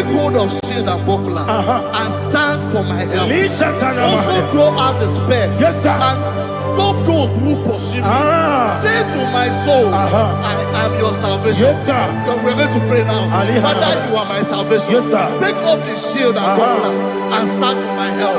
take hold of shield and buckler and stand for my help. Also throw out despair and stop those who pursue me. Say to my soul, I am your salvation. We're going to pray now. Father, you are my salvation. Take off the shield and buckler and stand for my help.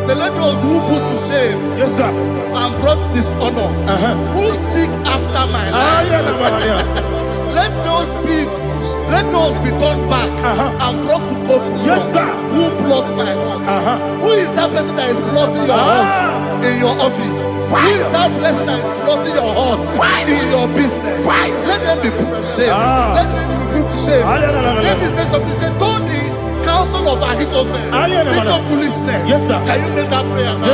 So let those who put to shame and brought dishonor, who seek after my life, let those be turned back and brought to confusion. Who plot my heart? Who is that person that is plotting your heart in your office? Who is that person that is plotting your heart in your business? Let them be put to shame. Let them be put to shame. Let me say something. Say, don't the counsel of Ahithophel make no foolishness. Can you make that prayer now?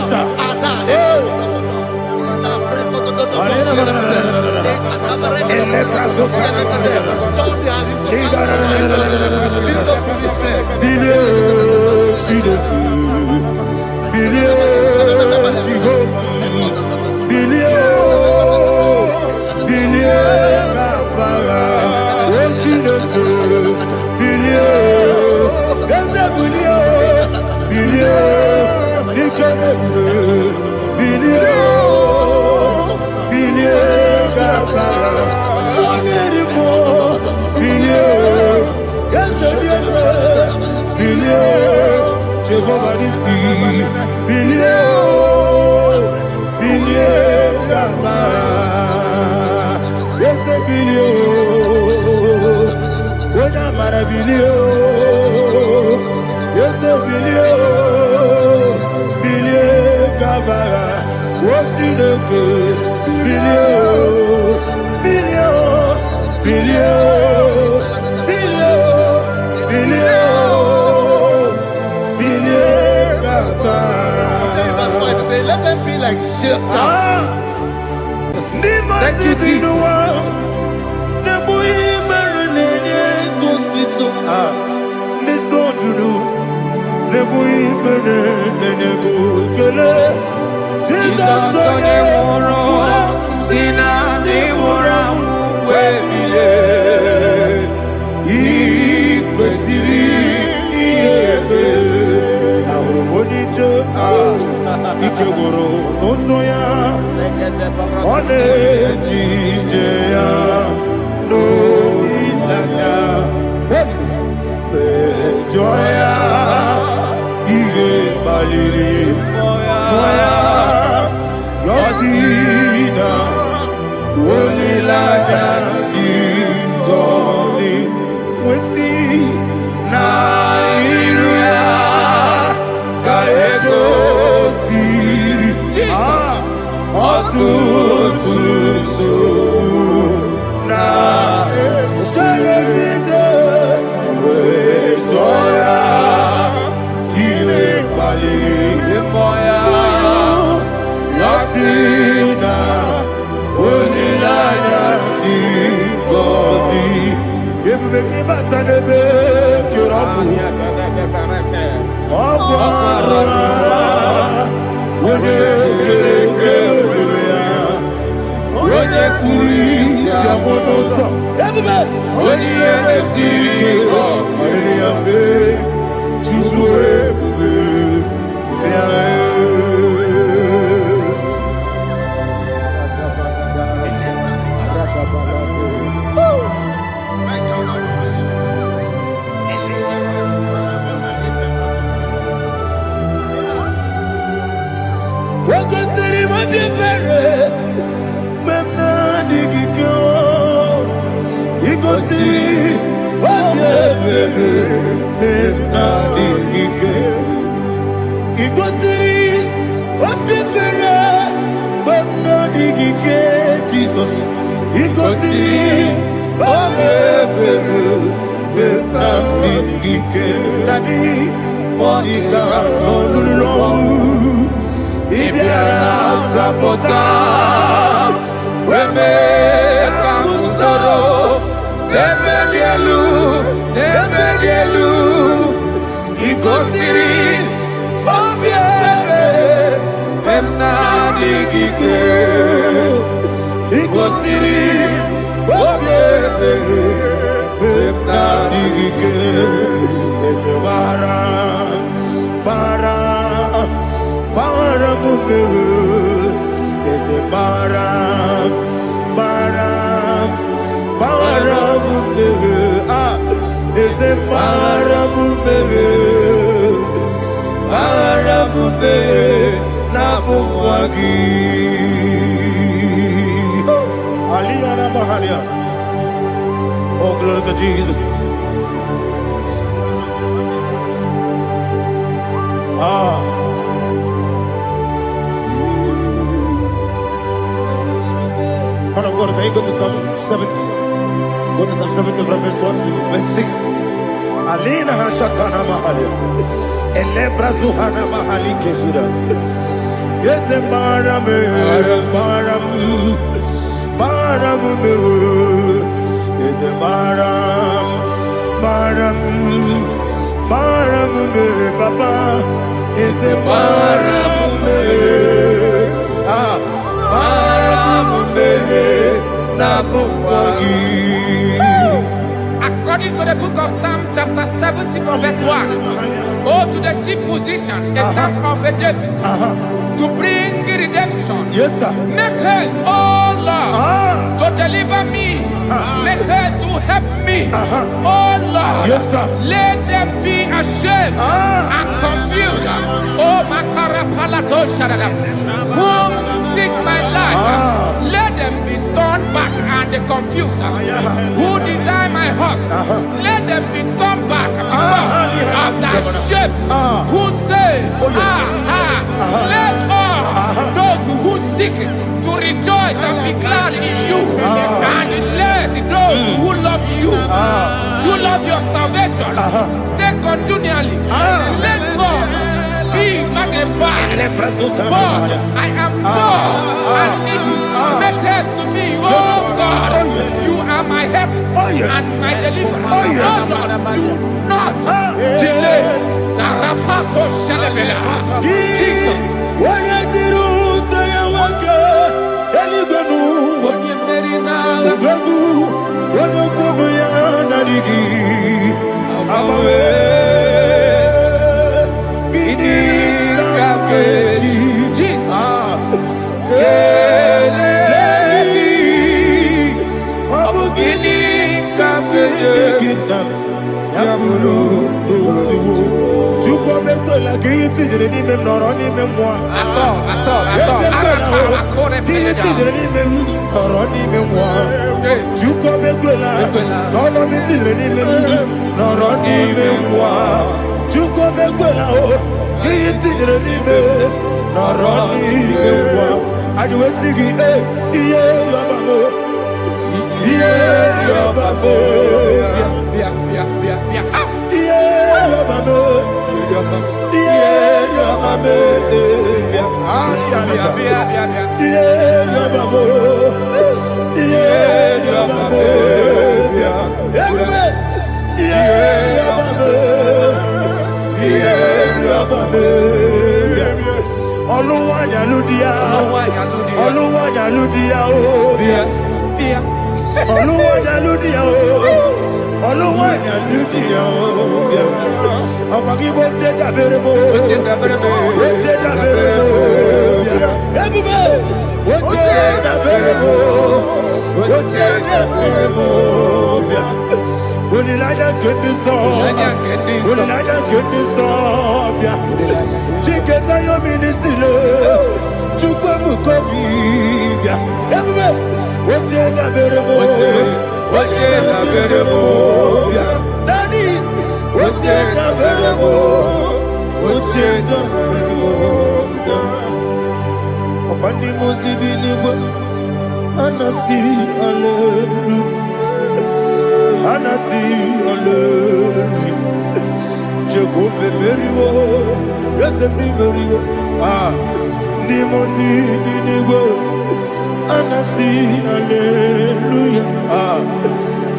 Let them be like shelter. Thank you, Jesus. Ikegoro nosoya one jijeya no ilaya joya ige baliri moya yosina olilaya ingozi wesi na iruya kaego What Ikosi Obebere Benamikike Dadi Monica Nolulu Ibiara Sapota Weme Kamusoro Debedielu Ikosiri Obebere Benamikike Ikosiri Obebere Benamikike Ese Bara Mumere Ese Bara Mumere Ese Bara Mumere Nabumwagi Aliyana Mahalia. Oh, glory to Jesus. Man of God, can you go to Psalm 70? Go to Psalm 70 from verse 1 to verse 6. Alina Hashatana Mahalia. Elebra Zuhana Mahali Kesura. Yes, the Maram. Is a Maram, Papa. Is a Maram, According to the book of Psalm chapter 70 from verse 1, oh, to the chief musician, a psalm of a David, to bring redemption. Yes, sir. Make haste, oh Lord, to deliver me. Make haste to help me. Oh Lord, Yes, sir. let them be ashamed and confused. Oh, Makara Palato Shadada, whom seek my life, let them be turned back and confused. Who desire my heart, let them be turned back because of that shape. Who say, let all those who seek to rejoice and be glad in you, and let those who love you, who love your salvation, say continually, let God be magnified. But I am poor and needy. Make haste to me, oh God. You are my help and my deliverer. Oh Lord, do not delay. Tarapato Shalabela. Jesus. Anasi, hallelujah. Anasi, hallelujah. Jehovah Merio, yes, the Merio. Nimosi, Ninigo. Anasi, hallelujah.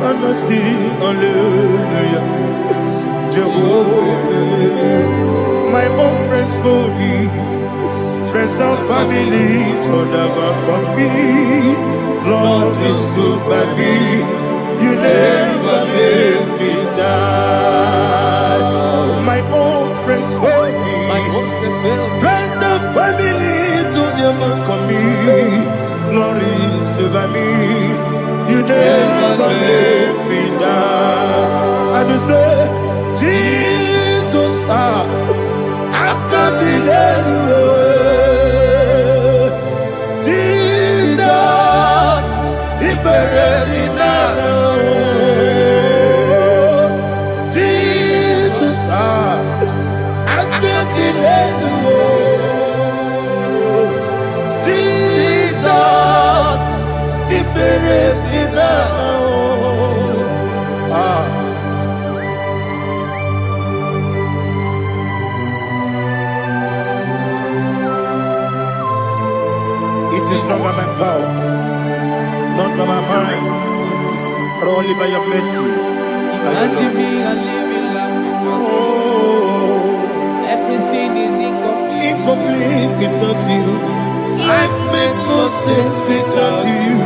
Anasi, hallelujah. Jehovah, my own friends for me, friends and family, told them come me. Lord is good by me. You never let me die. My own friends for me, friends and family, told them come me. Lord is good by me. You never let me die. And you say, Jesus, I can't believe you. Jesus, He buried me now. Jesus, I can't believe you. Jesus, He buried me now. It is not by my power, not by my mind, but only by your mercy. Imagine me a living life. Oh, Everything is incomplete. incomplete without you. Life makes no sense without you.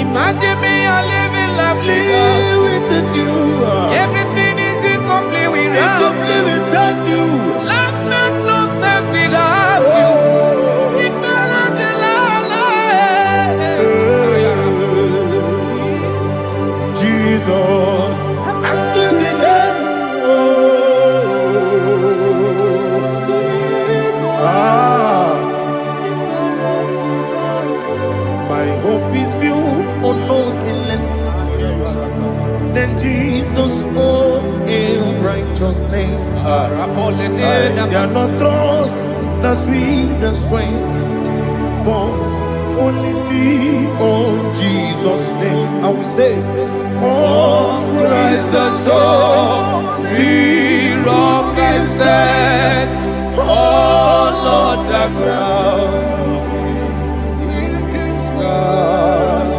Imagine me a living life Without you. Everything is incomplete without Incomplete without you. Life makes no sense without you. Jesus, I give you that. My hope is built on nothing less than Jesus' own righteousness. They are not trust the sweetest strength, but only lean on Jesus' name. I will say, on Christ the solid rock I stand, all on the ground sinking sand.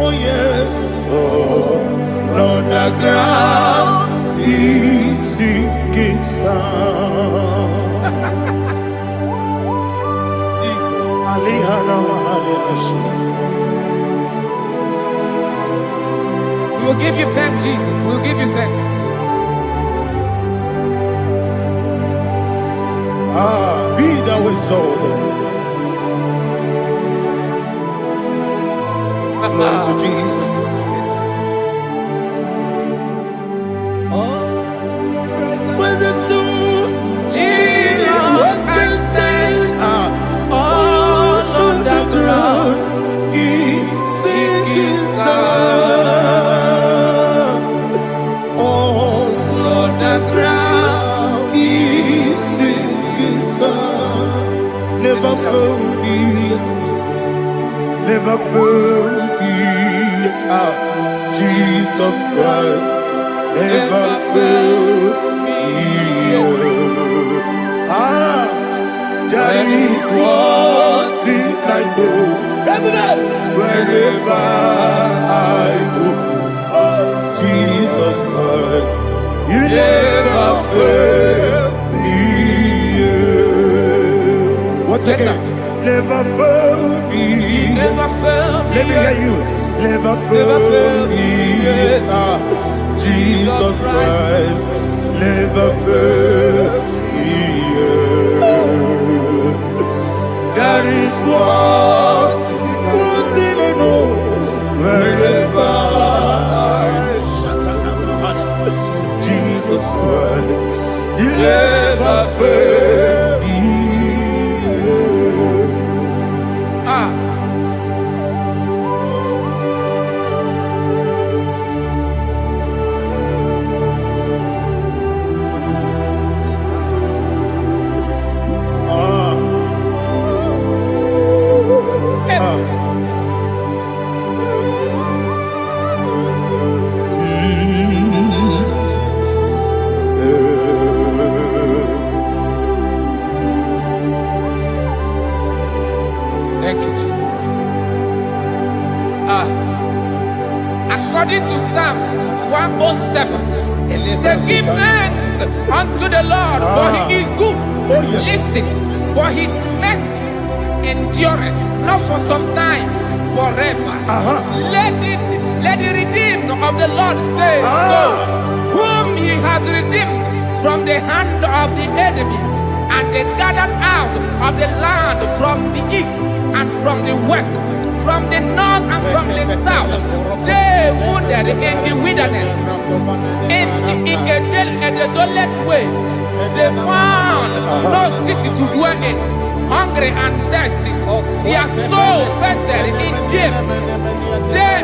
Oh yes, all on the ground is sinking sand. Jesus, We will give you thanks, Jesus. We will give you thanks. Be thou exalted. Glory to Jesus. Where's the soul? What can stand? All on the ground is sinking sand. All on the ground is sinking sand. Never forget, never forget, Jesus Christ. Never forget. There is one thing I know. Wherever I go, oh Jesus Christ, you never fail me. What's the name? Never fail me. Never fail me. Let me hear you. Never fail me. Jesus Christ, never fail me. There is one thing I know. Wherever Jesus Christ, you never fail me. According to Psalm 107, they give thanks unto the Lord, for he is good. Oh, yes. Listen, for his mercies endureth, not for some time, forever. Let the redeemed of the Lord say so, whom he has redeemed from the hand of the enemy, and they gathered out of the land from the east and from the west, from the north and from the south. They wandered in the wilderness, in a desolate way. They found no city to dwell in, hungry and thirsty. Their soul fainted in deep. Then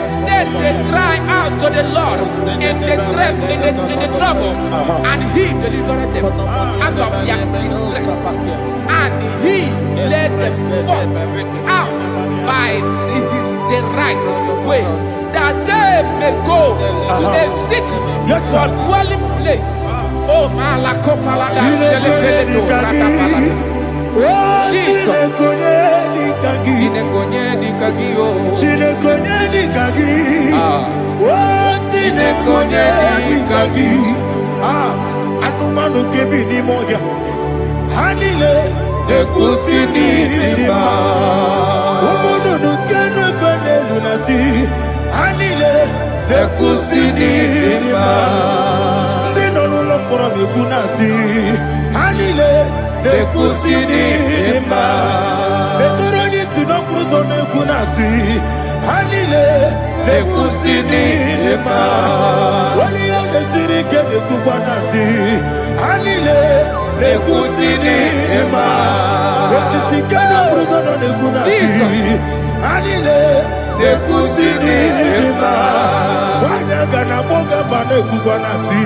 they cry out to the Lord in the trouble, and he delivered them out of their distress, and he led them forth out by the right way, that they may go to a city for dwelling place. Oh, Malakopalada, Jesus. Anumanu kebi ni moya Hanile Nekusini lima Umudu nukene fene lunasi Hanile Nekusini lima Nino nulopura mikunasi Hanile Nekusini lima Neturani sinokruzo nekunasi Hanile Nekusini lima Wali yane sirike nekubanasi Hanile Nekusini lima Wesisikana bruzo nekunasi Hanile Nekusini lima Wanaga na boga bane kubanasi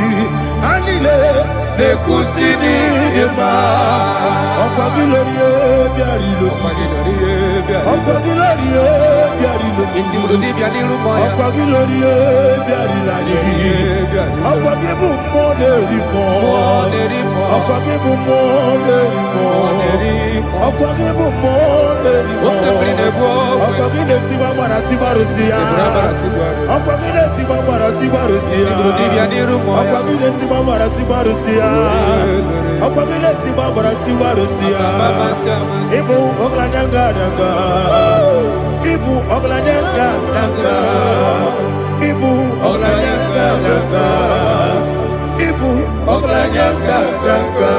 Hanile Nekusini lima Okwa gilorie biarilo Okwa gilorie biarilo Okwa gilorie biarilani Okwa gibu monerimo Okwa gibu monerimo Okwa gibu monerimo Okwa gileti mamara tibarusia Okwa gileti mamara tibarusia Okwa gileti mamara tibarusia Okwa gileti mamara tibarusia Ibu oglanyanga nanga Ibu oglanyanga nanga Ibu oglanyanga nanga Ibu oglanyanga nanga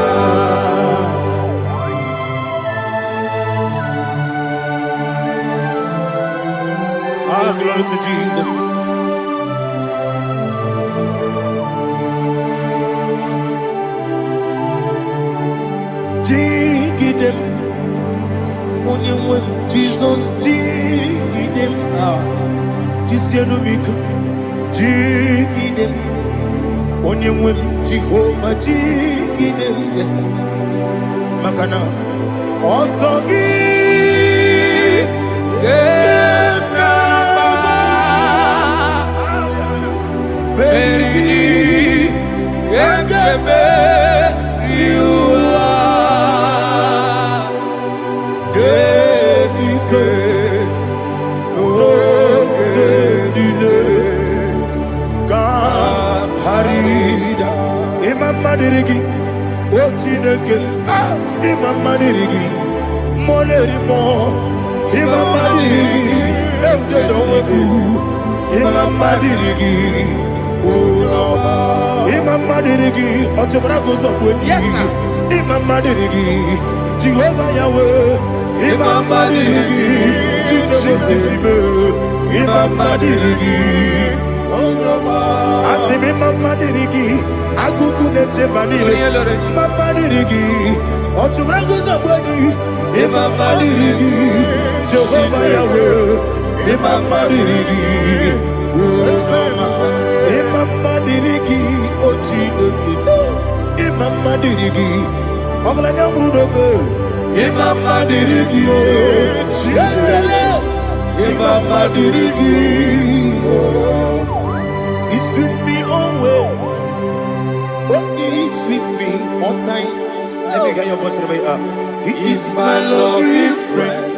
Glory to Jesus. Jigidem, Onyemwem, Jesus, Jigidem, Jisianumika, Jigidem, Onyemwem, Jehovah, Jigidem, yes, Makana, Osogi, Madirigi, Ochineke, Imam Madirigi, Monerimo, Imam Madirigi, Eudedobu, Imam Madirigi, Imam Madirigi, Otobragos of Winnie, Imam Madirigi, Jehovah Yahweh, Imam Madirigi, Imam Madirigi, Asimi Mama Dirigi, Akuku Nete Manile, Mama Dirigi, Oturango Zabani, Mama Dirigi, Jehovah Yahweh, Mama Dirigi, Mama Dirigi, Ochinoki, Mama Dirigi, Oglanya Mudobe, Mama Dirigi, Mama Dirigi. He's with me always. Oh, he's with me all time. Let me hear your voice from here. He is my loving friend,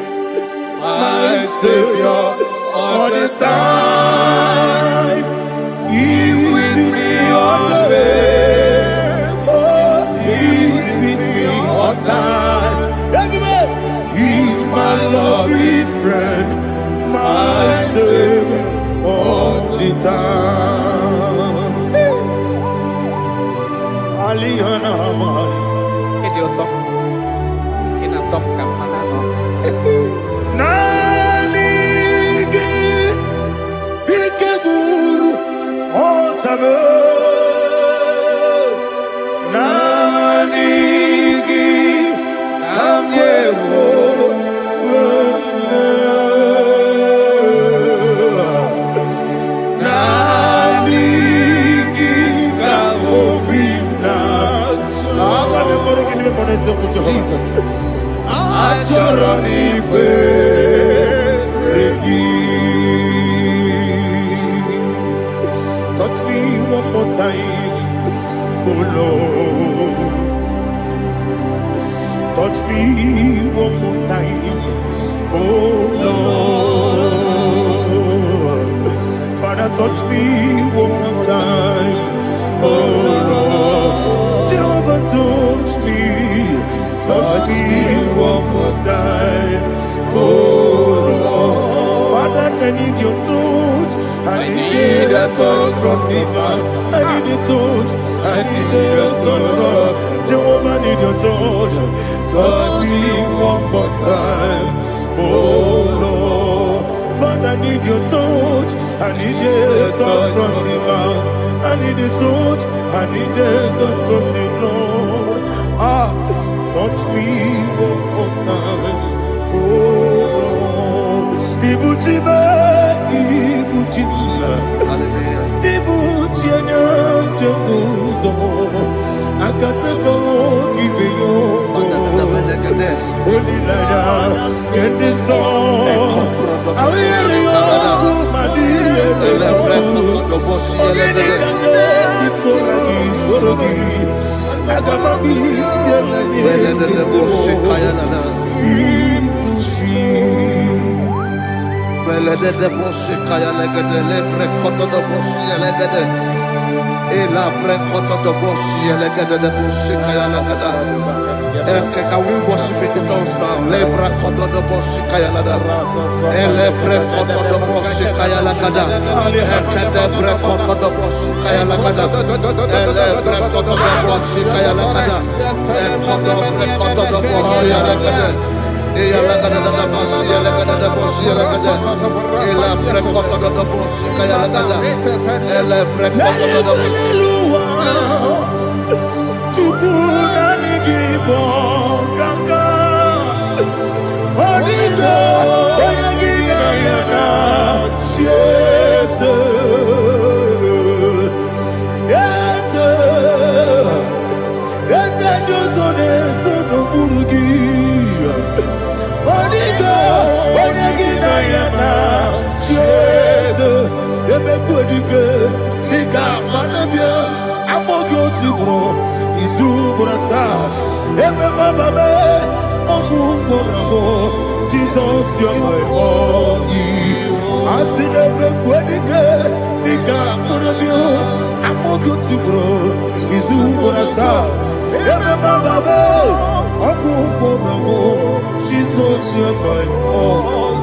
my Savior all the time. Jesus. Touch me one more time, oh Lord. Touch me one more time, oh Lord. Father, touch me one more time, oh Lord. Jehovah, touch me one more time, oh Lord. Father, I need your touch. I need a touch from the past. I need a touch. I need a touch from Jehovah. I need your touch. Touch me one more time, oh Lord. Father, I need your touch. I need a touch from the past. I need a touch. I need a touch from the Lord. Touch me one more time, oh Lord. Ibuchima, Ibuchima, Ibuchina, Jeguzo, Akatako, Kibeyo, Olilaya, get this song. I will you, Madia, Can we worship in the tongues now? Lebra koto do boshi kaya lada. Ele pre koto do boshi kaya lada. Ekede pre koto do boshi kaya lada. Ele pre koto do boshi kaya lada. Ekodo pre koto do boshi lada. Eya lada da boshi lada da boshi lada. Ele pre koto do boshi kaya lada. Ele pre koto do boshi. IGBO kaka Onigo Oyagina yana Yes Yes Yes Josone Sono Burugi Onigo Oyagina yana Yes Ebe Kodike Nika Manabia Amogo Tibro Izubrasa Ebe Baba Me Ogugorabo Jesus you're my all Asinebe Kwedike Nika Manabia Amogo Tibro Izubrasa Ebe Baba Me Ogugorabo Jesus you're my all.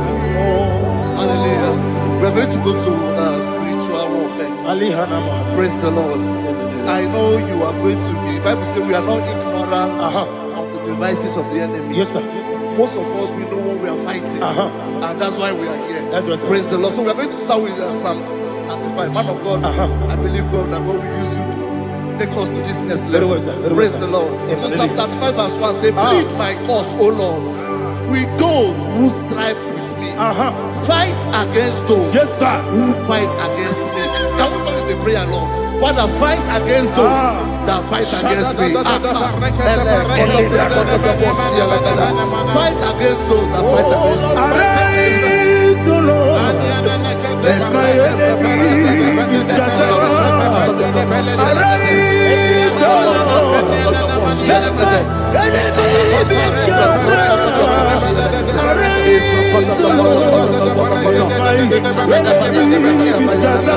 Hallelujah. We're going to go to spiritual warfare. Praise the Lord. I know you are going to be. Bible says we are not ignorant of the devices of the enemy. Yes, sir. Most of us, we know what we are fighting, and that's why we are here. That's right, sir. Praise the Lord. So we are going to start with Psalm 35. Man of God, I believe God that God will use you to take us to this next level. Praise the Lord. So Psalm 35 verse 1 say, plead my cause, O Lord, with those who strive with me. Fight against those who fight against me. Can we call it a prayer, Lord? Father, fight against those that fight against me. Fight against those that fight against me. Arise, O Lord. Let my enemy be scattered. Arise, O Lord. Let my enemy be scattered. Arise, O Lord. Let my enemy be scattered.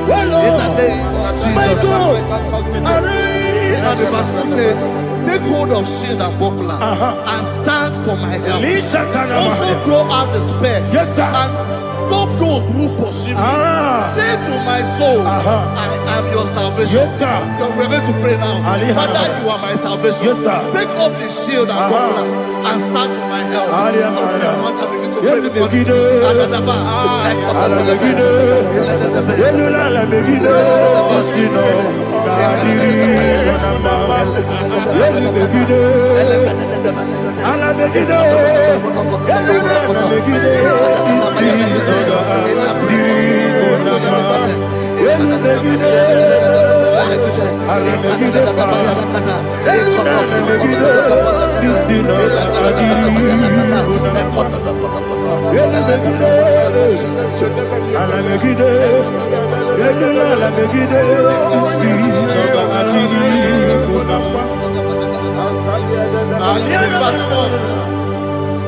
O Lord. And the verse says, take hold of shield and buckler and stand for my help. Also throw out the spear and stop those who pursue me. Say to my soul, I am your salvation. Yes, sir. We're going to pray now. now. Father, you are my salvation. Yes, sir. Take off the shield and buckler and start with my help.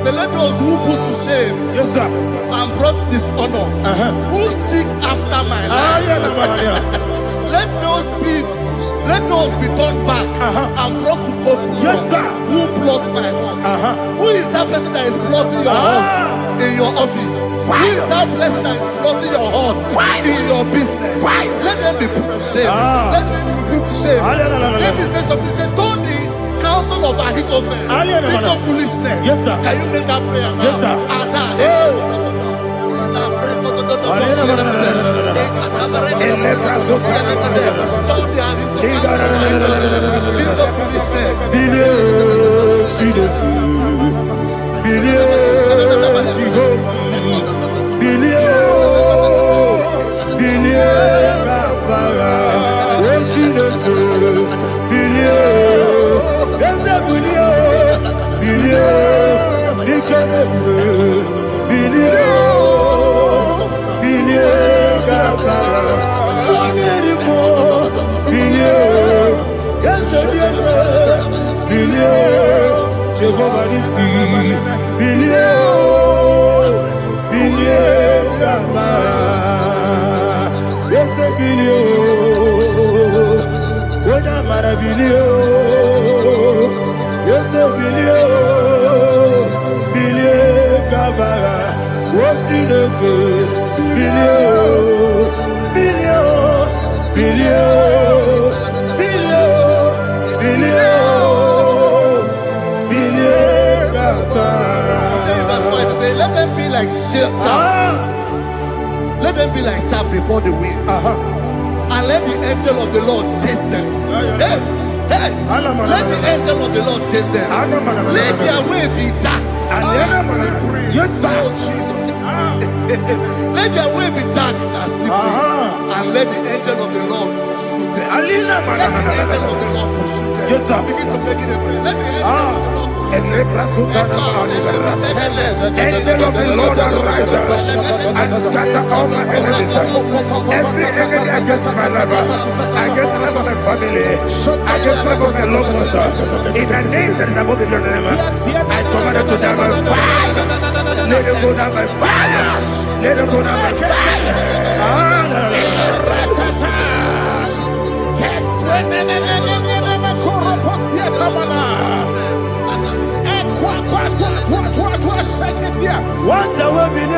So let those who put to shame, yes, sir, and brought dishonor, who seek after my life, let those be turned back and brought to go for yes, sir, who plot my home. Who is that person that is plotting your heart in your office? Who is that person that is plotting your heart in your business? Let them be put to shame. Let them be put to shame. Let me say something. Say, don't the counsel of Ahithophel think of foolishness. Yes, sir. Can you make that prayer now? Yes, sir. Let them be like chaff. Let them be like chaff before the wind. And let the angel of the Lord chase them. Hey, let the angel of the Lord chase them. Let their way be dark. Yes, sir. Let their way be dark and slippery. And let the angel of the Lord pursue them. Let the angel of the Lord pursue them. Yes, sir. Begin to make it a prayer. Let the angel of the Lord Angel of the Lord arise and scatter all my enemies. Every enemy against my life, against the life of my family, against the life of my loved ones, in the name that is above the name, I command it to die by fire. Let it go down by fire. Let it go down by fire. What I will be we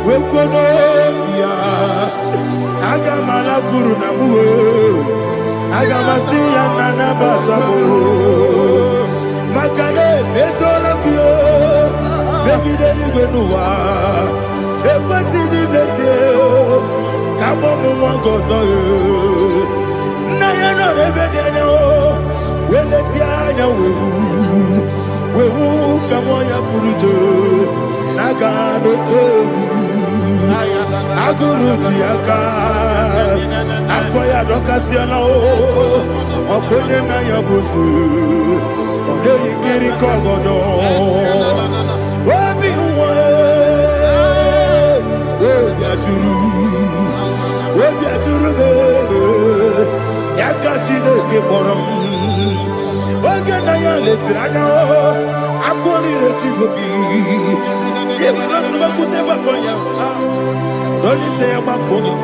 Wekonomia Agamala Guru Namu Agamasia Nana Batamo Makale Betolakio Begideni Benua Ekwasizi Nesio Kabomu Wangozo Nayana Rebedeno Wenetiana Wewu Kamoya Purujo Nagano Tewu Aguru Tiaka Akoya Dokasiana Okonye na Yabusu Ode Ikiri Kogodo Obi Uwe Obi Aturu Yakachine Kiboram Oge na ya letirana Akori rechivobi Yebirasuma kuteba konya Dolite ya makonya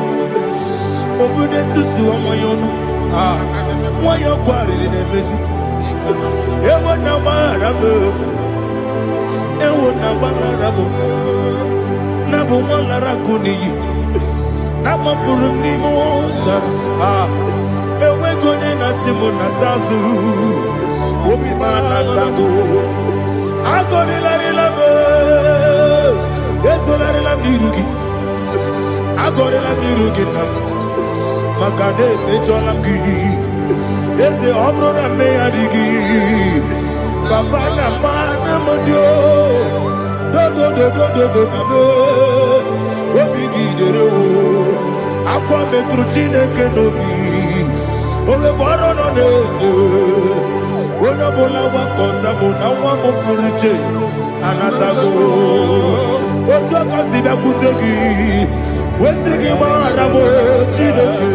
Obude susu wa moyono Moyo kwari nemesi Ewo na marabu Ewo na marabu Nabu malara kuni Nama furu ni mosa Ewe munatazu. Obi manatago. Agoni la rilame. Yeso la rilam nirugi. Agoni la nirugi nam. Makane mejolam ki. Yese obro na me adigi. Papa na mana modio. Do na me. Obi gidero. Akwa metru chineke nobi. Ole boro no neze. Ona bola wakota mona wamo puriche. Anatago. Otua kasida kutegi. Wesigi maramo chineke.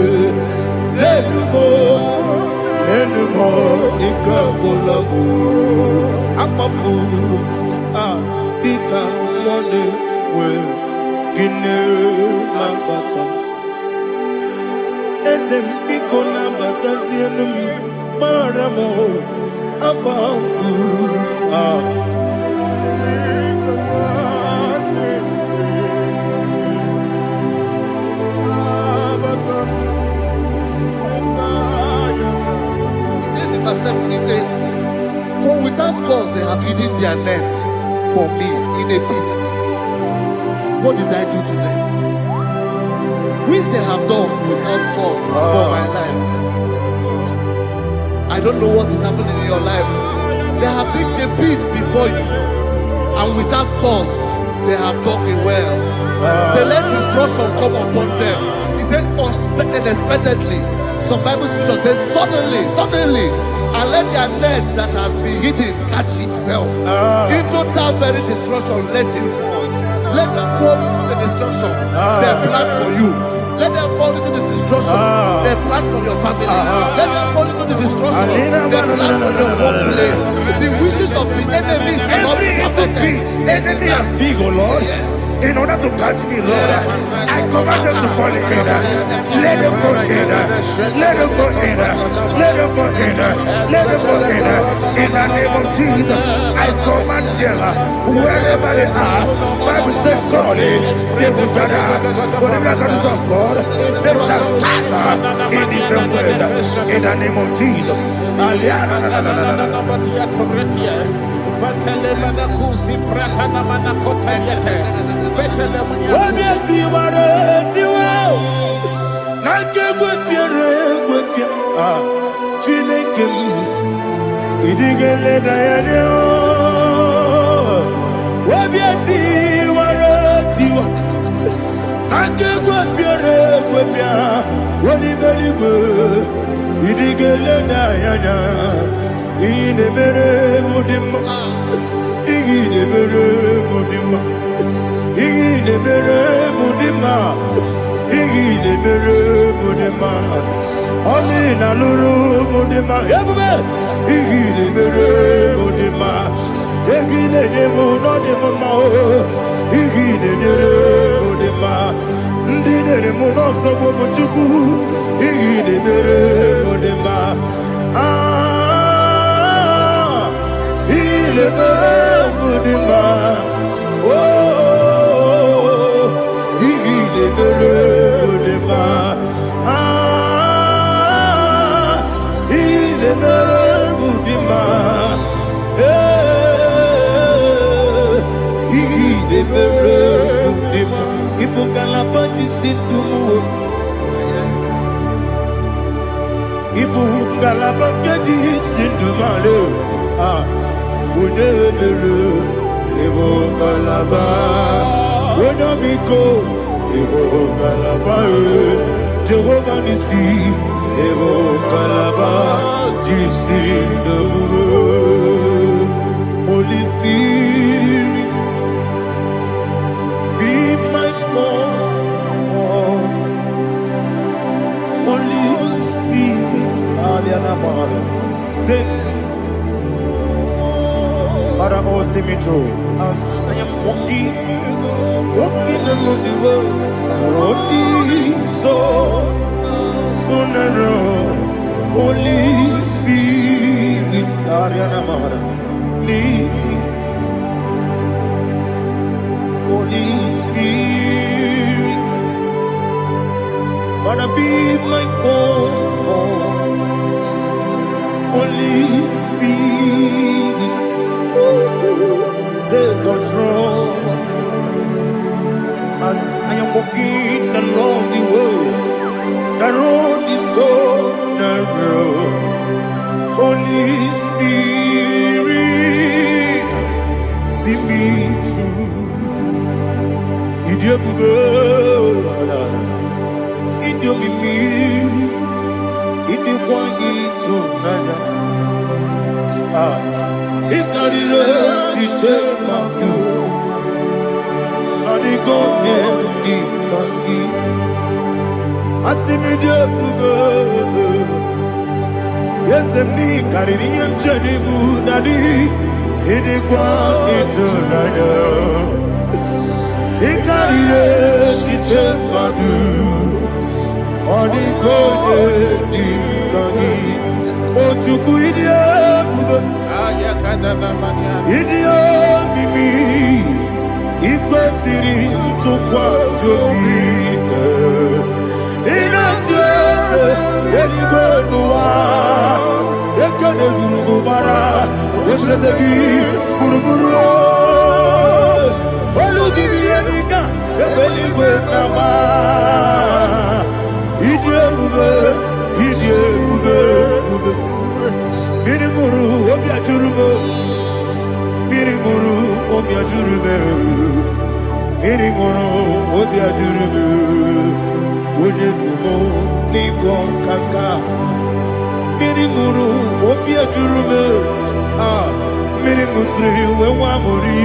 Enumo nikakolamu. Amafu. Pika one we. Kine mabata. Esem piko na batasi enum maramo abafu. Verse 7, he says, for without cause they have hidden their net for me in a pit. What did I do to them? Which they have done without cause for my life. I don't know what is happening in your life. They have digged a pit before you, and without cause they have dug a well. Say, let destruction come upon them. He said, unexpectedly. Some Bible scripture says, suddenly, and let their nets that has been hidden catch itself. Into that very destruction, let it fall. Let them fall into the destruction they plan for you. Let them fall into the destruction they plan for your family. Let them fall into the destruction they plan for your workplace. The wishes of the enemies are not perfected. Enemy of dig, oh Lord. Yes. In order to catch me, Lord, I command them to fall in. Let them fall in. Let them fall in. Let them fall in. Let them fall in. In the name of Jesus, I command them wherever they are. Bible says, surely they will gather. But the miracles of God, they shall scatter in different ways. In the name of Jesus. Ine mere mudima, ine mere mudima, ine mere mudima, ine mere mudima. Oni na luru mudima, yabube. Ine mere mudima, ine demo no demo mo. Ine mere mudima, ndine demo no sobo buchuku. Ine mere mudima. Il est heureux de ma, oh, il est heureux de ma, il est heureux de ma, il est heureux de ma. Il faut qu'à la bâtisse du mot. Il faut qu'à la bâtisse du malheur. Unebere, Evo Galaba, Unamiko, Evo Galaba, Jehovah Nissi, Evo Galaba, Jisi Debu, Holy Spirit, be my God, Holy Spirit, Aliana Mara, take. Father, oh, see me through. As I am walking along the road, so narrow. Holy Spirit, Ariana Mara, lead me. Holy Spirit, Father, be my comfort. Holy Spirit, take control as I am walking along the way. The road is so narrow. Holy Spirit, see me through. Idiabube, Idiomimi, Idikwangito nana. Ikarire chite madu. Adigone ikangi. Asimidebube. Yes, me carry him Jenibu Nadi. Idikwangito nana. Ikarire chite madu. Adigone ikangi. Ochuku idiabube. Idio mimi iko siri tukwa jovine ina jese edigo nuwa ekane gurugu bara etrezegi buruburu olugibi enika ebeligwe nama idiebube Mirimuru obia jurume Mirimuru obia jurume Mirimuru obia jurume Wonesimo ningo kaka Mirimuru obia jurume Mirimusri wewa mori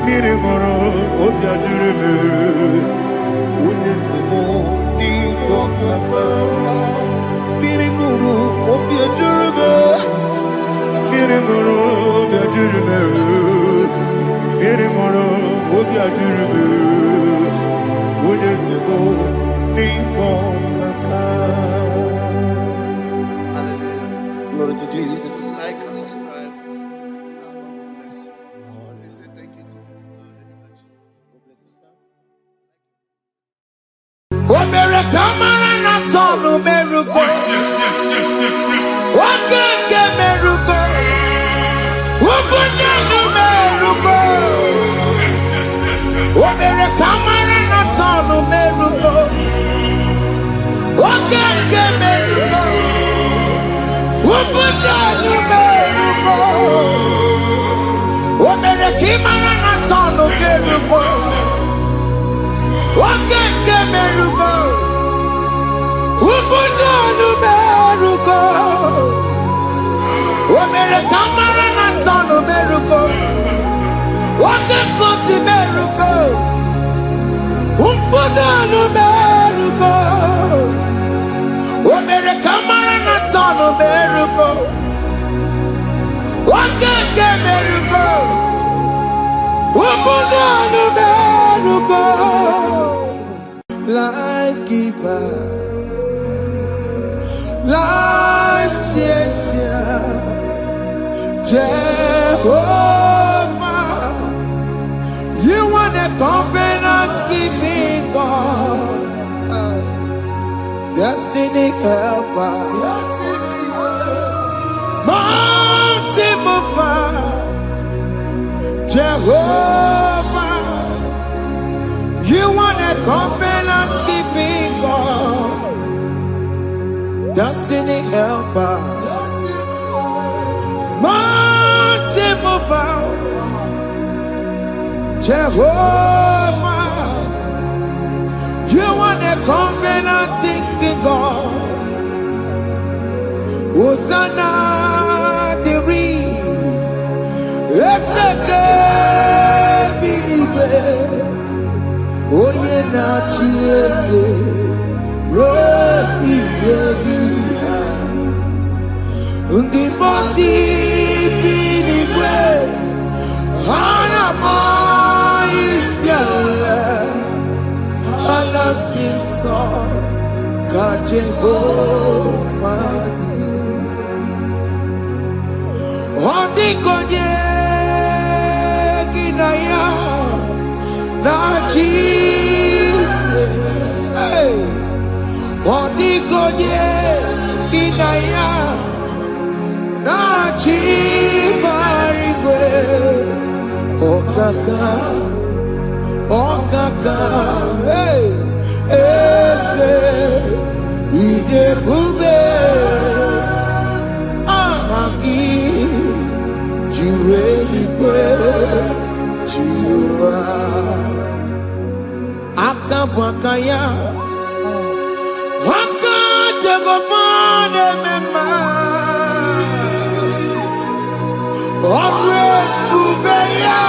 Mirimuru obia jurume Wonesimo ningo kaka Mirimuru obia jurume Mirimuru obia jurume Mirimuru obia jurume Wonesimo ningo kaka. Hallelujah. Glory to Jesus. Like and subscribe. And God bless you. We say thank you to Minister Lady Kachi. God bless you, sir. America, man, I'm talking America. What can America? What can America? America, man, I'm talking America. What can America? What can America? America, man, I'm talking America. What can America? America, America, Maranatha, America. What can go to America? America, America, Maranatha, America. What can America? America, life giver. Life changer, Jehovah, you want a covenant keeping God, destiny helper, mountain mover, Jehovah, you want a covenant keeping God. Destiny helper, mountain mover, Jehovah, you are the covenant-keeping God. Hosanna, the it's the believer. Oh, yeah, not Jesus. Unti bosi binigwe hana maisiala alasinso ka Jehovah di Oti konye kinaya na Jesus. Hey. Oti konye kinaya hey, ese, ide bube, amaki, jirelikwe, jiwa, akabwakaya, akajegomane mema, omre bubeya.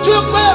Chukwe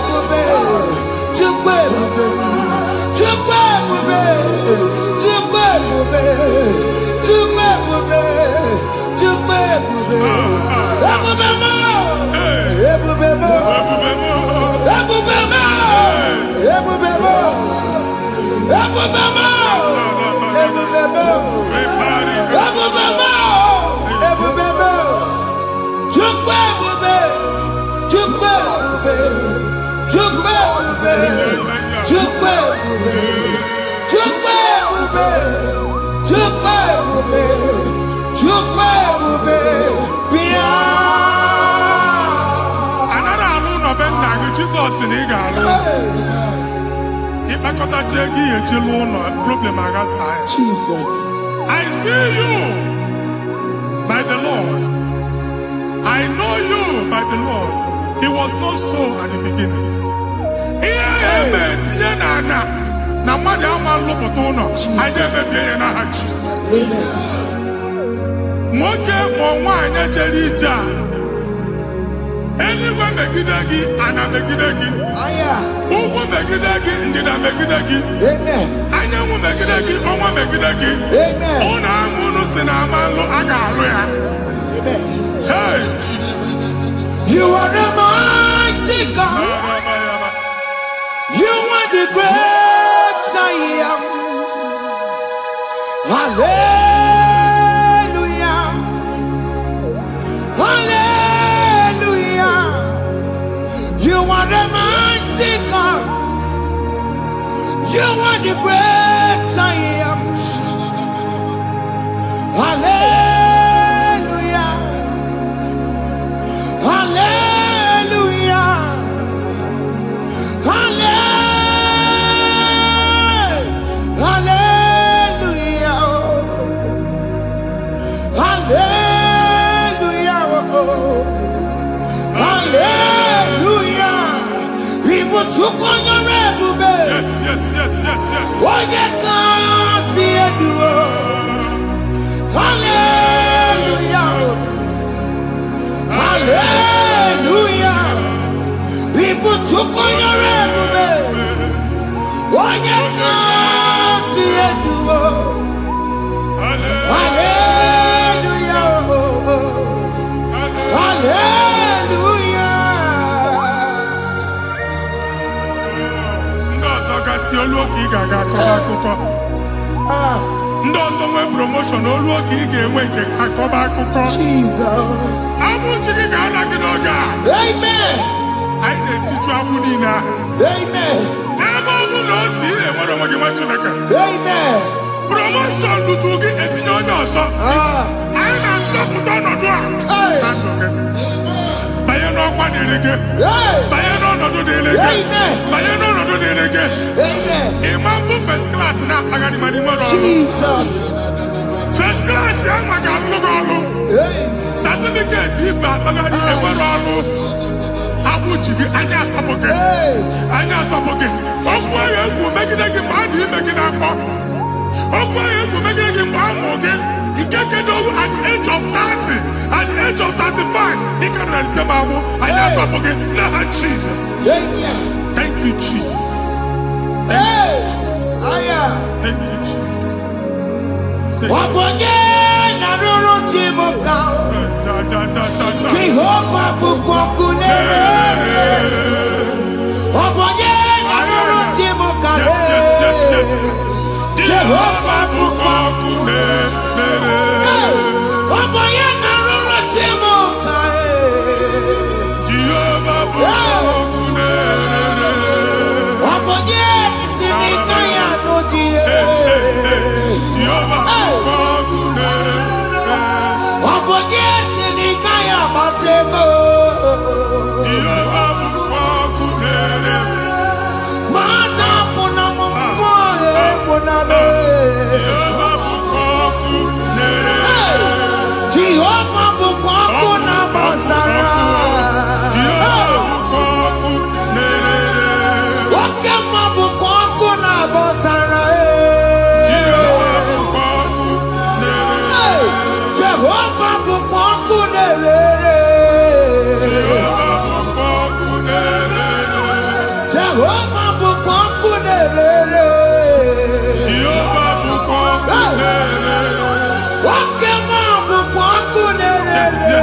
Jesus in Igalo. Jesus. I see you by the Lord. I know you by the Lord. It was not so at the beginning. Anyone megidagi, ana megidagi. Uwu megidagi, ndina megidagi. Anyanwu megidagi, onwa megidagi. Ona amunu sinamalo agalu ya. Hey, Jesus. You are the mighty God. You are the great I am. Hallelujah. Hallelujah. You are the mighty God. You are the great I am. Hallelujah. Hallelujah. Hallelujah. Hallelujah. Hallelujah. People took on your red. Yes. What you can see it do. Hallelujah. Hallelujah. People took on your red. What you can see it do. Hallelujah. Hallelujah. Ndozo nwe promotion olu oge ị ga-enwe nke akọba akụkọ. Jesus. Abụ chiki ga-ala gị n'oge a. Amen. Anyị na-etiju abụ niile ahụ. Amen. Ebe ọ bụ na o si enwere onwe gị nwa Chineke. Amen. Promotion lutu gị etinye onye ọzọ. Anyị na-atọpụta ọnọdụ a na ndụ gị. Banye n'ọkwa dịrị gị. Banye n'ọnọdụ dịrị gị. Banye n'ọnọdụ dịrị gị. Ịma mbụ first class na-akpagharị ma n'ime ọrụ. Jesus. First class ya nwa ga-alụ gị ọrụ. Certificate ibu akpagharị enwere ọrụ. Abụ ji gị anya atọpụ gị. Anya atọpụ gị. Okwu ahụ egwu megide gị mgbe a dị ime gị n'afọ. Okwu ahụ egwu megide gị mgbe a mụrụ gị. Nke kedu at the age of 30, at the age of 35, he can receive abu. I am up again. Now, Jesus. Thank you, Jesus. Thank you, Jesus. Thank you, Jesus. Jehovah Bukokune. Yes.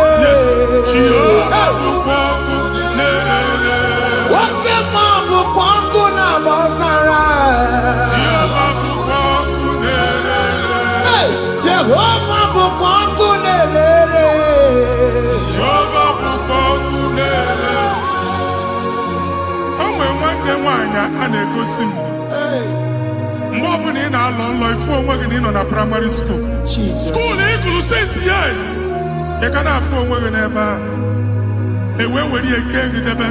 anya a na-egosi m mgbe ọbụla ị na-alọ nlọ ifu onwe gị na ị nọ na primary school skuul ị gụrụ 6 years ị ka na-afụ onwe gị n'ebe a ewee were eke gị debe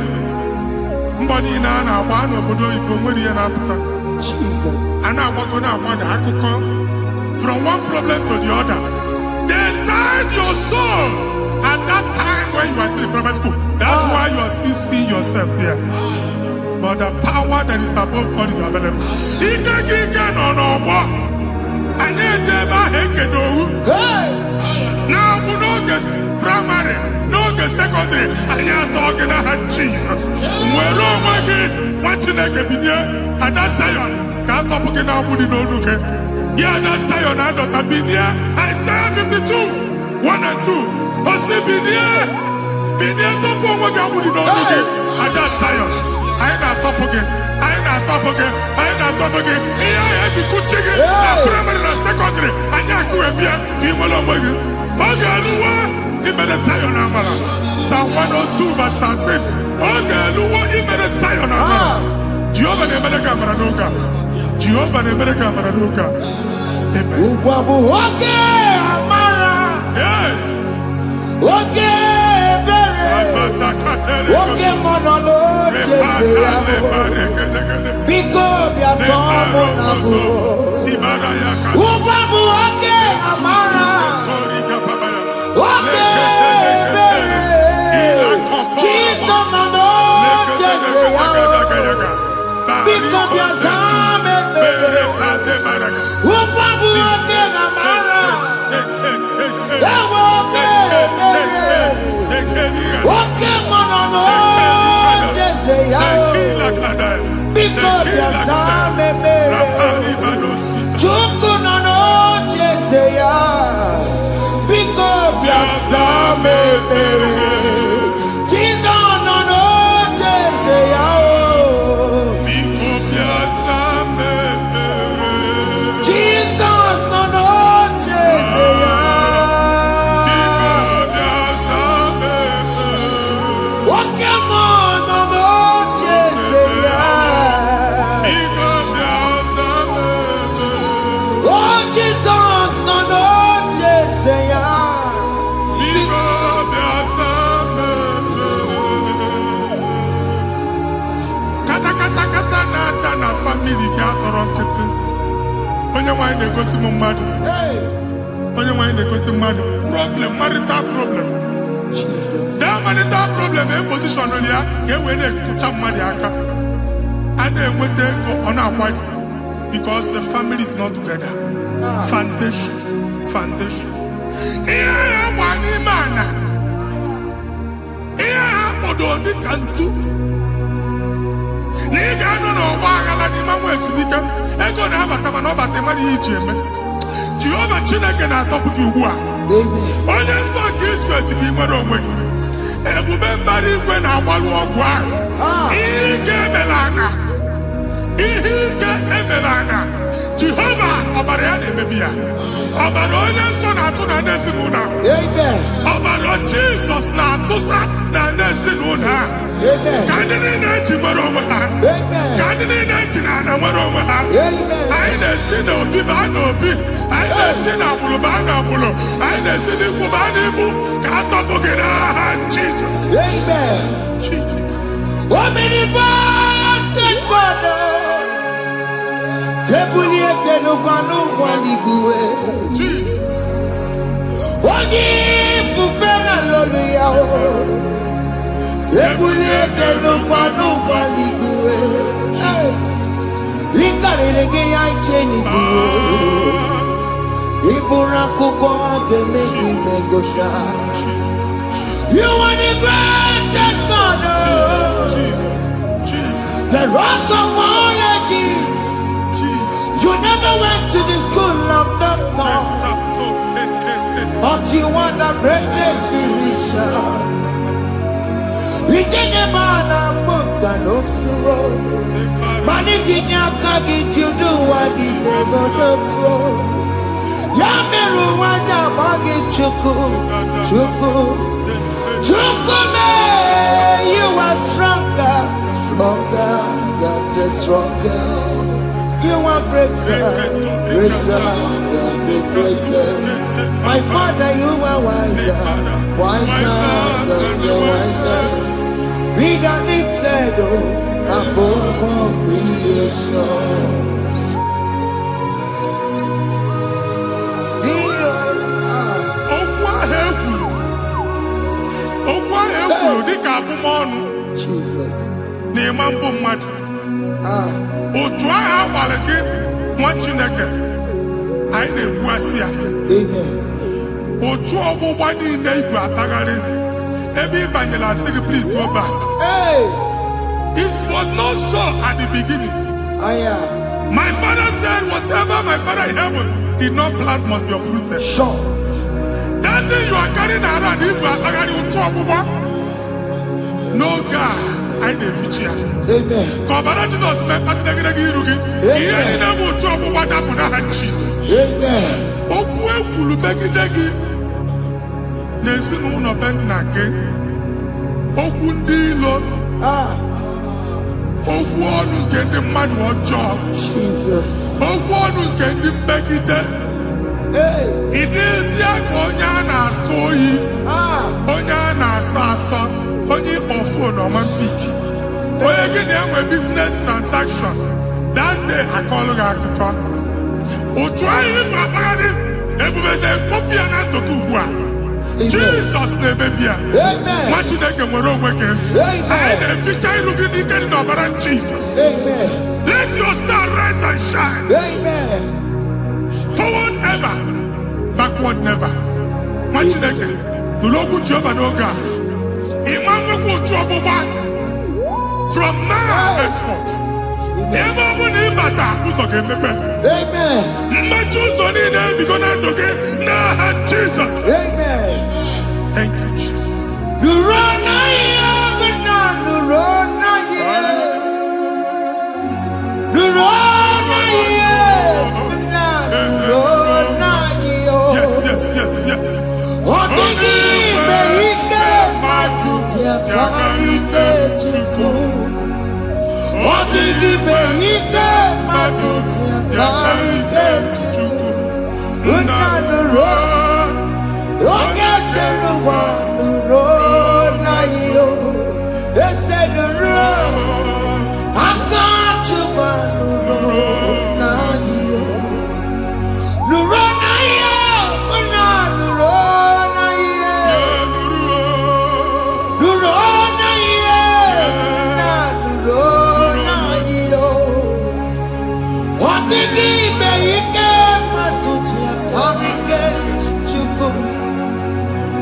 mbọ niile a na-agba n'obodo oyibo nwere ihe na-apụta a na-agbago na-agbada akụkọ from one problem to the other. They tied your soul at that time when you are still in primary school. That's why you are still seeing yourself there. But the power that is above God is available. Ike no more. Anye jeba hekedowu. Now we no get primary, no get secondary. Anye talking about Jesus. Mwero mwagi wachineke binie adasayon. Kanto puke na budi no nuke. Yeah, that's Zion and Dr. Binia. Isaiah 52, 1 and 2. Osi Binia to go with the Lord. And that's Zion. I ain't not top again. Here I had to cook chicken. Primary and secondary. And I could be a female of my okay, he made a Zion Amala. Psalm 102, verse 13. Okay, he made a Zion Amala. Jehovah never camera noga. Jehovah never camera noga. Oke amara, oke bere, oke monolo jese ya, biko bia tomo nago. Ubabu oke amara, oke bere, kiso nono jese ya, biko bia zame bere. Ubabu oke amara, oke bere, oke monolo jese ya, biko bia zame bere. Chuku nono jese ya, biko bia zame bere. Chido nono jese ya. na family ga atọrọ nkịtị onye nwanyị na-egosi m mmadụ onye nwanyị na-egosi mmadụ problem marital problem that marital problem position ya ka e wee na-ekụcha mmadụ aka a na-enweta ego ọ na-akwali because the family is not together. Foundation ihe ya gba n'ime ana ihe ha kpọdo dị ka ntu na ị ga-anọ n'ọgba aghara n'ime nwa ezumike ego na-abata mana ọ bata mmadụ ihe iji eme Jehova Chineke na-atọpụ gị ugbu a onye nsọ nke Izrel gị nwere onwe gị ebube mbara igwe na-agbalụ ọgwụ ahụ ihe ike emela anya Jehova ọbara ya na-emebi ya ọbara onye nsọ na-atụ na n'ezinụlọ ọbara Jizọs na-atụsa na n'ezinụlọ ka ndị niile eji nwere onwe ha ka ndị niile eji na ana nwere onwe ha anyị na-esi n'obi baa n'obi anyị na-esi n'agbụrụ baa n'agbụrụ anyị na-esi n'ikwu baa n'ikwu ka a tọpụ gị n'aha Jizọs. Jesus. Onye ifufe na lolu ya ebulike n'ụkwa n'igwe ịkarịrị gị ya iche n'igwe ịbụrụ akwụkwọ ga-eme gị megocha. You are the greatest God, the rock of all ages. You never went to the school of doctor, but you are the greatest physician. Ijenemana muka no suo, manijinya kagi judu wadi negodogo. Yameru wada magi chuku me. You are stronger than the stronger. You are greater, greater than the greatest. My Father, you are wiser, wiser than the wisest. Be that lifted above all creation. Jesus. Otu agha agbara gị nwa Chineke anyị na-egbu asị ya. Amen. Otu ọgbụgba niile igwe atagharị ebe ị banyere asị gị please go back. Hey. It was not so at the beginning. My father said whatever my father in heaven did not plant must be uprooted. Sure. That thing you are carrying around igwe atagharị otu ọgbụgba. No God, I didn't feature. Amen. Kọbara Jesus mee kpatị negidegi iru gị. Ihe niile bụ otu ọgbụgba dapụ n'aha Jesus. Amen. Okwu ekwuru megide gị n'ezinụlọ be nna gị. Okwu ndị ilo. Okwu ọnụ nke ndị mmadụ ọjọọ. Jesus. Okwu ọnụ nke ndị mmegide. Ị dịzịa ka onye a na-asọ oyi. Onye a na-asọ asọ. Onye ịkpọ fon ọma mpiki. Onye gị na-enwe business transaction. That day akọlụ gị akụkọ. Otu anyị bụ akpagharị ebubeze mkpọpụ ya na ntụtụ ugbu a. Jesus na-emebi ya. Nwa Chineke nwere onwe gị. Anyị na-eficha iru gị n'ike dị n'ọbara Jesus. Let your star rise and shine. Forward ever, backward never. Nwa Chineke nụrụ okwu Jehova n'oge a. From now henceforth, ebe ọ bụ na ịbata ụzọ ga-emepe. Mmechi ụzọ niile ebigo na ndụ gị n'aha Jesus. Thank you, Jesus. Yes, yes, yes, yes. Yakarike Chukwu. Odigime ike mmadụ yakarike Chukwu. Nna nụrụ onye kere ụwa nụrụ na ihe ese nụrụ aka Chukwu nụrụ na ihe nụrụ na ihe nna nụrụ na ihe nụrụ na ihe nna nụrụ na ihe ọ dịghị ime ike mmadụ ji akarịke Chukwu.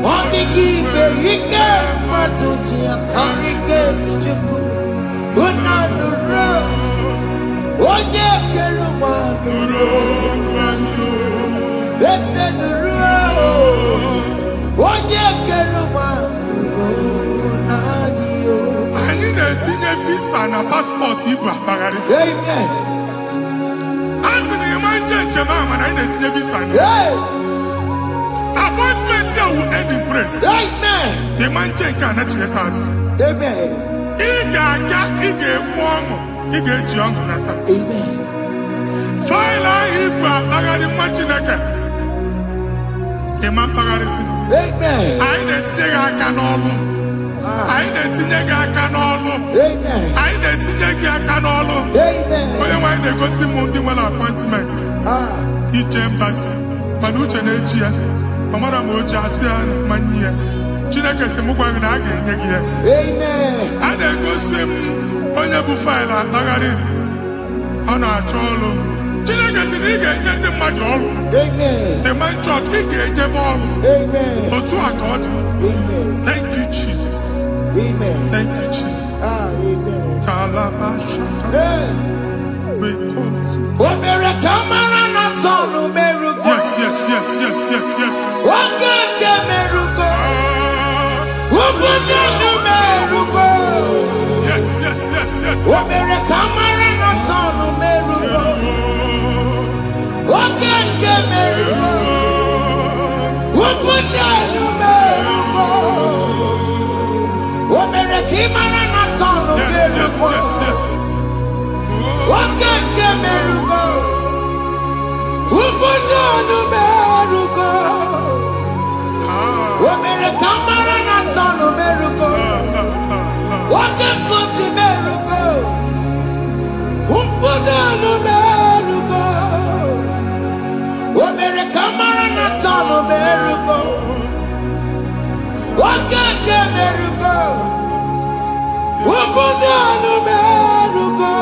Ọ dịghị ime ike mmadụ ji akarịke Chukwu. Nna nụrụ onye kere ụwa nụrụ eze nụrụ onye kere ụwa nụrụ n'adịghị. Anyị na-etinye visa na paspọtụ ibu akpagharị. A sị na ịma njem ahụ mana anyị na-etinye visa na appointment ya will end in praise. Ịma nke a na-echeta azụ. Ị ga-aga, ị ga-ekwu ọṅụ, ị ga-eji ọṅụ nata. Faịlụ ahụ ibu akpagharị nwa Chineke. Ịma mpagharazi. Anyị na-etinye gị aka n'ọlụ. Anyị na-etinye gị aka n'ọlụ. Anyị na-etinye gị aka n'ọlụ. Onye nwe anyị na-egosi m ndị nwere appointment ije mbasi mana uche na-eji ya. Ọ mara ma o ji asị ya na mmanyi ya. Chineke sị m gwa gị na a ga-enye gị ya. A na-egosi m onye bụ faịlụ akpagharị ọ na-achọ ọlụ. Chineke sị na ị ga-enye ndị mmadụ ọrụ. The man church, ị ga-enyebe ọrụ. Otu a ka ọ dị. Thank you, Jesus. Thank you, Jesus. Talabashaka. Yes, yes, yes, yes, yes, yes. Yes, yes, yes, yes, yes. merugo. Ubunanu merugo. Omere kamara na tano merugo. Wake kuti merugo. Ubunanu merugo. Omere kamara na tano merugo. Wake merugo. Ubunanu merugo.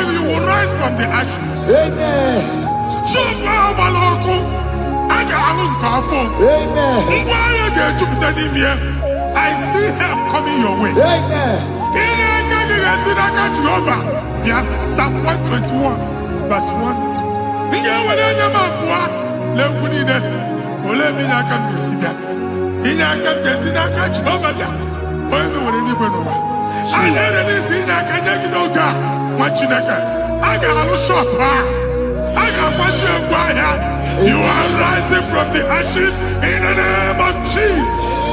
You will rise from the ashes. Amen. I see help coming your way. Amen. Psalm 121, verse 1. You are rising from the ashes in the name of Jesus.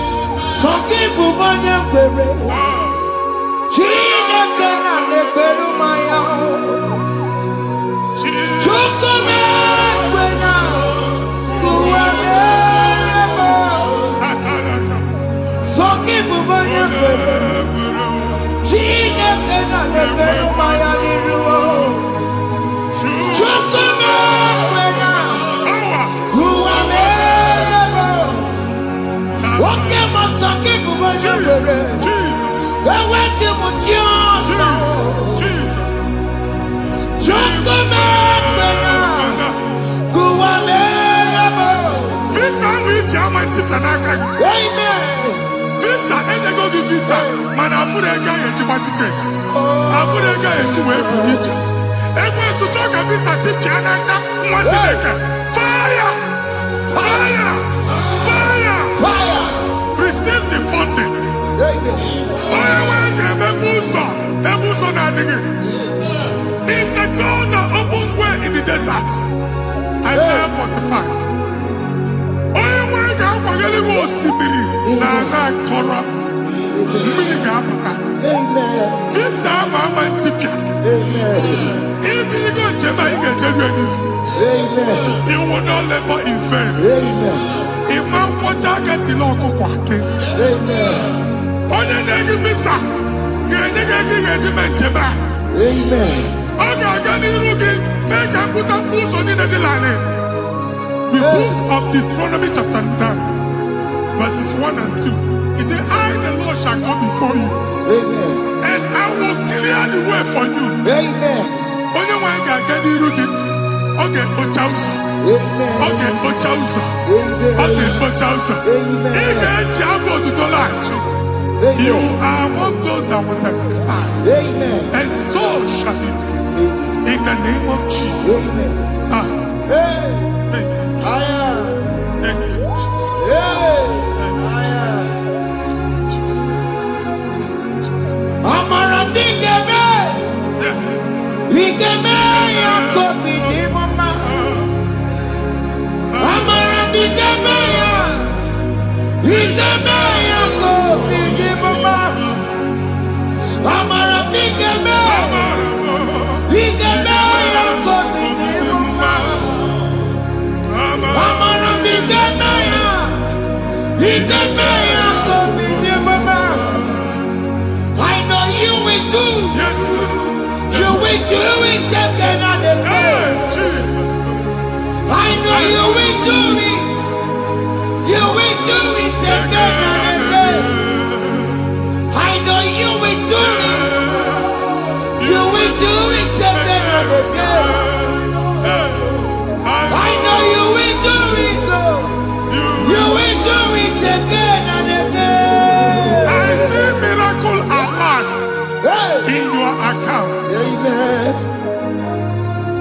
Visa, and they go give visa. Man, I put a guy in your ticket. I put a guy in your way. And when you talk a visa, tip Yanaka, fire! Fire! Fire! Fire! Receive the funding. It's a God that opens way in the desert. Isaiah 45. You will not labor in vain. Imam Wajagati Loko Kwake. Onye negi visa. Genye regiment jeba. Oga gani rugi. Make a put up on in the line. The book of Deuteronomy chapter 9, verses 1 and 2. He said, I, the Lord, shall go before you. And I will clear the way for you. Onye wanga gani rugi. Okay, Ochausa. Okay, Ochausa. Okay, Ochausa. Ige Jabo to Tolachi. You are among those that will testify. Amen. And so shall it be. In the name of Jesus. Amen. Thank you. Thank you, I know you will do. Yes, You will do it again and again. Jesus. I know you will do it. You will do it again and again. I know you will do it. You will do it again and again. I know you will do it, Lord. You will do it again and again. I see miracle alert in your account. Amen.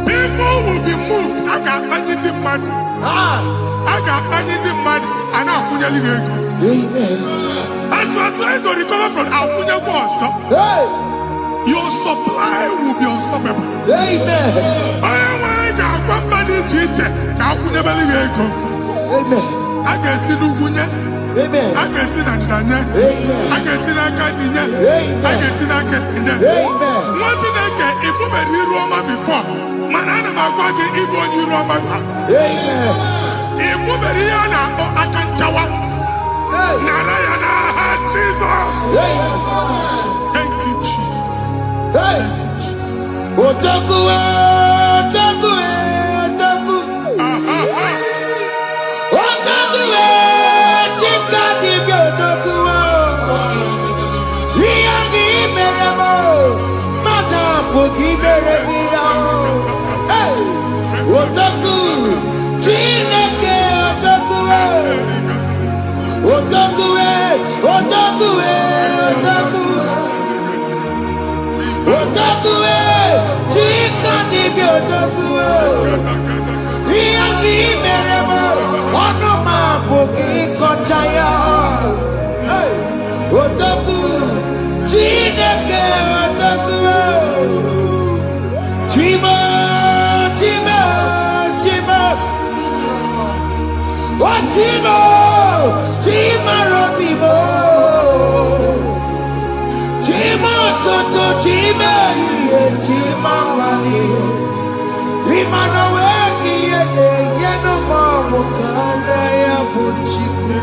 People will be moved. I got imagine the mad. I got imagine the mad. And I'm going to leave. Amen. As you are trying to recover from Abuja Boss, your supply will be unstoppable. Amen. I am one body teacher. Abuja Believe. Amen. I can see Lugunya. Amen. I can see Nadanya. Amen. I can see Nakaninya. Amen. I can see Nakaninya. Amen. What did I get? If you were here Roma before, Manana Magwagi, Ibo, you Roma. Amen. If you were here now, I can Jawa. Narayana, Jesus. Thank you, Jesus. Hey. Thank you, Jesus. Otaku, otaku, otaku. Otaku, chika dibi otaku. Iyagi meremo, mata pogi meremia. Hey. Otaku, chineke otaku. Otaku, otaku, otaku. Otaku, chika dibi otaku. Iyagi meremo, onoma pogi konchaya. Hey, otaku, chineke otaku. Chima, chima, chima. Oh, chima, chima robimo. Chima toto, chima iye, chima wali. Imano weki yene, yeno mamu kanda ya buchiku.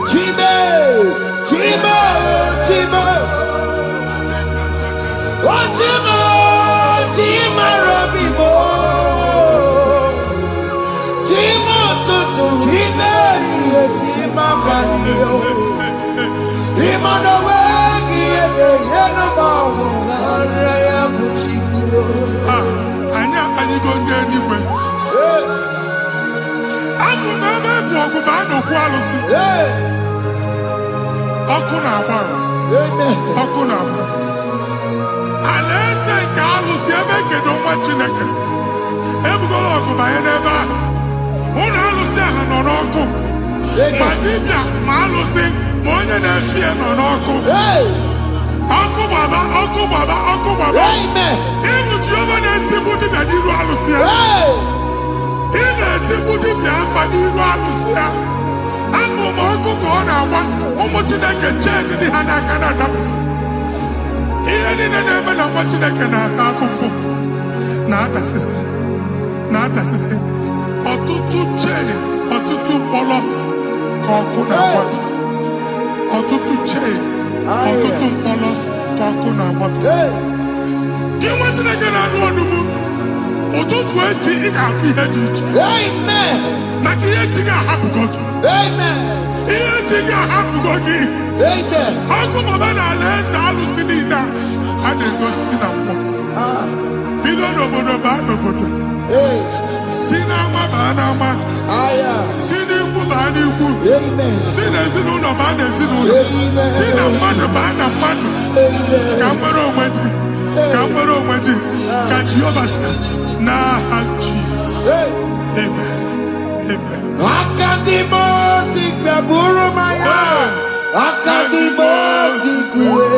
Chime, chima, chima. Oh, chima, chima robimo. Chima toto, chima iye, chima wali. Imano weki yene, yeno mamu kanda ya buchiku. Anya anyị go ndị eluigwe. Abụ m ebe bụ ọgụ ma a na-okwu alụsị. Ọkụ na-agba. Ọkụ na-agba. Alaeze nke alụsị ebe kedu nwa Chineke. Ebugoro ọgụ banye n'ebe ahụ. Ụlọ alụsị ahụ nọ n'ọkụ. Ma dibịa ma alụsị ma onye na-efi ya nọ n'ọkụ. Ọkụ gbaba, ọkụ gbaba, ọkụ gbaba. Ịbụ Jehova na-etigbu dibịa n'iru alụsị ya. Ị na-etigbu dibịa afa n'iru alụsị ya. Afọ ma ọkụ ka ọ na-agba ụmụ Chineke chee ndị ha n'aka na-adapụsị. Ihe niile na-eme na nwa Chineke na-ata afụfụ na-adasịsị na-adasịsị. Ọtụtụ chee, ọtụtụ mkpọrọ ka ọkụ na-agbapụsị. Ọtụtụ chee, ọtụtụ mkpọrọ ka ọkụ na-agbapụsị. Gị nwa Chineke na-anụ ọdụmụ, ụtụtụ echi ị ga-afụ ihe dị iche. Maka ihe echi ga-ahapụgo gị. Ihe echi ga-ahapụgo gị. Ọkụ baba na alaeze alụsị niile a na-egosi na mmụọ. Bido n'obodo baa n'obodo. Si n'ama baa n'ama. Si n'ikwu baa n'ikwu. Si n'ezinụlọ ezinụlọ baa n'ezinụlọ, si na mmadụ baa na mmadụ, ka nwere onwe dị, ka nwere onwe dị, ka Jehova sị n'aha Jizọs. Amen. Amen. Akadimosi gbẹ̀bùrú maya, akadimosi kúwe.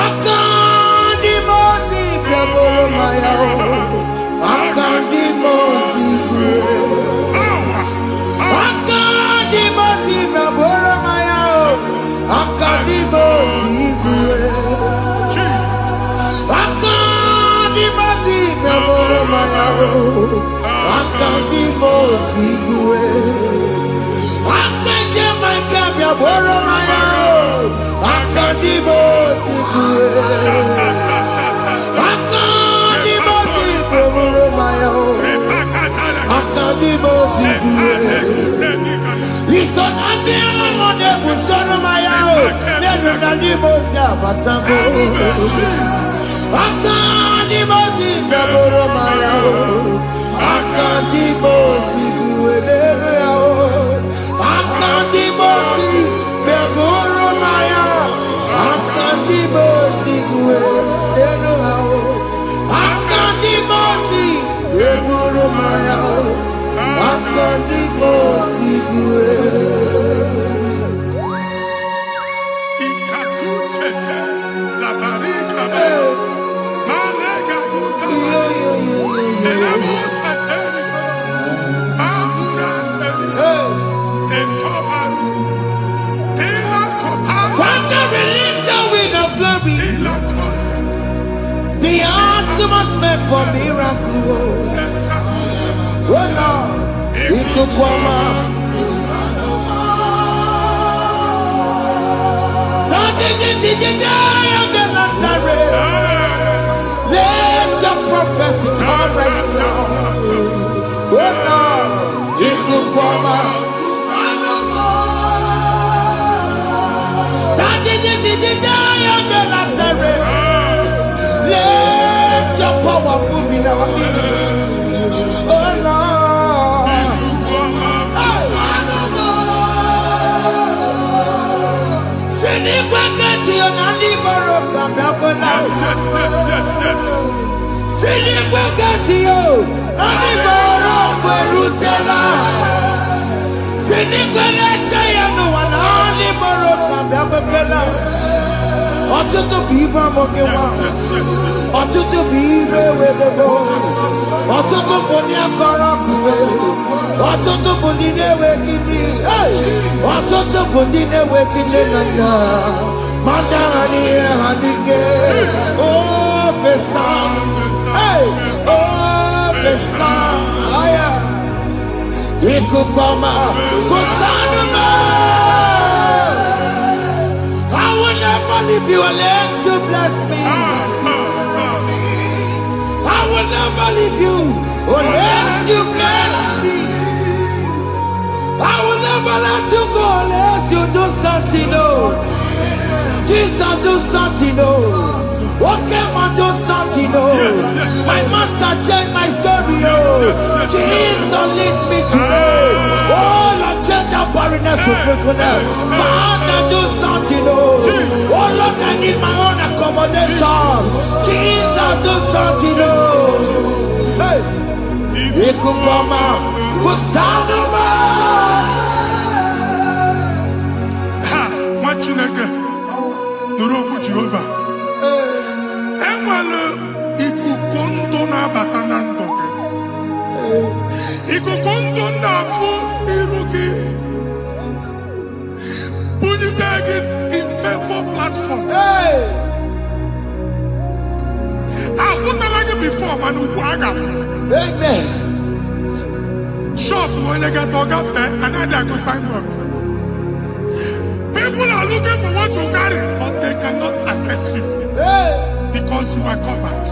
Akadimosi gbẹ̀bùrú maya, akadimosi kúwe. Akadimosi gbẹ̀bùrú maya, akadimosi kúwe. Akadimosi gbẹ̀bùrú maya, akadimosi kúwe. Akadimosi gbẹ̀bùrú maya, akadimosi kúwe. Akadimosi gbẹ̀bùrú maya, akadimosi kúwe. Isonati amone busono maya, nenu nadimosi abatango. Akadimosi gbẹ̀bùrú maya, akadimosi kúwe nenu yao. Akadimosi gbẹ̀bùrú maya, akadimosi kúwe nenu yao. Akadimosi gbẹ̀bùrú maya, akadimosi kúwe. Ikaduskete, la barika, malega duta, elemos ateligo, amura ateligo, enkobaru, elakobaru, Father, release the wind of glory, elakosete, the atmosphere for miracle. Oh Lord, ikukwama. Let your prophecy come right now. Oh Lord, ikukwama. Let your power move in our midst. Oh Lord. Sinikwakati onani boroka biakola. Sinikwakati yo nani boroka erutela. Sinikwakati ya no wanani boroka biakola. Ọtụtụ bụ ibe amụghị nwa, ọtụtụ bụ ibe ewegego, ọtụtụ bụ ndị akọrọ akụwe, ọtụtụ bụ ndị na-enweghị nne, ọtụtụ bụ ndị na-enweghị nne na nna, ma ndị agha n'ihe ha n'ike. Ofesa, ofesa, aya, ikuku ọma, kụsanụ m. I will never leave you unless you bless me. I will never leave you unless you bless me. I will never let you go unless you do something new. Jesus, do something new. Okay, man, do something new. My master changed my story. Jesus, lead me today. Oh, Lord, change that barrenness to fruitfulness. Father, do something new. Oh, Lord, I need my own accommodation. Jesus, do something new. Hey, Ikukoma, Kusanuma. ha, nwa Chineke, nụrụ okwu Jehova. Enwere ikuku ndụ na-abata na ndụ gị. Ikuku ndụ na-afụ iru gị, bunyite gị infevo platform. Afụtala gị before, mana ugbu a ga-afụta. Amen. Shop onye ga-eto gafee, anaghị agụ signboard. People are looking for what you carry, but they cannot access you because you are covered.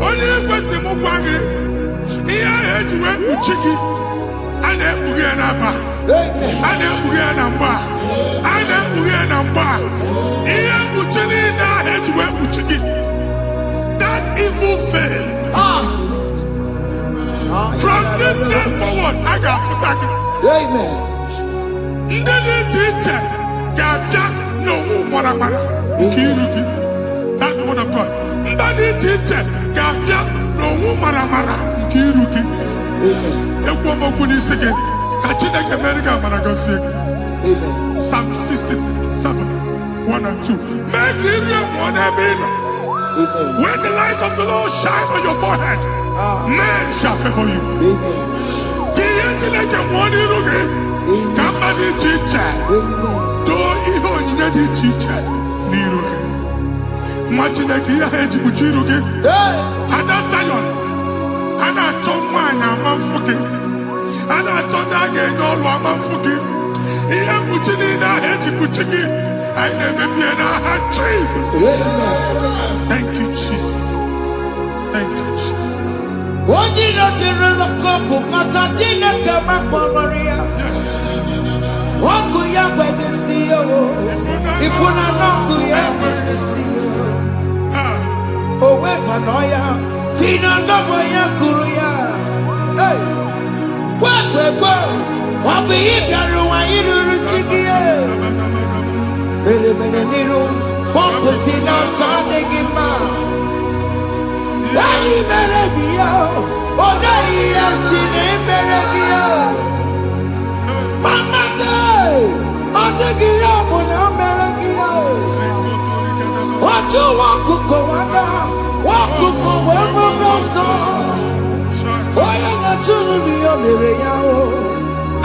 Onye kwesị m gwa gị, ihe ahụ eji wee kpuchi gị, a na-ekpughe ya n'aba, a na-ekpughe ya na mgba, a na-ekpughe ya na mgba. Ihe mkpuchi niile ahụ eji wee kpuchi gị, that evil veil, from this day forward, a ga-afụta gị. Amen. Ndị dị iche iche ga-abịa n'onwe mara mara nke iru gị. That's the word of God. Ndị dị iche iche ga-abịa n'onwe mara mara nke iru gị. Ekwu okwu n'isi gị ka Chineke mere gị amara gọzie gị. Psalm 67, 1 and 2. Mee ka iru enwe n'ebe ị nọ. When the light of the Lord shine on your forehead, men shall favor you. Ka ihe Chineke nwụọ n'iru gị ka mma dị iche iche doo ihe onyinye dị iche iche n'iru gị. Nwa Chineke ihe ha eji kpuchi iru gị. Ada Zion, a na-achọ nwaanyị ama mfụ gị, a na-achọ ndị a ga-enye ọlụ ama mfụ gị. Ihe mkpuchi niile ahụ eji kpuchi gị anyị na-emebie n'aha Jesus. Thank you, Jesus. Thank you, Jesus. Onye na-ejere n'ọkụ mata Chineke makpọrọ ọkụ ya gbedesi ifuna n'ọkụ ya gbedesi o wepụnọ ya fina ndọbọ ya kụrụ ya gwagbegbo ọ bụ ihe bịara ụwa iruru chi gị mere mere n'iru pọmpụti n'ọsọ adịghị mma anyị mere bi ya ọ naghị ya si na emere gị ya mama ọ dịghị ya bụ na o mere gị ya otu nwaọkụkọ nwada nwaọkụkọ wee bụrụ ọsọ onye na-achụrụ m ya mere ya o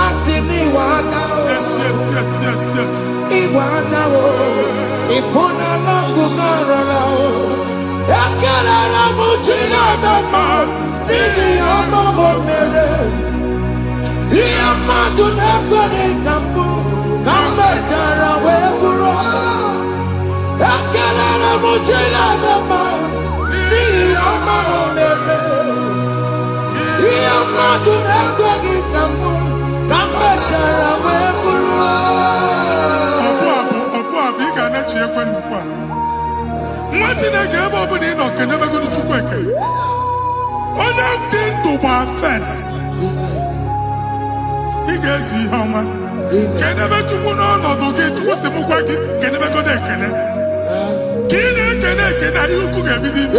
asị m ịwa ada ịwa ada o ịfụ na n'ọkụkọ rọrọ o ekelere m chi na-eme mma n'ihi ya ọmụmụ mere ihe mmadụ na-ekwere ka mbụ ka m mechara wee bụrụ ekelere m chi na-eme mma n'ihi ya ọmụmụ mere ihe mmadụ na-ekweghị ka mbụ ka m mechara wee bụrụ ọbụ ị ga na-echi ekwe n'ukwu a nwa Chineke ebe ọ bụla ị nọ kenebegoro Chukwu ekele. Onye dị ndụ gba fes ị ga-ezi ihe ọma kenebe Chukwu n'ọnọdụ gị. Chukwu si m gwa gị kenebegoro ekele ka ị na-ekene ekene ihe ukwu ga-ebido ibi.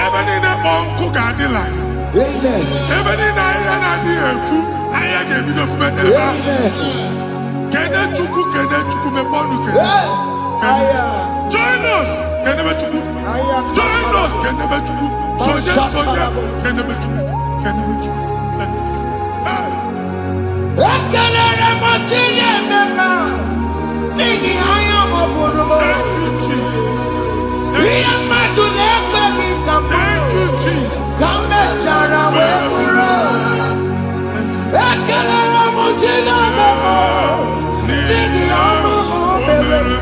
Ebe niile kpọọ nkụ ga-adịla ya, ebe niile ahịhịa na-adịghị efu ahịhịa ga-ebido fube n'ebe ahụ. Kene Chukwu mepe ọnụ kene. Join us kenebe Chukwu. Join us kenebe Chukwu. Soje kenebe Chukwu. Kenebe Chukwu. ekelere m chi na-eme mma n'ihi anya m bụrụ m Thank you, Jesus. ihe mmadụ na-ekweghị ka m Thank you, Jesus. ka m mechara wee bụrụ ekelere m chi na-eme mma n'ihi ọmụmụ mere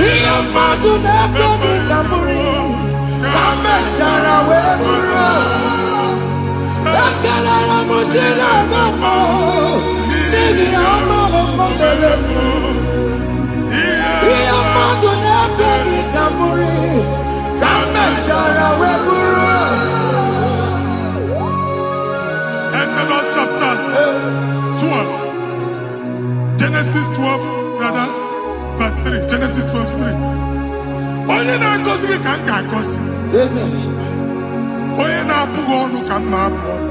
ihe mmadụ na-ekweghị ka m bụrụ ka m mechara wee bụrụ ekelere m chi na-eme mma n'ihi ọmụmụ mere ihe mmadụ na-ekweghị ka m bụrụ ka m mechara wee bụrụ. Exodus chapter 12. Genesis 12, rather, verse 3. Genesis 12:3. Onye na-agọzi gị ka m ga-agọzi. Onye na-abụghị ọnụ ka m na-abụ ọnụ.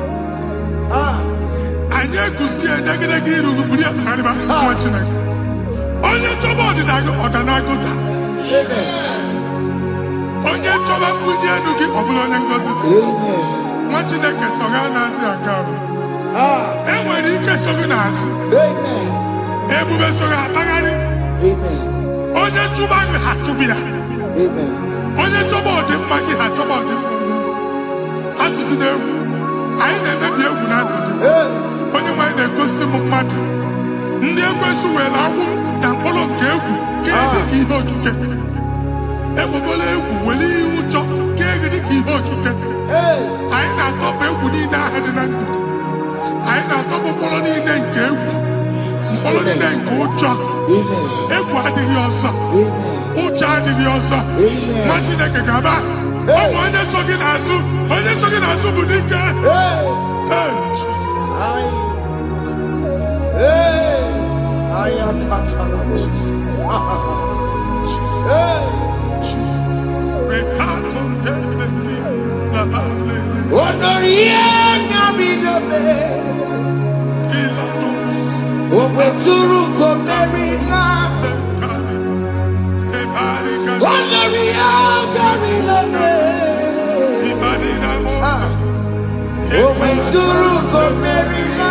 Anyị eguzie edegedege iru gị buru ya kparịba nwa Chineke. Onye chọba ọdịda gị ọdanagụta. Onye chọba mbunye elu gị ọ bụla onye ngọzi gị. Nwa Chineke so gị na-azị aga ahụ. E nwere ike so gị n'azụ. Ebube so gị akpagharị. Onye chụba gị ha chụbụ ya. Onye chọba ọdịmma gị ha chọba ọdịmma onye. Atụzina egwu. Anyị na-emebi egwu na ndụ gị. Onye nwanyị na-egosi m mmadụ. Ndị ekwensu were agwụ na mkpụrụ nke egwu ka dị ka ihe okike. Egbebola egwu were ihe ụjọ ka dị ka ihe okike. Anyị na-atọpụ egwu niile ahụ dị na ndụ gị. Anyị na-atọpụ mkpụrụ niile nke egwu, mkpụrụ niile nke ụjọ. Egwu adịghị ọzọ, ụjọ adịghị ọzọ. Nwa Chineke ga-aba ọ bụ onye so gị n'azụ, onye so gị n'azụ bụ dike. Suruko Merina.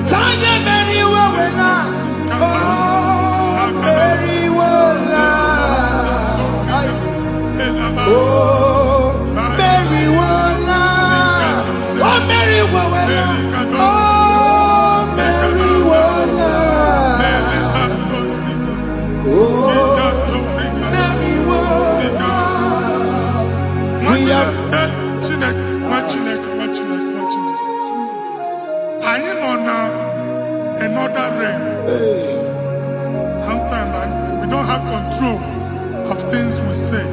Tanya Mary Wawena. Oh, Mary Wawena. Oh, Mary Wawena. Oh, Mary Wawena. Oh, Mary Wawena. Oh, Mary Wawena. I am on another realm. Sometimes we don't have control of things we say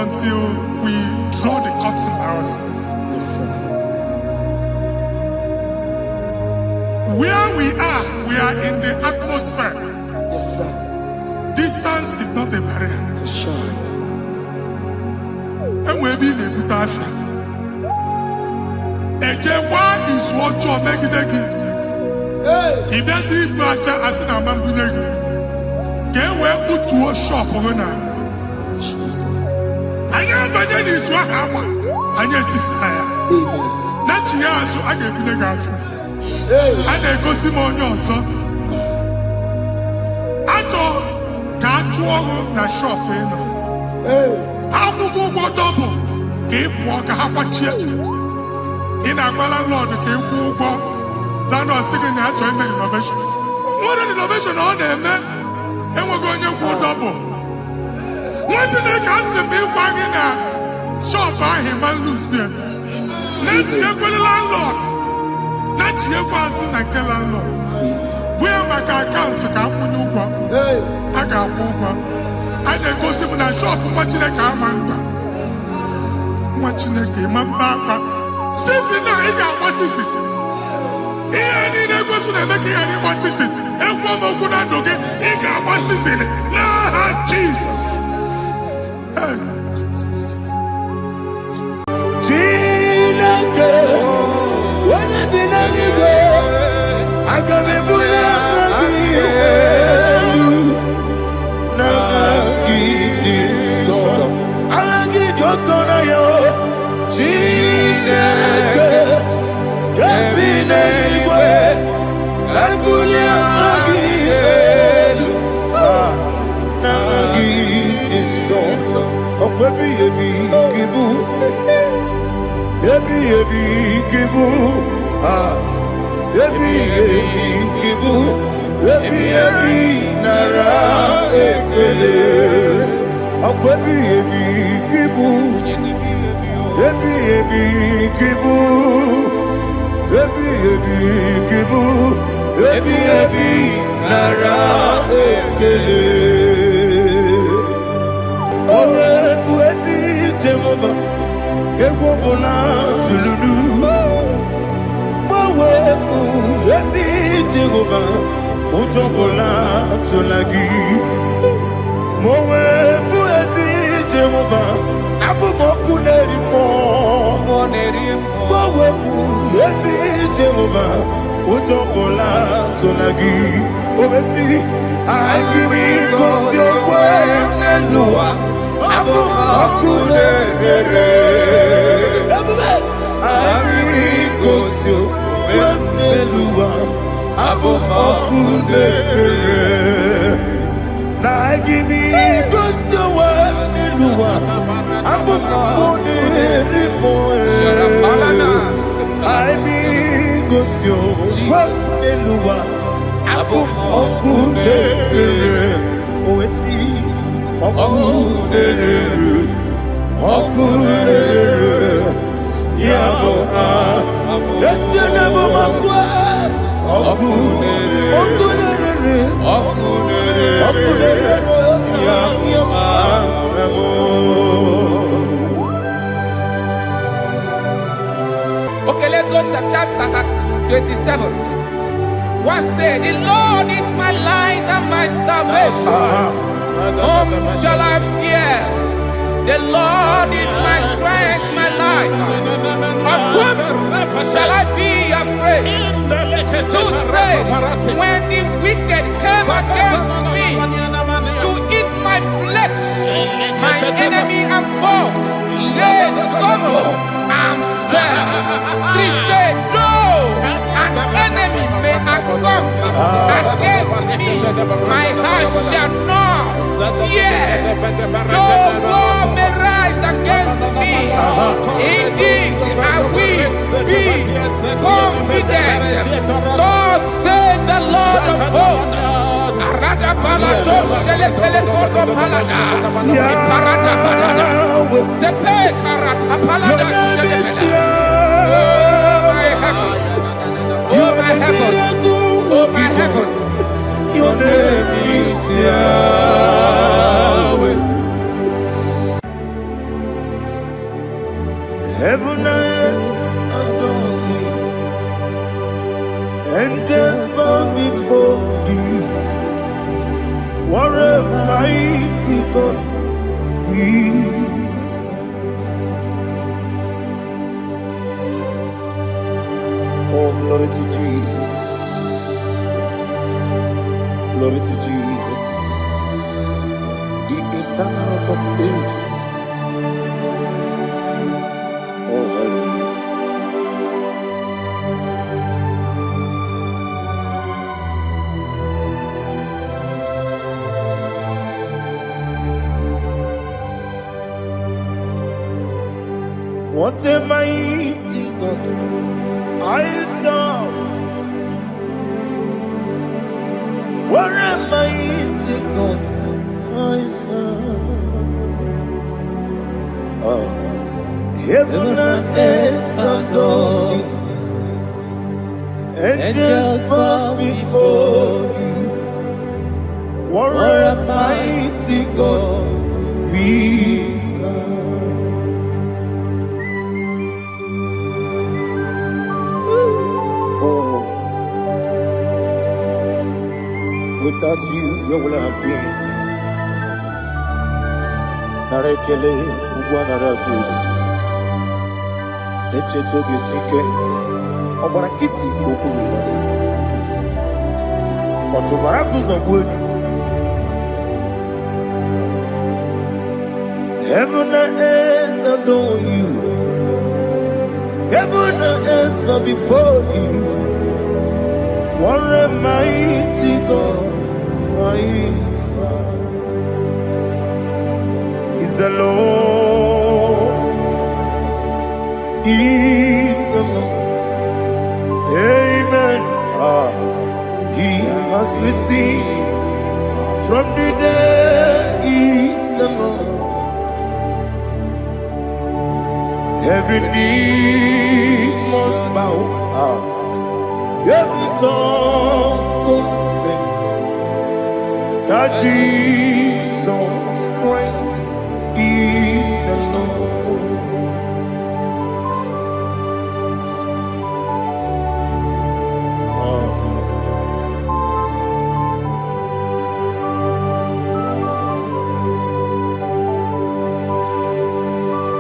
until we draw the curtain by ourselves. Where we are in the atmosphere. Distance is not a barrier. For sure. And we'll be in a butafia. Ejewa is what you make it again. If there's a butafia as an amambuneg, can we put to a shop over now? I am better is what happened. I get desire. Not you, so I get the girlfriend. And I go see more your son. I thought, can't you na shop, you know? I'm going to go double. Keep walk a half a chair. In a landlord, keep walk. Landlord singing that joint innovation. What an innovation on them, man. And we're going to go double. What did they cast me wagging at? Shop by him and Lucian. Let you go the landlord. Let you go as soon as landlord. Where my account to come when you go? I got one. I then go see when I shop watching a car man. Watching a game and back. Since now he got what is it? He ain't a person making any what is it? And one more good and okay, he got what is it? Nah, Jesus. When I did any go, I got me put Okay, let's go to chapter 27. What said, the Lord is my light and my salvation. Whom shall I fear? The Lord is my strength, my life. Of whom shall I be afraid? Who said, when the wicked came against me to eat my flesh, my enemy and foe they stumble and fell. Three say, no, an enemy may have come against me. My heart shall not fear. No war may rise against me. In this I will be confident. Thus says the Lord of hosts. Arada balado shele pele kodo palada. Iparada balada. Sepe karata palada shele pele. Oh my heavens. Oh my heavens. Your name is Yahweh. Heaven and earth adore me, angels bow before you. What a mighty God we serve. Oh, glory to Jesus. Glory to Jesus. The eternal rock of ages. Oh, hallelujah. What a mighty God I serve. What a mighty God I serve. Oh. Heaven and earth adore you. Angels bow before you. What a mighty God we serve. Oh, without you, where would I have been? Narekele, Ugwanaratu. Echetoge sike, Obara kiti koku wulade. Otobara kuzogwe. Heaven and earth adore you. Heaven and earth bow before you. What a mighty God I serve. Is the Lord. Is the Lord. Amen. He has received from the dead. Is the Lord. Every knee must bow. Every tongue confess that Jesus Christ is the Lord.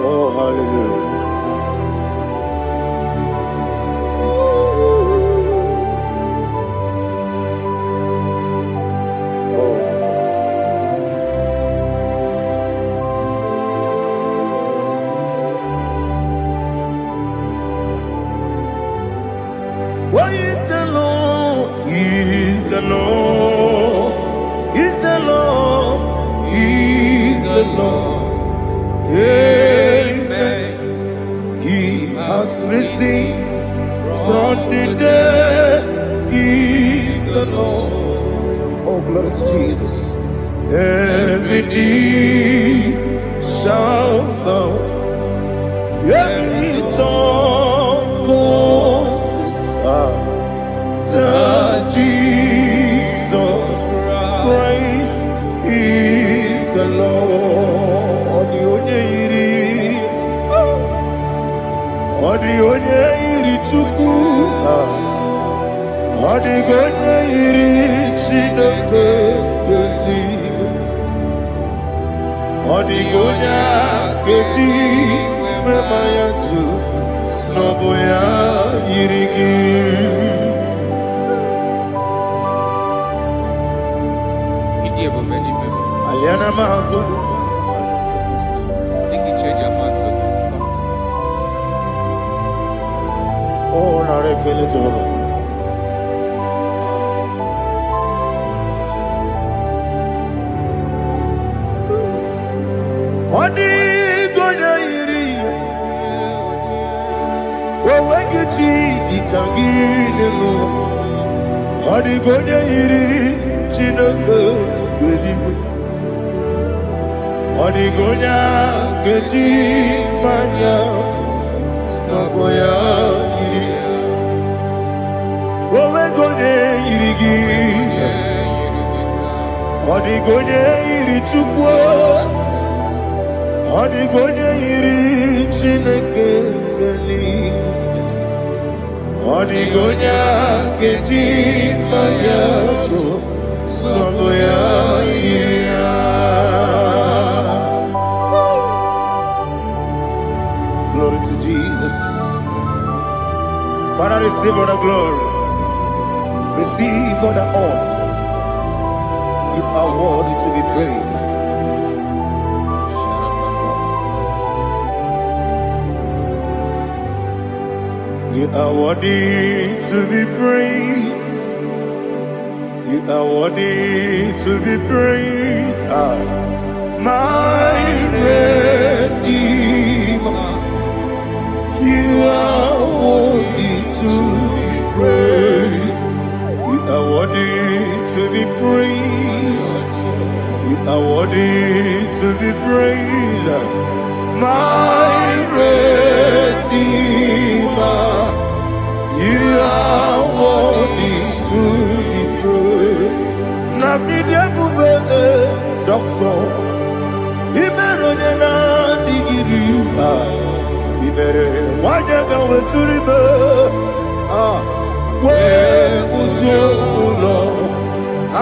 Oh, hallelujah. Why is the Lord? He is the Lord. He's the Lord. He's the Lord. Amen. He has risen from the dead. He's the Lord. Oh, glory to Jesus. Every knee shall bow. Every tongue confess that Jesus Christ is the Lord. Onye iri Chukwu, ọdịghị onye iri Chineke eluigwe, ọdịghị onye ga-eji mmemme ya tụ n'ọbụ ya yiri gị. Aliana Mahazo. They can change your mind for you. Oh, narekele Jehovah. Odi gonya iri, wawegiti dikangine mo. Odi gonya iri, chineke gedi. Odi gonya gedi manya, snagoya iri. Wawegonya iri gi, odi gonya iri chukwa. Odigonya iri chineke geli, odigonya gedi mayato snagoya ira. Glory to Jesus. Father, receive all the glory, receive all the honor. You are worthy to be praised. You are worthy to be praised. You are worthy to be praised. My Redeemer. You are worthy to be praised. You are worthy to be praised. You are worthy to be praised. My Redeemer. You are worthy to be praised. Namidia bube doctor, imero nena digiri. Imere wanyaga weturibe. We ujono,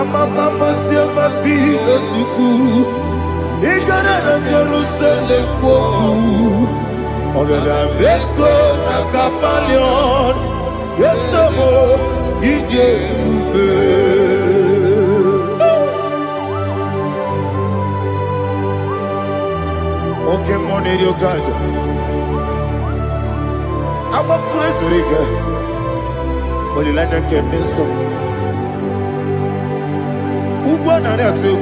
amama siapa si lesuku. Igara na Jerusalem koku. Ogada beso na kapalion. Yesamo ije ube. Okay, money dio kaja. Amo Kristo rike. Olilanya kemeso. Ugwa na reatu.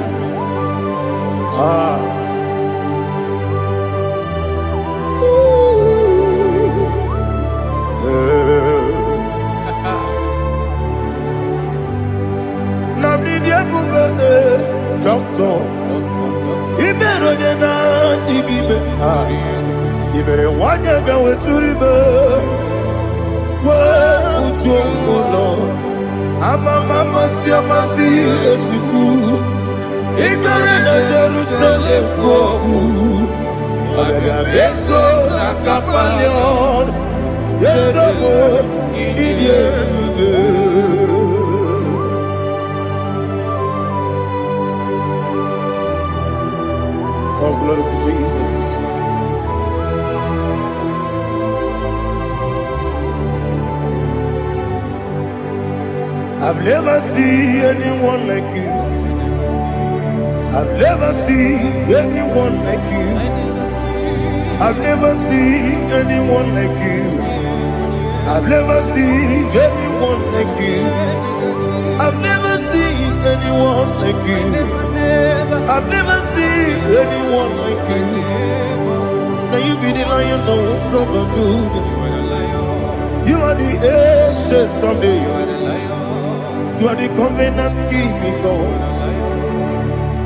Doctor, Ibero na digibe. Ibere wanyaga weturibe. We ujongo. Amama siamasi esiku. Igare na Jerusalem koku. Ogada beso na kapalion. Yesamo idie. Oh, glory to Jesus. I've never seen anyone like you. I've never seen anyone like you. I've never seen anyone like you. I've never seen anyone like you. I've never seen anyone like you. I've never seen anyone like you. Now you be the Lion from the Judah. You are the ancient of days. You are the covenant keeping God.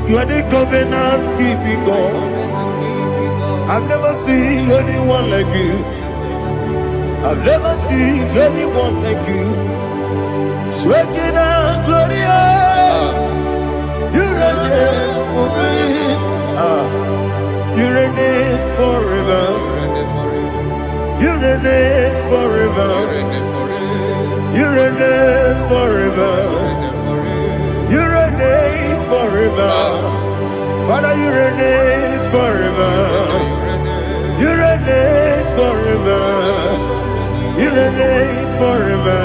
You are the covenant keeping God. I've never seen anyone like you. I've never seen anyone like you. Shaking and glorious. You reign for me. You reign forever. You reign forever. You reign forever. You reign forever. Father, you reign forever. You reign forever. You reign forever.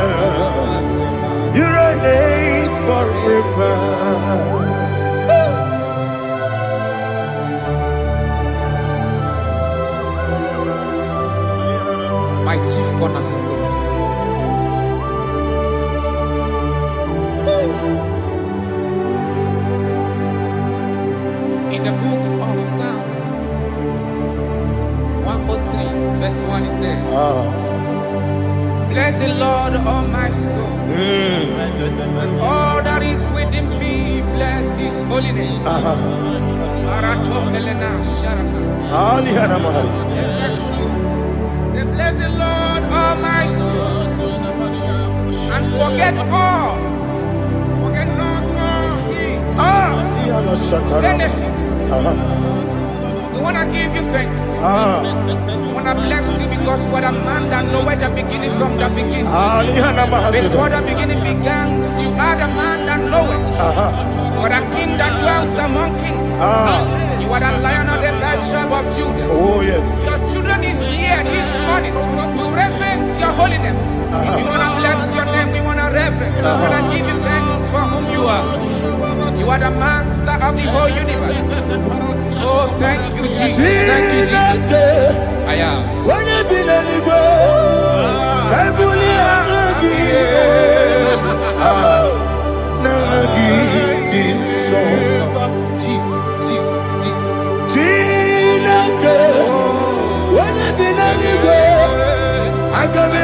You reign forever. My chief cornerstone. Bless the Lord, all my soul. All that is within me, bless His holy name. Bless the Lord, all my soul, and forget not all His benefits. We want to give you thanks. We want to bless you because what a man that knoweth the beginning from the beginning. Before the beginning began, you are the man that knoweth. What a king that dwells among kings. You are the Lion of the tribe of Judah. Oh yes. Your children is here this morning to reverence your holy name. We want to bless your name. We want to reverence. We want to give you thanks for whom you are. You are the master of the whole universe. Oh, thank you, Jesus. Thank you, Jesus. I am. When you be the go, I Jesus, Jesus, Jesus. When you be the go, I can be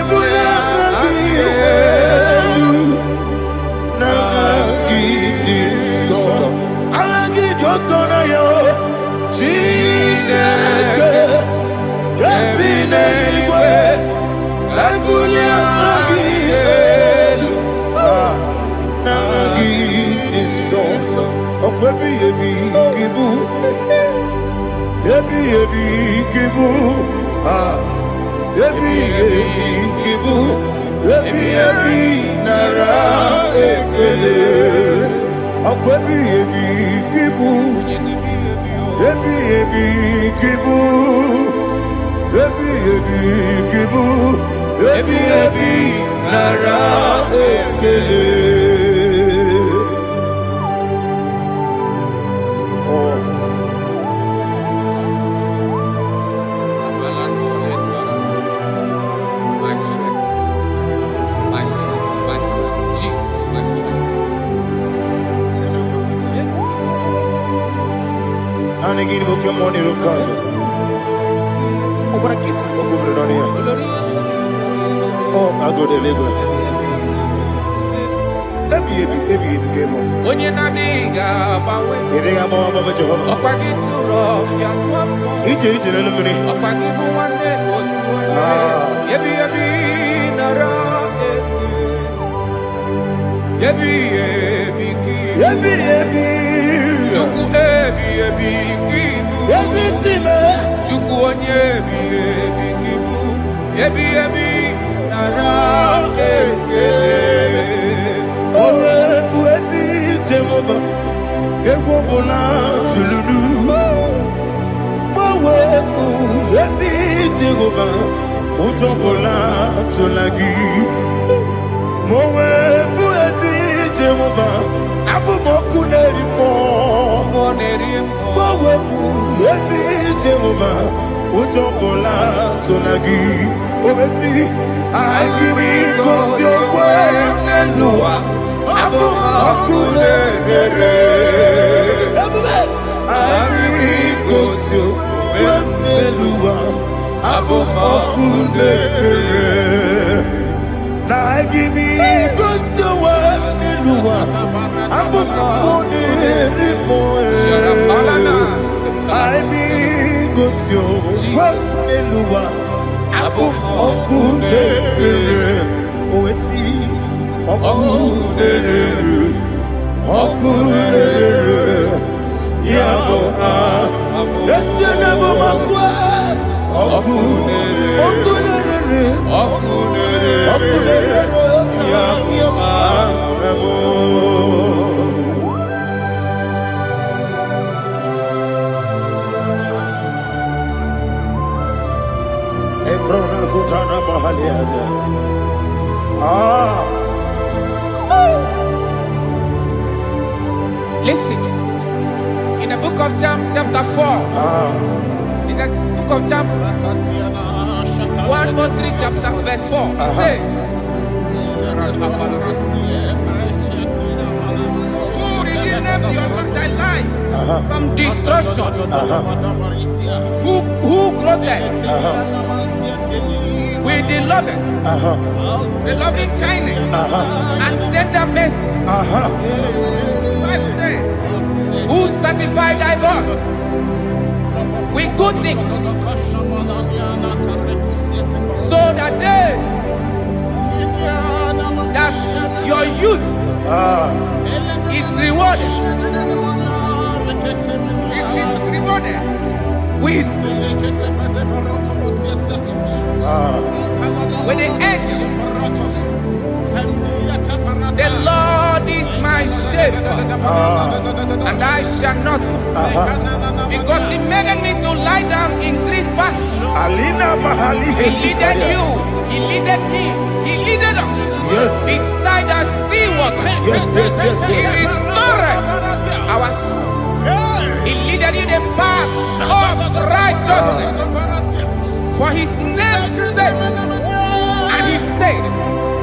Listen, in the book of John, chapter 4, in the book of John 1:3, chapter verse 4, it says, who redeemed thy life from destruction, who clothed with the loving, the loving kindness, and tender mercies. Five say, who sanctify thy voice with good things, so that your youth is rewarded. Is rewarded with the angels. The Lord is my shepherd, and I shall not, because He made me to lie down in green pastures. He leaded you, He leaded me, He leaded us beside the still waters. He restored our soul. He leaded you the path of righteousness for His name's sake. And He said,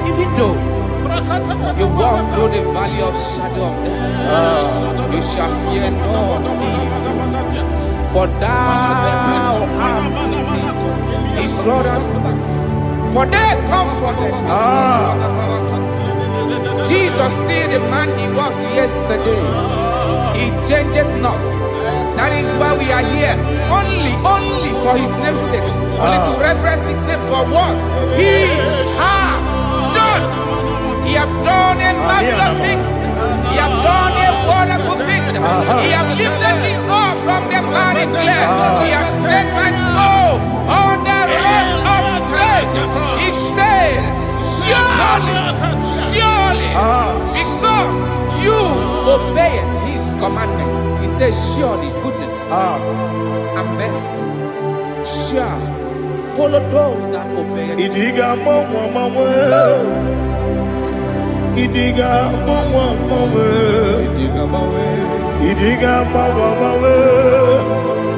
even though you walk through the valley of shadow of death, you shall fear no evil, for thou art with me. His rod and staff, for they comforted. Jesus still the man He was yesterday. He changed not. That is why we are here. Only for His name's sake. Only to reverence His name for what He has done. He has done a marvelous things. He has done a wonderful thing. He has lifted me up from the miry clay. He has set my soul on the rock of faith. He said, surely, because you obeyed His commandment. He says, surely goodness and mercy shall follow those that obey it. Idiga mama, Idiga mama,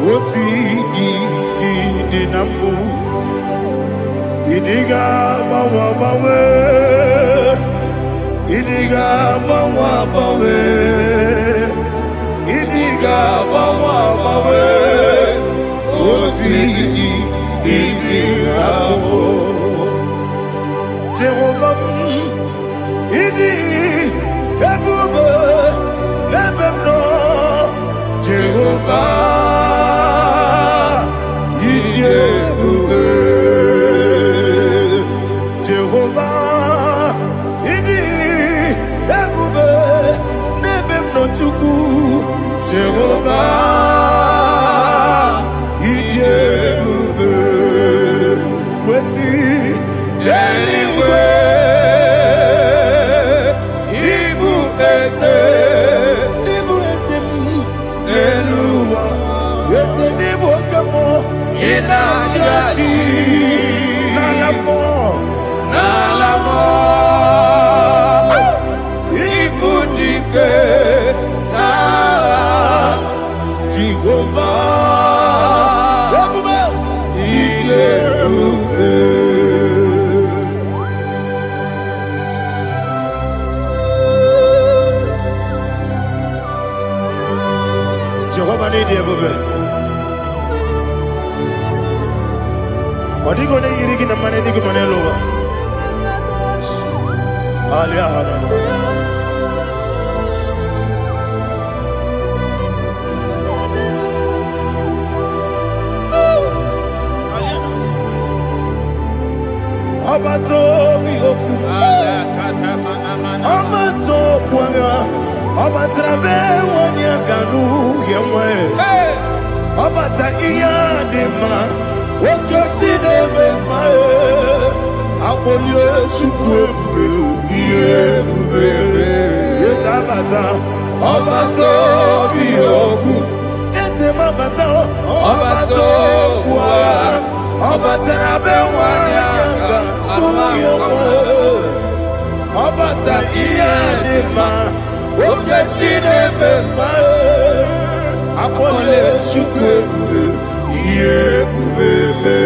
what we di nambu. Idiga mama, Idiga mama, Idiga mama, what we di nambu. Jehovah, Idi ebube lebemno Jehovah Idi ebube Jehovah Idi ebube lebemno tuku Jehovah Idi ebube wesi anyway. Jehovah need you, baby. What are you going to eat in the money? You can lower. Abato mi oku, Amato kwanga, Abatrabe wanya ganu yemwe, Abata iya dema, Okoti deme mae, Abolio chukwe iye bubele, Yes Abata, Abato mi oku, Ese mabata, Abato kwa, Abatrabe wanya Obata iyadema oketine bema apole chukwe yebubebe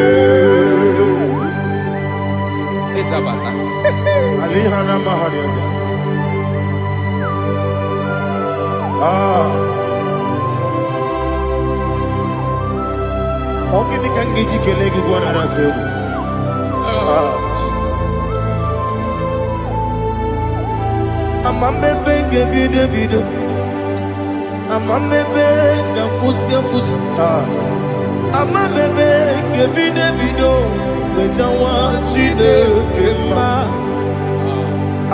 Isabata alihana mahariza Ogini kangiji kelegi gwana ratebu. Amamebe gebide bide. Amamebe gakusia kusi. Amamebe gebide bido. Wejawa chide kema.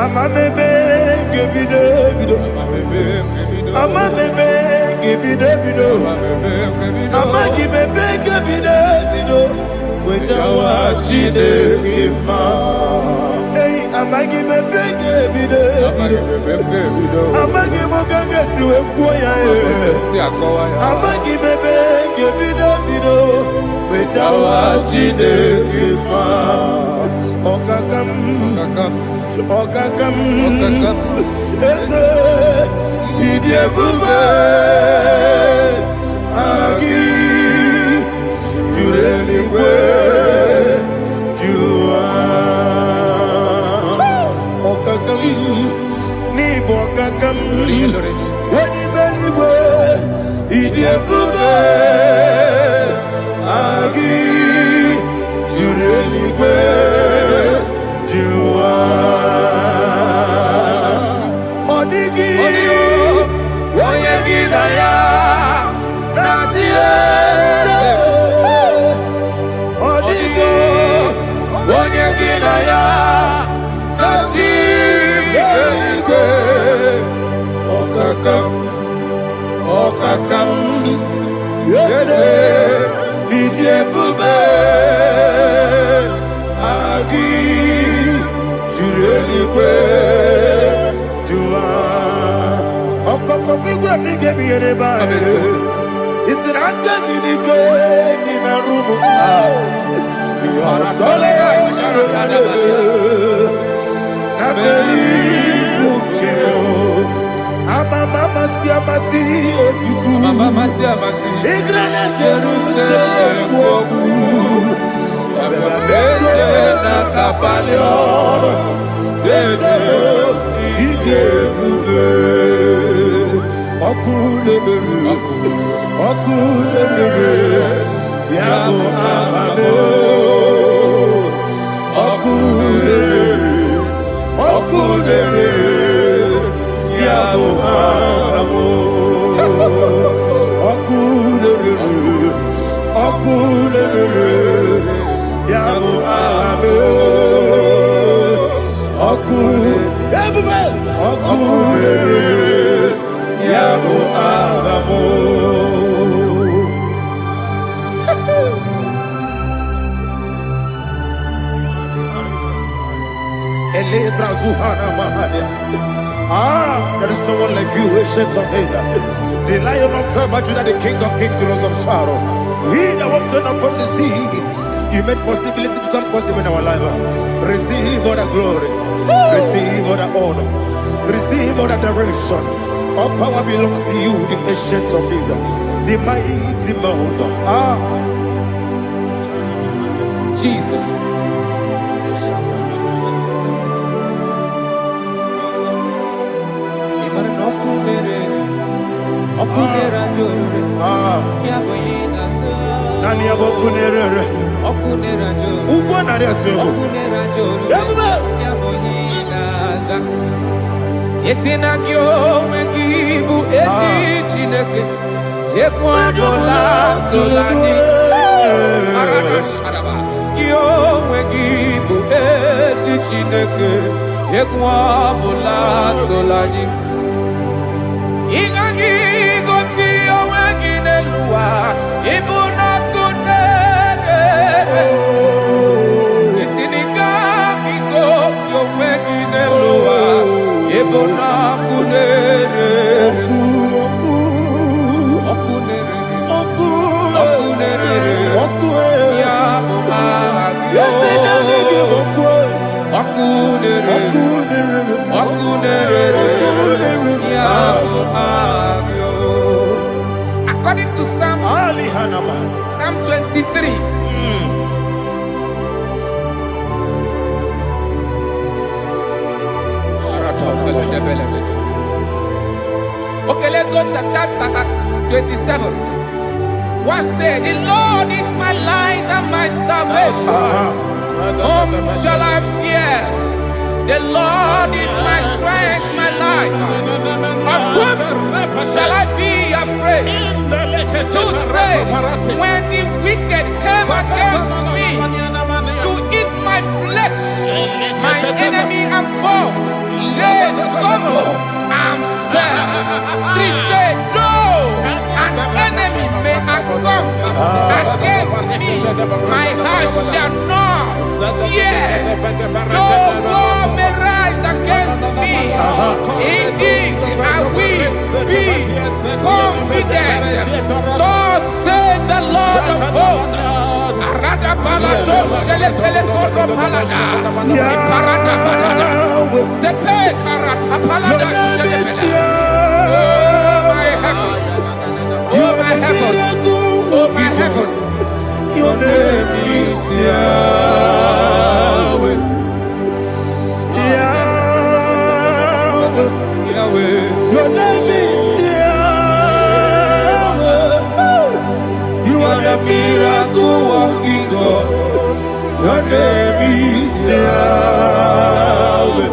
Amamebe gebide bido. Amamebe gebide bido. Amagibebe gebide bido. Wejawa chide kema. Hey, amagibebe gebide bido. Amagimoga siwe kuya. Amagibebe gebide bido. Wejawa chide kema. Okakam. Eze idiebube agi jureligwe jua okakam ni bokakam wani beligwe idiebube agi jureligwe jua Okakam, yede, idiebube, agi, jureligwe, jua. Okokokigwa nige miyereba. Isiranga nige nina rumu. Yarasolega sharakadaba. Nabeli bukeo. Mama siamasi ofiku. Mama siamasi. Igrana Jerusalem woku. Bebe na kapalion. Bebe idiebube. Okulebere. Yabo amame. Okulebere. Yabo amo, okulere, yabo amo, okulere, yabo amo. Ele brazuhana mahania. There is no one like you, ancient of days. The Lion of tribe of Judah, the King of kings, the Rose of Sharon. He that walked upon the sea. You made possibility to come possible in our life. Receive all the glory. Receive all the honor. Receive all the direction. All power belongs to you, the ancient of days. The mighty mountain. Jesus. Nani abokunere. Ugwa nari atego. Yabuba. Yesinagyo wengibu esi chineke. Ekwadola tolani. Yo wengibu esi chineke. Ekwadola tolani. Ingagi gosi owengi nelua ibuna kunere. Isinika gosi owengi nelua ibuna kunere. Okunere ya agyo. Okunere ya agyo. According to Psalm 23. Okay, let's go to chapter 27. What say? The Lord is my light and my salvation. Whom shall I fear? The Lord is my strength, my life. Of whom shall I be afraid? To say, when the wicked came against me to eat my flesh, my enemy and foe, they stumble and fell. They say, though an enemy may come against me, my heart shall not fear. Though war may rise against me, in this I will be confident. Thus says the Lord of hosts. Oh my heavens, oh my heavens, your name is Yahweh. Yahweh, Yahweh, your name is Yahweh. You are the miracle working God. Your name is Yahweh.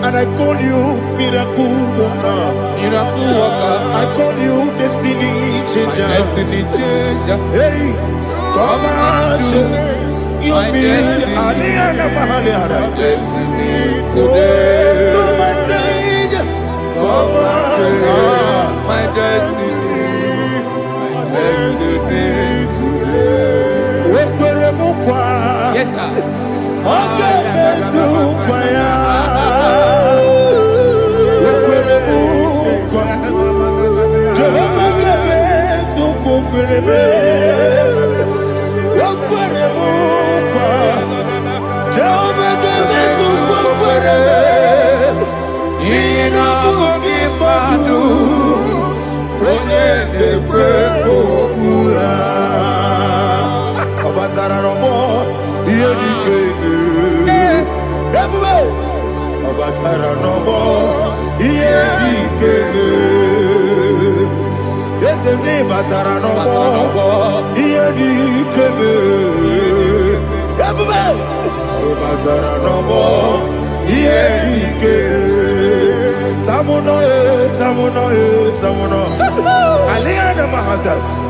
And I call you miracle worker. Miracle worker. I call you destiny changer. Destiny changer. Hey, come on, your destiny. My destiny today. Come on, change. Come on, my destiny. My destiny today. yes sir. Okay,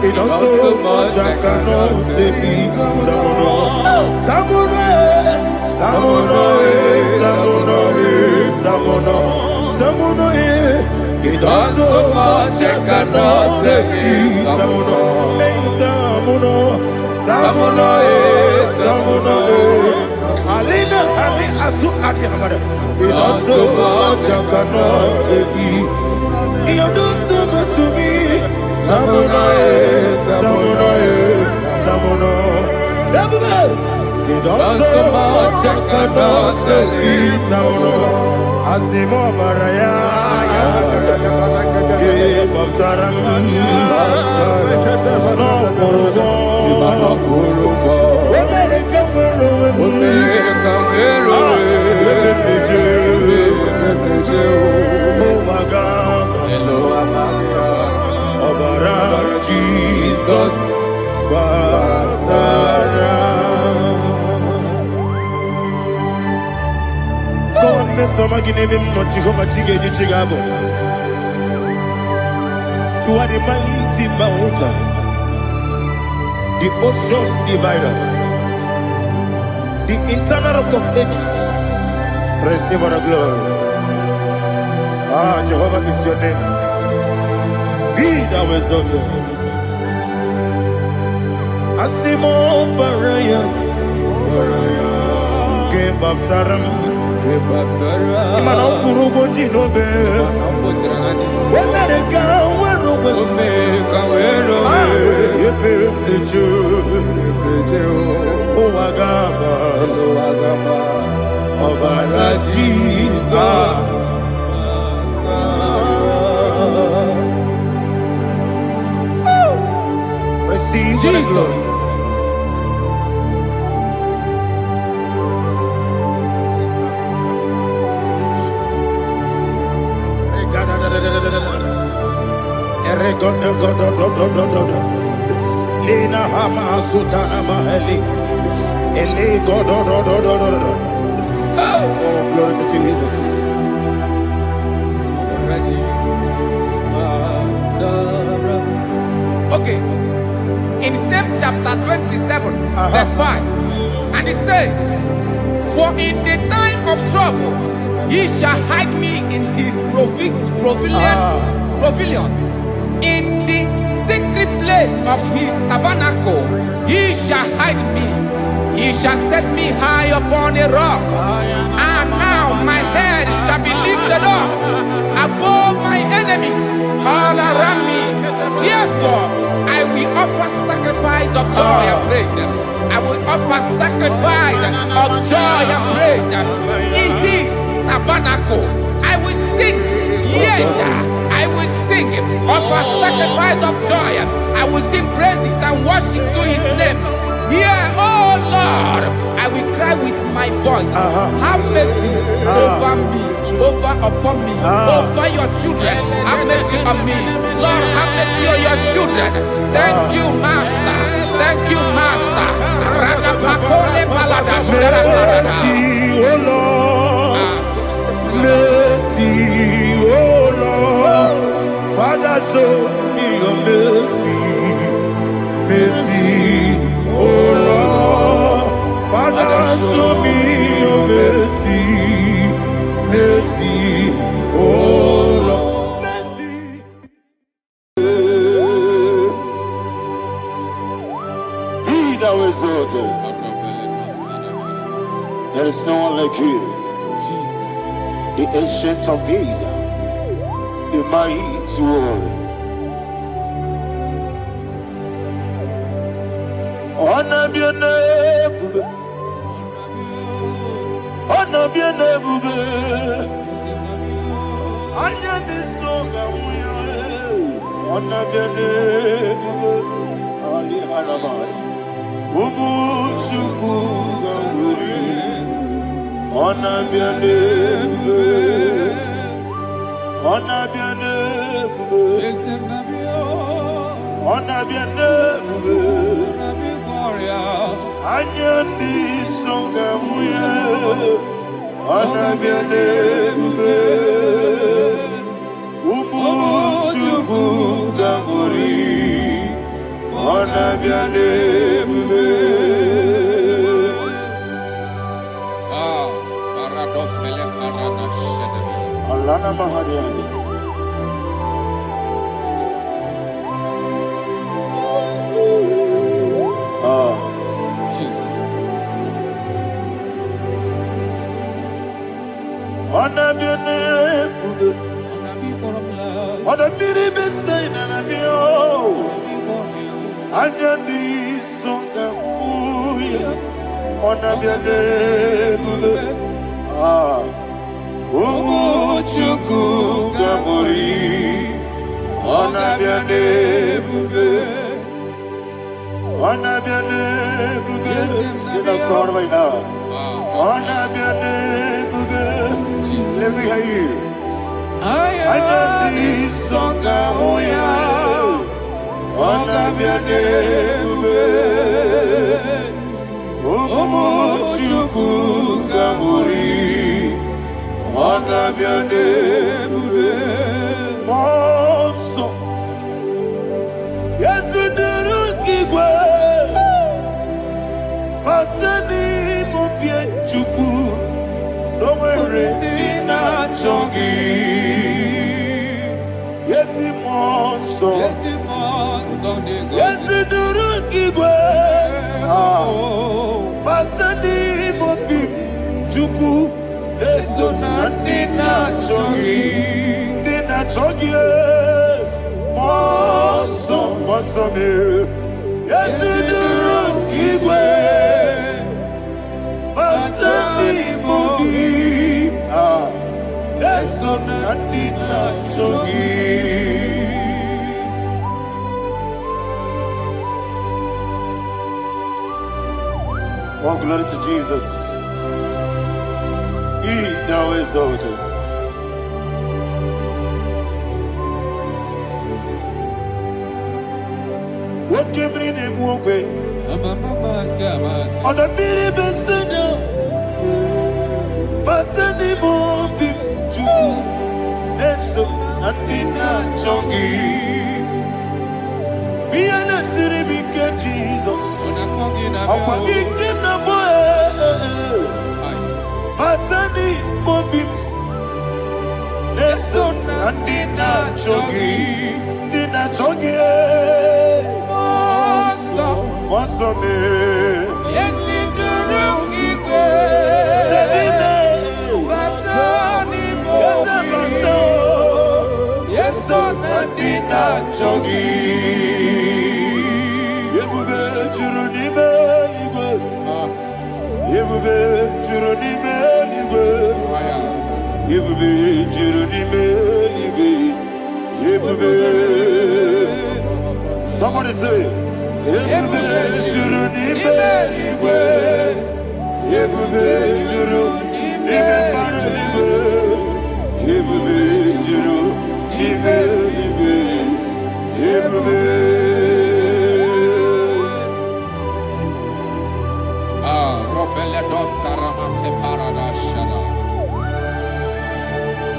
it does so much I cannot say. It does so much I cannot say. Alina, Ali, Asu, Adi, Hamada. It does so much I cannot say. You do so much to me. Tamuno. It does so much I cannot say. Tamuno. Asimo Baraya. Give up Taran. No Kurubo. Jesus, God, me some again him not Jehovah Chigabo. You are the mighty mountain, the ocean divider, the internal rock of ages. Receive our glory. Ah, Jehovah is your name. Be thou exalted. Asimo Baraya, Game of Taram, Imano Kurubo Jinobe, when they come, when Jesus. Receive Jesus. Lena Hama Sutana Mahali. Ele God. Oh, glory to Jesus. Okay. In same chapter 27, verse 5. And it says, for in the time of trouble, he shall hide me in his pavilion. In the secret place of his tabernacle, he shall hide me. He shall set me high upon a rock. And now my head shall be lifted up above my enemies all around me. Therefore, I will offer sacrifice of joy and praise. I will offer sacrifice of joy and praise. In his tabernacle, I will sing. Yes, I will sing. Offer sacrifice of joy. I will sing praises and worship to his name. Yeah, oh Lord, I will cry with my voice. Have mercy over me, upon me, over your children. Have mercy on me. Lord, have mercy on your children. Thank you, Master. Thank you, Master. Mercy, oh Lord. Mercy, oh Lord. Father, show me your mercy. Mercy, oh Lord. Father, show me your mercy. Mercy, oh Lord. Mercy. Be thou exalted. There is no one like you. Jesus. The ancient of days, the mighty one. Honor be your name, honor be your name, honor be your name, Ali Alaba, Ubu Chuku Gamburi, honor be your name, honor be your name, honor be your name. Anyandi songa muya, anabiane bube, ubu chuku gamburi, anabiane bube. Paradofele karana shedebe. Alana mahadiyazi. Jesus. Anabiane bube, anabiri besai nanabio, anyandi songa muya, anabiane bube. Umuchuku gamburi, anabiane bube. Anabiane bube, sina sorvaina. Anabiane bube, let me hear you. Ayani songa oya, anabiane bube. Umuchuku gamburi, anabiane bube. Monso, yezuduru kigwe. Matani mupie chuku, nomere nina chongi. Yesi monso, yesi duru kigwe. Matani mupie chuku, eso na nina chongi. Nina chongi, monso, monso me. Yesi duru kigwe. Oh, glory to Jesus. He now exalted. Woke bring him away. On the mini besina, but anymore be true. That's so Adina Chogi. Be an city because Jesus. I'm forgetting the boy. But anymore be. That's so Adina Chogi. Dina Chogi. What's up, man? Yes, in the room, yes, on the dinner, Chogi. You will be Juruni Belly. You will be Juruni Belly. You will be Juruni Belly. You will be. Somebody say. Juruni Belly. You will be Juruni Belly. You will be Juruni Belly. You will be.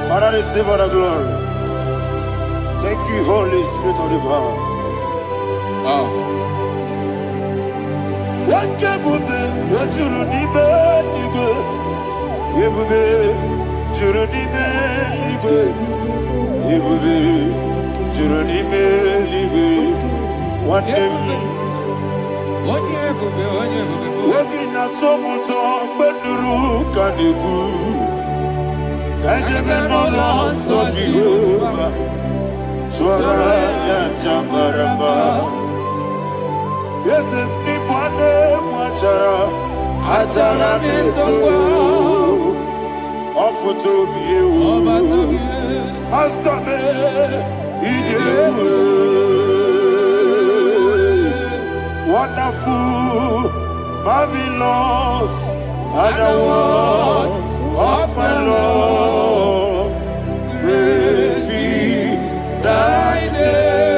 Father, receive all the glory. Thank you, Holy Spirit of the power. What can we do? What you need, nigga? You will be Juruni Belly. You will be Juruni Belly. One day. Wabina tomuto beduru kaniku Kajebe no loso Jehovah Swara ya jambaramba Yese nipane mwachara Atara nezogo Ofuto biyewu Astame ijewu Wonderful, marvelous, are the words of my Lord. Praise be thy name.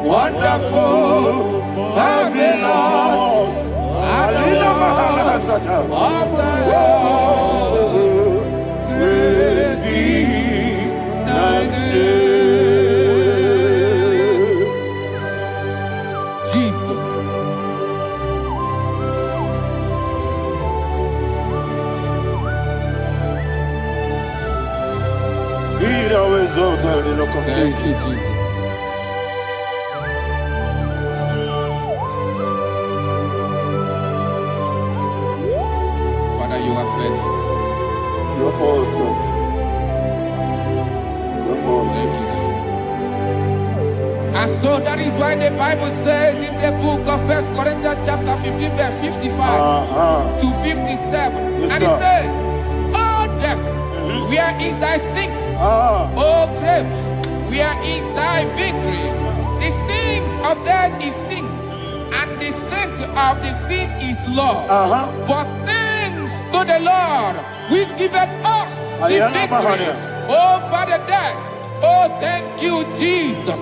Wonderful, marvelous, are the words of my Lord. Praise be thy name. Thank you, Jesus. Father, you are faithful. You're awesome. You're awesome. Thank you, Jesus. And so that is why the Bible says in the book of 1 Corinthians chapter 15, verse 55 to 57. Yes, and it says, "Oh death, where is thy stings? Oh grave, where is thy victory? The stings of death is sin, and the strength of the sin is law. But thanks to the Lord, which giveth us the victory over the death. Oh, thank you, Jesus."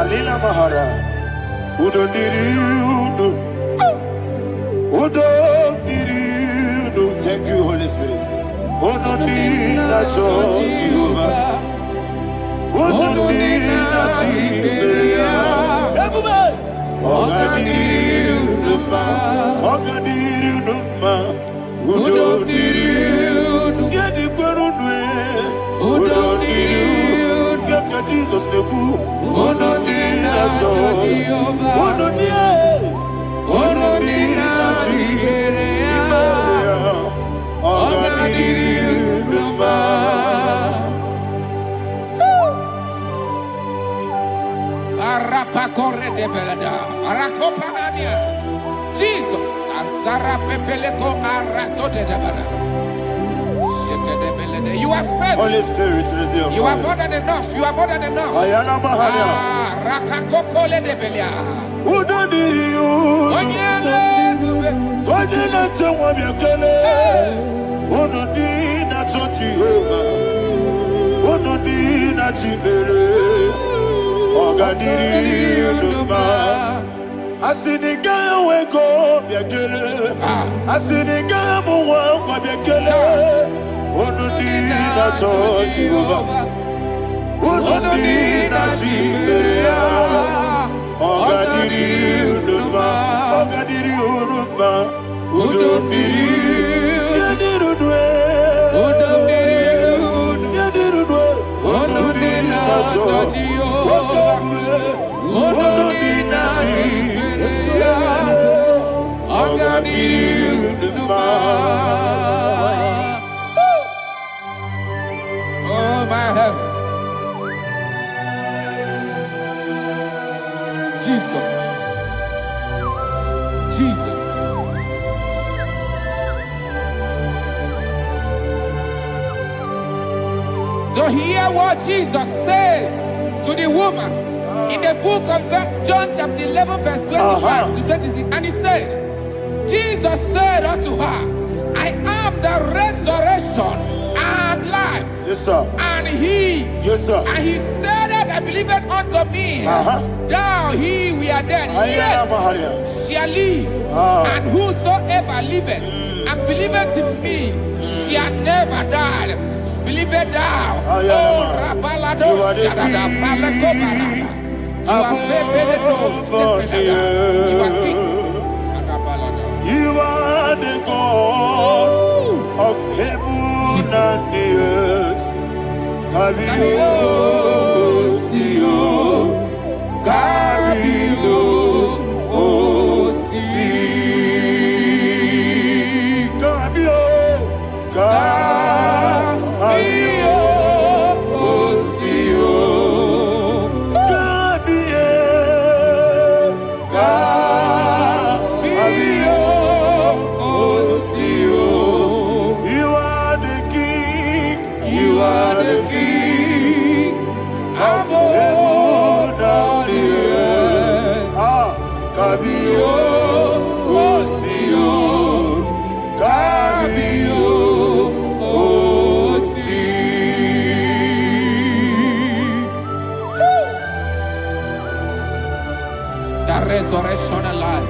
Alina Mahara, Udo Diriudo, Udo Diriudo. Thank you, Holy Spirit. Udo Diriudo, Udo Diriudo, Jesus, Azara Pepeleko Arato de Dabara. You are faithful. Holy Spirit, receive You are more than enough. You are more than enough. Ayana Mahania. Rakakokole de Belia. Udodiriu. Onyele. Onyele tewa miakele. Onodina Jehovah. Onodina Chibere. Ogadiriu Numa. Asiniga weko miakele. Asiniga muwa miakele. Onodina Jehovah. Onodina Chibere. Ogadiriu Numa. Ogadiriu Numa. Oh my head. Jesus. Jesus. So hear what Jesus said to the woman in the book of John chapter 11 verse 25 to 26. And he said, Jesus said unto her, I am the resurrection and life. Yes, sir. And he, Yes, sir. and he said that I believed unto me, thou he we are dead, Ayana Mahania. yet shall live. And whosoever liveth and believeth in me shall never die. Believe it thou. Oh, Rabalado, Shadada, Palako Barada. You are Febeleto, Sepelada. You are king. You are the God of heaven and the earth. Kabio, Sio, Kabio, Si, Kabio, Kabio, Sio, Kabio, Sio. You are the king. You are the king of heaven and the earth. Kabio, Sio, Kabio, Si. The resurrection alive.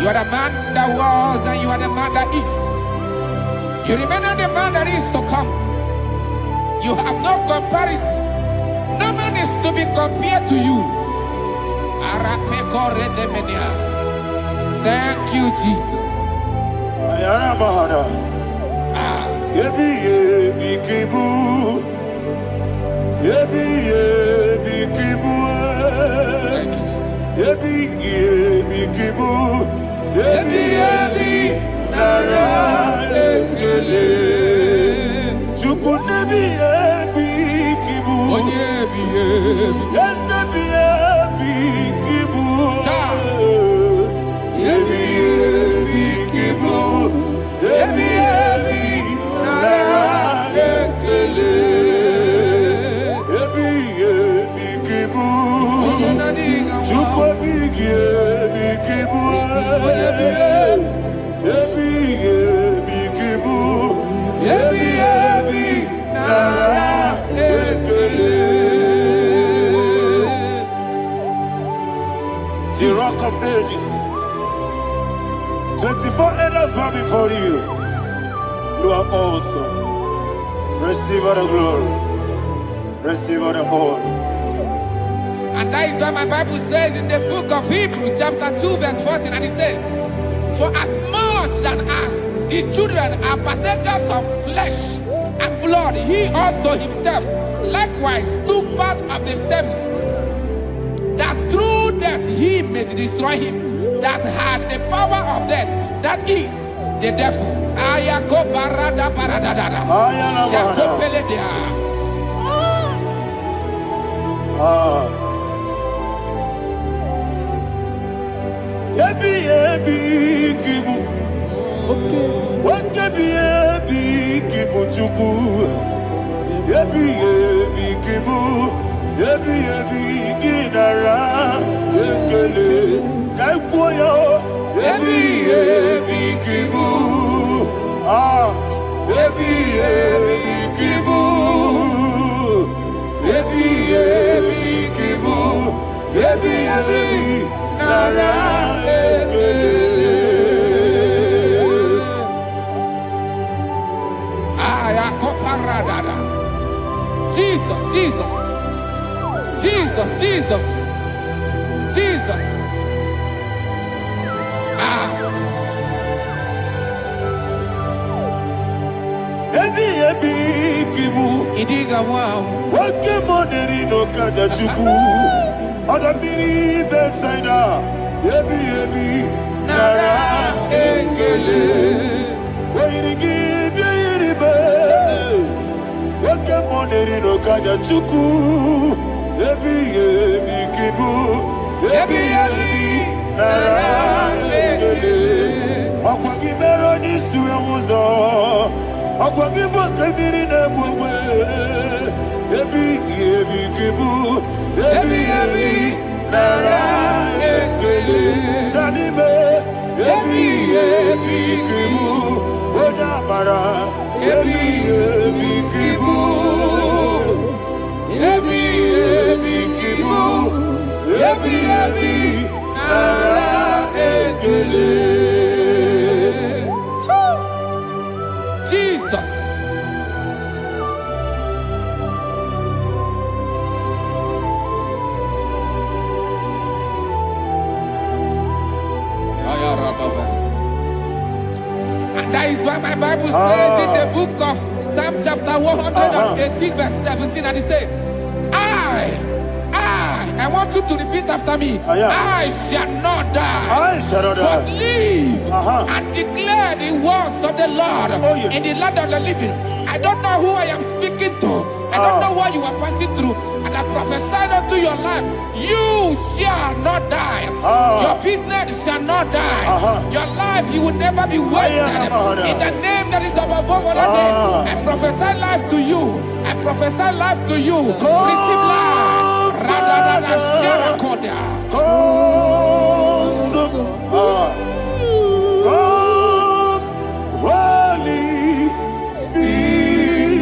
You are the man that was and you are the man that is. You remain the man that is to come. You have no comparison. No man is to be compared to you. Thank you, Jesus. Ayana Mahana. Yebi yebi kibu. Yebi yebi kibu. Thank you, Jesus. Yebi yebi kibu. Yebi yebi nara ekele. Chuku nebi yebi kibu. Onyebi, yebi. Yes, nebi yebi kibu. Yebi yebi kibu. Yebi yebi nara ekele. Yebi yebi kibu. Chuku bigi yebi kibu. Yebi yebi kibu. Yebi yebi nara ekele. The rock of ages. 24 elders bow before you. You are awesome. Receive all the glory. Receive all the honor. And that is what my Bible says in the book of Hebrews chapter 2 verse 14. And it said, for as much than us, the children are partakers of flesh and blood, he also himself likewise took part of the same, that through death he may destroy him that had the power of death, that is the devil. Ayako parada paradada. Shako peledea. Ebi kibu. Ebi kibu chuku. Ebi kibu. Ebi ginara. Ekele. Kaikoyo. Ebi kibu. Ebi kibu. Ebi kibu. Ebi nara. Ekele. Ayakoparadada. Jesus, Jesus, Jesus, Jesus, Jesus. Ebi kibu. Idiga wow. Wake money no kaja chuku. Oda miri besaida. Ebi nara ekele. Wairigi biiribe. Wake money no kaja chuku. Ebi kibu. Ebi nara ekele. Akwagi bero ni suwe muzo. Akwagi bote miri ne bwe. Ebi kibu. Ebi nara ekele. Nanibe. Ebi kibu. Oda mara. Ebi kibu. Ebi kibu. Ebi nara ekele. Jesus. And that is why my Bible says in the book of Psalm chapter 118 verse 17, and it says, I want you to repeat after me. I shall not die, but live and declare the words of the Lord in the land of the living. I don't know who I am speaking to. I don't know what you are passing through. And I prophesy unto your life, you shall not die. Your business shall not die. Your life, you will never be wasted. In the name that is above all other name, I prophesy life to you. I prophesy life to you. Receive life. Radadada Sharakoda. Come, Holy Spirit.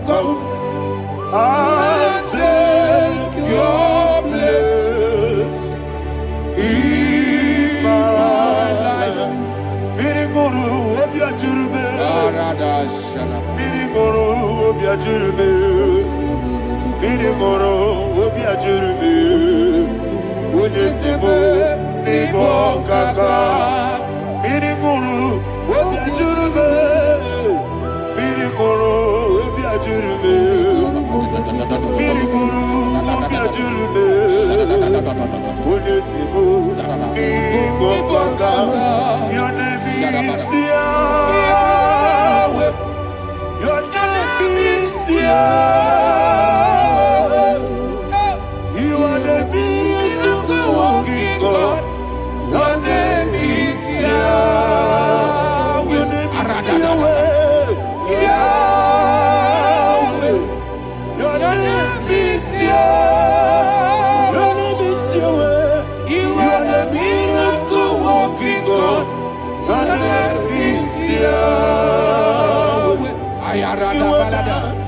Come and take your place in my life. Miriguru obiajurube. Miriguru obiajurube. Miriguru obiajurube. Ujesebo nibo kaka. Miriguru obiajurube. Miriguru obiajurube. Miriguru obiajurube. Ujesebo nibo kaka. Your name is Yahweh. Your name is Yahweh. You are the miracle working God. Your name is Yahweh. Your name is Yahweh. Yahweh. Your name is Yahweh. Your name is Yahweh. You are the miracle working God. Your name is Yahweh. You are the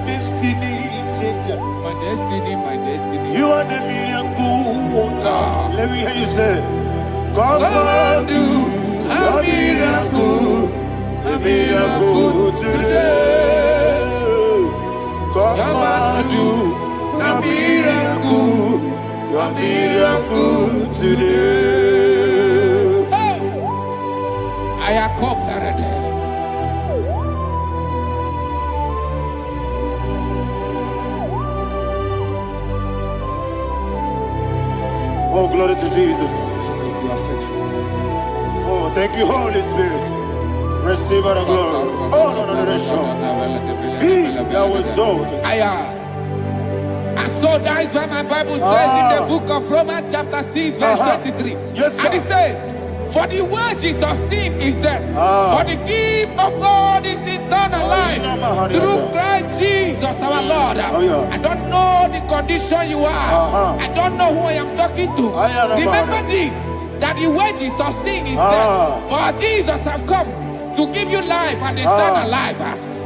destiny changer. My destiny, my destiny. You are the miracle worker. Let me hear you say, come and do a miracle today. Come and do a miracle today. I am cooperative. Oh, glory to Jesus. Jesus, you are faithful. Oh, thank you, Holy Spirit. Receive all the glory. Oh, no, Be thou exalted. And so that is why my Bible says in the book of Romans chapter 6 verse 23. Yes, sir. And it says, for the wages of sin is death, but the gift of God is eternal life through Christ Jesus our Lord. I don't know the condition you are. I don't know who I am talking to. Remember this, that the wages of sin is death, but Jesus has come to give you life and eternal life.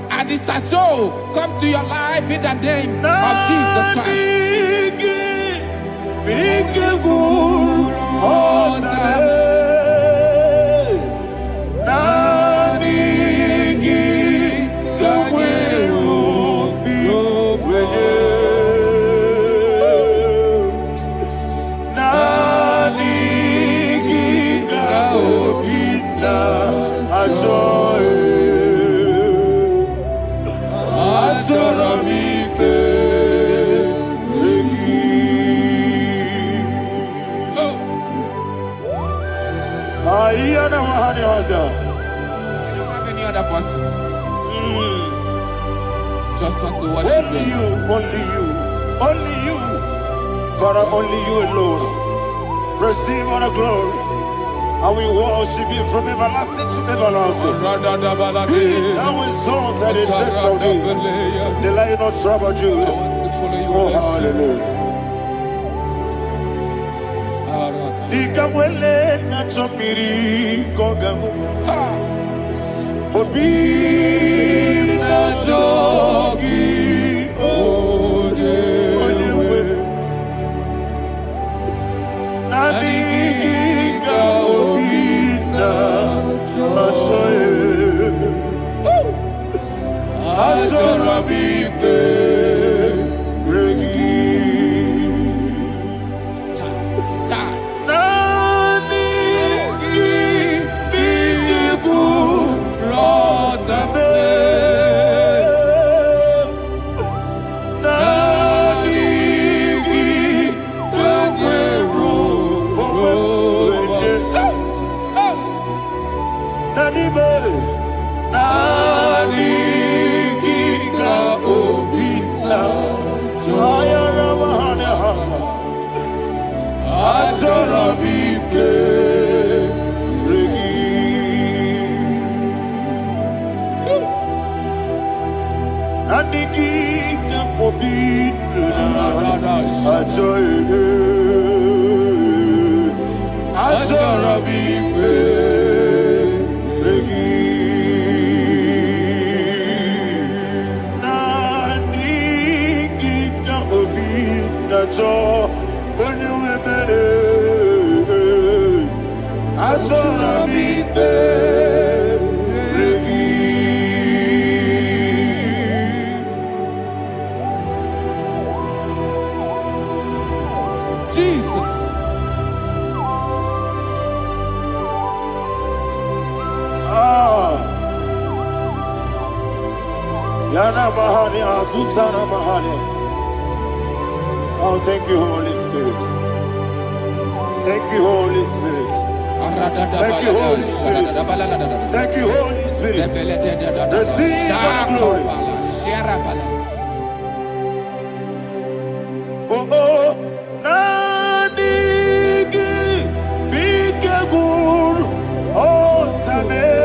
And this shall come to your life in the name of Jesus Christ. I don't have any other person. Just want to worship only you, only you, only you. Father, only you alone. Receive all the glory. I will worship you from everlasting to everlasting. Be thou exalted and set of thee, the Lion of Tribe of Judah. Oh, hallelujah. Ikamwele na chomiri kogamu Obi na jogi Onewe Nadiga obi na choye Azorabike Oh, thank you, Holy Spirit. Thank you, Holy Spirit. Thank you, Holy Spirit. Thank you, Holy Spirit. Receive the glory. Oh, oh, Nadigi, Bikagur, oh, Tame.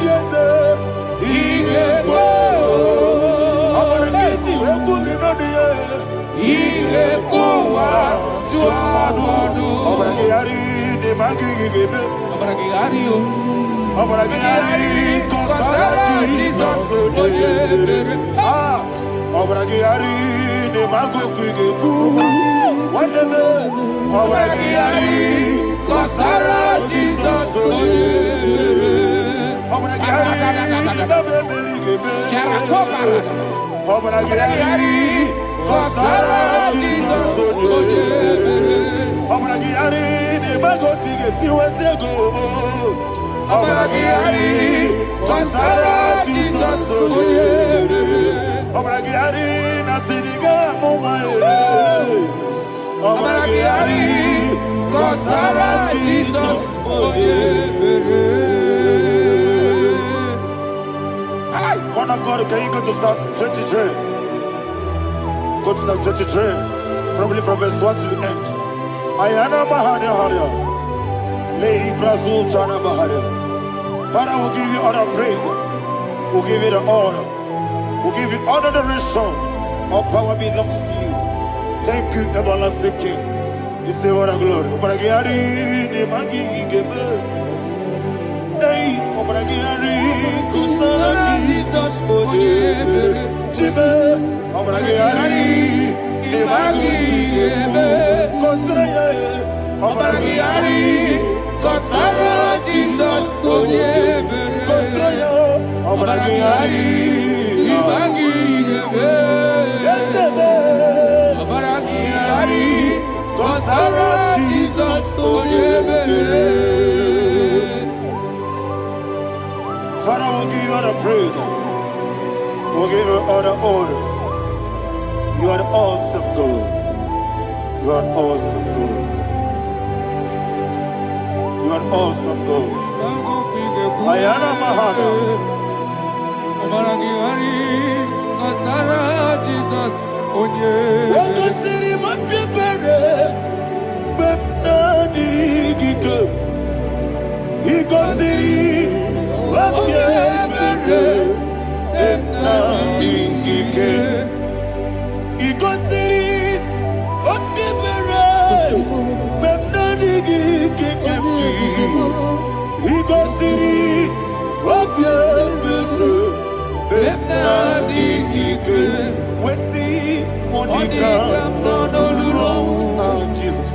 Yes, magigebe. Abragiario. Obragiari, Kosara, Jesus, Obragiari, the Mago Kigebu, whatever, Obragiari, Kosara, Jesus, Obragiari, Obragiari, Kosara, Jesus, Obragiari, the Mago Kigebu, Obragiari, Kosara, Jesus, Obragiari, Nasidiga, Momae. Obragiari, Kosara, Jesus, One of God, can you go to Psalm 23? Go to Psalm 23, probably from verse 1 to the end. Ayana Mahania Haria. Father, we'll give you all the praise. We'll give you the honor. We'll give you all the adoration. All power belongs to you. Thank you, everlasting King. You say what a glory. Obragiari, the Magi, hey, Obragiari, Kusara, Jesus, Obragiari, the Magi, Kusara, Obragiari, Kosara, Jesus, Obragiari, Obragiari, Kosara, Jesus, Father, we'll give you all the praise. We'll give you all the honor. You are the awesome God. You are an awesome God. You are awesome, God. Ayana Mahana. Obragiari, Kosara, Jesus, Waka City, Mapipere, Bepnadi Giko. Iko City, Mapipere, Bepnadi Gike. Iko City, Mapipere, Bepnadi Gike. Iko City, Mapipere, Bepnadi Gike. We see Monica, oh Jesus.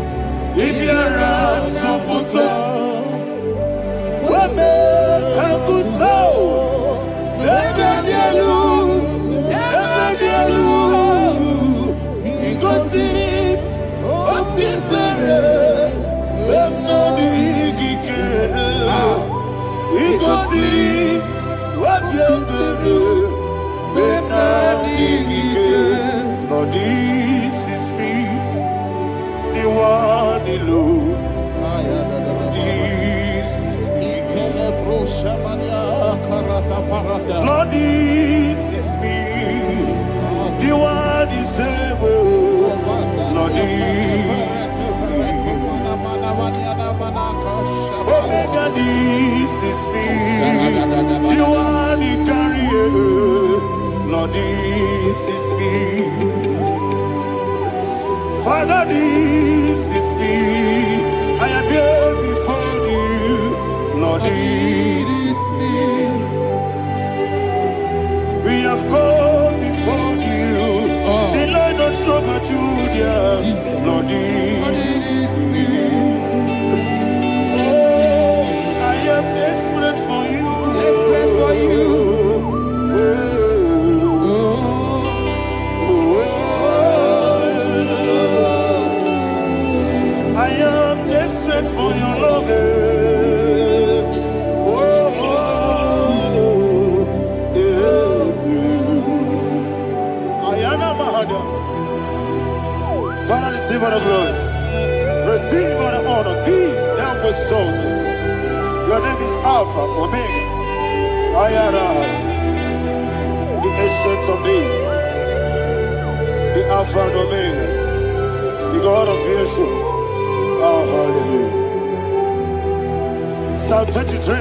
Ibiara Soputo, Wame Kankuso, Ebedielu, Iko City, Opipere, Bepnadi Gike. Iko City, Opipere, Lord, this is me, the one alone. This is me. Lord, this is me, the one is able. Lord, this is me. Omega, this is me, the one in carrier. Lord, this is me. Father, this is me. I am here before you. Lord, this is me. We have come before you. The Lord not so but you, dear. Lord, this is me. Oh, I am desperate for you. Desperate for you. I am desperate for your love. Ayana Mahada. Father, receive all the glory. Receive all the honor. Be thou exalted. Your name is Alpha, Omega. Ayana. The ancient of days. The Alpha and Omega. The God of Yeshua. Oh, hallelujah. Psalm 23.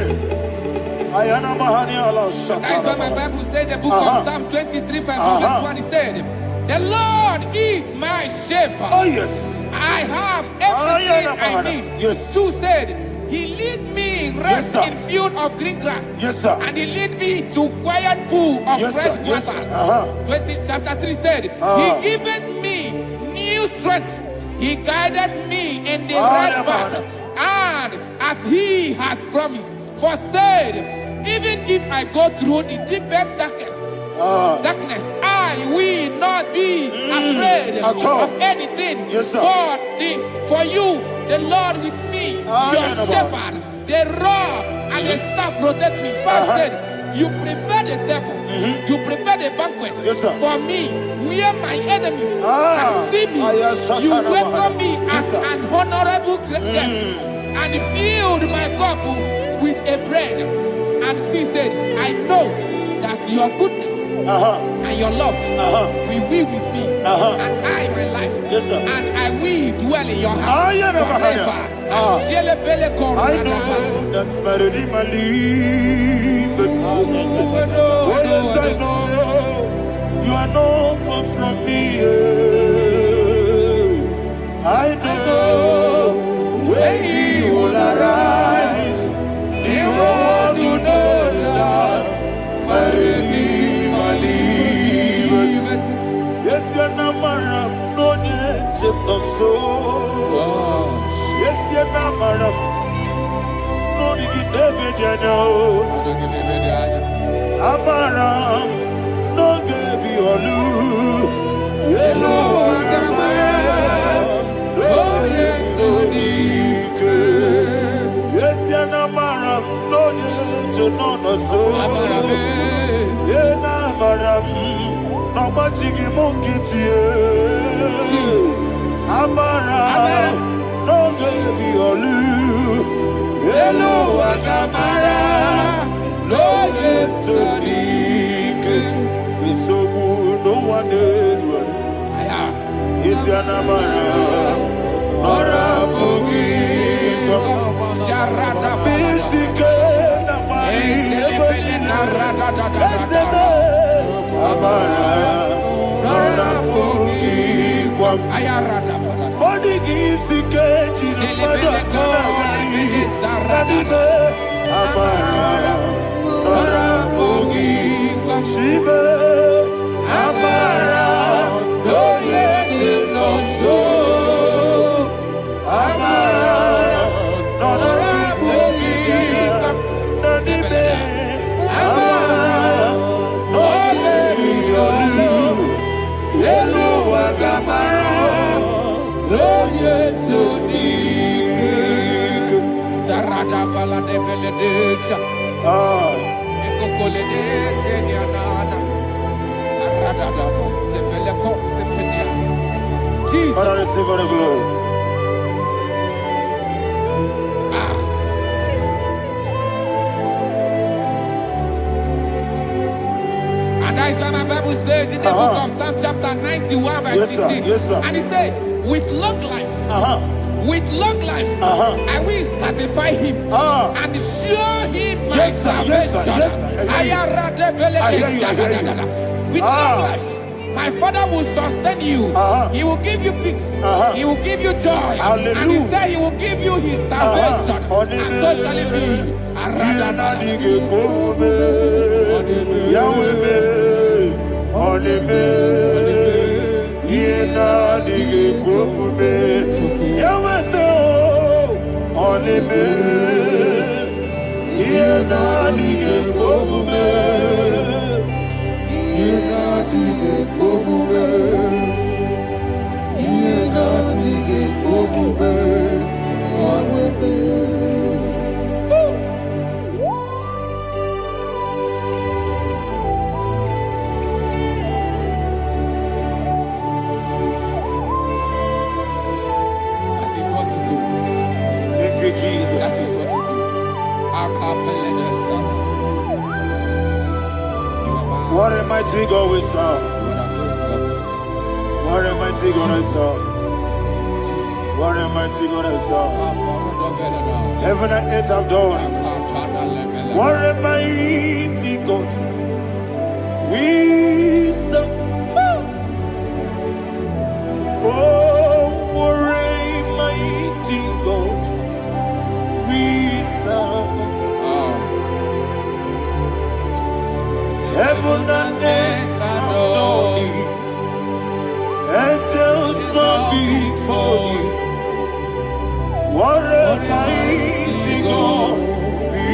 Ayana Mahani Allah That's what my Shatana. Bible said, the book of Psalm 23, verse 1. He said, the Lord is my shepherd. Oh, yes. I I have everything I need. Yes. 2 said, He lead me rest Yes, in field of green grass. Yes, sir. And He lead me to quiet pool of Yes, fresh sir. Yes, waters. sir. 20, chapter 3 said, He giveth me new strength. He guided me in the right path. And as He has promised, for said, even if I go through the deepest darkness, I will not be afraid of anything. Yes, sir. For you, the Lord with me, your shepherd, the rod and the staff protect me. 5 said, you prepare the table, you prepare the banquet for me, where my enemies can see me. You welcome me as an honorable guest, and filled my cup with a bread. And she said, I know that your goodness and your love will be with me, and I, my life, and I will dwell in your house forever. I know that's better than my leave. Yes, I know you are not far from me. I know when He will arise, He will do that. Better than my leave. Yes, you're not my no need of soul. Yes, you're not my no need to Amaram, no give you a loo. Yellow, no yes, so deep. Yes, you're not Maram, no need to know no soul. Yeah, Maram, no much you monkey to you. Amaram, no give you a loo. Yellow, Agamara. No yet so deep. We so good, no one did. Is your number? Nora Bogi. Sharada Bisike Namari. Nora Bogi. Ayarada. Body Gisike. Amara. Nora Bogi. Shibe. Amara. No yet no so. Amara. Nora Bogi. Nonibe. Amara. No yet no. Yellow Agamara. No yet so deep. Sarada bala de beledesha. Ekokoledese nianana. Arada sebeleko sepenia. Jesus. Father, receive all the glory. And that is why my Bible says in the book of Psalm chapter 91 verse 16. Yes, sir. And He said, with long life, I will satisfy him and show him my salvation. With long life, my Father will sustain you. He will give you peace. He will give you joy. Hallelujah. And He said He will give you His salvation. And so shall it be. What a mighty God we serve. What a mighty God I serve. What a mighty God I serve. Heaven and earth have done it. What a mighty God we serve. Oh, what a heaven and earth adore thee. Angels bow before thee. What a mighty God we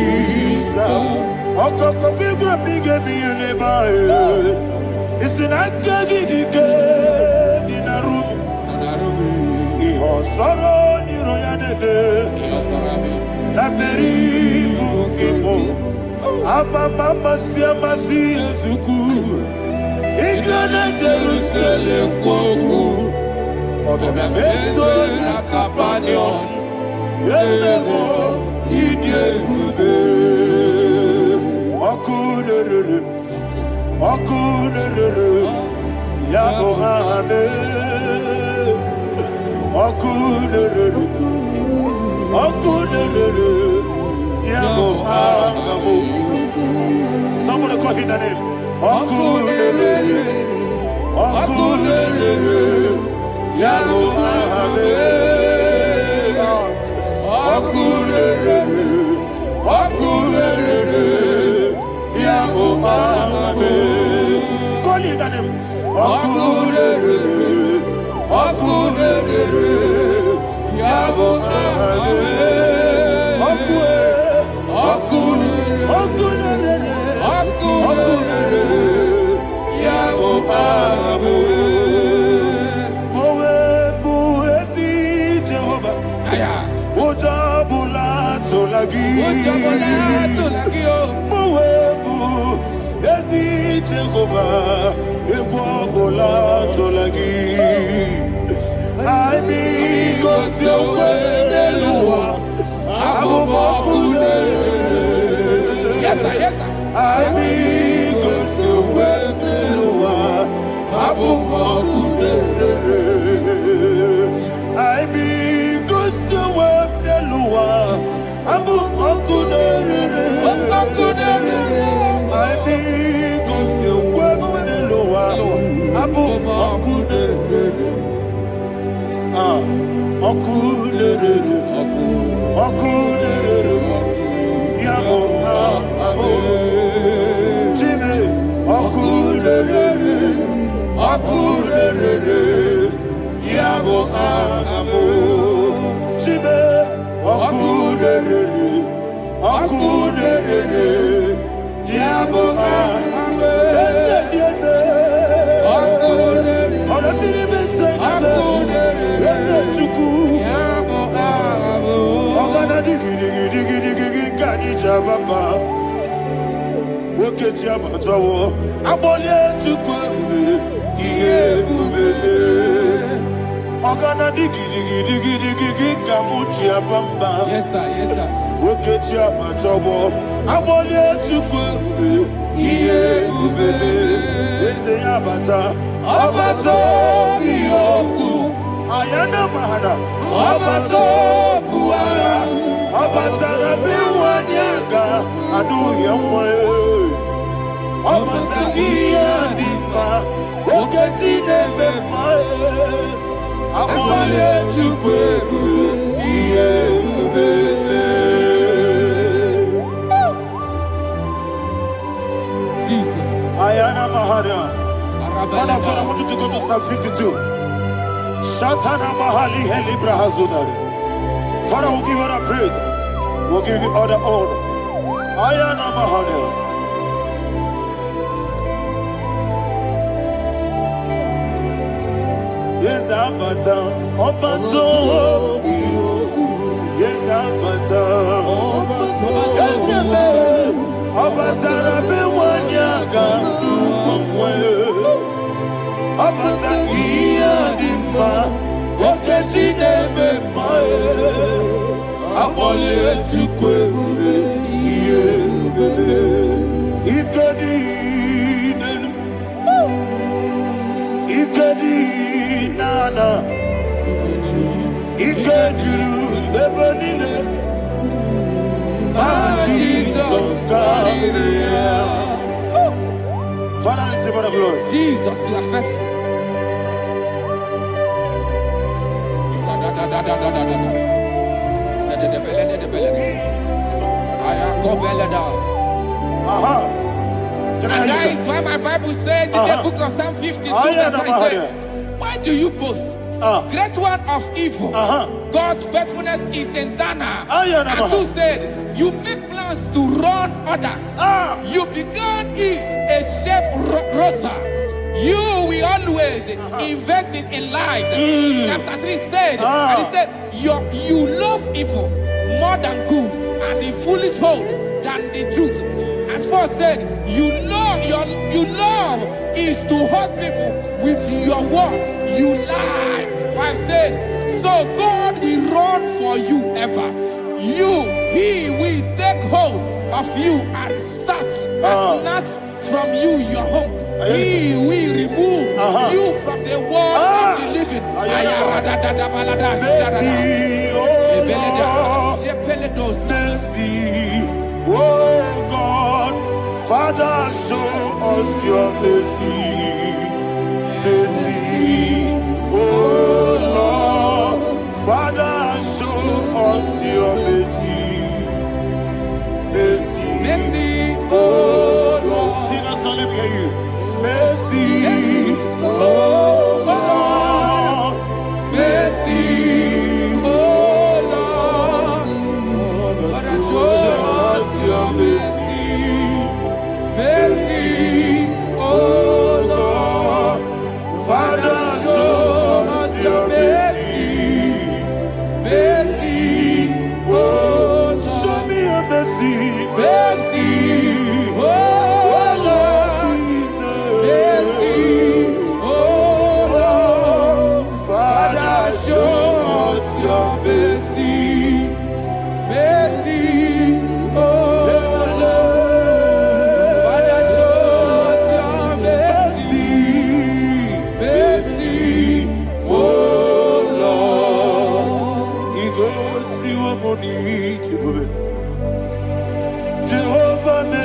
serve. Okoko bigro bige bi elebae. Isinaka gidike dinarubi. Iho soro ni royanebe. Laberi bukimo. Ababa siamasi ezuku. Iglana Jerusalem koku. Obebe meso na kapanion. Yesemo idye gube. Okunere. Okunere. Yabo hame. Okunere. Okunere. Yabo hame. Somebody call him the name. Okunere. Okunere. Yabo hame. Okunere. Okunere. Yabo hame. Call him the name. Okunere. Okunere. Yabo hame. Yes, sir. Yes, sir. Yes, sir. Yes, sir. Ayana mahana, abato buara, abatara biwanyaga, adu yamwe, abatagia dimba, oketi nebe mae, amale chukwebu, iye ubebe. Jesus. Ayana mahana. Father, I want you to go to Psalm 52. Shatana Mahali Helibra Hazudari. Father, we'll give you the praise. We'll give you all the honor. Ayana Mahali. Yes, Abata. Obato. Yes, Abata. Yes, Abata. Rabe Wanyaga. Abata iya dimba, oketi nebe mae, abole chukwe ube iye ube, ikedi nenu, ikedi nana, ikediru lebenile, Jesus God. Father, receive all the glory. Jesus, you are faithful. Can I And hear that you, is why my Bible says in the book of Psalm 52, verse 36, why do you boast? Great one of evil. God's faithfulness is eternal. And two said, you make plans to run others. You began is a shape rosa. You will always invent it in lies. Chapter 3 said, and he said, you love evil more than good, and the foolish hold than the truth. And 4 said, you love is to hurt people with your word. You lie. 5 said, so God will run for you ever. He will take hold of you and snatch from you your home. He will remove you from the world of the living. Oh God, Father, show us your mercy. Mercy, oh Lord, Father, show us your mercy. Mercy, Mercy, oh Lord. Sing us all, let me hear you. Mercy, oh Lord. mercy, oh Lord, Father, show us your mercy. Mercy, oh Lord, Father, show us your mercy. Mercy, oh Lord, Show me your mercy. mercy, oh Lord, mercy, oh Lord, Father, show us your mercy. Mercy, oh Lord, Father, show us your mercy. Mercy, oh Lord. He goes to a money, Jehovah me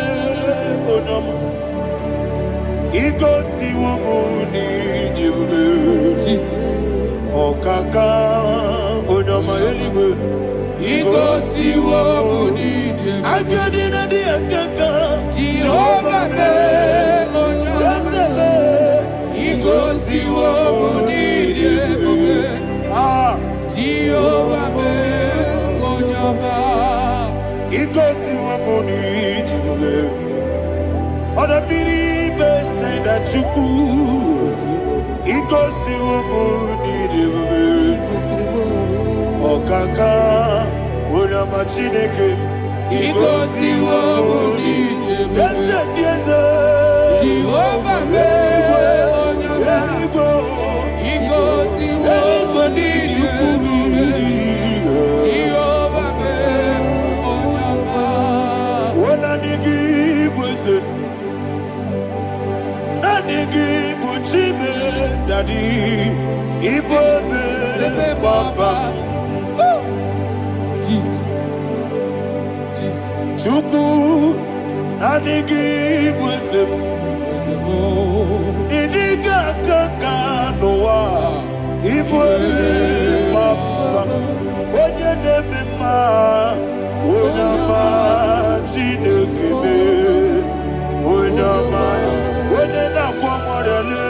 onama. He goes to a money, Jesus. Okaka onama eligwe. He goes see what we need. I get in the akaka. Jehovah me onama. He goes see what we need. Jehovah me onama. He goes to a money, Other people say that you could. He goes to a money, Okaka, Unama Chineke. He goes see what we need. Yes, Jehovah me onama. He goes see what we need. Jehovah me onama. When I give wisdom, I give Uchime, Daddy, Ibobe, Baba, Jesus. Jesus. Chuku, I give wisdom, Idiga Kaka Noah, Ibobe, Baba, Onya Nebima, Onama, Chinekebe, Onama, Onena Kwamorele,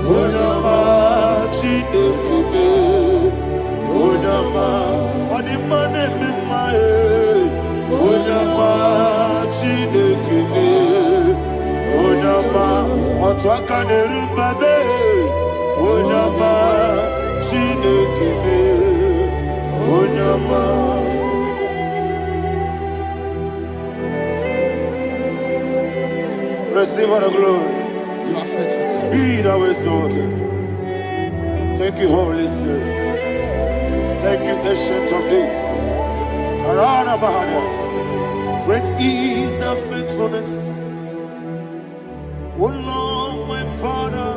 Onama, Chinekebe, Onama, Onimane Bimae, Onama, Chinekebe, Onama, Otwakane Rubabe, Onama, Chinekebe, Onama. Receive all the glory. You are faithful, Jesus. Be thou exalted. Thank you, Holy Spirit. Thank you, Ancient of Days. Arana Bahana. Great is thy faithfulness. O Lord, my Father,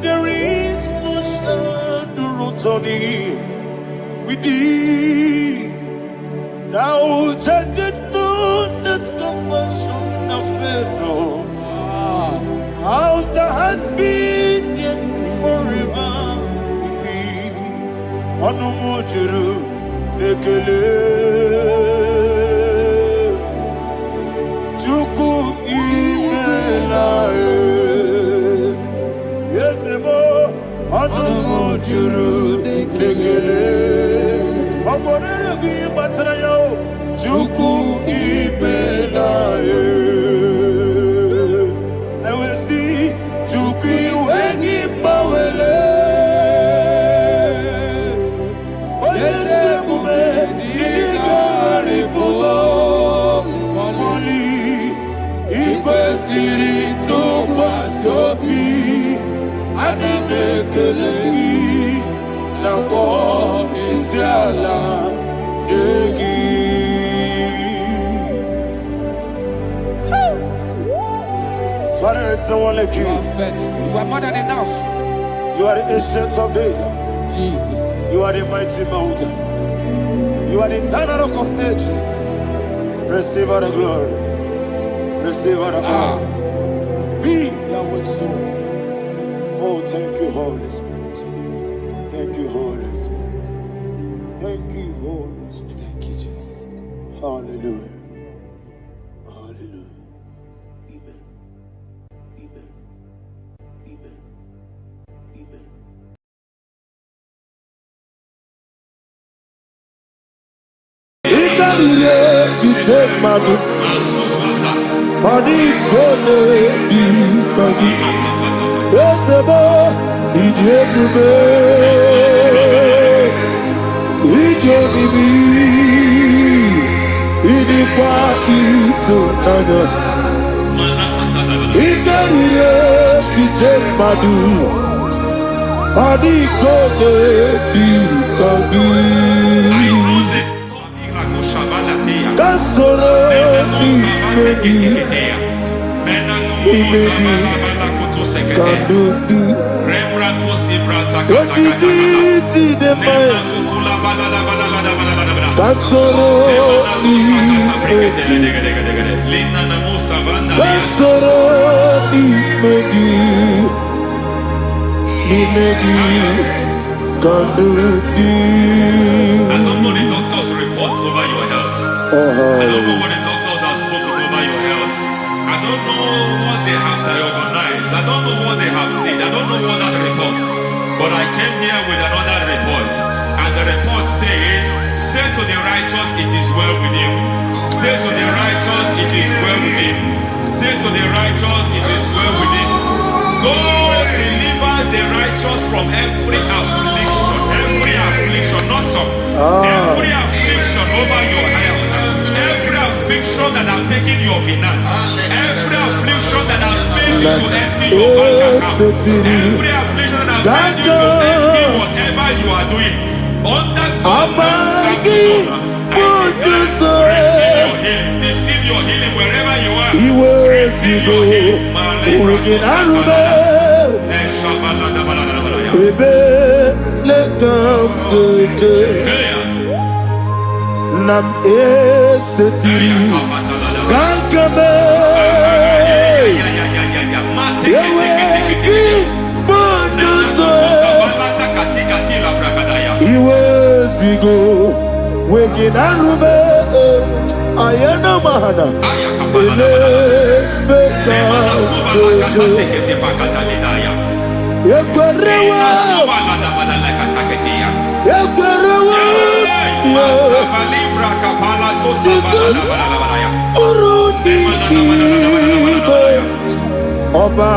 there is much endurance on thee. With thee, thou judgest not that compassion fail not. House that has been yet forever with thee. Onomojuru nekele. Chuku Chuku ibelaye. I will see Chuku wengi bawele. Oyese kume ilikari pulo. Mamoli ikwesiri tukwa sobi. Adine kelegi nabo isiala yegi. Father, there is no one like you. You are faithful. You are more than enough. You are the ancient of days. Jesus. You are the mighty mountain. You are the eternal rock of ages. Receive all the glory. Receive all the honor. Be thou exalted. Oh, thank you, Holy Spirit. Thank you, Holy Spirit. Thank you, Holy Spirit. Thank you, Jesus. Hallelujah. Hallelujah. Amen. Amen. Amen. Amen. Ikarire tite madu. Adi kone di kagi. Esebo idiebube. Idionibi. Idikwa isonana. Ikarire tite madu. Adi kone di kagi. Kasoro imegi kadudu Ojiji deme Kasoro imegi Kasoro imegi Imegi kadudu. I don't know the doctor's report over your health. I don't know what the doctors have spoken over your health. I don't know what they have diagnosed. I don't know what they have said. I don't know what that report. But I came here with another report. And the report said, say to the righteous, it is well with him. Say to the righteous, it is well with him. Say to the righteous, it is well with him. God delivers the righteous from every affliction. Every affliction, not some. Every affliction over your health. Every affliction that have taken your finance. Every affliction that have made you to empty your bank account. Every affliction that have made you to empty whatever you are doing. Under God, receive your healing. Receive your healing wherever you are. Receive your healing. Nam esetiri kankame yeweki bonuzo iwezigo weginarube ayana mahana ele beka dojo yekwerewa Jesus urudi ibe Ọba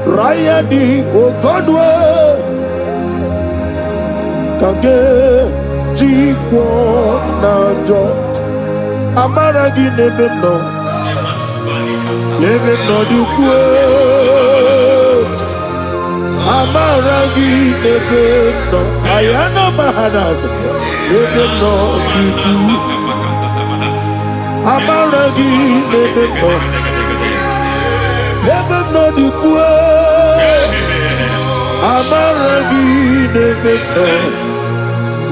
Rayadi Ogodwe Kage Jikwo Najo Amaragi Nebeno Nebeno Dukwe Amaragi Nebeno Ayana Mahanas Nebeno Dukwe Amaragi Nebeno Nebeno Dukwe Amaragi Nebeno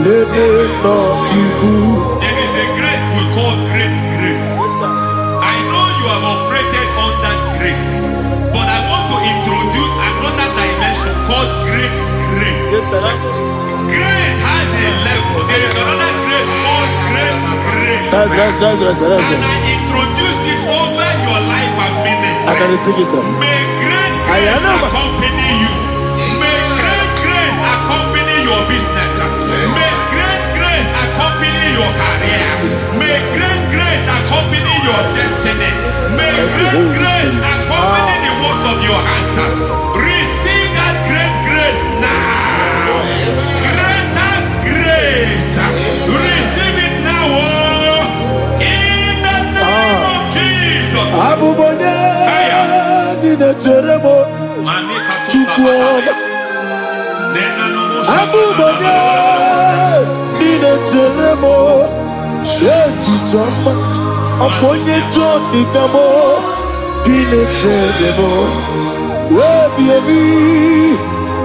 Nebeno Dukwe. There is a grace we call great grace. I know you have operated under grace, but I want to introduce another dimension called great grace. Yes, sir. Grace has a level. There is another grace called great grace. That's And I introduce it over your life and ministry. I can receive it, sir. May great grace accompany you. May great grace accompany your business. May great grace accompany your career. May great Abubonye nina teremo chukwoma. Abubonye nina teremo eti choma. Aponye choni kamo nina teremo. Webi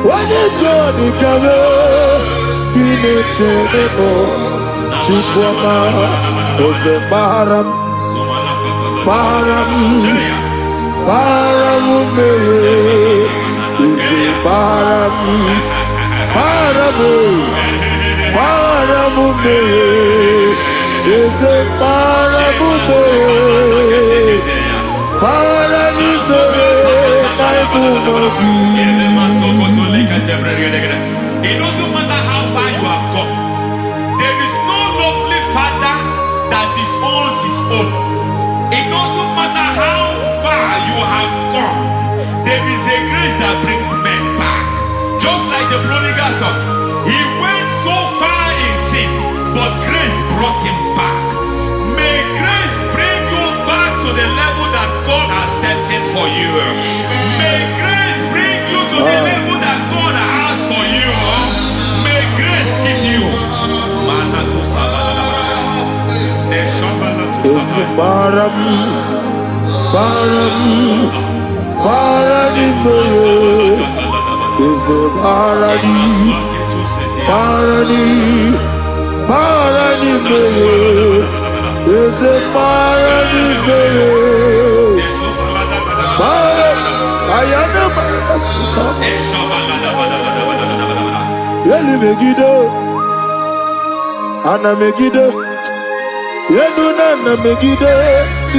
wane choni kamo nina teremo chukwoma. Oze baram. Param, me, param, me, is a param, It doesn't matter how far you have gone. There is no lovely father that disowns his own. It doesn't matter how far you have gone. There is a grace that brings men back. Just like the prodigal son. He went so far in sin, but grace brought him back. May grace bring you back to the level that God has destined for you. May grace bring you to the level that God has for you. May grace give you. Param, is a Yenuna megide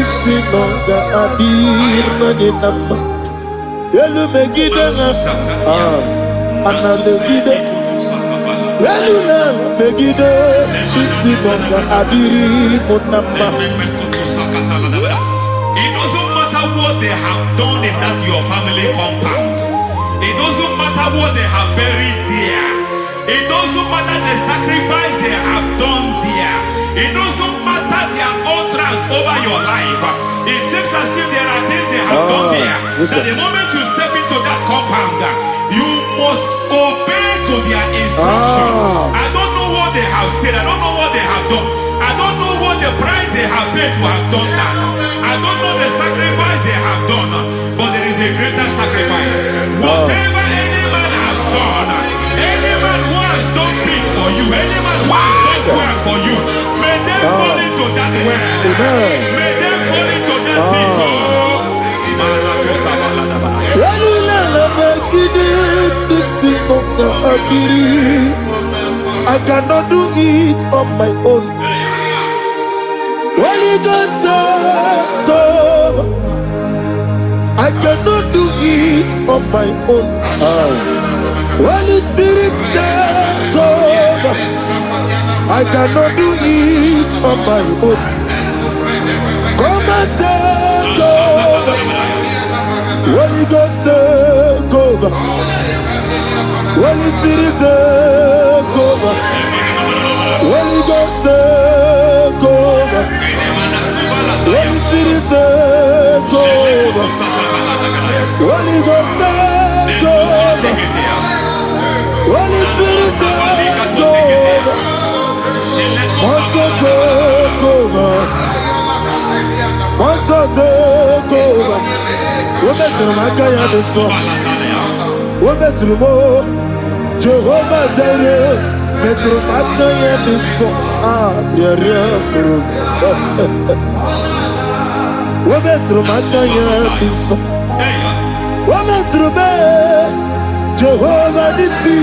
isinonga adir manenama. Yelu megide ana megide. Yenuna megide isinonga adir monama. It doesn't matter what they have done in that your family compound. It doesn't matter what they have buried there. It doesn't matter the sacrifice they have done there. It doesn't matter their utterance over your life. It seems as if there are things they have done there. That the moment you step into that compound, you must obey to their instruction. I don't know what they have said. I don't know what they have done. I don't know what the price they have paid to have done that. I don't know the sacrifice they have done. But there is a greater sacrifice. Whatever any man has done, any man who has done big for you, any man who has done well for you, may they fall into that well. May they fall into that people. I cannot do it on my own. Holy Ghost, come. I cannot do it on my own. Holy Spirit, come. I cannot do it on my own. Come and take over. Holy Ghost, take over. Holy Spirit, take over. Holy Ghost, take over. Holy Spirit, take over. Holy Ghost, take over. Holy Spirit, take over. Also take over. Also take over. We're better than I can do so. We're better than more. Jehovah Jireh. Better than I can do so. We're better than I can do so. We're better than Jehovah Nissi.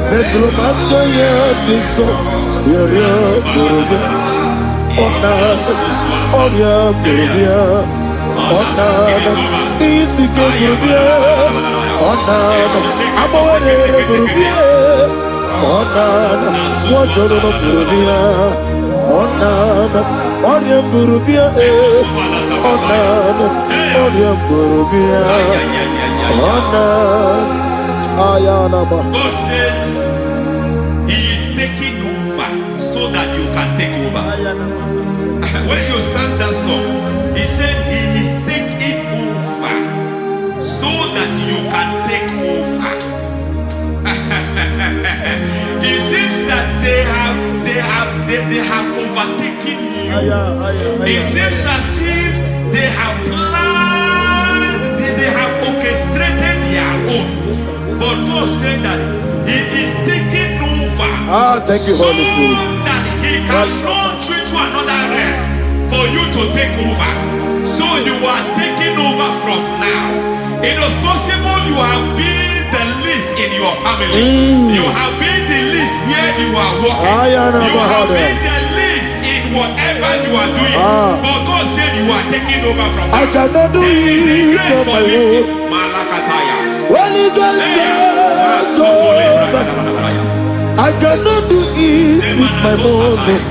Better than I can do so. God says He is taking over so that you can take over. When you sang that song, He said He is taking attacking you. It seems as if they have planned, they have orchestrated their own. But God said that He is taking over. Thank you, Holy Spirit. So that He can launch you to another realm for you to take over. So you are taking over from now. It is possible you have been the least in your family. You have been the least where you are working. You have been the least in whatever you are doing. But God said you are taking over from now. I cannot do it on my own. Holy Ghost, take over. I cannot do it with my muscle.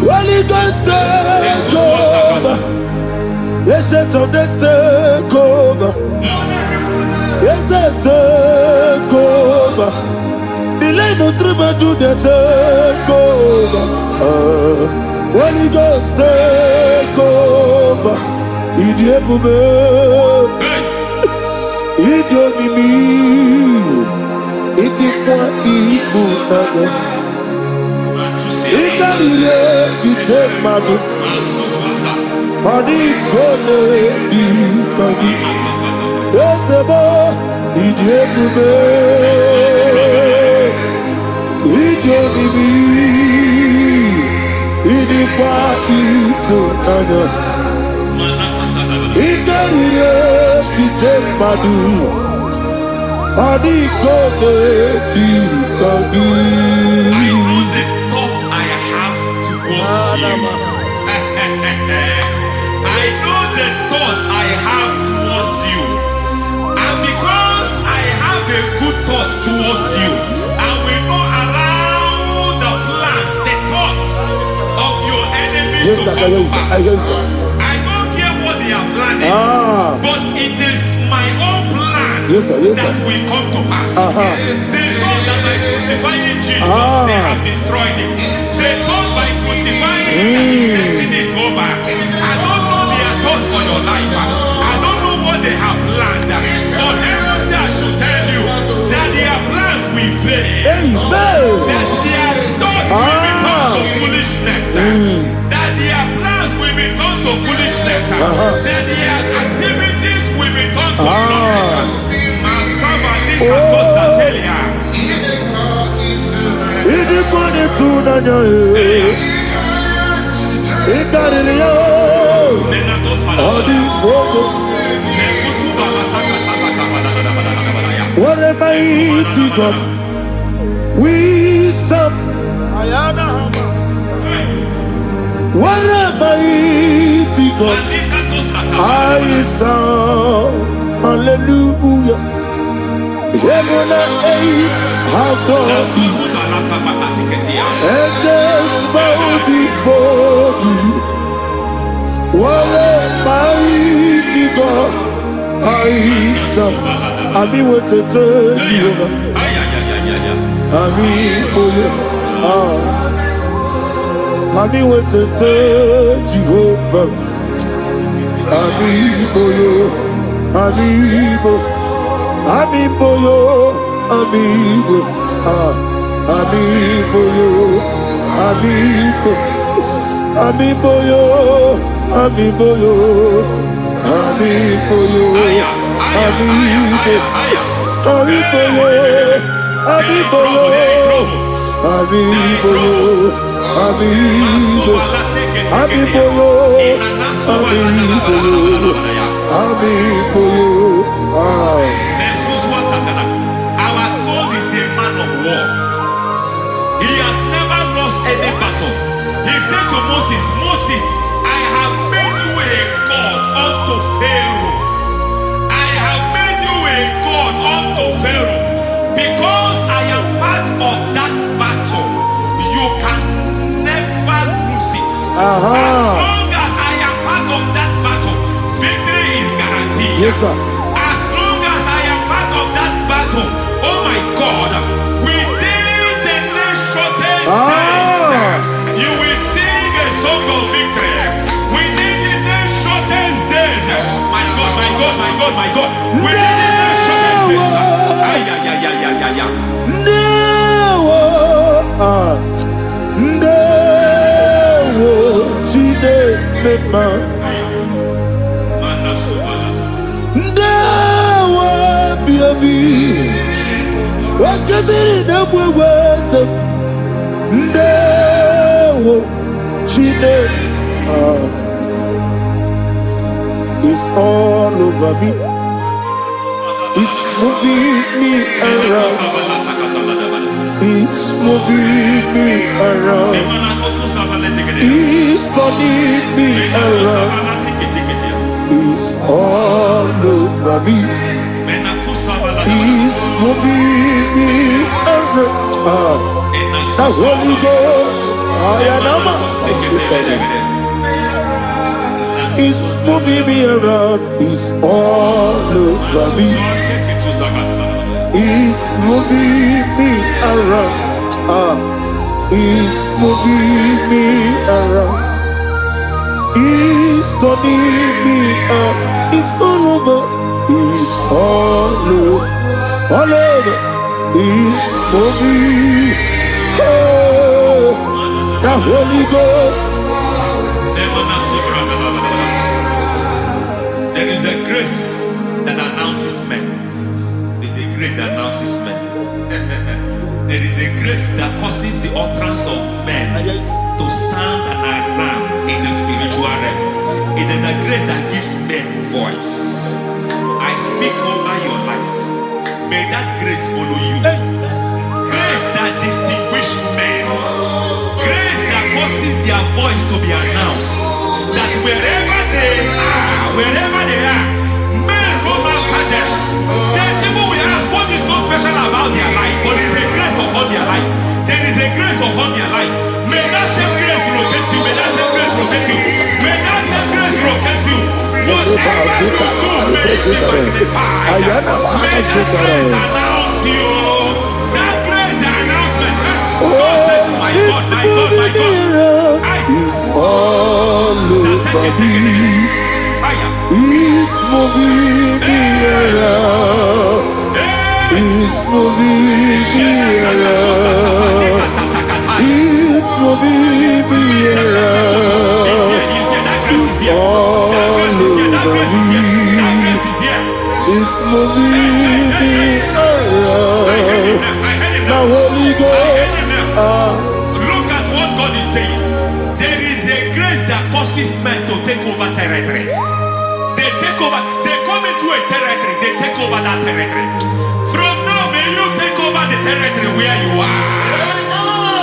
Holy Ghost, take over. Yes, of this take over. Yes, take over. Delay no trouble to the take over. Holy Ghost, take over. Idiebube, idiomimi, idikwa ifunana. Ikarire titemadu. Mani kone di kagi. Esebo idiebube, idiomimi, idikwa ifunana. Ikarire titemadu. Mani kone di kagi. I know the thoughts I have towards you. I know the thoughts I have towards you. And because I have a good thought towards you, I will not allow the plans, the thoughts of your enemies to come to pass. I don't care what they are planning, but it is my own plan that will come to pass. They thought that by crucifying Jesus, they have destroyed him. They thought by crucifying him that his destiny is over. I don't know their thoughts for your life. I don't know what they have planned. But heaven says I should tell you that their plans will fail. That their thoughts will be turned to foolishness. That their plans will be turned to foolishness. That their activities will be turned to nonsense. What a mighty God we serve. What a mighty God I serve. Hallelujah. Heaven and earth have done this. Angels bow before you. What a mighty God I serve. Ami wote Jehovah. Ami boyo. Ami wote Jehovah. Ami boyo. Ami boyo. Amiboyo, amigo, amiboyo, amigo, amiboyo, amiboyo, amiboyo, amigo, amiboyo, amiboyo, amiboyo, amigo, amiboyo, amiboyo, amiboyo. Our God is a man of war. He has never lost any battle. He said to Moses, Moses, I have made you a God unto Pharaoh. I have made you a God unto Pharaoh. Because I am part of that battle, you can never lose it. As long as I am part of that battle, victory is guaranteed. Yes, sir. As long as I am part of that battle, oh my God, within the next shortest days, you will sing a song of victory. Within the next shortest days, my God, my God, my God, my God, within the next shortest days, Chide Mema Ndawa Biabi Wakabiri Nabwewase Ndawa Chide It's all over me. It's moving me around. It's moving me around. It's turning me around. It's all over me. It's moving me around. The Holy Ghost, I am It's moving me around. It's all over me. It's moving me around. It's moving me around. It's turning me up. It's all over. It's all over. All over. It's moving. Oh, the Holy Ghost. There is a grace that announces men. There's a grace that announces men. There is a grace that causes the utterance of men to sound an alarm in the spiritual realm. It is a grace that gives men voice. I speak over your life. May that grace follow you. Grace that distinguishes men. Grace that causes their voice to be announced. That wherever they are, men go after them. Then people will ask, what is so special about their life? But there is a grace upon their life. There is a grace upon their life. May that same grace rotate you. May that same grace rotate you. May that same grace rotate you. Whatever you do, may it be magnified. May that grace announce you. That grace announcement. God says, my God, my God, my God. It's all over me. It's moving me around. It's moving me around. It's moving me around. It's all over me. It's moving me around. The Holy Ghost. Look at what God is saying. There is a grace that causes men to take over territory. They take over. They come into a territory. They take over that territory. From now, may you take over the territory where you are.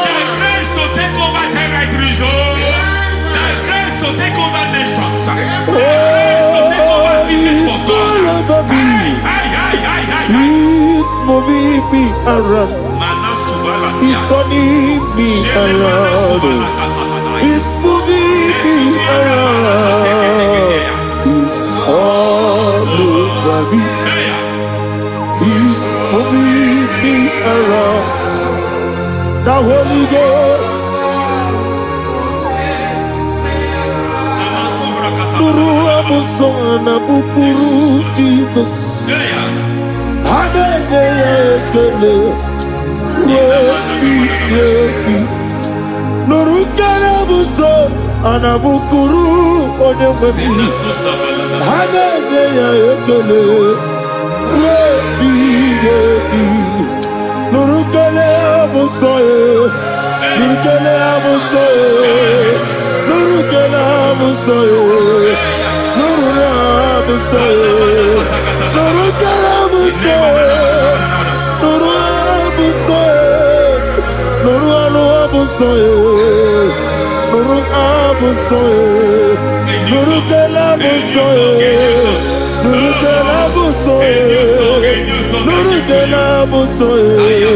The grace to take over territories. The grace to take over nations. The grace to take over cities for God. He's moving me around. He's turning me around. He's moving me around. He's all over me. He's moving me around. The Holy Ghost. Nuru amusona bukuru Jesus. Hanene ekele. Nuru karabuso anabukuru onememi. Hanene ekele. Nuru kele abusoye. Nuru kele abusoye. Nuru kele abusoye. Nuru abusoye. Nuru kele abusoye. Nuru abusoye. Nuru abusoye. Nuru abusoye. Nuru kele abusoye. Nuru kele abusoye. Nuru kele abusoye.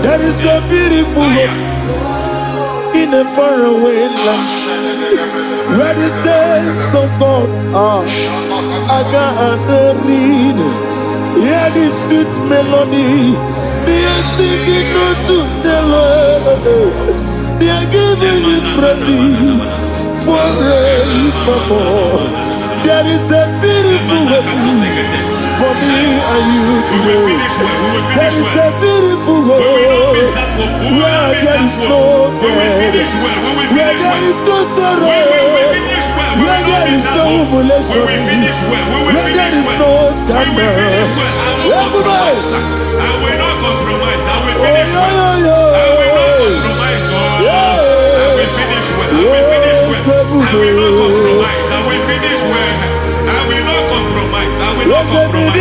There is a beautiful hope in a faraway land where the saints of God are. I got the reading. Hear the sweet melody. They are singing unto the Lord. They are giving you praise forevermore. There is a beautiful way for me and you today. There is a beautiful way where there is no death, where there is no sorrow, where there is no humiliation, where there is no scandal. Everybody, I will not compromise. I will oh, finish well. I will not compromise. I will finish well. I will finish well. I will not compromise. I will finish well. I will not compromise. I will not compromise.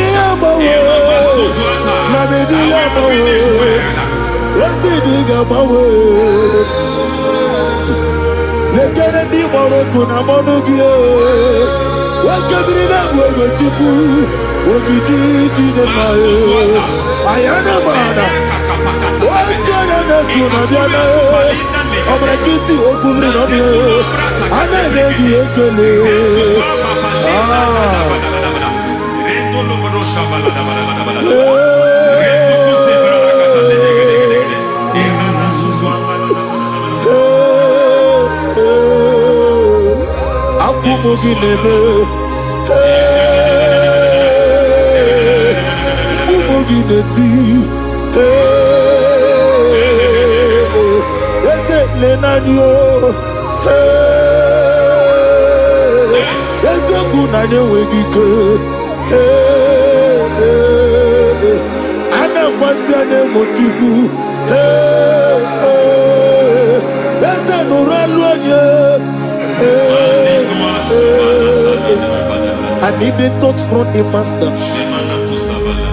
I need the touch from the master.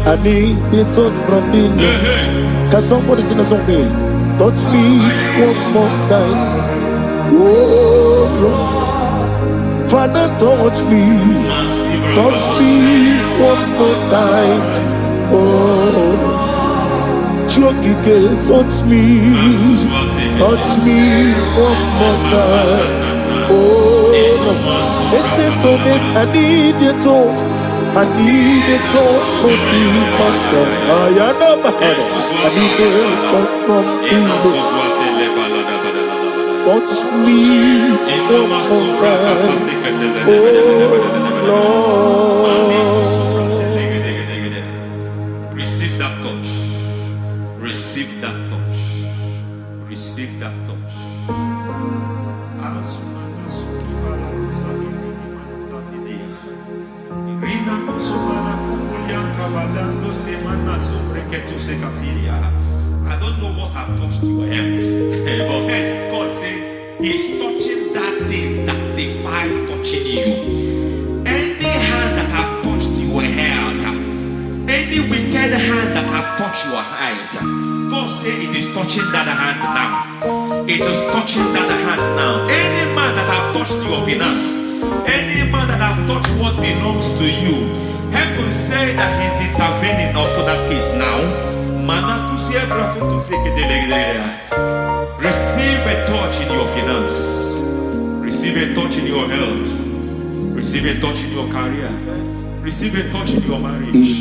I need the touch from the Lord. Can somebody sing a song here? Touch me one more time. Oh Lord. Father, touch me. Touch me one more time. Oh Chokike, touch me. Touch me one more time. Oh Lord. Listen to this, I need your touch. I need a touch from the master. I need a touch from the Lord. Touch me one more time. Oh Lord. Receive that touch. Receive that touch. Receive that touch. I don't know what I've touched your health, but hence God said He's touching that thing that defied touching you. Any hand that have touched your health, any wicked hand that have touched your health, God said it is touching that hand now. It is touching that hand now. Any man that have touched your finance, any man that have touched what belongs to you, heaven say that He's intervening up to that case now. Receive a touch in your finance. Receive a touch in your health. Receive a touch in your career. Receive a touch in your marriage. He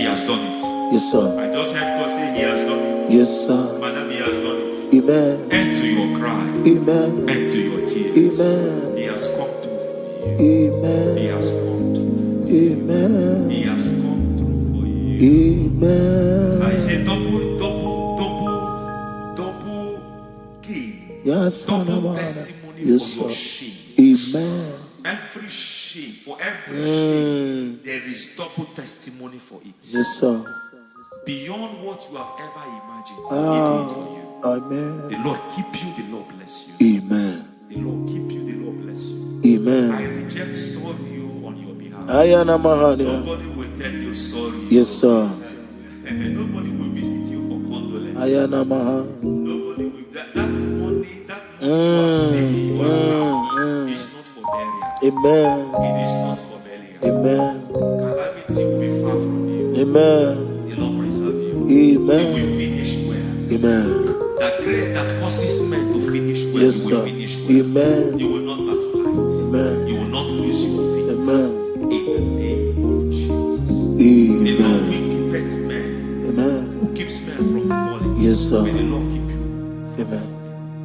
has done it. Yes, sir. I just heard God say He has done it. Yes, sir. Madam, He has done it. Amen. End to your cry. Amen. End to your tears. Amen. He has come through for you. Amen. He has come through for you. Amen. He has come through for you. Amen. I say double gain. Yes, Double testimony yes, for your sir. shame. Amen. Every shame, for every shame, there is double testimony for it. Yes, sir. Beyond what you have ever imagined, He did it for you. Amen. The Lord keep you, the Lord bless you. Amen. The Lord keep you, the Lord bless you. Amen. I reject sorry on your behalf. Ayana Mahania. Nobody will tell you sorry. Yes, sir. And nobody will visit you for condolence. Ayana Maha. Nobody will. That money you have saved in your account is not for burial. Amen. It is not for burial. Amen. Calamity will be far from you. Amen. The Lord preserve you. Amen. You will finish well. Amen. That grace that causes men to finish well, Yes, you will sir. finish well. Amen. You will not backslide. Amen. You will not lose your faith. Amen. In the name of Jesus. The Lord Amen. will keep men Amen. who keeps men from falling. Yes, sir. May the Lord keep you. Amen.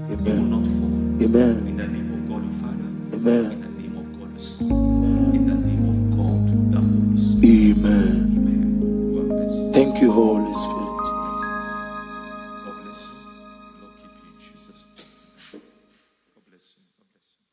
You will not fall. Amen. In the name of God the Father. Amen. In the name of God the Son. In the name of God the Holy Spirit. Amen. Amen. God bless you. Thank you, Holy Spirit. God bless you. Lord keep you in Jesus' name. God bless you. God bless you.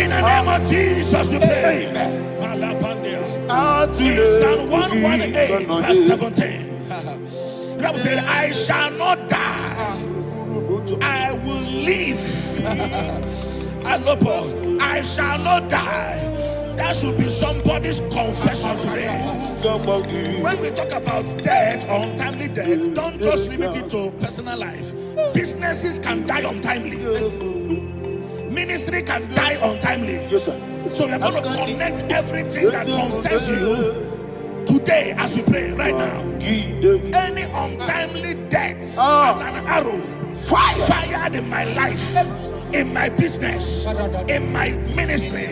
In the name of Jesus, we pray. In Psalm 118, verse 17, the Bible said, I shall not die, I will live. I shall not die. That should be somebody's confession today. When we talk about death or untimely death, don't just limit it to personal life. Businesses can die untimely. Ministry can die untimely. Yes, sir. So we're going to connect everything that concerns you today as we pray right now. Any untimely death as an arrow fired in my life, in my business, in my ministry,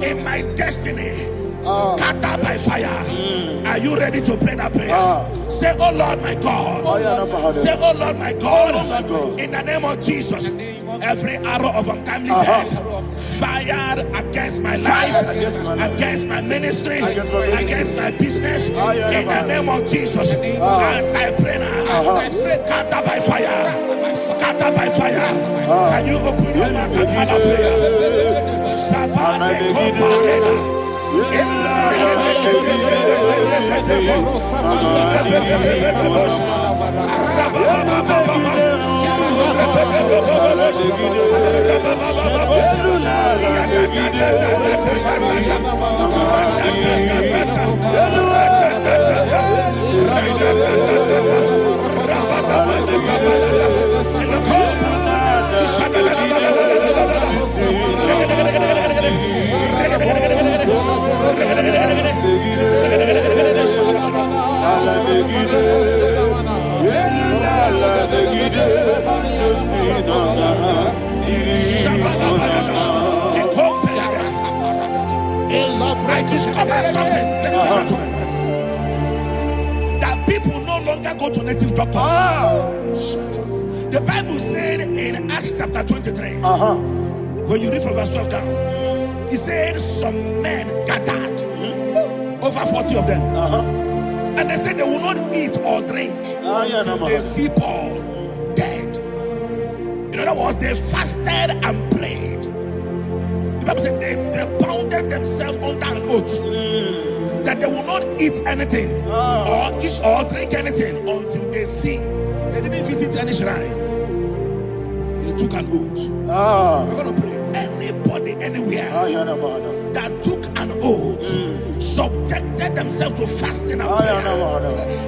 in my destiny, scattered by fire. Are you ready to pray that prayer? Say, oh Lord my God. Say, oh Lord my God. In the name of Jesus, every arrow of untimely death fired against my life, against my ministry, against my business, in the name of Jesus, as I pray now, scattered by fire, scattered by fire. Can you open your mouth and have a prayer? I discovered something, ladies and gentlemen, that people no longer go to native doctors. The Bible said in Acts chapter 23, when you read from verse 12 down, it said some men gathered, over 40 of them, and they said they will not eat or drink until they see Paul dead. In other words, they fasted and prayed. The Bible said they bounded themselves under an oath that they will not eat anything or eat or drink anything until they see. They didn't visit any shrine. They took an oath. We're going to pray. Anybody, anywhere that took an oath, subjected themselves to fasting and prayer.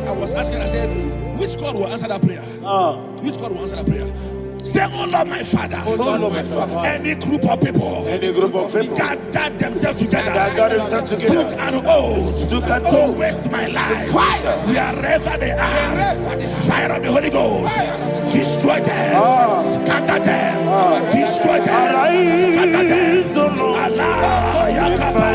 I was asking, I said, which God will answer that prayer? Which God will answer that prayer? Say, oh Lord my Father, any group of people, gathered themselves together, took an oath to waste my life, wherever they are, fire of the Holy Ghost, destroy them, scatter them, destroy them, scatter them. Allah Yakaba,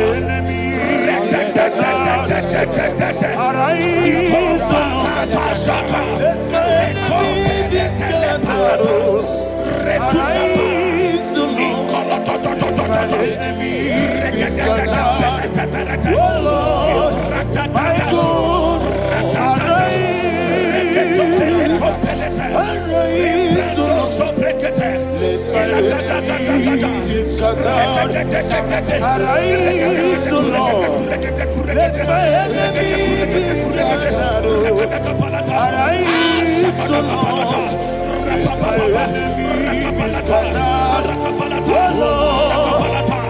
Arise, O Lord. Let my enemies be scattered. Arise, O Lord. Let my enemies be scattered. Oh Lord,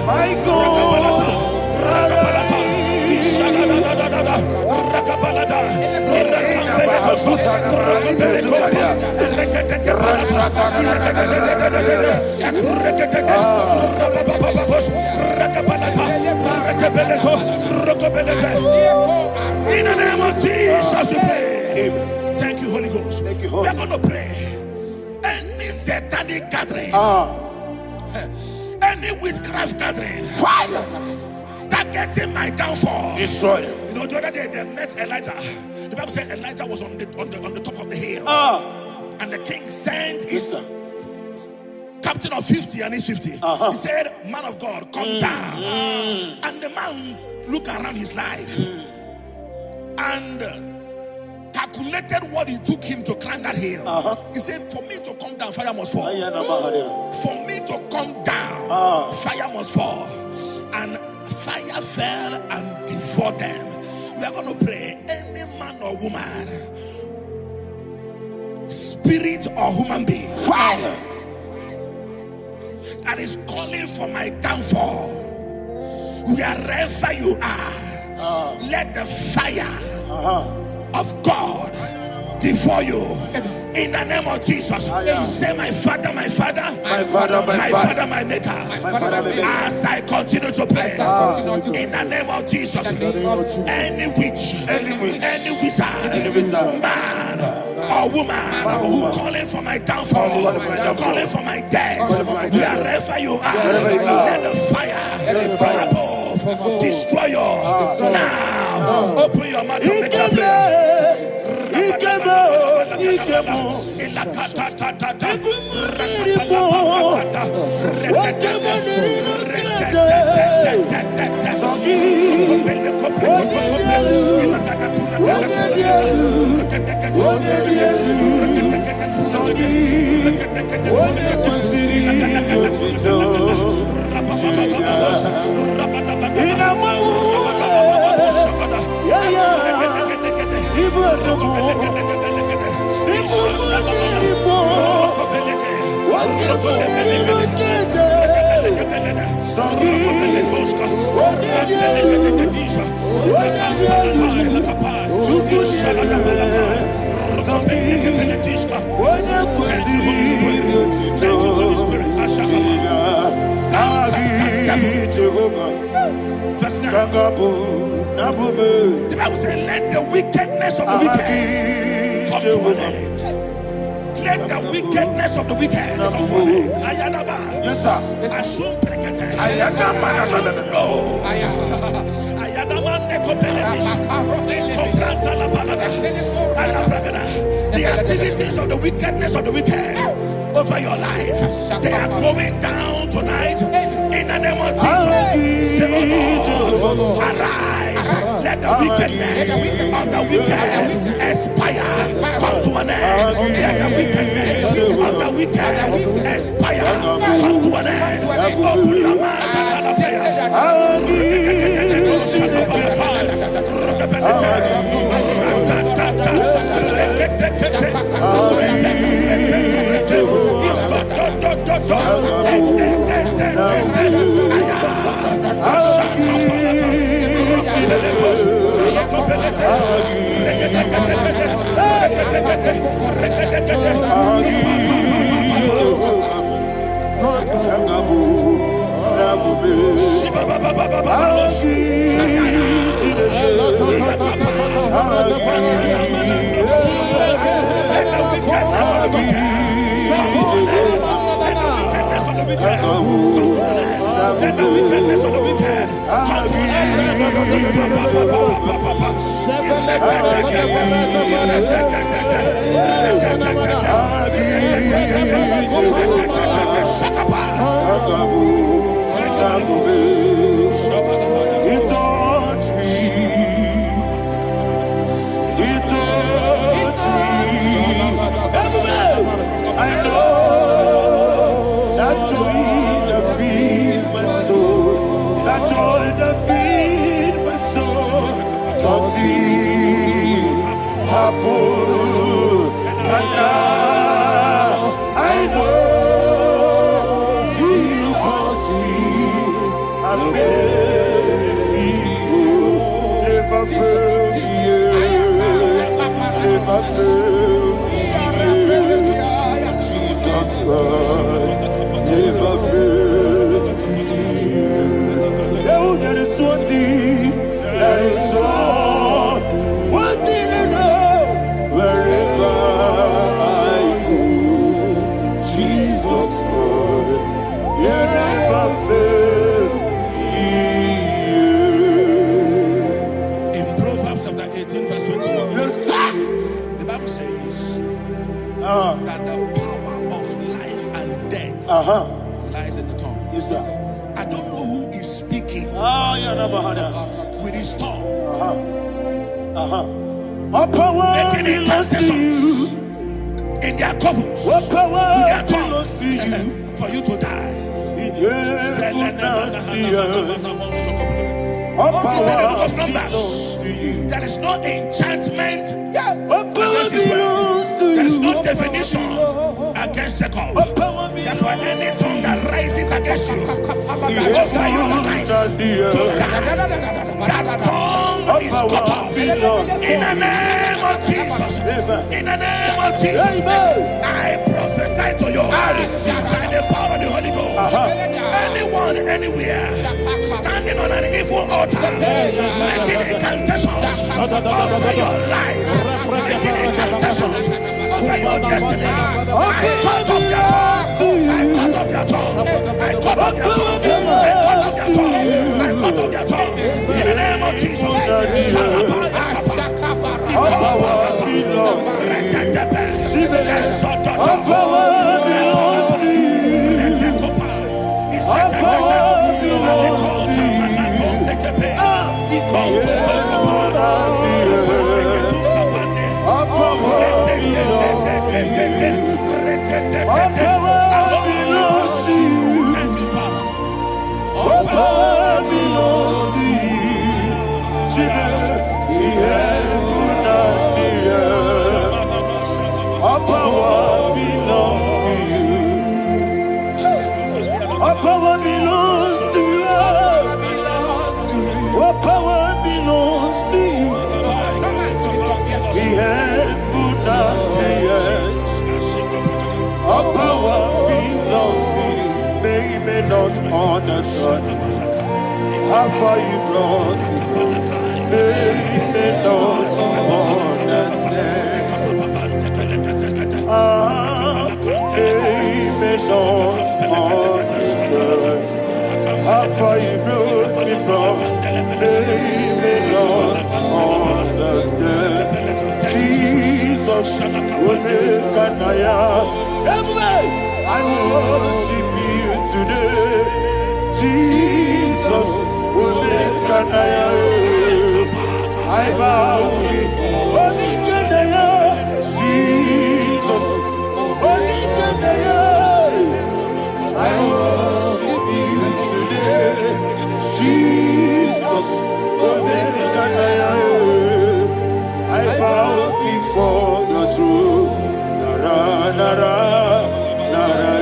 my God. In the name of Jesus, we pray. Thank you, Holy Ghost. Thank you, We Holy are going to pray. Any satanic gathering, any witchcraft gathering, Fire. targeting my downfall. Destroy them. You know, the other day they met Elijah. The Bible said Elijah was on the top of the hill, and the king sent his captain of 50 and his 50. He said, "Man of God, come down." And the man looked around his life and calculated what it took him to climb that hill. He said, "For me to come down, fire must fall. For me to come down, fire must fall." And fire fell and devoured them. We are going to pray. Any man or woman, spirit or human being, Fire. that is calling for my downfall, wherever you are, let the fire of God devour you. In the name of Jesus, say, "My Father, my Father, My Father, my Father, my Maker." Father, my Maker. As I continue to pray, in the name of Jesus, any witch, any wizard, man or woman calling for my downfall, calling for my death, wherever you are, let the fire from above destroy you now. Open your mouth and make a prayer. Verse 9. The Bible says, "Let the wickedness of the wicked come to an end." Let the wickedness of the wicked come to an end. Ayadaba. Yes, sir. Assume prekete. Ayadaba. No. Ayadaba nekopeletis. Nekopranta la balada. Alabragada. The activities of the wickedness of the wicked over your life, they are going down tonight. In the name of Jesus, say, "Oh Lord, arise. Let the wickedness of the wicked expire. Come to an end. Let the wickedness of the wicked expire. Come to an end." Open your mouth and have a prayer. I know that joy that fills my soul. see happen, and now I know He foresee and made you never fail me, never fail me, Jesus Christ, never fail me. Oh, there is one thing, there is one thing I know, wherever I go, Jesus Christ, you never fail me. In Proverbs chapter 18, verse 21, Yes, sir. the Bible says that the power of life and death lies in the tongue. Yes, sir. I don't know who is speaking with his tongue, All power making belongs to you. incantations in their covers What power with their belongs tongue to you? for you to die. All He said in the book power of Numbers, belongs to you. there is no enchantment What power against Israel. belongs to There is you? no definition against Jacob. What power Therefore, belongs any tongue that rises against you over your life to die, that tongue is cut off. In the name of Jesus. In the name of Jesus. I prophesy to you by the power of the Holy Ghost. Anyone, anywhere, standing on an evil altar, making incantations over your life, making incantations over your destiny, I cut off their tongue. I cut off their tongue. I cut off their tongue. I cut off their tongue. I cut off their tongue. In the name of Jesus. All power belongs to you. All power belongs to you. All power belongs to you. All power belongs to you. Thank you, Father. All power belongs to you. The heaven and the earth. All power belongs to you. All power belongs to you. All power belongs to you. The heaven and the earth. All power belongs to you. May not understand how far you brought me from. May not understand. May not understand how far you brought me from. May not understand. Jesus, will make an I worship you today. Jesus, will make an I bow before Jesus, I worship you today. Jesus, will make an I bow before the throne. Nara, nara, nara,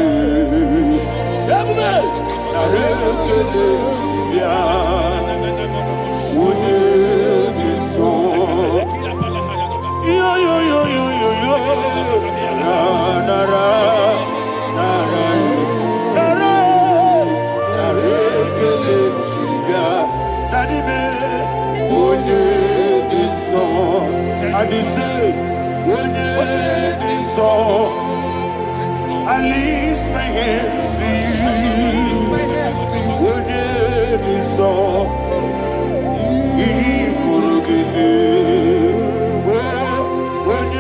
I lift my hands to you. When it is all, he could give me. When it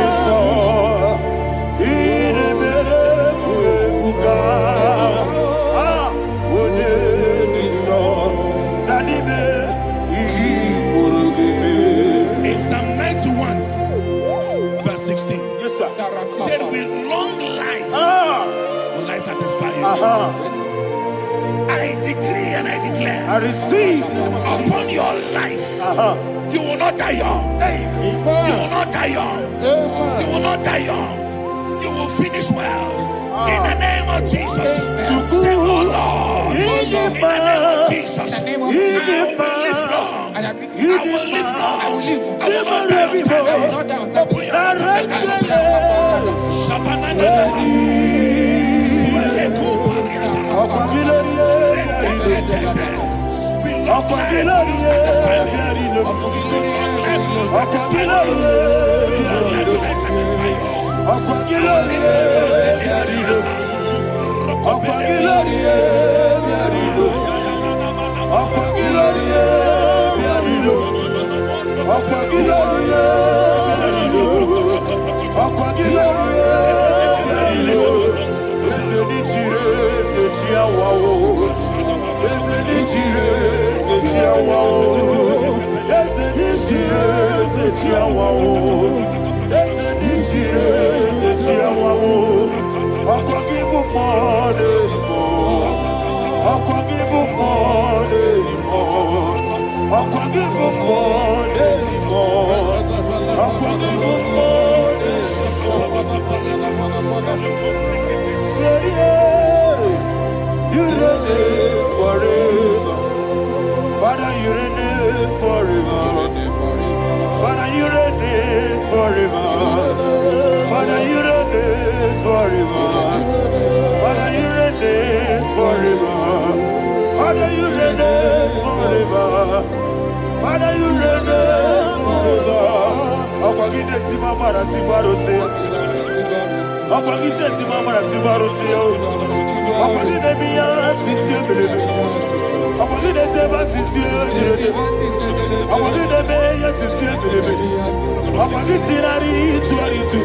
is all, he never could. When it is all, that he could give me. In Psalm 91, verse 16, Yes, sir. he said, with long life will I satisfy you. I decree and I declare I receive upon your life You will not die young. You will not die young. You will not die young. You will finish well. In the name of Jesus. Say, oh Lord. In the name of Jesus. I will live long. I will live long. I will not die on time. Open your You reign forever. Father, you reign forever. Father, you reign forever. Father, you reign forever. Father, you reign forever. Father, you reign forever. Father, you reign forever. Akwagide timamara tibarose. Akwagide timamara tibarose. Akwagide biya sisiye. Akwagide teba sisiye. Akwagide beya sisiye. Akwagide rari tuaritu.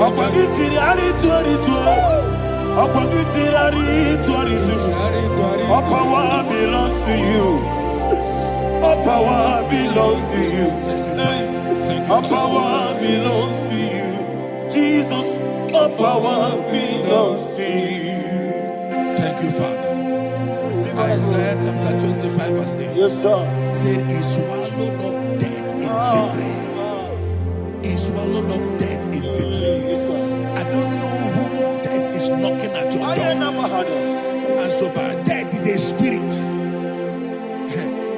Akwagide rari tuaritu. Akwagide rari tuaritu. All power belongs to you. All power belongs to you. All power belongs to you. Jesus, all power belongs to you. Thank you, Father. Isaiah chapter 25 verse 8. Yes, sir. Said, he swallowed up death in victory. He swallowed up death in victory. I don't know who death is knocking at your door. And so, but death is a spirit.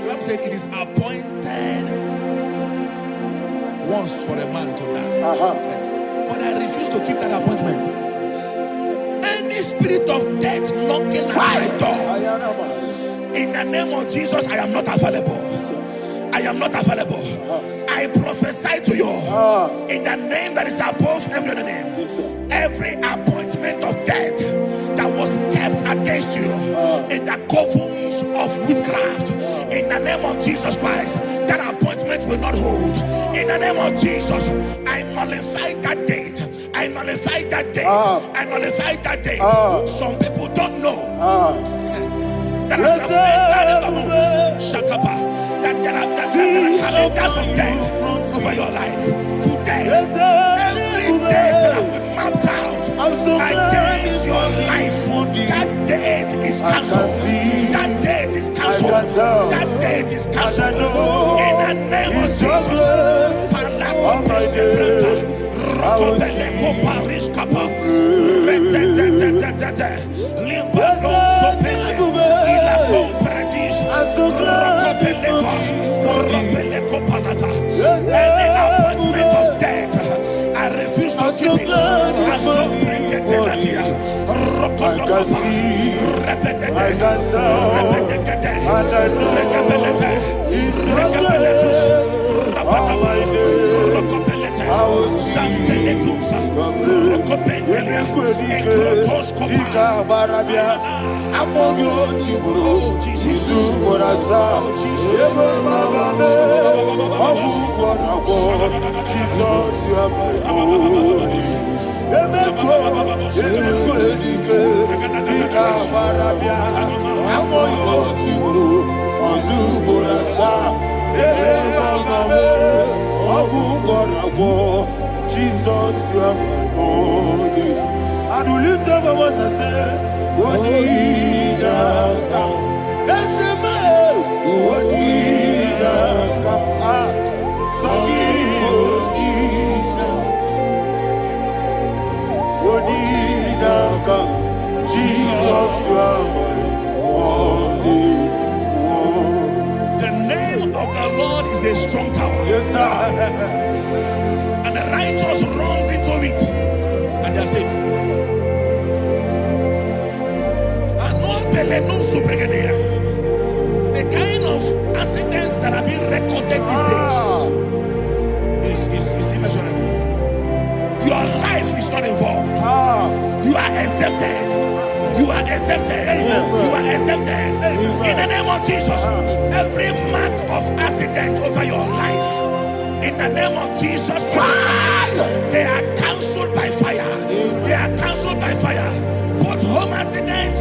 God said it is appointed once for a man to die. But I refuse to keep that appointment. Any spirit of death knocking at my door, in the name of Jesus, I am not available. I am not available. I prophesy to you in the name that is above every other name. Every appointment of death that was kept against you in the covens of witchcraft, in the name of Jesus Christ, that appointment will not hold. In the name of Jesus, I nullify that date. I nullify that date. I nullify that date. Some people don't know that as of entered in the moon, Shakapa, that there are calendars of death over your life. Today, every date that I've mapped out against your life, that date is cancelled. That date is cancelled. That date is cancelled. In the name of Jesus. Any appointment of death, I refuse to keep it. I so bring it in the year. Jesus, you are my only. And we lift up our voice and say, Come. And the righteous runs into it and they're safe. The kind of accidents that are being recorded these days is immeasurable. Your life is not involved. You are exempted. You are exempted. You are exempted. In the name of Jesus, every mark of accident over your life, in the name of Jesus Christ, they are cancelled by fire. They are cancelled by fire. Both home accident,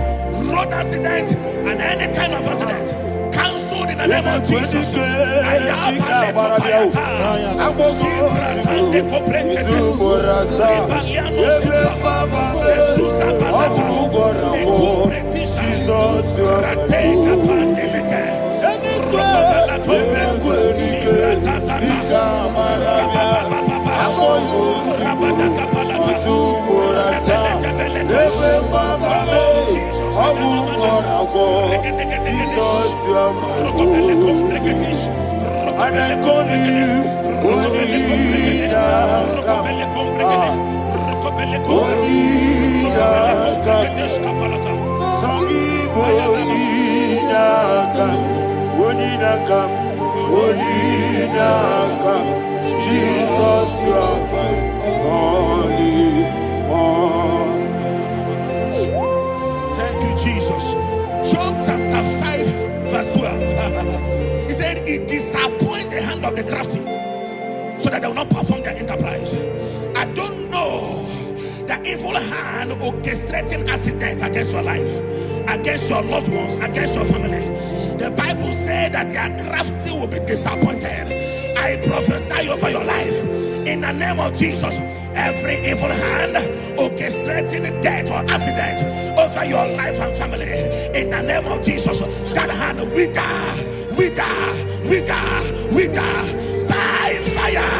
road accident, and any kind of accident, cancelled in the name of Jesus. Thank you, Jesus. Job chapter 5, verse 12. He said, it disappoints the hand of the crafty, so that they will not perform their enterprise. I don't know the evil hand orchestrating accident against your life, against your loved ones, against your family. The Bible said that their crafty will be disappointed. I prophesy over your life in the name of Jesus. Every evil hand orchestrating death or accident over your life and family, in the name of Jesus, that hand wither by fire.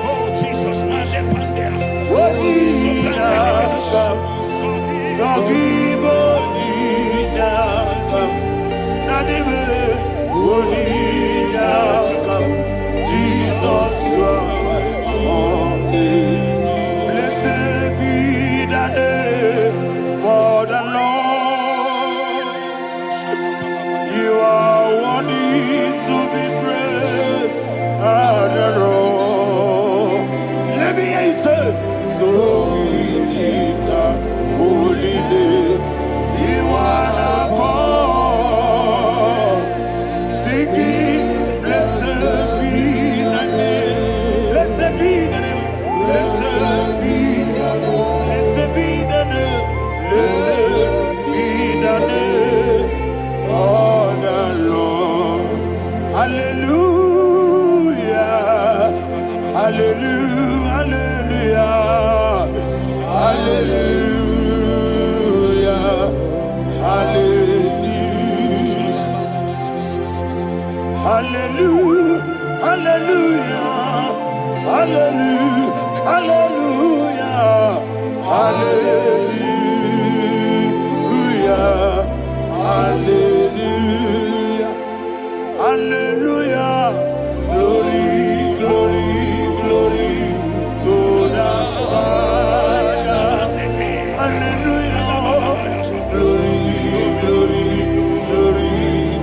Oh Jesus, blessed be the name for the Lord. You are worthy to be praised and adored. Let me hear you say, so we lift up holy name. You are the God. Singing, blessed be the name. Blessed be the name. Blessed be the name. Blessed be the name. Blessed be the name of the Lord. Hallelujah. Hallelujah. Hallelujah. Hallelujah. Hallelujah. Hallelujah. Hallelujah. Hallelujah. Hallelujah. Hallelujah. Glory, glory, glory to the Father. Hallelujah. Glory, glory, glory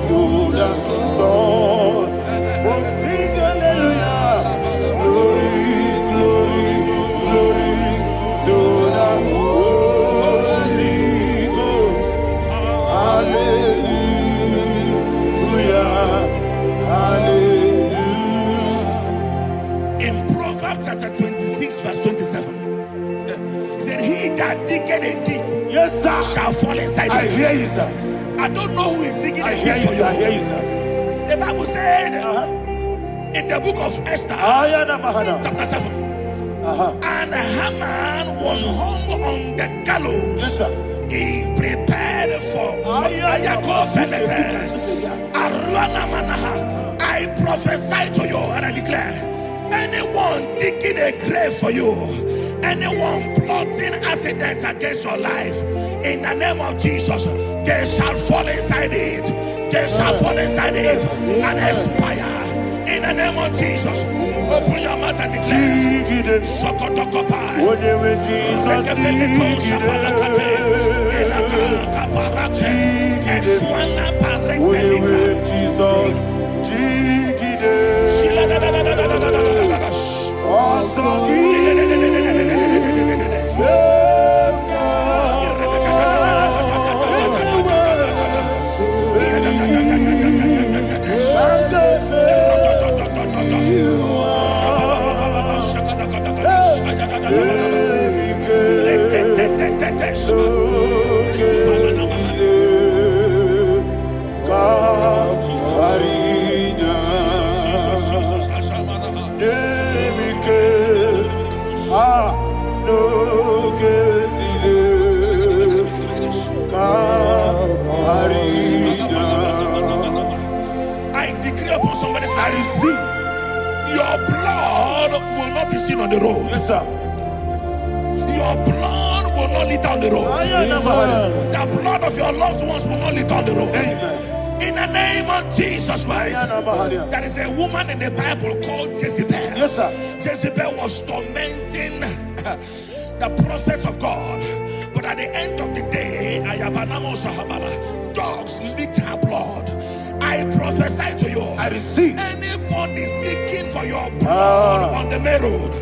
to the Son. Oh, sing hallelujah. Glory, glory, glory to the Holy Ghost. Hallelujah. Hallelujah. In Proverbs chapter 26, verse 27, he said, he that diggeth a deep, yes, sir, shall fall inside. I hear you, sir. I don't know who is digging a deep for you. I hear you, sir. The Bible said in the book of Esther, chapter 7, And Haman was hung on the gallows. Yes, sir. He prepared for I prophesy to you and I declare, anyone digging a grave for you, anyone plotting accidents against your life, in the name of Jesus, they shall fall inside it. They shall fall inside it and expire. In the name of Jesus, open your mouth and declare. Sokotokopai. I decree upon somebody's life, your blood will not be seen on the road. Yes, sir. Your blood will not lead down the road. The blood of your loved ones will not lead down the road. Amen. In the name of Jesus Christ. There is a woman in the Bible called Jezebel. Yes, sir. Jezebel was tormenting the prophets of God. But at the end of the day, dogs licked her blood. I prophesy to you, I receive. anybody seeking for your blood on the main road,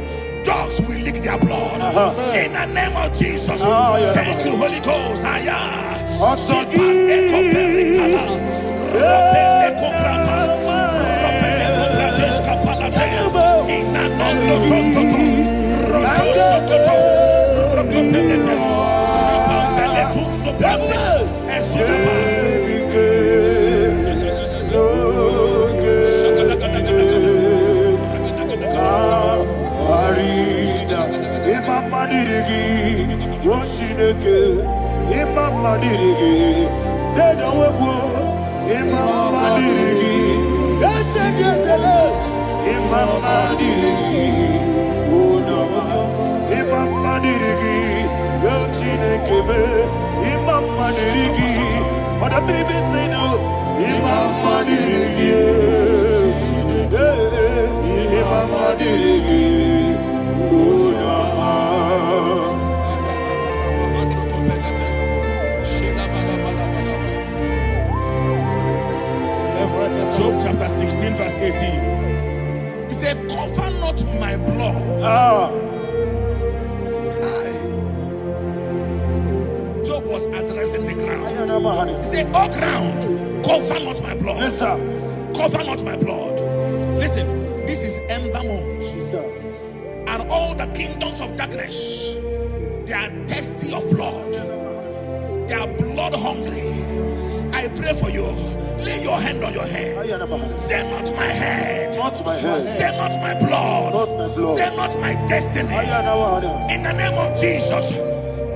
dogs will lick their blood. In the name of Jesus. Thank you, Holy Ghost. Job chapter 16 verse 18. He said, cover not my blood. Job was addressing the ground. He said, oh ground, cover not my blood. Yes, sir. Cover not my blood. Listen, this is ember month. Yes, sir. And all the kingdoms of darkness, they are thirsty of blood. They are blood hungry. I pray for you. Lay your hand on your head. Say not my head. Not my head. Say not my blood. Not my blood. Say not my destiny. In the name of Jesus,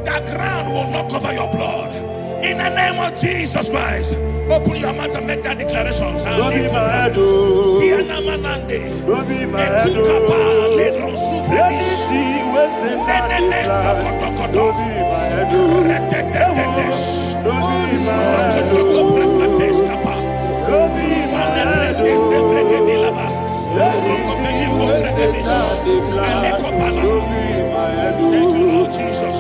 the ground will not cover your blood. In the name of Jesus Christ, open your mouth and make that declaration. Don't be my head. Don't be my head. Anything was in my life. Don't be my head. Don't be my head. Don't be my head. Thank you, Lord Jesus.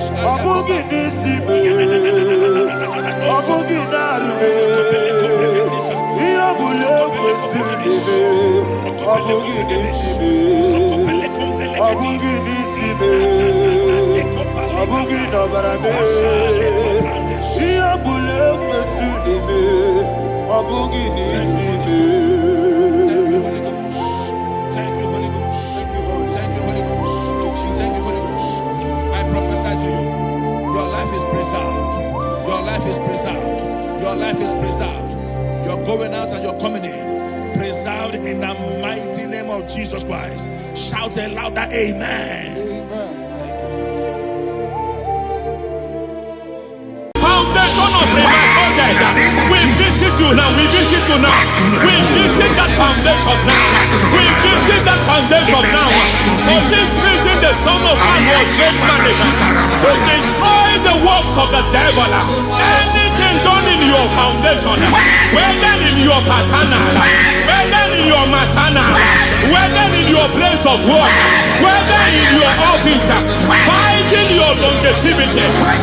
Your life is preserved. You're going out and you're coming in. Preserved in the mighty name of Jesus Christ. Shout a louder amen. you now. We visit you now. We visit that foundation now. We visit that foundation now. For this reason, the Son of Man was made manifest to destroy the works of the devil. Anything done in your foundation, whether in your paternal, whether in your maternal, whether in your place of work, whether in your office, fighting your longevity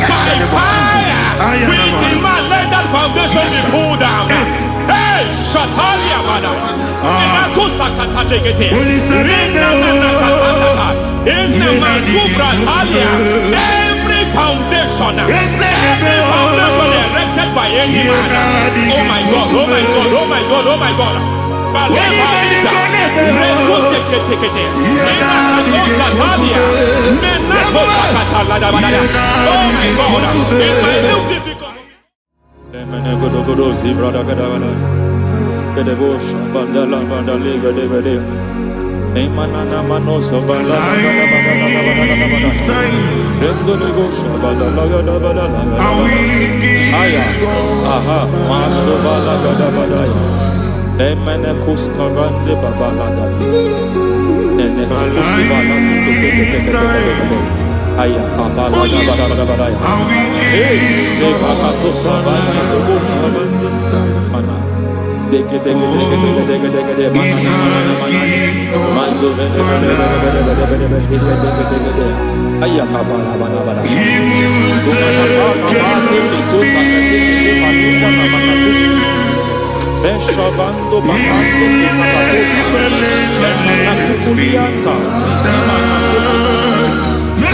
by fire, we demand let that foundation be pulled down. Hey, Shatalia Madam, Nato Sakata Legate, Rina Nakatasaka, in the Masubra Talia, every foundation erected by any man. Oh my God, oh my God, oh my God, oh my God. Oh my God, in my new difficult. Emenekus kavande babalada. Aya kapala badaya. Hey, pakato savane dobo savane. Mana. Deke mana. Mazo vene. Aya kapala badaya. Beshavando bakando kakakosa Emana kukulianta Zizimana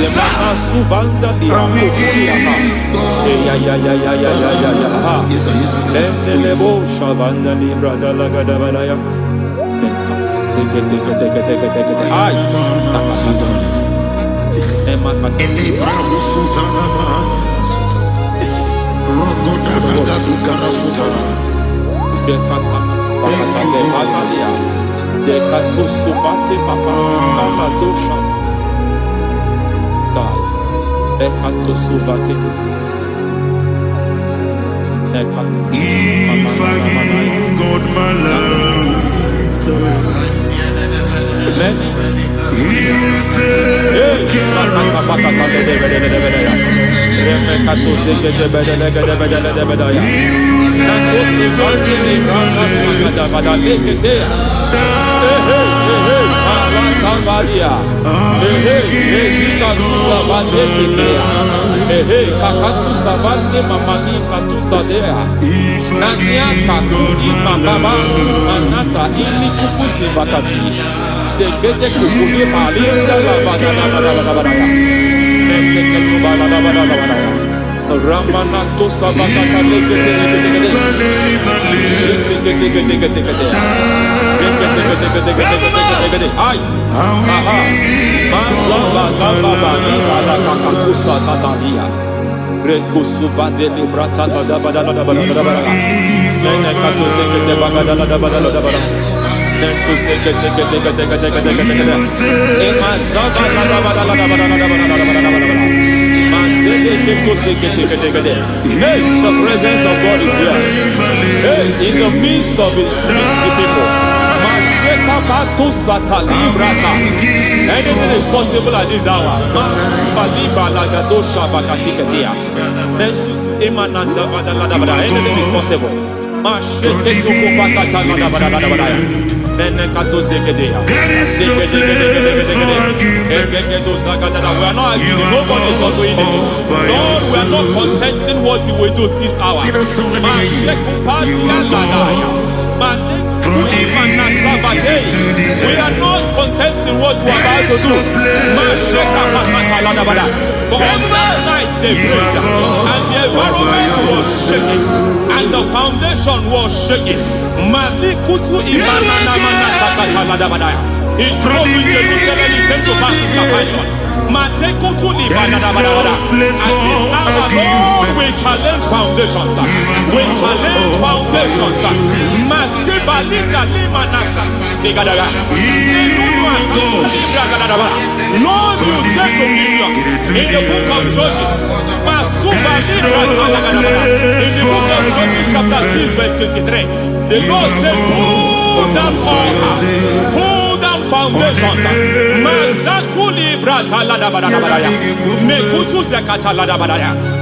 Emana suvanda biya kukuliata Ya Endelebo shavanda libra dalagada balaya Teke Ay Nakasada Emakata Libra usutana Rogoda nagadu karasutana Dekata Batalia Dekato Sufate Papa Amadosha Dai Dekato Sufate Dekato If I give God my love Ramanato Savakata Ay, aha, Mazaba Baba Nibala Kakakusa Tatalia, Rekusuva de Librata Badabada, Nene Katu Sekete Bagadala Badala, Nentu Sekete, Emazaba Hey, the presence of God is here. Hey, in the midst of his people. Anything is possible at this hour. Anything is possible. We are not arguing, nobody is agreeing. Lord, we are not contesting what you will do this hour. We are not contesting what you are about to do. For on that night they prayed, and the environment was shaking, and the foundation was shaking. He spoke in Jerusalem, he came to pass in Capernaum. And this hour, Lord, we challenge foundations. We challenge foundations. Lord, you said to Gideon in the book of Judges, In the book of Judges chapter 6 verse 23, the Lord said, pull down altars, pull down foundations.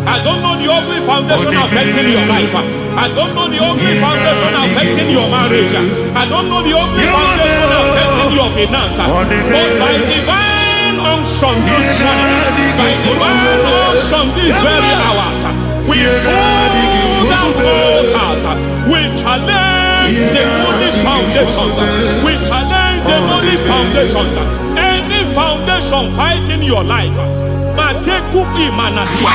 I don't know the ugly foundation affecting your life. I don't know the ugly foundation affecting your marriage. I don't know the ugly foundation affecting your finance. But by divine unction this morning, by divine unction these very hours, we pull down altars. We challenge demonic foundations. We challenge demonic foundations. Any foundation fighting your life, Mateku Imanasia,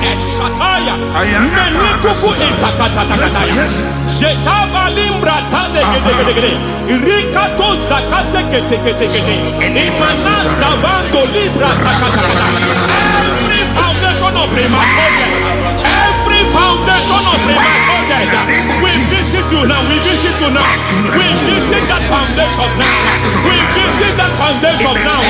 Eshataya, Menikuku Itakatatakataya, Shetabalimbra Tadegede, Rikato Zakate Ketekete, Imanaza Bando Libra Takatakata. Every foundation of premature death, every foundation of premature death, we visit you now, we visit you now, we visit that foundation now, we visit that foundation now.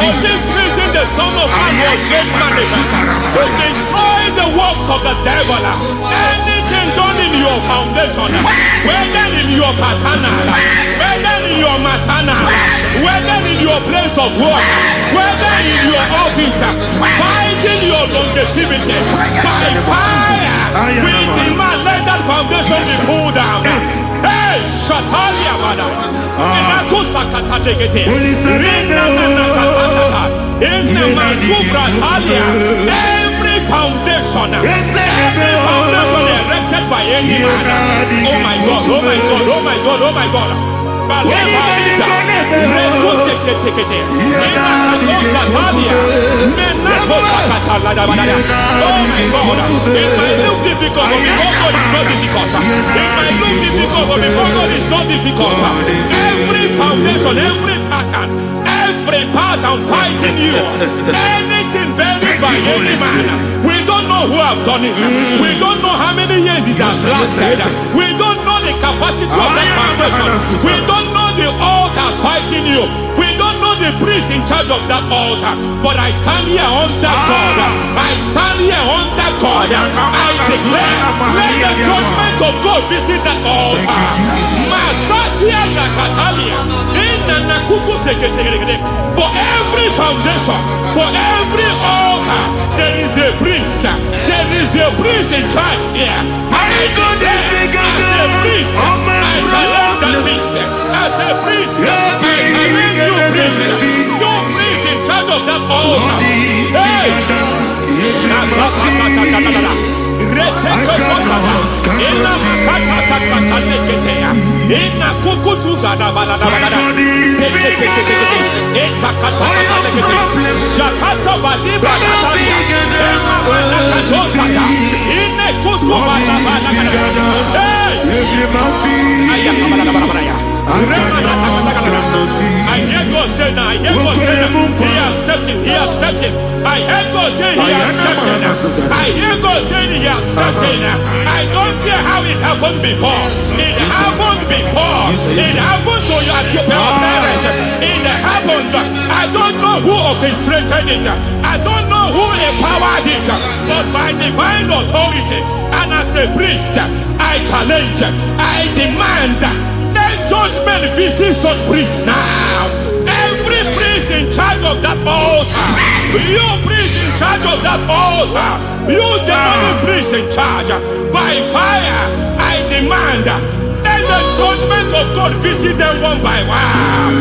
For this reason, the Son of Man was made manifest to destroy the works of the devil. Anything done in your foundation, whether in your paternal, whether in your maternal, whether in your place of work, whether in your office, fighting your longevity by fire, we demand let that foundation be pulled down. Hey, Shatalia Bada, Inatusakata Degete, Rina Nakatasaka, in the Masufra Talia, every foundation erected by any man. Oh my God, oh my God, oh my God, oh my God. Oh my God, it might look difficult, but before God it's not difficult. It might look difficult, but before God it's not difficult. Every foundation, every pattern fighting you, anything buried by any man, we don't know who have done it. We don't know how many years it has lasted. We don't know the capacity of that foundation. We don't know the altars fighting you. We don't know the priest in charge of that altar. But I stand here under God. I stand here under God. I declare, let the judgment of God visit that altar. For every foundation, for every altar, there is a priest. There is a priest in charge here. I declare, as a priest, I challenge that priest. As a priest, I challenge you priest. You priest in charge of that altar. Hey! I hear God say now, I hear God say now, he has stepped in, he has stepped in. I hear God say he has stepped in. I hear God say he has stepped in. I don't care how it happened before. It happened before. It happened to your parents. It happened. I don't know who orchestrated it. I don't know who empowered it. But by divine authority and as a priest, I challenge, I demand, let judgment visit such priests now. Every priest in charge of that altar, you priest in charge of that altar, you demonic priest in charge, by fire, I demand, let the judgment of God visit them one by one.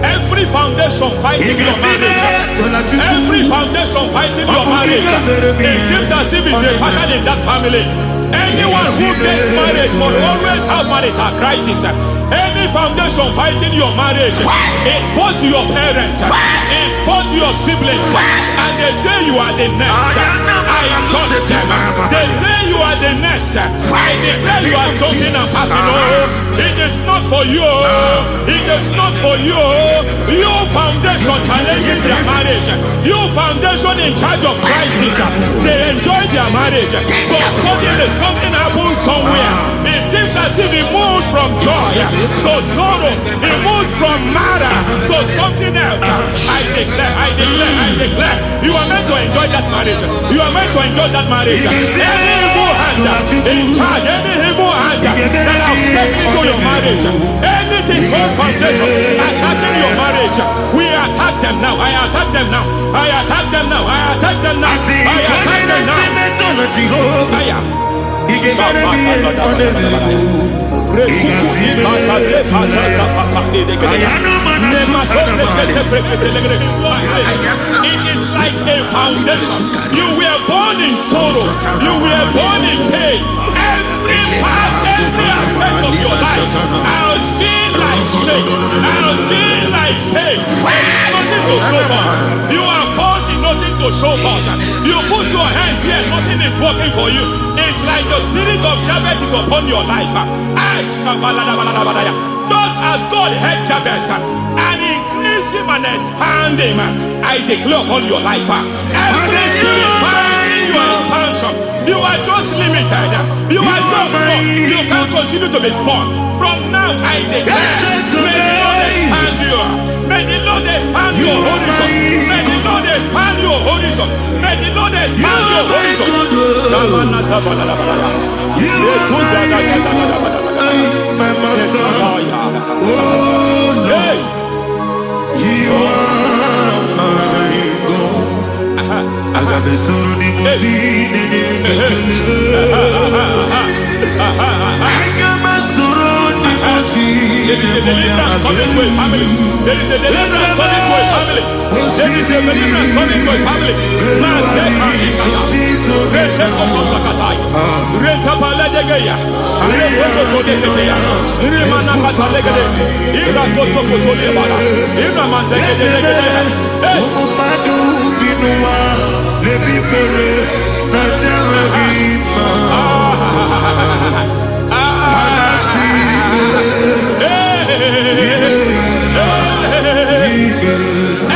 Every foundation fighting your marriage, every foundation fighting your marriage, it seems as if it's a pattern in that family. Anyone who gets married must always have marital crisis. Any foundation fighting your marriage, it fought your parents, it fought your siblings, and they say you are the next. I trust them. They say you are the next. I declare you are jumping and passing. Oh, it is not for you. It is not for you. You foundation challenging their marriage. You foundation in charge of crisis. They enjoy their marriage, but suddenly something happens somewhere. It seems as if it moves from joy to sorrow. It moves from matter to something else. I declare, you are meant to enjoy that marriage. You are meant to enjoy that marriage. Any evil hand in charge, any evil hand that have stepped into your marriage, anything called foundation attacking your marriage, we attack them now. I attack them now. I attack them now. I attack them now. I attack them now. Fire. It is like a foundation. You were born in sorrow. You were born in pain. Every part, every aspect of your life has been like shame. Has been like pain. There's nothing to show for. You are faulty, nothing to show for. You put your hands here, nothing is working for you. It's like the spirit of Jabez is upon your life. Just as God had Jabez and increased him and expand him, I declare upon your life. Every spirit finding your expansion, you are just limited. You are just small. You can't continue to be small. From now, I declare, may the Lord expand you. May the Lord expand your horizon. May the Lord expand your horizon. May the Lord expand your horizon. My master, oh Lord, you are my God. I got the soul in my feet. I got my soul in my feet. There is a deliverance coming to a family. There is a deliverance coming to a family. There is a deliverance coming to a family.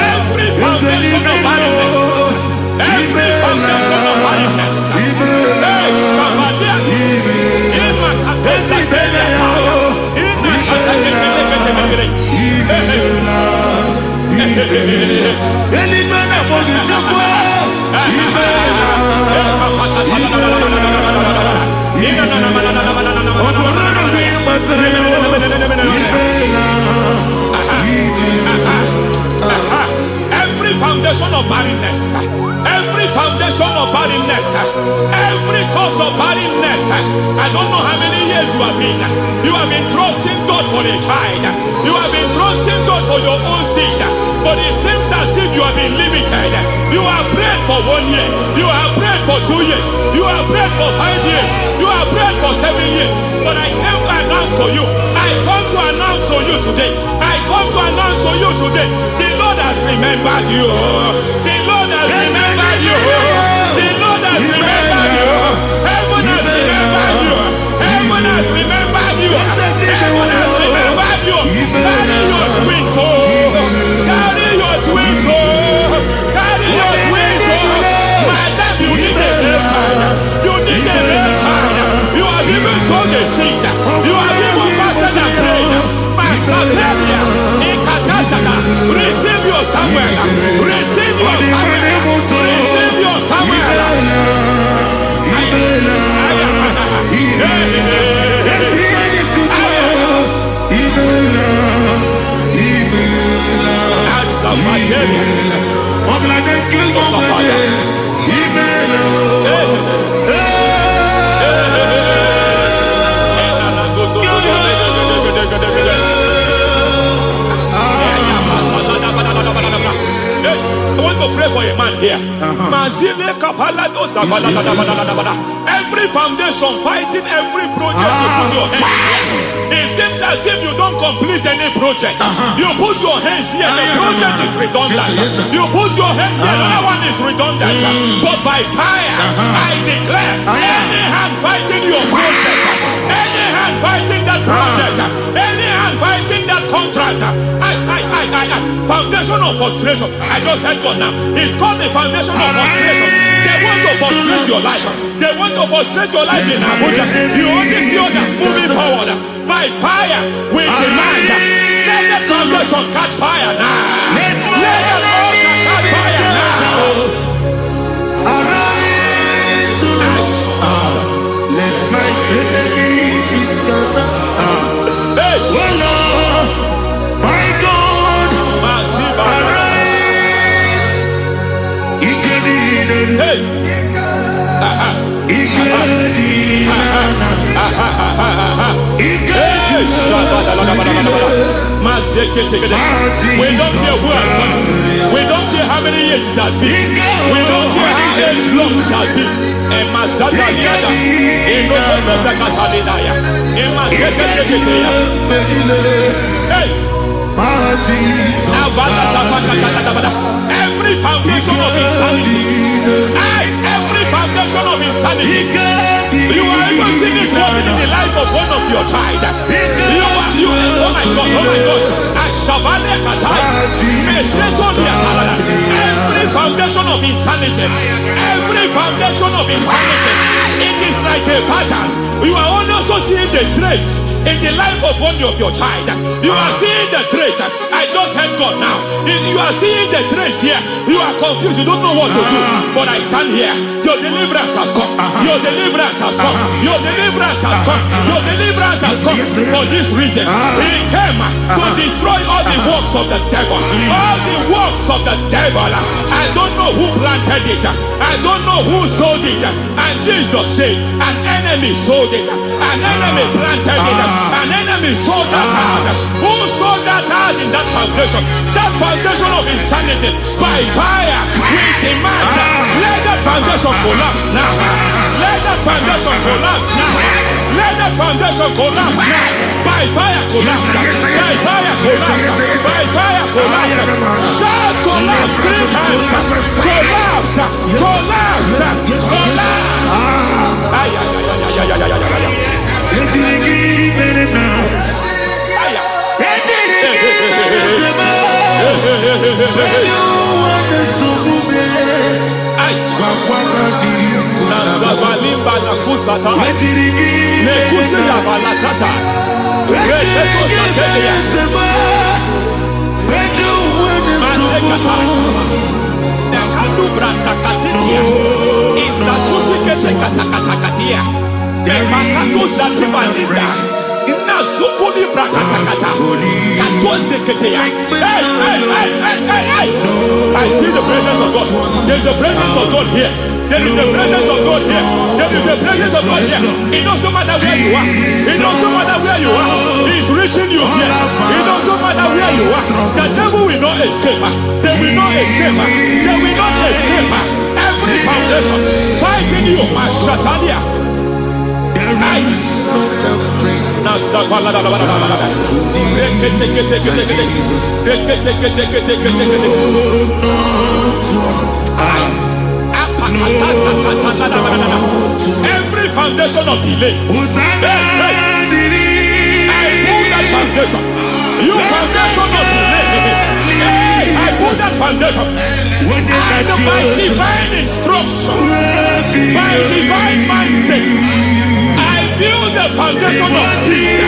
Every foundation of barrenness, every foundation of barrenness, every foundation of barrenness, every foundation of barrenness, every cause of barrenness. I don't know how many years you have been trusting God for a child. You have been trusting God for your own seed, but it seems as if you have been limited. You have prayed for 1 year, you have prayed for 2 years, you have prayed for 5 years, you have prayed for 7 years. But I came to announce for you, I come to announce for you today, I come to announce for you today, the Lord has remembered you. The Lord has remembered you. The Lord has remembered you. Heaven has remembered you. Heaven has remembered you. Heaven has remembered you. Carry your twins home. Carry your twins home. Carry your twins home. Madam, you need a real child. You need a real child. You have even sown the seed. You have even fasted and prayed. Masaperia, Ekatasaka, receive your Samuel. Receive your Samuel. Receive your Samuel. Every foundation fighting every project you put your hands here. It seems as if you don't complete any project. You put your hands here, the project is redundant. You put your hand here, another one is redundant. But by fire, I declare, any hand fighting your project, any hand fighting that project, any hand fighting that contract, foundation of frustration. I just heard God now. It's called the foundation of frustration. They want to frustrate your life. They want to frustrate your life in Abuja. You only see others moving forward. By fire, we demand. Let the foundation catch fire now. Let the altar catch fire now. Arise, let my enemies scatter. Hey, Oh Lord, my God, arise. hey. We don't care who has done it. We don't care how many years it has been. We don't care how age long it has been. And Mazataliada, in Rokosacatalidaya, in Mazatakatea. Hey! Every foundation of insanity, every foundation of insanity, you are even seeing it working in the life of one of your child. Oh my God, every foundation of insanity, every foundation of insanity, it is like a pattern. You are also seeing the trace in the life of one of your child. You are seeing the trace. I just heard God now. You are seeing the trace here. You are confused. You don't know what to do. But I stand here. Your deliverance has come. Your deliverance has come. Your deliverance has come. Your deliverance has come. For this reason, He came to destroy all the works of the devil. All the works of the devil. I don't know who planted it. I don't know who sold it. And Jesus said, an enemy sold it. An enemy planted it. An enemy sold that house. Who sold that house in that foundation? That foundation of insanity. By fire, we demand, let that foundation collapse now. Let that foundation collapse now. Let that foundation collapse now. By fire collapse. By fire collapse. By fire collapse. Shout collapse 3 times. Collapse. Collapse. Collapse. Ay, ay, ay, ay, ay, ay, ay, ay. I see the presence of God. There's a presence of God here. There is a presence of God here. There is a presence of God here. It doesn't matter where you are. It doesn't matter where you are. He's reaching you here. It doesn't matter where you are. The devil will not escape. They will not escape. They will not escape. Every foundation fighting you, Mashatalia. Every foundation of delay, I pull that foundation. You foundation of delay, I pull that foundation. And by divine instruction, by divine mandate, build the foundation of speed.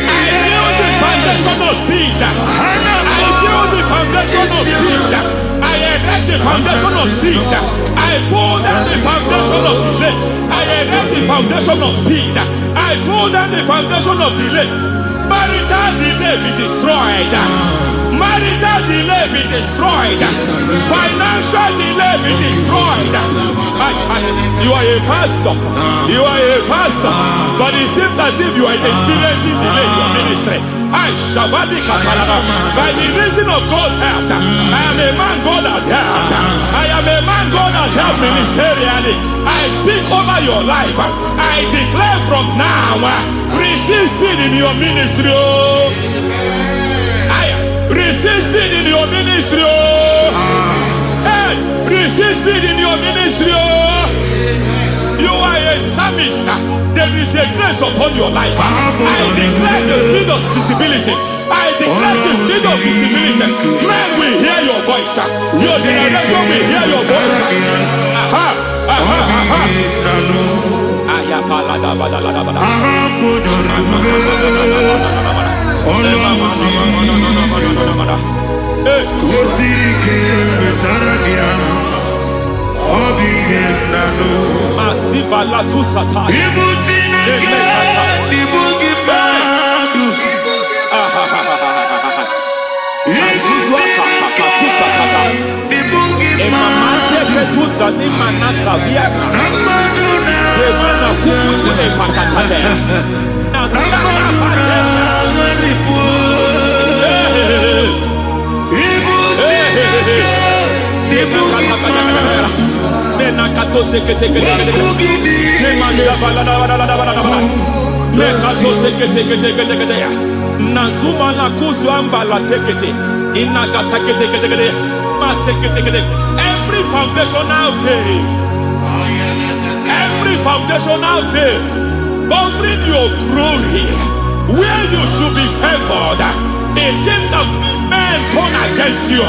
I build the foundation of speed. I build the foundation of speed. I erect the foundation of speed. I pull down the foundation of delay. I erect the foundation of speed. I pull down the foundation of delay. Marital delay be destroyed. Marital delay be destroyed. Financial delay be destroyed. You are a pastor. You are a pastor. But it seems as if you are experiencing delay in your ministry. I Shabadi Katalaba. By the reason of God's help, I am a man God has helped. I am a man God has helped ministerially. I speak over your life. I declare from now, receive speed in your ministry. Receive speed in your ministry. Hey, receive speed in your ministry. You are a psalmist. There is a grace upon your life. I declare the speed of visibility. I declare the speed of visibility. Men will hear your voice. Your generation will hear your voice. Aha, aha, aha. Masiva la tu sataya. Nazuma la kuzwamba la tekete inakata kete masekete. Every foundational veil, every foundational veil covering your glory, where you should be favored, it seems that men turn against you.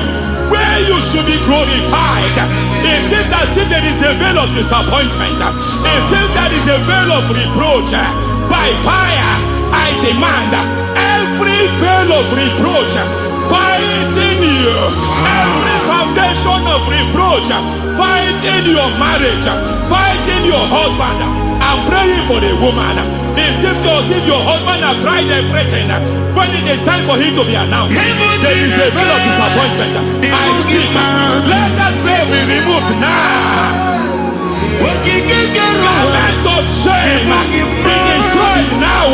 Where you should be glorified, it seems as if there is a veil of disappointment. It seems there is a veil of reproach. By fire, I demand every veil of reproach fighting you, every foundation of reproach fighting your marriage, fighting your husband. I'm praying for the woman. It seems as if your husband has tried everything. When it is time for him to be announced, there is a veil of disappointment. I speak. Let that veil be removed now. Garment of shame be destroyed now.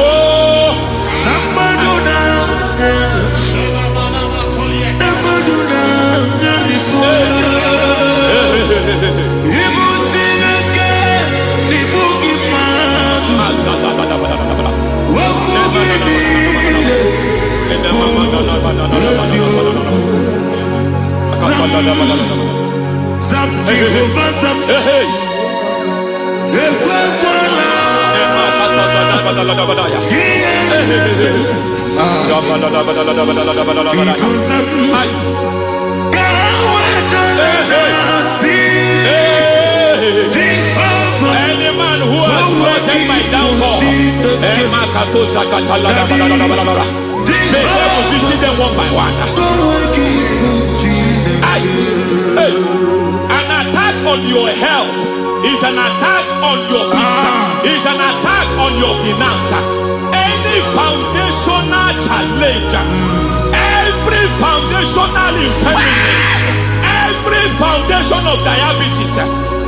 Any man who has threatened my downfall, may God visit them one by one. An attack on your health is an attack on your peace, is an attack on your finance. Any foundational challenge, every foundational infirmity, every foundation of diabetes,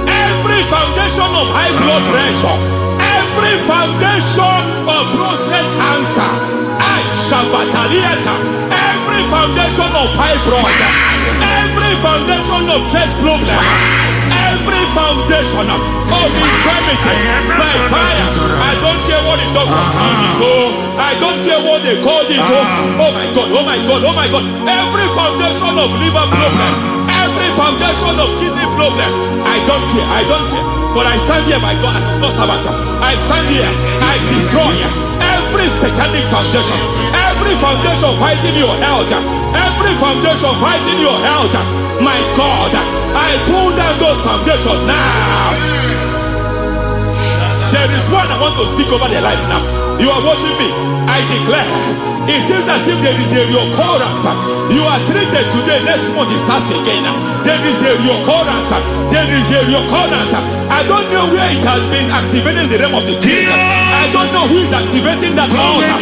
every foundation of high blood pressure, every foundation of prostate cancer, every foundation of fibroid, every foundation of chest problem, every foundation of infirmity, by fire. I don't care what the doctors call it, I don't care what they call it. Oh my God, oh my God, oh my God. Every foundation of liver problem, every foundation of kidney problem, I don't care, I don't care. But I stand here, my God, as God's servant. I stand here, I destroy every satanic foundation, every foundation fighting your health, every foundation fighting your health. My God, I pull down those foundations now. There is one I want to speak over their life now. You are watching me. I declare, it seems as if there is a reoccurrence. You are treated today, next month it starts again. There is a reoccurrence. There is a reoccurrence. I don't know where it has been activated in the realm of the spirit. I don't know who is activating that altar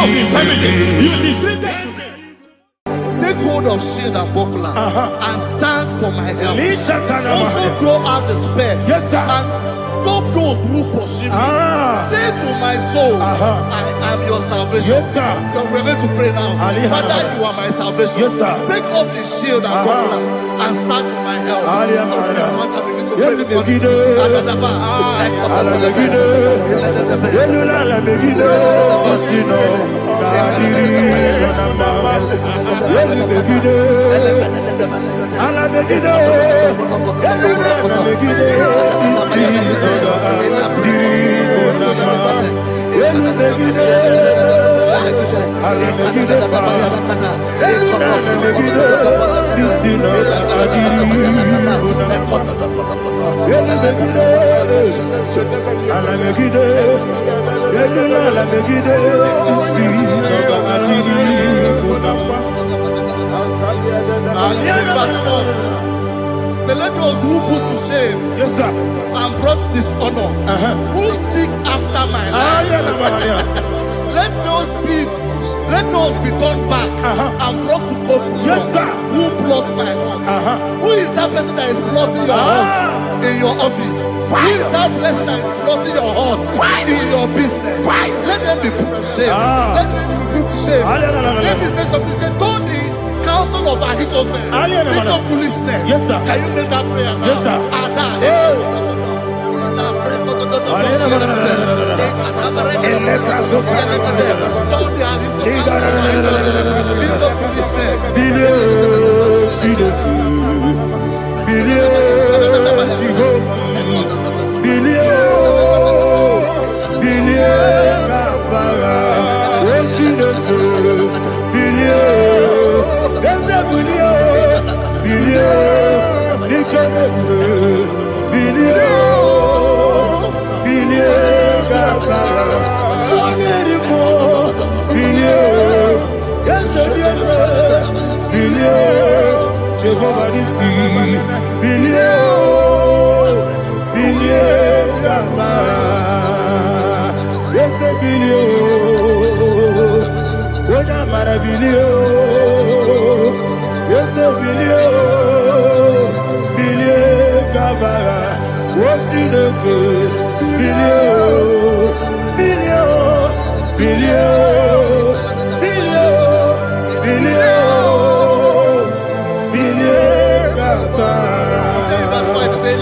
of infirmity. You is treated today. Take hold of of shield and buckler and stand for my help. Lishatana Also Mahaya. throw out despair. Yes, sir. And stop those who pursue me. Say to my soul, I am your salvation. Yes, sir. We're going to pray now. Father, you are my salvation. Yes, sir. Take off the shield and buckler and stand for my help. So let those who put to shame, Yes, sir. and brought dishonor, who seek after my life, let those be turned back and brought to confusion. Yes, sir. Who plot my heart? Who is that person that is plotting your heart in your office? Who is that person that is plotting your heart in your business? Let them be put to shame. Let them be put to shame. Let me say something. Say, don't the counsel of Ahithophel think of foolishness. Yes, sir. Can you make that prayer now? Yes, sir.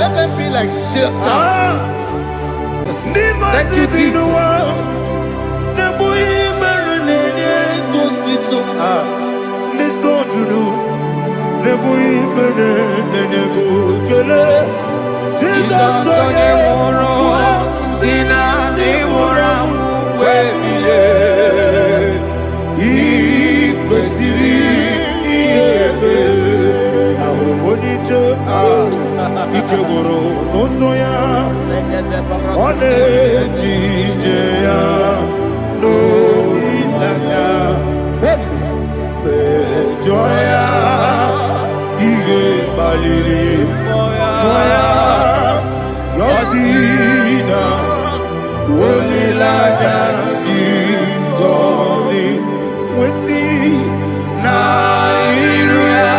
Let them be like shelter. Thank you, Jesus. Ikegoro nosoya one jijeya no ilaya joya ige baliri moya yosina olilaya ingozi wesi na iruya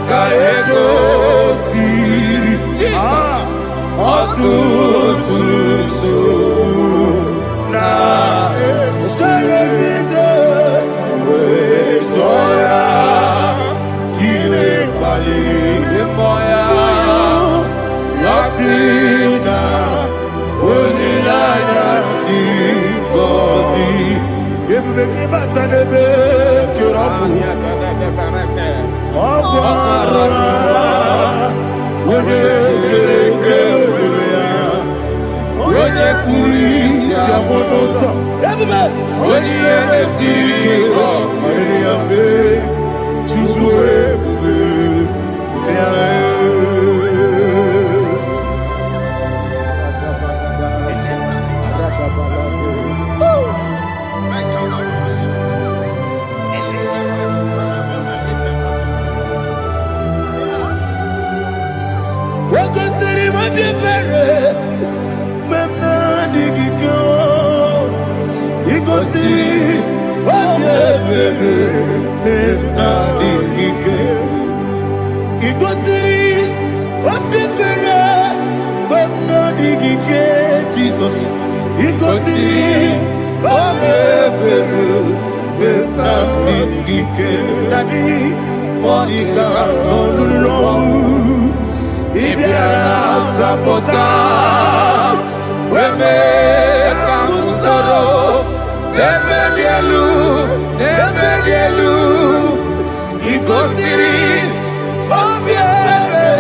kaego Iko siri, digike Jesus. Ikosi obebere na digike. Daddy Monica no lulu. Ibiara sapota. Weme kamusoro. Nebelielu. Ikosiri obiere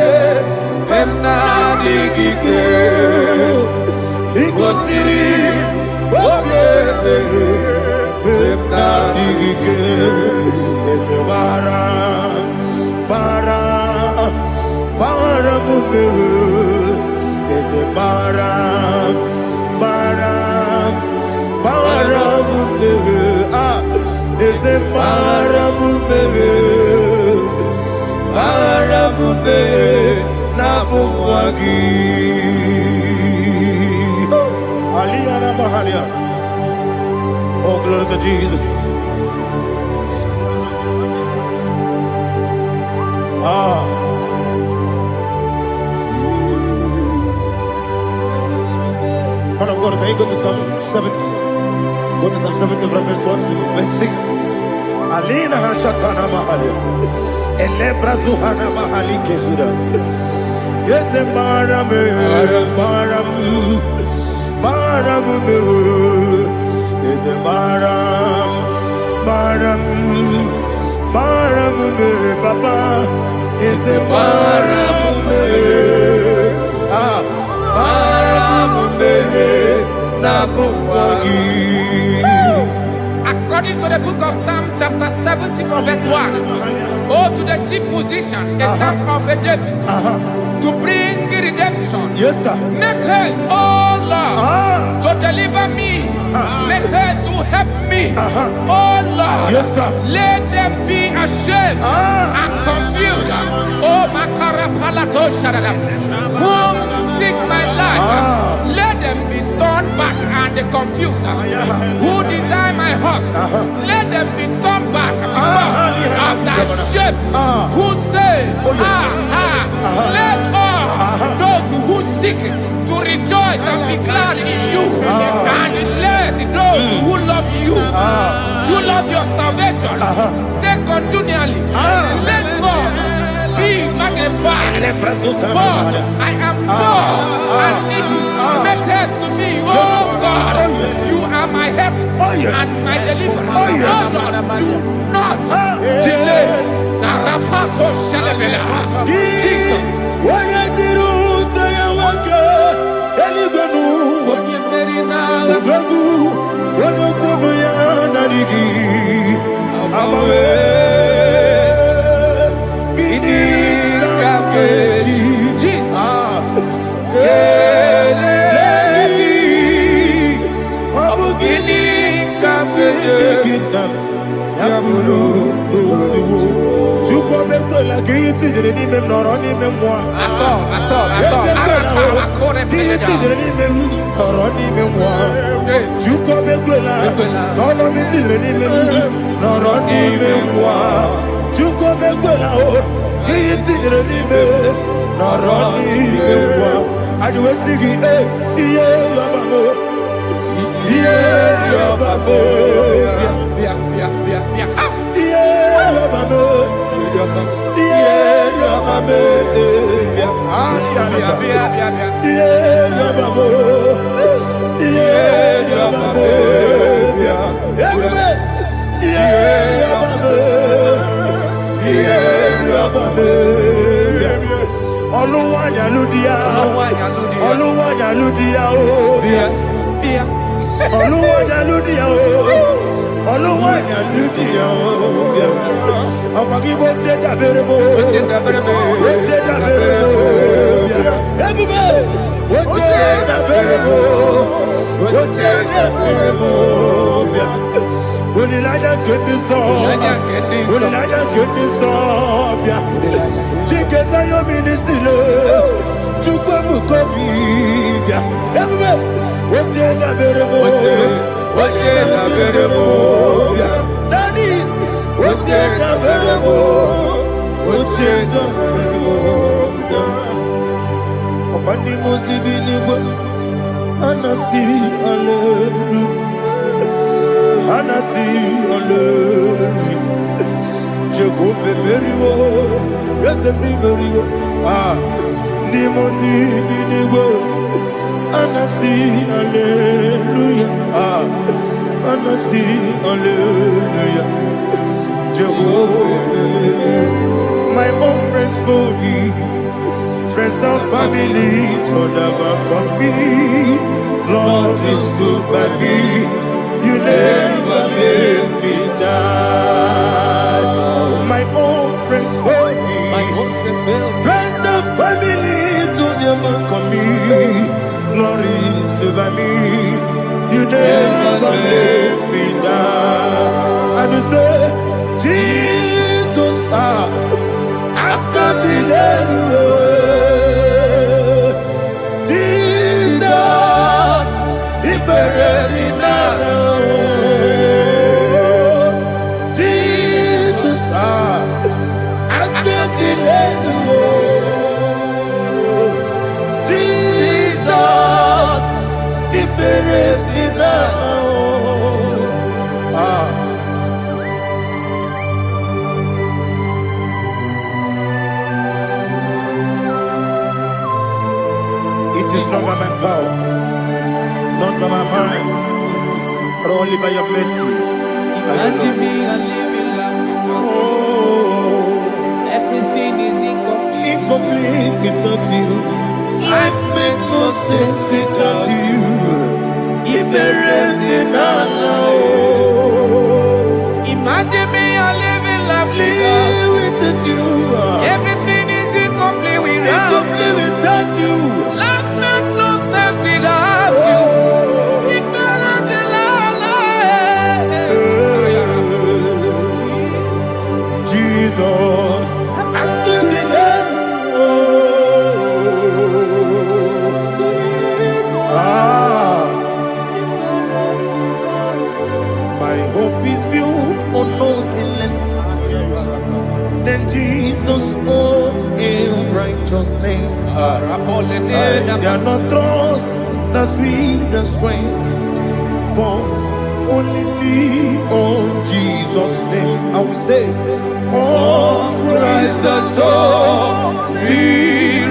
emna digike. Ikosiri obiere emna digike. Ese bara mumere. Ese bara mumere. Ese para mumere na bumwagi. Aliyana Mahalia. Oh, glory to Jesus. Man of God, can you go to Psalm 70? Go to Psalm 70 from verse 1 to verse 6. Alina hashatana mahalia. Elebra zuhana mahali kesura. Yes, the maram me. Yes, the maram me, Papa. Yes, the maram me. Maram me. Nabuwagi. According to the book of Psalm chapter 70 from verse 1, oh, to the chief musician, a psalm of a David, to bring redemption. Yes, sir. Make haste, oh Lord, to deliver me. Make haste to help me. Oh Lord, Yes, sir. let them be ashamed and confused. Oh, Makara Palato Shadada, whom seek my life, let them be turned back and confused. Who desire my heart, let them be turned back because of that shape. Who say, let all those who seek to rejoice and be glad in you, and let those who love you, who love your salvation, say continually, let God be magnified. God, I am poor and needy. Make haste to me, oh God. You are my help and my deliverer. Oh Lord, do not delay. Tarapato Shalabela. Jesus. Kwani muzibinigwe anasi hallelujah anasi hallelujah Jehovah Meriwo yes Meriwo ni muzibinigwe anasi hallelujah anasi hallelujah Jehovah my own friends for me friends and family told never come me. Lord is good by me. You never leave me down. My own friends for me. Friends and family told never come me. Lord is good by me. You never leave me down. And you say, Jesus, I can't believe you. Jesus, I can't delay you. Jesus, He buried me now. It is not by my power, not by my mind, but only by your mercy. Imagine me a living life. Everything is incomplete. Incomplete without you. Life makes no sense without you. Imagine me a living life without you. Everything is incomplete without you. Life makes no sense without you. Jesus, my hope is built on nothing less than Jesus' own righteousness. They are not trust the sweetest strength, but only lean on Jesus' name. I will say, on Christ the solid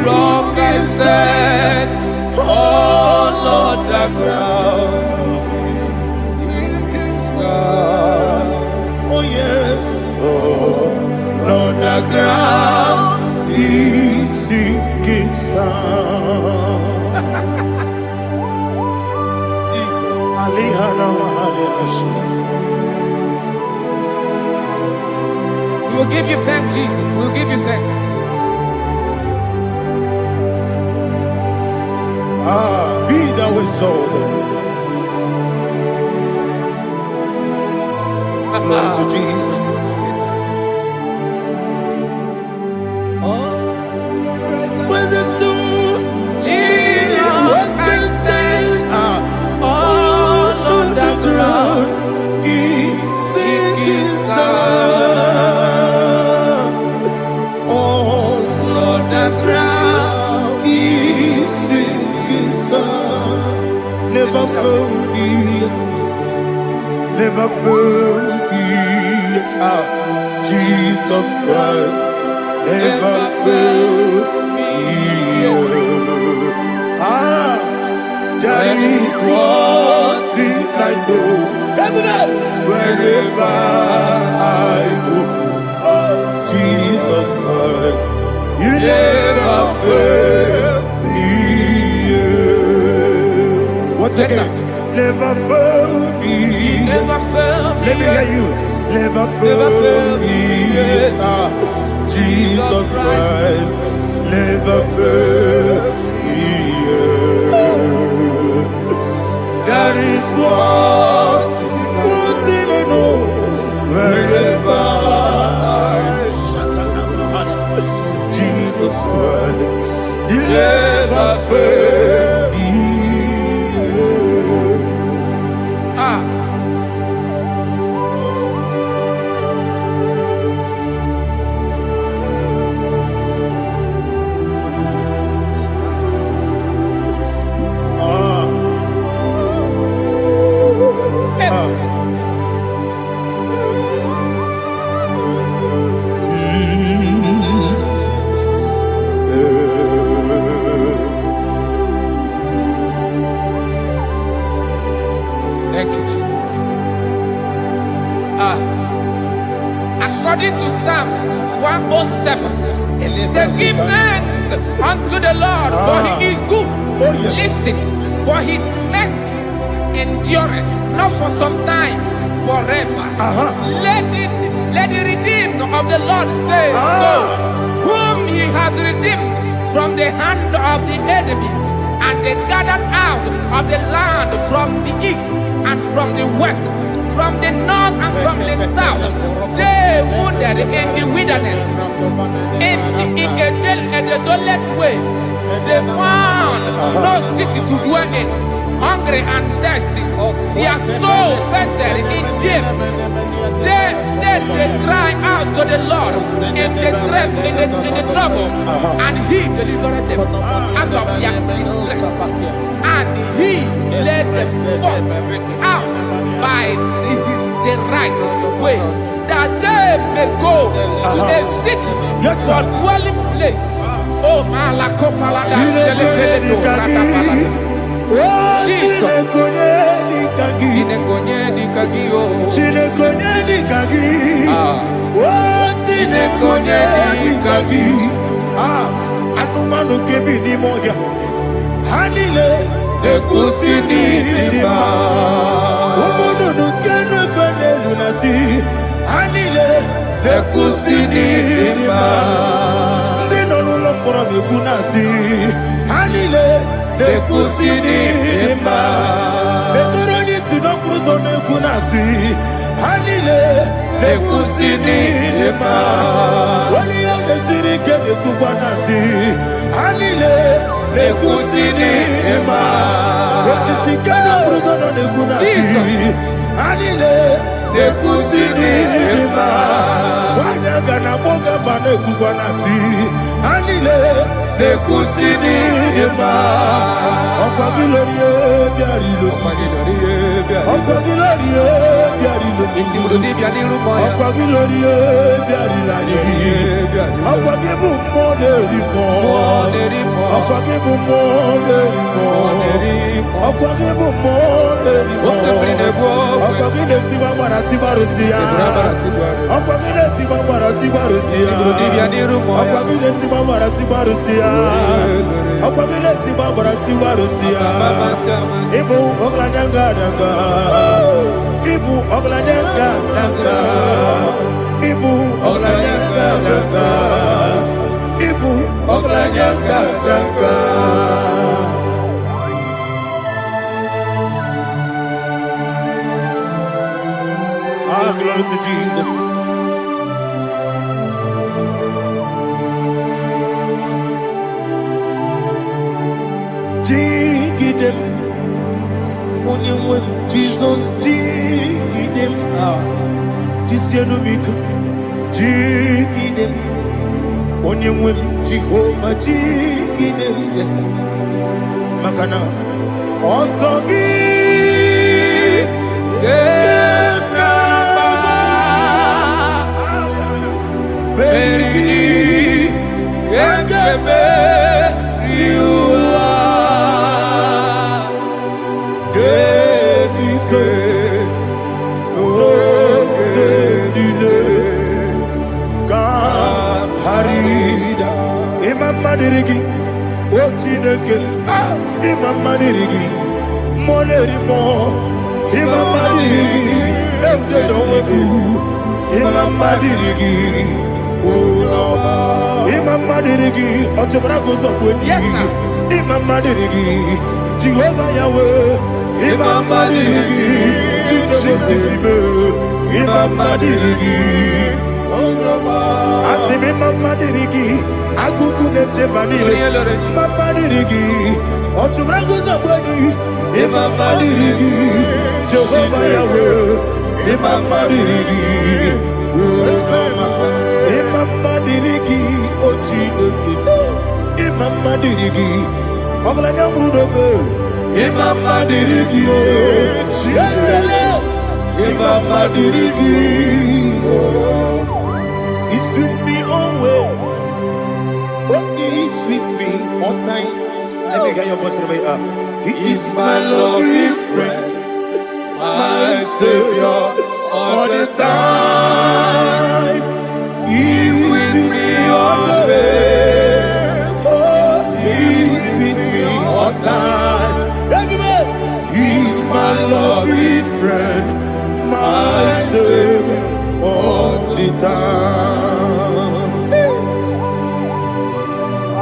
rock I stand. Oh Lord, the ground is sinking sand. Oh yes, oh Lord, the ground is sinking sand. Jesus, We will give you thanks, Jesus. We will give you thanks. Be thou exalted. Glory to Jesus. Where's the soul? What can stand? All on the ground is sinking sand. All on the ground is sinking sand. Never forget, never forget, Jesus Christ. Never fail me. There is one thing I know. Wherever I go, oh Jesus Christ, you never fail me. What's the name? Never fail me. Never fail me. Let me hear you. Never fail me. Jesus Christ, never fail me. There is one thing I know. Wherever Jesus Christ, you never fail me. Thank you, Jesus. According to Psalm 107, they give thanks unto the Lord, for he is good. Listen, for his mercies endureth, not for some time, forever. Let the redeemed of the Lord say so, whom he has redeemed from the hand of the enemy, and they gathered out of the land from the east and from the west, from the north and from the south. They wandered in the wilderness, in a desolate way. They found no city to dwell in, hungry and thirsty. Their soul fainted in deep. Then they cry out to the Lord in the trouble, and he delivered them out of their distress, and he led them forth out by the right way, that they may go to a city for dwelling place. Oh, Malakopalada, Jesus. Anumanu kebi ni moya Hanile Ekusini lima Umudu nukene fene lunasi Hanile Ekusini lima Nino lulopura mikunasi Hanile Ekusini lima Ekuroni sinokruzo nekunasi Hanile Ekusini lima Wali yane sirike nekubanasi Hanile Ekusini lima Wasisikana bruzo nekunasi Hanile Ekusini lima Wanaga na boga bane kubanasi Hanile Ekusini lima Okwa gilorie biarilo Okwa gilorie biarilo Okwa gilorie biarilani Okwa gibu moderimo Okwa gibu moderimo Okwa gibu moderimo Okwa gileti mamara tibarusia Okwa gileti mamara tibarusia Okwa gileti mamara tibarusia Okwa gileti mamara tibarusia Ibu oglanyanga nanga Ibu oglanyanga nanga Ibu oglanyanga nanga Ibu oglanyanga nanga Glory to Jesus. Jigidem, Onyemwem, Jesus, Jigidem, Jisianumiko, Jigidem, Onyemwem, Jehovah, Jigidem, yes, Makana, Osogi, Madirigi, Ochineke, Imam Madirigi, Monerimo, Imam Madirigi, Eudedobu, Imam Madirigi, Imam Madirigi, Otobrago Zobuni, Imam Madirigi, Jehovah Yahweh, Imam Madirigi, Jitobosime, Imam Madirigi, Asime Imam Madirigi, Akukune Manile, Madirigi, Otubrago Zabani, Imam Madirigi, Jehovah Yahweh, Imam Madirigi, Imam Madirigi, Ochineke, Imam Madirigi, Oglanyam Rudobe, Imam Madirigi, Imam Madirigi, He's with me always. Sweet me all time. Let me hear your voice from here. He is my lovely friend, my Savior all the time. He's with me always. Oh, he's with me all the time. He's my loving friend, my Savior all the time.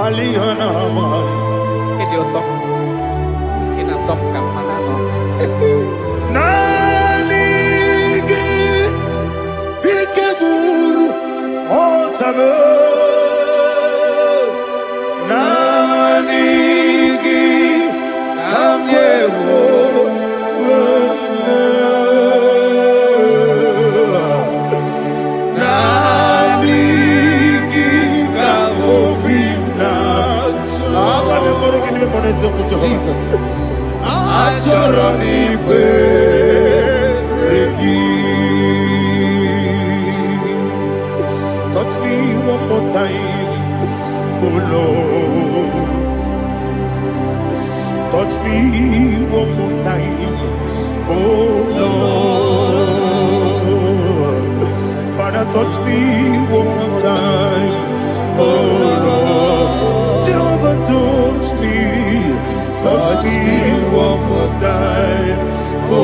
Alihana Mari. Nanigi Ikeguru Otame Nanigi Kamyewo Nanigi Kamobina Jesus Ajorani touch me one more time, oh Lord. Touch me one more time, oh Lord. Father, touch me one more time, oh Lord. Jehovah, touch me one more time, oh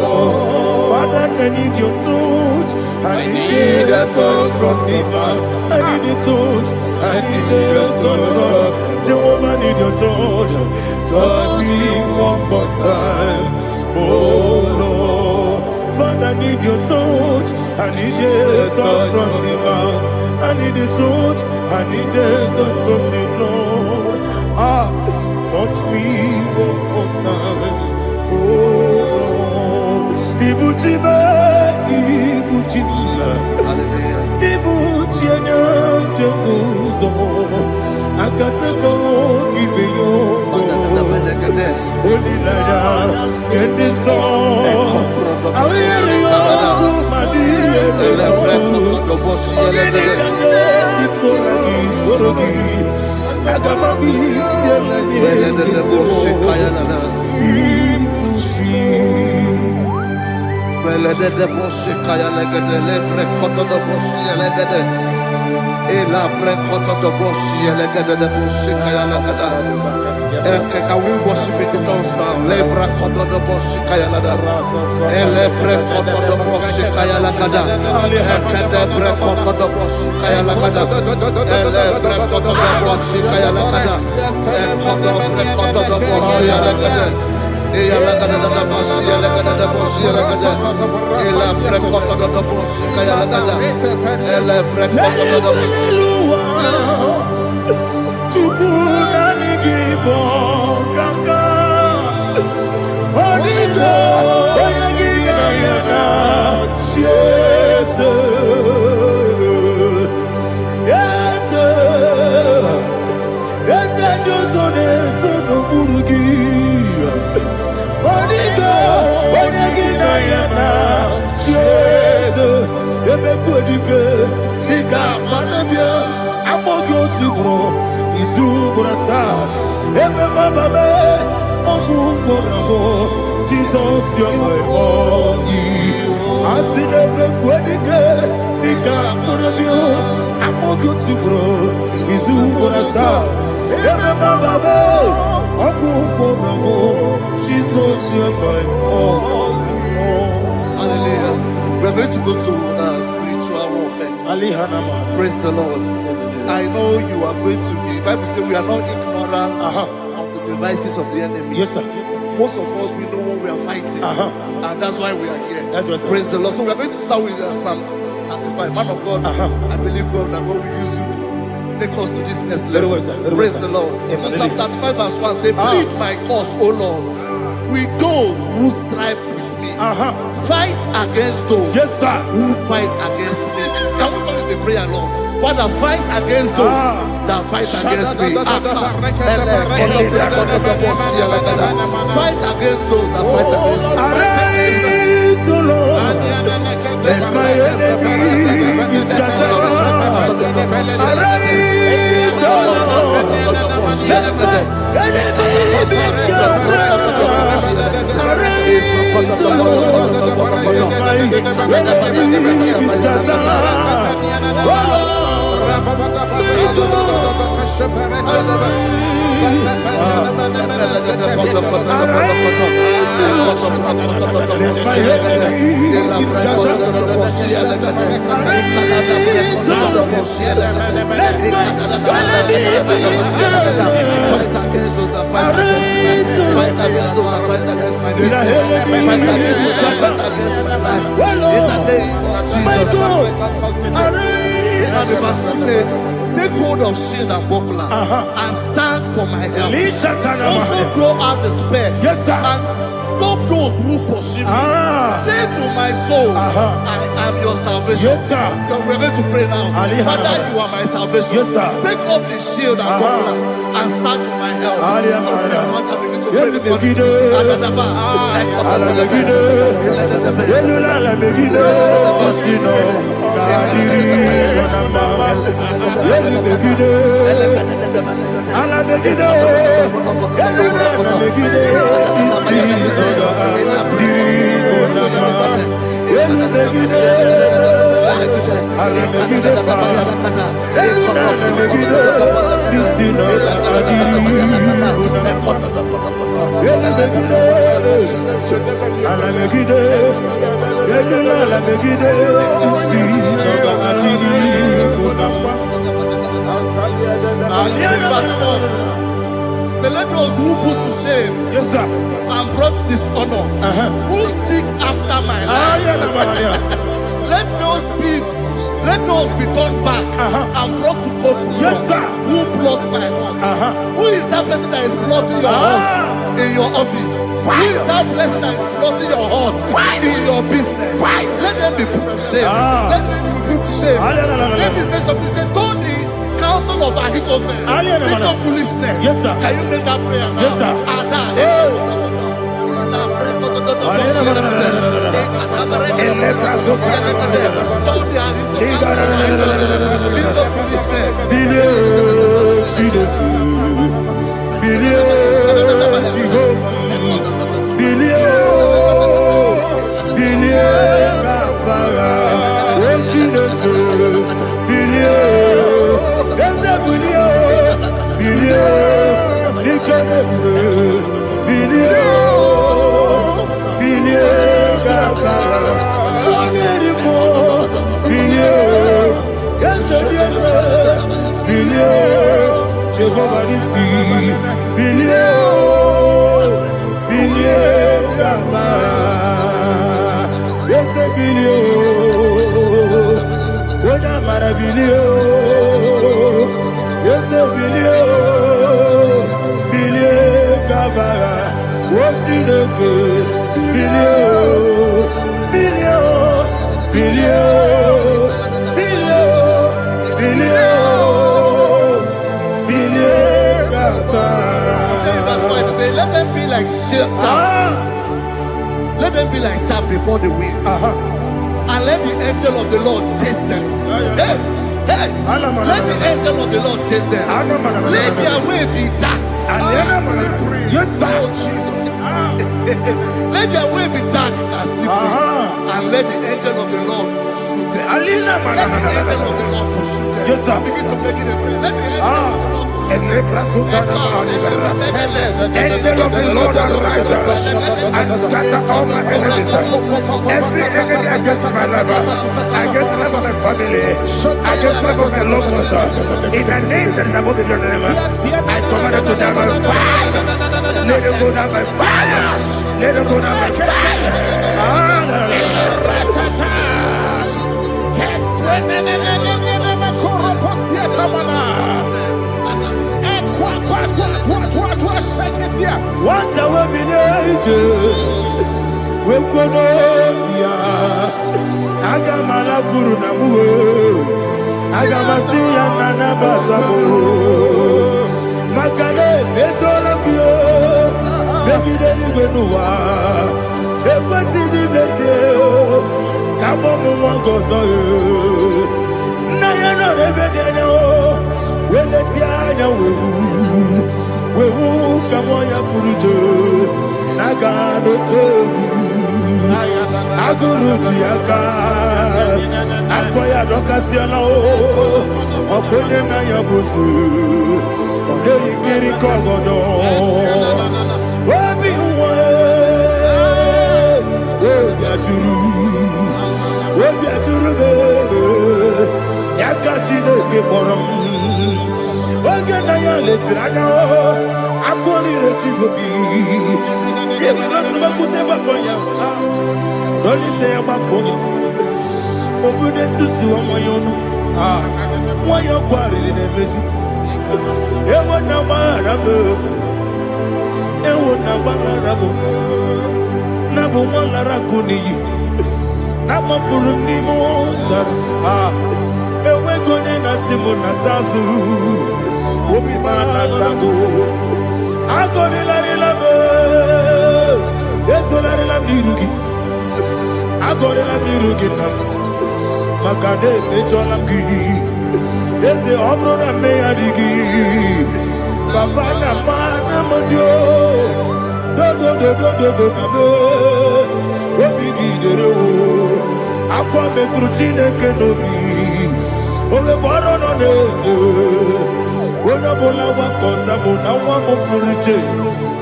Lord. Father, I need your touch. I need a touch from the past. I need a touch. I need a touch from Jehovah. I need your touch. Touch me one more time, oh Lord. Father, I need your touch. I need a touch from the past. I need a touch. I need a touch from the Lord. Touch me one more time, oh Lord. Ibuchime, Ibuchime, Ibuchianyam Jeguzo, Akateko Kibeyo, Olilaya, get this song. I hear you, Madi, Can we worship in the tongues now? Lebra koto do boshi kaya lada. Ele pre koto do boshi kaya lada. Ekede pre koto do boshi kaya lada. Ele pre koto do boshi kaya lada. Ekodo pre koto do boshi lada. Eya lada da boshi lada da boshi lada. Ele pre koto do boshi kaya lada. Ele pre koto do boshi. IGBO kaka Onigo Oyagina yana Yes Yes Yes Josone Sono Burugi Onigo Oyagina yana Yes Ebe Kodike Ika Manabia Amogo Tibro Izubrasa, Ebe Baba me, Ogu Gorabo, Jesus, you're my only. Asinebe Kwedike, Nika Murabio, Amogu Tibro, Izubrasa, Ebe Baba me, Ogu Gorabo, Jesus, you're my only. Hallelujah. We're going to go to spiritual warfare. Praise the Lord. I know you are going to be. Bible says we are not ignorant of the devices of the enemy. Yes, sir. Most of us, we know what we are fighting, and that's why we are here. That's right, sir. Praise the Lord. So we are going to start with Psalm 35. Man of God, I believe God that God will use you to take us to this next level. Praise the Lord. So Psalm 35 verse 1 say, plead my cause, O Lord, with those who strive with me. Fight against those who fight against me. Can we turn with a prayer, Lord? Father, fight against those that fight against me. Fight against those that fight against me. Arise, O Lord, let my enemy be scattered. Arise, O Lord, let my enemy be scattered. Arise, O Lord, Take hold of shield and buckler and stand for my help. Also throw out despair and stop those who pursue me. Say to my soul, I am your salvation. We're going to pray now. Father, you are my salvation. Take off the shield and buckler and stand for my help. So let those who put to shame and brought dishonor, who seek after my life, let those be turned back and brought to confusion. Who plot my home? Who is that person that is plotting your home in your office? Who is that person that is plotting your heart in your business? Let them be put to shame. Let them be put to shame. Let me say something. Say, don't the counsel of Ahithophel think of foolishness. Can you make that prayer now? Don't let them be like chaff. Let them be like chaff before the wind. And let the angel of the Lord chase them. Hey, let the angel of the Lord chase them. Let their way be dark. Let their way be dark and slippery. And let the angel of the Lord pursue them. Let the angel of the Lord pursue them. Begin to make it a prayer. Let the angel of the Lord. Angel of the Lord arise and scatter all my enemies. Every enemy against my life, against the life of my family, against the life of my loved ones. In the name that is above your name, I command it to die by fire. Let it go down by fire. Let it go down by fire. What a we Wekonomia Agamala Guru Namu Agamasia Nana Batamo Makale Betolakio Begideni Benua Ekwasizi Blessio Kabomu Wangozo Nayana Rebedeno Weletiana Wewu Kamoya Purujo Nagano Togu aguru diaka akoya dokasiana o okonye na yabuzu ode ikiri kogodo obi uwe obi aturu be yaka Chineke borom oge na ya letiranya o akori rechigobi yebira subakute bakonya dolite ya bakonya obude susu omoyono moyo kwari nemezi ewo na marabe ewo na marabe na bu molara kuniyi na mafuru ni mosa ewe gone na simu na tazu obi mana tago agori la be ezola la mirugi agori la mirugi na makane mejola ki eze obro na me adigi papa na mana modio do na me obi gidere o akwa metru Chineke nobi ole boro no neze ona bola wakota mona wa mo puriche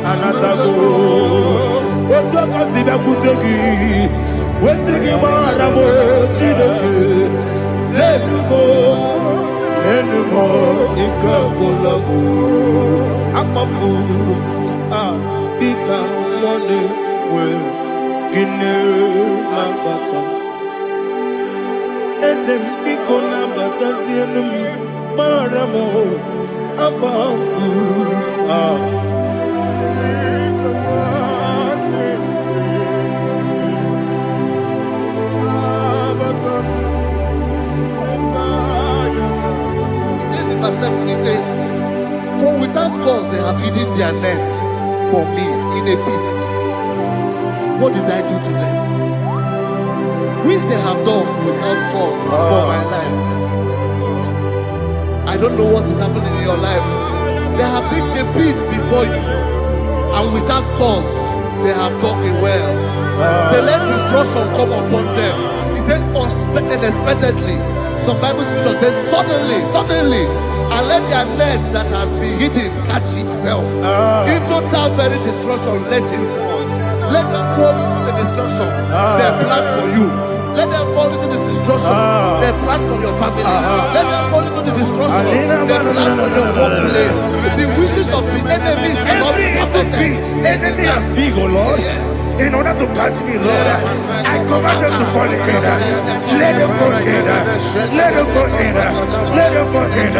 anatago otu akasiba kutegi wesigi mara mo Chineke enumo ikakolago amafu bika one we kine mabata esem biko na bata sienum maramo abafu Verse 7, he says, for without cause they have hidden their net for me in a pit. What did I do to them? Which they have done without cause for my life. I don't know what is happening in your life. They have digged a pit before you, and without cause they have dug a well. Say, let destruction come upon them. He said, unexpectedly. Some Bible scripture says, suddenly, and let their nets that has been hidden catch itself. Into that very destruction, let it fall. Let them fall into the destruction they plan for you. Let them fall into the destruction they plan for your family. Let them fall into the destruction they plan for your workplace. The wishes of the enemies shall not be perfected. Enemy of thee, O Lord. Yes. In order to catch me, Lord, I command them to fall in. Let them fall in. Let them fall in. Let them fall in.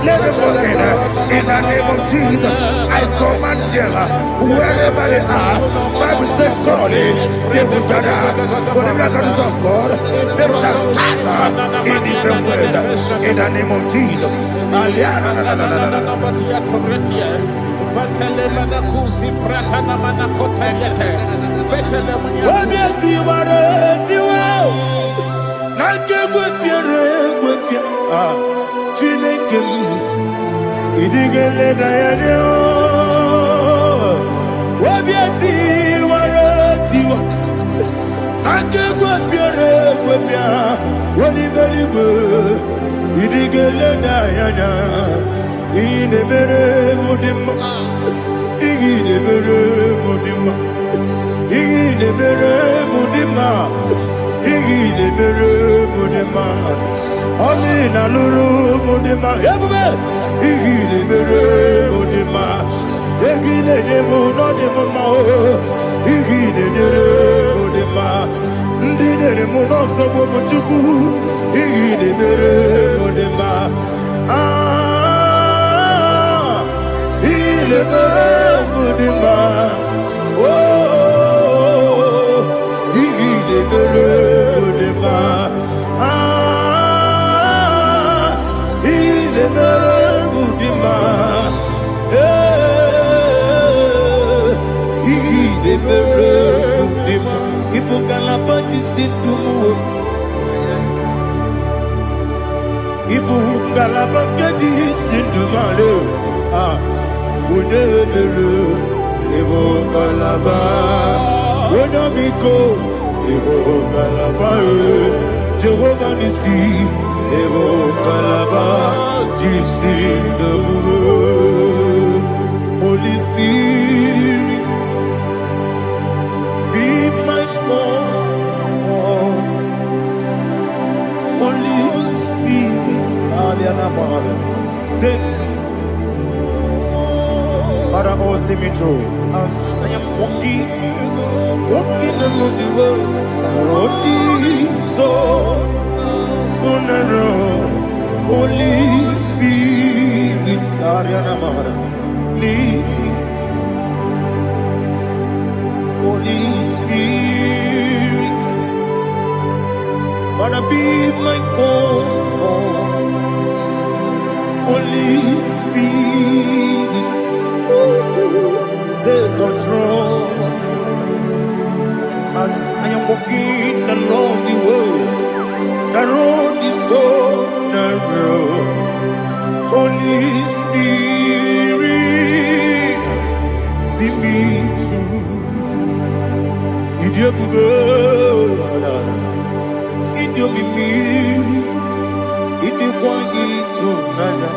Let them fall in. In the name of Jesus, I command them wherever they are. Bible says surely they will gather. But the miracles of God, they shall scatter in different ways. In the name of Jesus. Chineke idigele dayane obiati waratiwa akegwe piere gwepia woni beligwe idigele dayana ine mere mudima ine mere mudima ine mere mudima ine mere mudima Amina luru mudima ebube ine mere mudima egine demo no demo ma igine mere mudima ndine mo no sobo mutuku igine mere mudima ile mere mudima oh igine mere mudima Ibu galabakadi sindumale unebere Ibu galaba unamiko Evo Kalaba, Jehovah Nissi, Evo Kalaba, Jesus the Lord. Holy Spirit, be my God. Holy Spirit, take Father, oh, see me through. As I am walking along the road, the road is so narrow. Holy Spirit, Ariana Mara, lead. Holy Spirit, Father, be my comfort. Holy Spirit, take control. As I am walking along the road is so narrow. Holy Spirit, see me through. Idiobube, Idiobimi, Idikwanyi to Nana.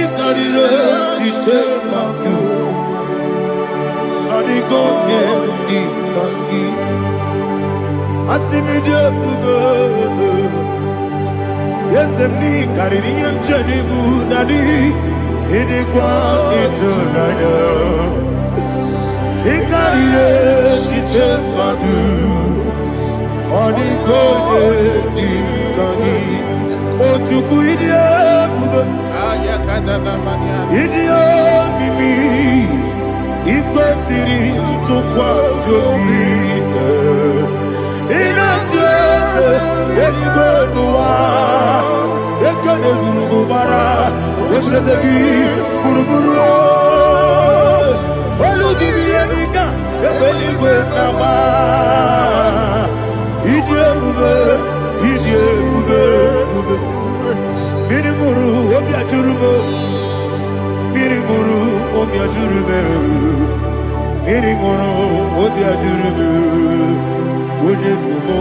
Ikarire, Chitemaku. Adigo ni kangi asimide bube yesemi kariri yemjeni budadi idikwa itunaya ikarire chite madu adigo ni kangi ojuku idie bube idie mimi Iko siri tukwa jovine Ina jese Enigo nuwa Ekane gurugu bara Echezeki Buruburu Olu gibi enika Ebeligwe nama Idye bube Biri muru Obya jurume Biri muru Obya jurume Irigoro obia jurubu Wodesimo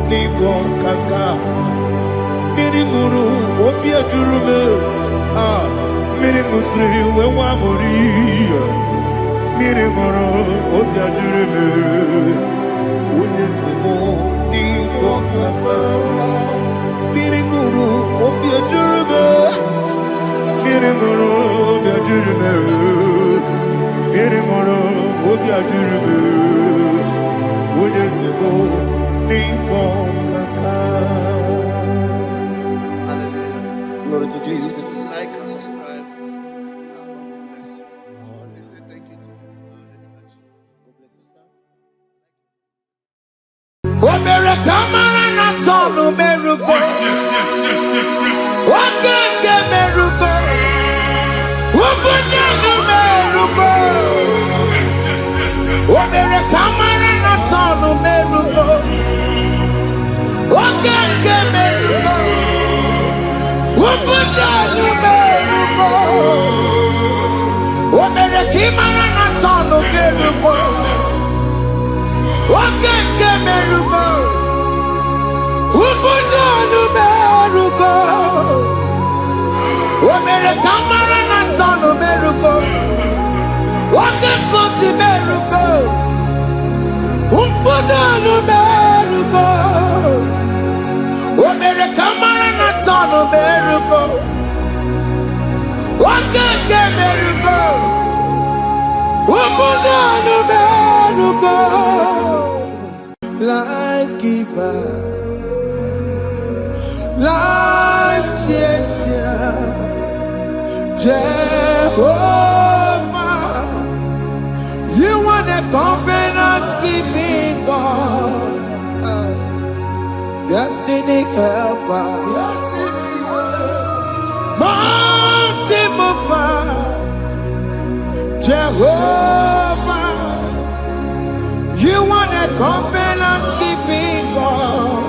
Nigo kaka Irigoro obia jurubu Mirigusri wewa mori Mirigoro obia jurubu Wodesimo Nigo kaka Mirigoro obia jurubu Mirigoro obia jurubu Irigoro obia jurubu Wodesimo Nigo kaka. Hallelujah. Glory to Jesus. Like and subscribe. God bless you. Please say thank you to Mr. Edikachi. God bless you, sir. Omere kamara na tonu merugo. Wakeke merugo. Ubunye merugo. Omere kamara na tonu merugo. Wakeke merugo. Ubunye merugo. Omere kamara na tonu merugo. Wakeke merugo. Ubunye merugo. Omere kamara na tonu merugo. Wakeke merugo. Ubunye merugo. Omere kamara na tonu merugo. Wakeke merugo. Ubunye merugo. Life giver, life changer, Jehovah, you are the covenant keeping God, destiny helper, mountain mover, Jehovah. You are the covenant keeping God,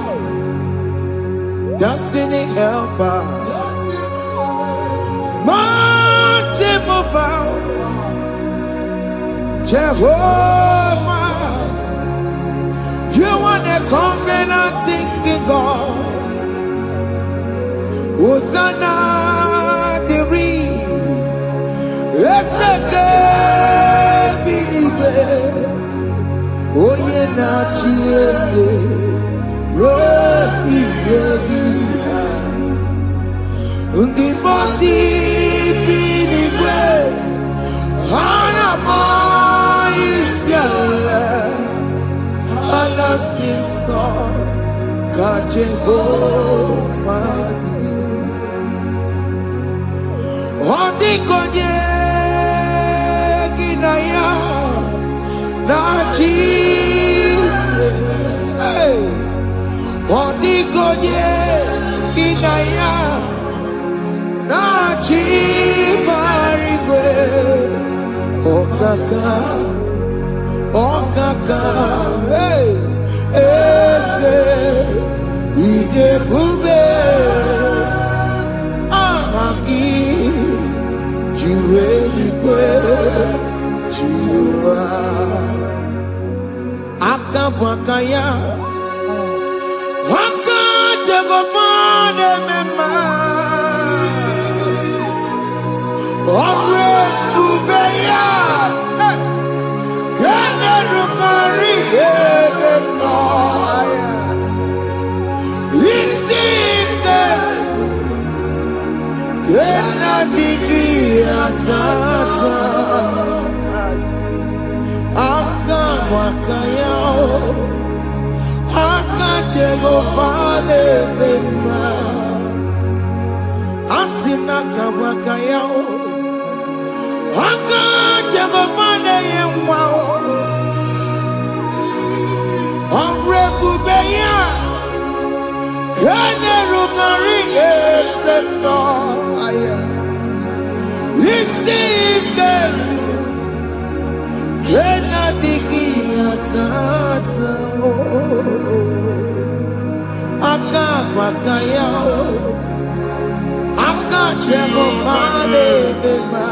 destiny helper, mountain mover, Jehovah. You are the covenant-keeping God. Hosanna, the it's the good believer. Oh, yeah, not Jesus. Undi bosi binigwe hana moisyala alasiso kajehomadi Odi konye kinaya na Jesus. Odi konye kinaya na chibarigwe okaka ese ide bube ahaki jiweligwe jiwa akabwakaya akajegomane mema Omre ubeya, kene rukari ebe noya. Isite, kena digi atata. Aka wakayao, aka jego vale bema. Asina kabakayao. Aka jagomane yemwao Omre bubeya Kene rugari ebeno aya Isike Kena digi atata Aka bakaya Aka jagomane bema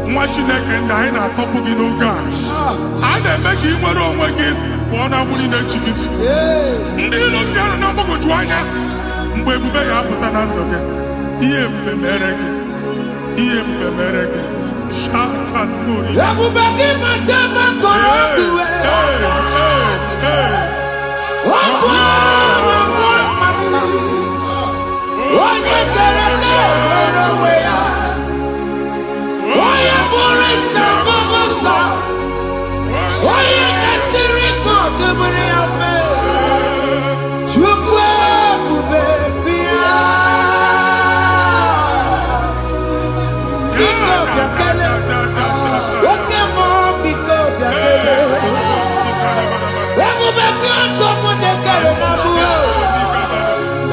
nwa Chineke ndị anyị na-atọpụ gị n'oge a na-eme ka ị nwere onwe gị pụọ na agbụrụ na-echi gị. Ndị ilo ndị ahụ na mgbagwoju anya mgbe ebube ya apụta na ndụ gị. Ihe ebube mere gị. Ihe ebube mere gị. Shaka tori. Ebube gị mata maka ọkụwe. Onye kere kere onwe ya. Onye bụrụ isi ọgụgụ nsọ. Onye kesịrị ka ọ dịbụrụ ya mfe. Chukwu ebube bịa. Biko bịa kele. Oke mmụọ biko bịa kele. Ebube bịa tọpụ ndị kere na mbuo.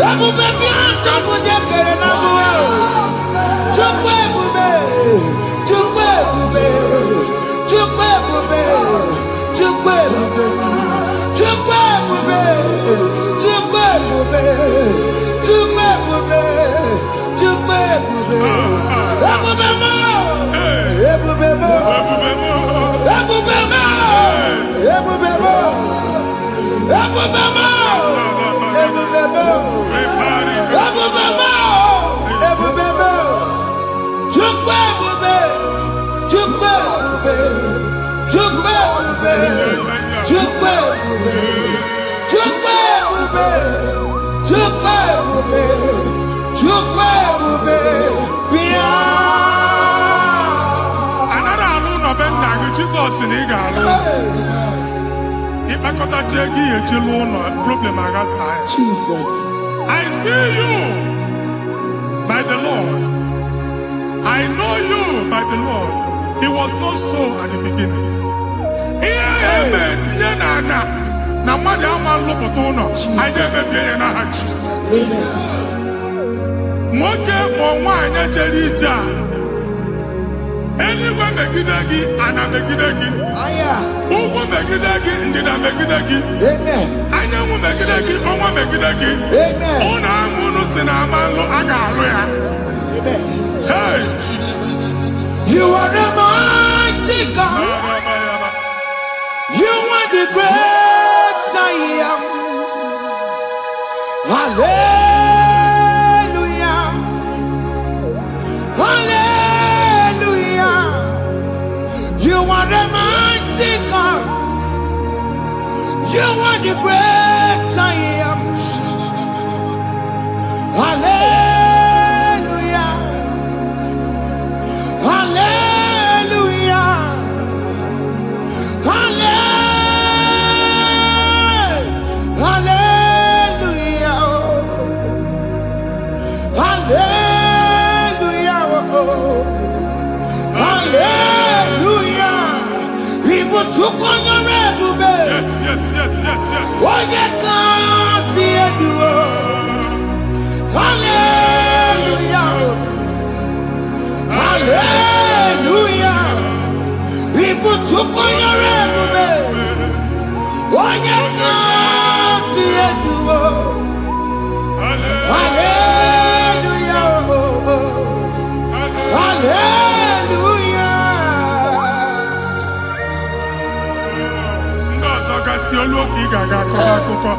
Ebube bịa tọpụ ndị kere na mbuo. Chukwu ebube. Chukwu ebube. Chukwu ebube. Chukwu ebube. Chukwu ebube. Chukwu ebube. Chukwu ebube. Chukwu ebube. Ebube mo. Ebube mo. Ebube mo. Ebube mo. Ebube mo. Ebube mo. Ebube mo. Ebube mo. Chukwu ebube. Chukwu ebube. Chukwu ebube. Chukwu ebube. Chukwu ebube. Chukwu ebube. Chukwu ebube. Bịa. Anara alụ nọ be nna gị Jizọs na ị ga-alụ. Ịkpakọtacha ego ihe eji lụọ ụlọ problem aghasa ya. Jesus. I see you by the Lord. I know you by the Lord. It was not so at the beginning. Ihe eme tinye na ana na mmadụ ama nlụpụta ụlọ. Anyị ga-emebie ya n'aha Jizọs. Nwoke ma nwaanyị jere ije a. Eluigwe megide gị, ana megide gị. Ugwu megide gị, ndịda megide gị. Anyanwụ megide gị, ọnwa megide gị. Ụlọ ahụ unu si na ama nlụ a ga-alụ ya. Hey, Jesus. You are the mighty God. You are the great I am. Hallelujah. Hallelujah. You are the mighty God. You are the great I am. Hallelujah. Hallelujah. Hallelujah. Hallelujah. Hallelujah. People took on your ebube. Yes, yes, yes, yes, yes. Onye kasi eduo. Hallelujah. Hallelujah. People took on your ebube. Onye kasi eduo. Hallelujah. Hallelujah. Ndị ọzọ gasị olu oge ị ga-aga akọba akụkọ.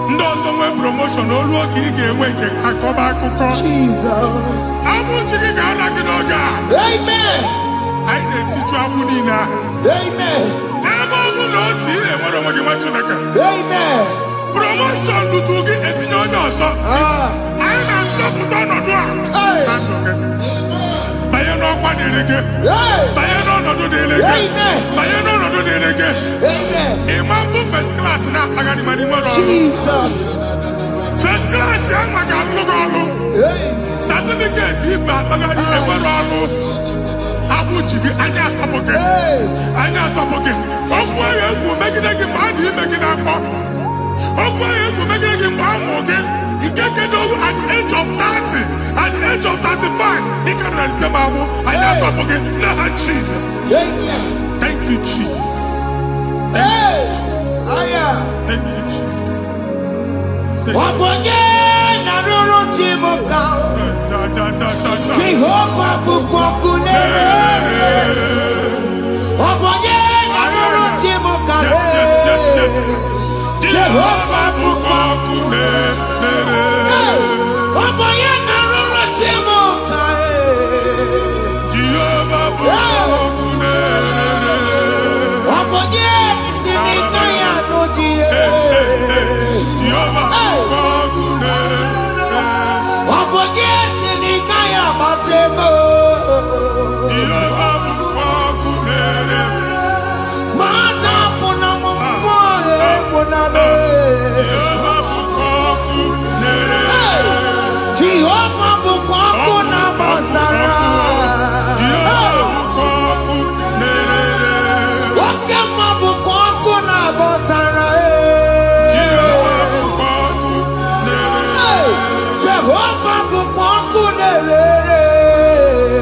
Ndị ọzọ nwee promotion olu oge ị ga-enwe nke akọba akụkọ. Jesus. Abụ chi gị ga-ala gị n'oge a. Amen. Anyị na-etiju agbụ niile ahụ. Amen. Ebe ọ bụ na o si ị na-enwere onwe gị nwa Chineke. Amen. Promotion lutu gị etinye onye ọzọ. Anyị na-atọpụta ọnọdụ a na ndụ gị. Banye n'ọkwa dịrị gị. Banye n'ọnọdụ dịrị gị. Banye n'ọnọdụ dịrị gị. Amen. Ịma mbụ first class na-akpagharị ma n'ime ọrụ. Jesus. First class ya nwa ga-alụ gị ọrụ. Certificate ibe akpagharị enwere ọrụ. Agbụ ji gị anya atọpụ gị. Anya atọpụ gị. Okwu ahụ egwu megide gị mgbe a dị ime gị n'afọ. Okwu ahụ egwu megide gị mgbe a mụrụ gị. Nke kedu at the age of 30, at the age of 35, he can receive abu. I am not forget. Now, Jesus. Thank you, Jesus. Thank you, Jesus. Thank you, Jesus. Jehovah bukwakunere. Obonye naroro chimuka. Jehovah Bukokune. Oboye na roro timo kae. Jehovah Bukokune. Oboye sinika ya no die. Jehovah Bukokune. Oboye sinika ya matego. Jehovah Bukokune. Mata puna mumwa puna be. Jehovah Bukokune. Jehovah Bukokuna basara. Jehovah Bukokune. Wakema Bukokuna basara. Jehovah Bukokune. Jehovah Bukokune.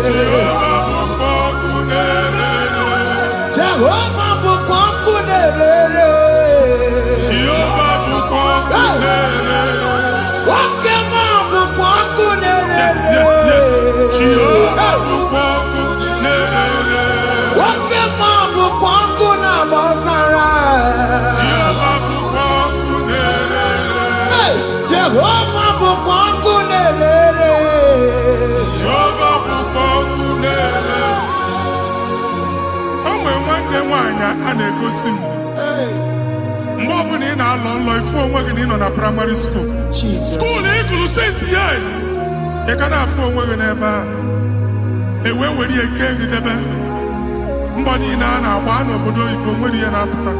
Jehovah Bukokune. Jehovah Bukokune. Jehovah Bukokune. Wakema Bukokune. Yes. Jehovah Bukokune. Wakema Bukokuna basara. Jehovah Bukokune. Jehovah Bukokune. Jehovah Bukokune. O nwere nwanne nwaanyị a na-egosi m mgbe ọbụla ị na-alọ nlọ ifu onwe gị na ị nọ na praịmarị skuul skuul ị gụrụ 6 years ị ka na-afụ onwe gị n'ebe a ewee were ihe kee gị debe mbọ niile a na-agba n'obodo oyibo nwere ihe na-apụta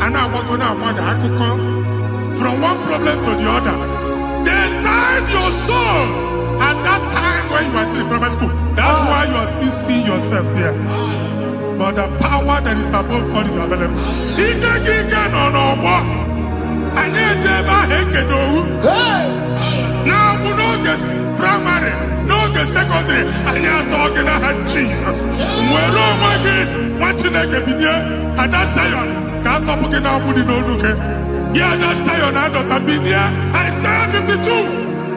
a na-agbago na-agbada akụkọ from one problem to the other. They tied your soul at that time when you are still in primary school. That's why you are still seeing yourself there. But the power that is above all is available. Ike no n'ọgbọ. Anyị eje ebe ahụ ekedowu. Na-abụ n'oge primary, n'oge secondary, anyị atọ gị n'aha Jesus. Nwere onwe gị, nwa Chineke binie, Ada Zion, ka atọpụ gị na-agbụ dị n'onu gị. Gị Ada Zion adọta binie, Isaiah 52,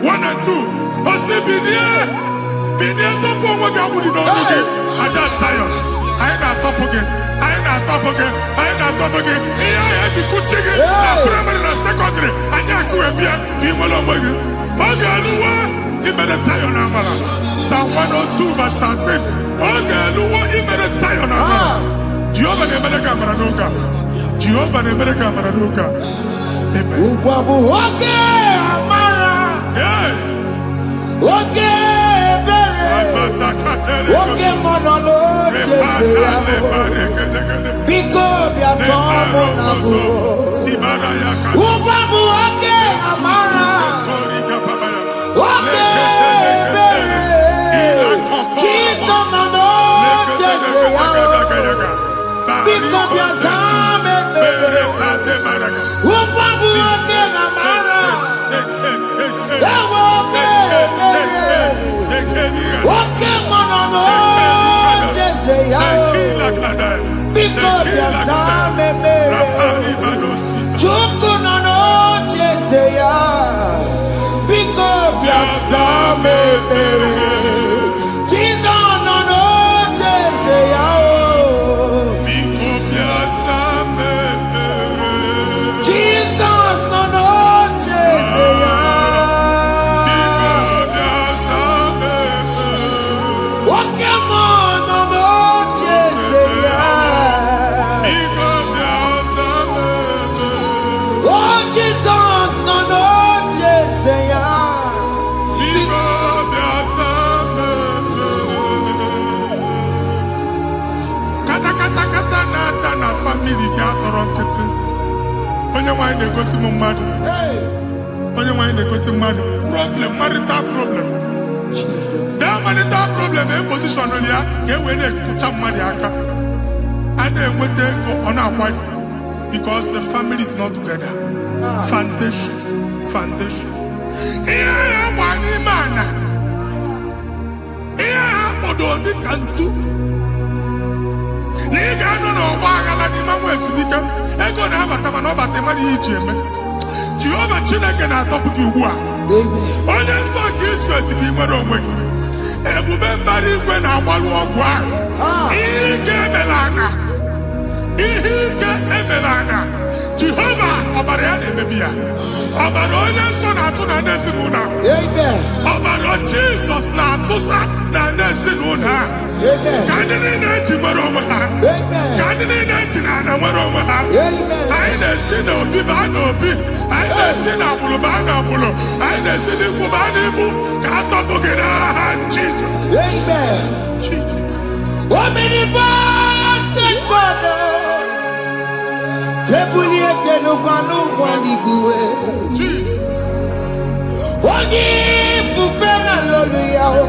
1 and 2. Osi binie tọpụ onwe gị agbụ dị n'onu gị, Ada Zion. Anyị na-atọpụ gị, anyị na-atọpụ gị, anyị na-atọpụ gị. Ihe anyị eji kụchi gị na primary na secondary, anyị akụwebie ka ị nwere onwe gị. Oge eluwe imere Zion amara. Psalm 102 verse 13. Oge eluwe imere Zion amara. Jehova na-emere gị amara n'oge a. Jehova na-emere gị amara n'oge a. Amen. Ugwa bụ oge amara. Oge ebere. Oge mọnọ n'oche ya. Biko bịa tọọ mụ na bụ. Ugwa bụ oge amara. Oge ebere. Jizọs nọ n'oche ya. Biko bịa zaa m ekpere. Ugwa bụ oge amara. Ewe oge ebere. Oge mọnọ n'oche ya. Biko bịa zaa m ekpere. Chukwu nọ n'oche ya. Biko bịa zaa m ekpere. Jizọs nọ n'oche ya. Jesus nọ n'oche ya. Oke mmụọ nọ n'oche ya. Oh, Jesus nọ n'oche ya. Kata na-ada na famili gị atọrọ nkịtị. Onye nwaanyị na-egosi m mmadụ. Onye nwaanyị na-egosi mmadụ. Problem, marital problem. That marital problem position ya ka e wee na-ekụcha mmadụ aka. A na-enweta ego ọ na-akwali because the family is not together. Foundation. Ihe ya gba n'ime ana. Ihe ha kpọdọ dị ka ntu. Na ị ga-anọ n'ọgba aghara n'ime nwa ezumike. Ego na-abata mana ọ bata mmadụ ihe iji eme. Jehova Chineke na-atọpụ gị ugbu a. Onye nsọ nke Izrel si gị nwere onwe gị. Ebube mbara igwe na-agbalụ ọgwụ ahụ. Ihe ike emela ana. Jehova Ayane Bebia. Obaroye son atuna nesinuna. Amen. Obaro Jesus na tusa na nesinuna. Amen. Kandini neji maroma. Amen. Kandini neji na maroma. Amen. Aine sina obi ba na obi. Aine sina bulu ba na bulu. Aine sina ibu ba na ibu. Kato bugina Jesus. Amen. Jesus. Omnipotent God. Kebulieke no kwanu kwaniguwe. Jesus. Ogi fupena loluya o.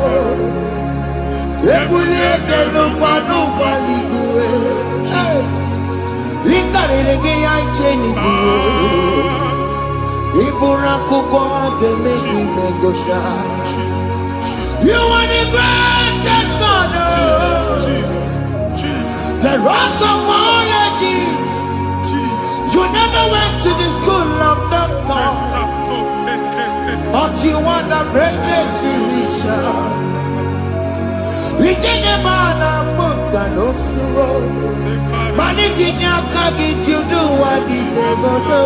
Kebulieke no kwanu kwaniguwe. Ikarelege ya cheni kuwe. Ibura kukwa kemeki megosha. You are the greatest God. Jesus. Jesus. The rock of all ages. You never went to the school of doctor, but you are the greatest physician. We didn't man a book and no slow. Managing your carriage, you do what you never do.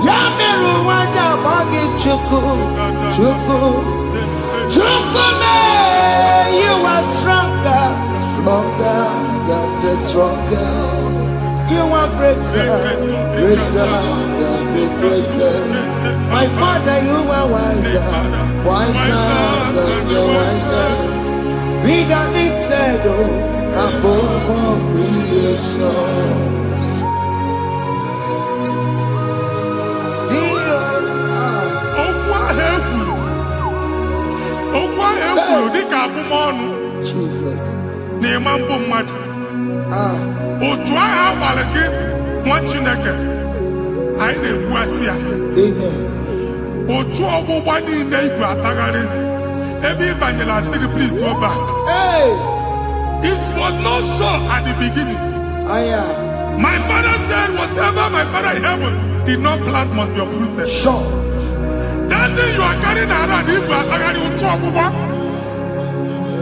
Yameru wanda magi chuku, chuku, chuku me. You are stronger, stronger, God is stronger. You are greater, greater, God be greater. My Father, you are wiser, wiser, God be wiser. Be the lifted above all creation. Jesus. Otu agha abalị gị nwa Chineke anyị na-egbu asị ya. Amen. Otu ọgbụgba niile igwe atagharị ebe ị banyere asị gị, please go back. Hey. It was not so at the beginning. My father said, whatever my father in heaven did not plant must be uprooted. Sure. That thing you are carrying around igwe atagharị otu ọgbụgba.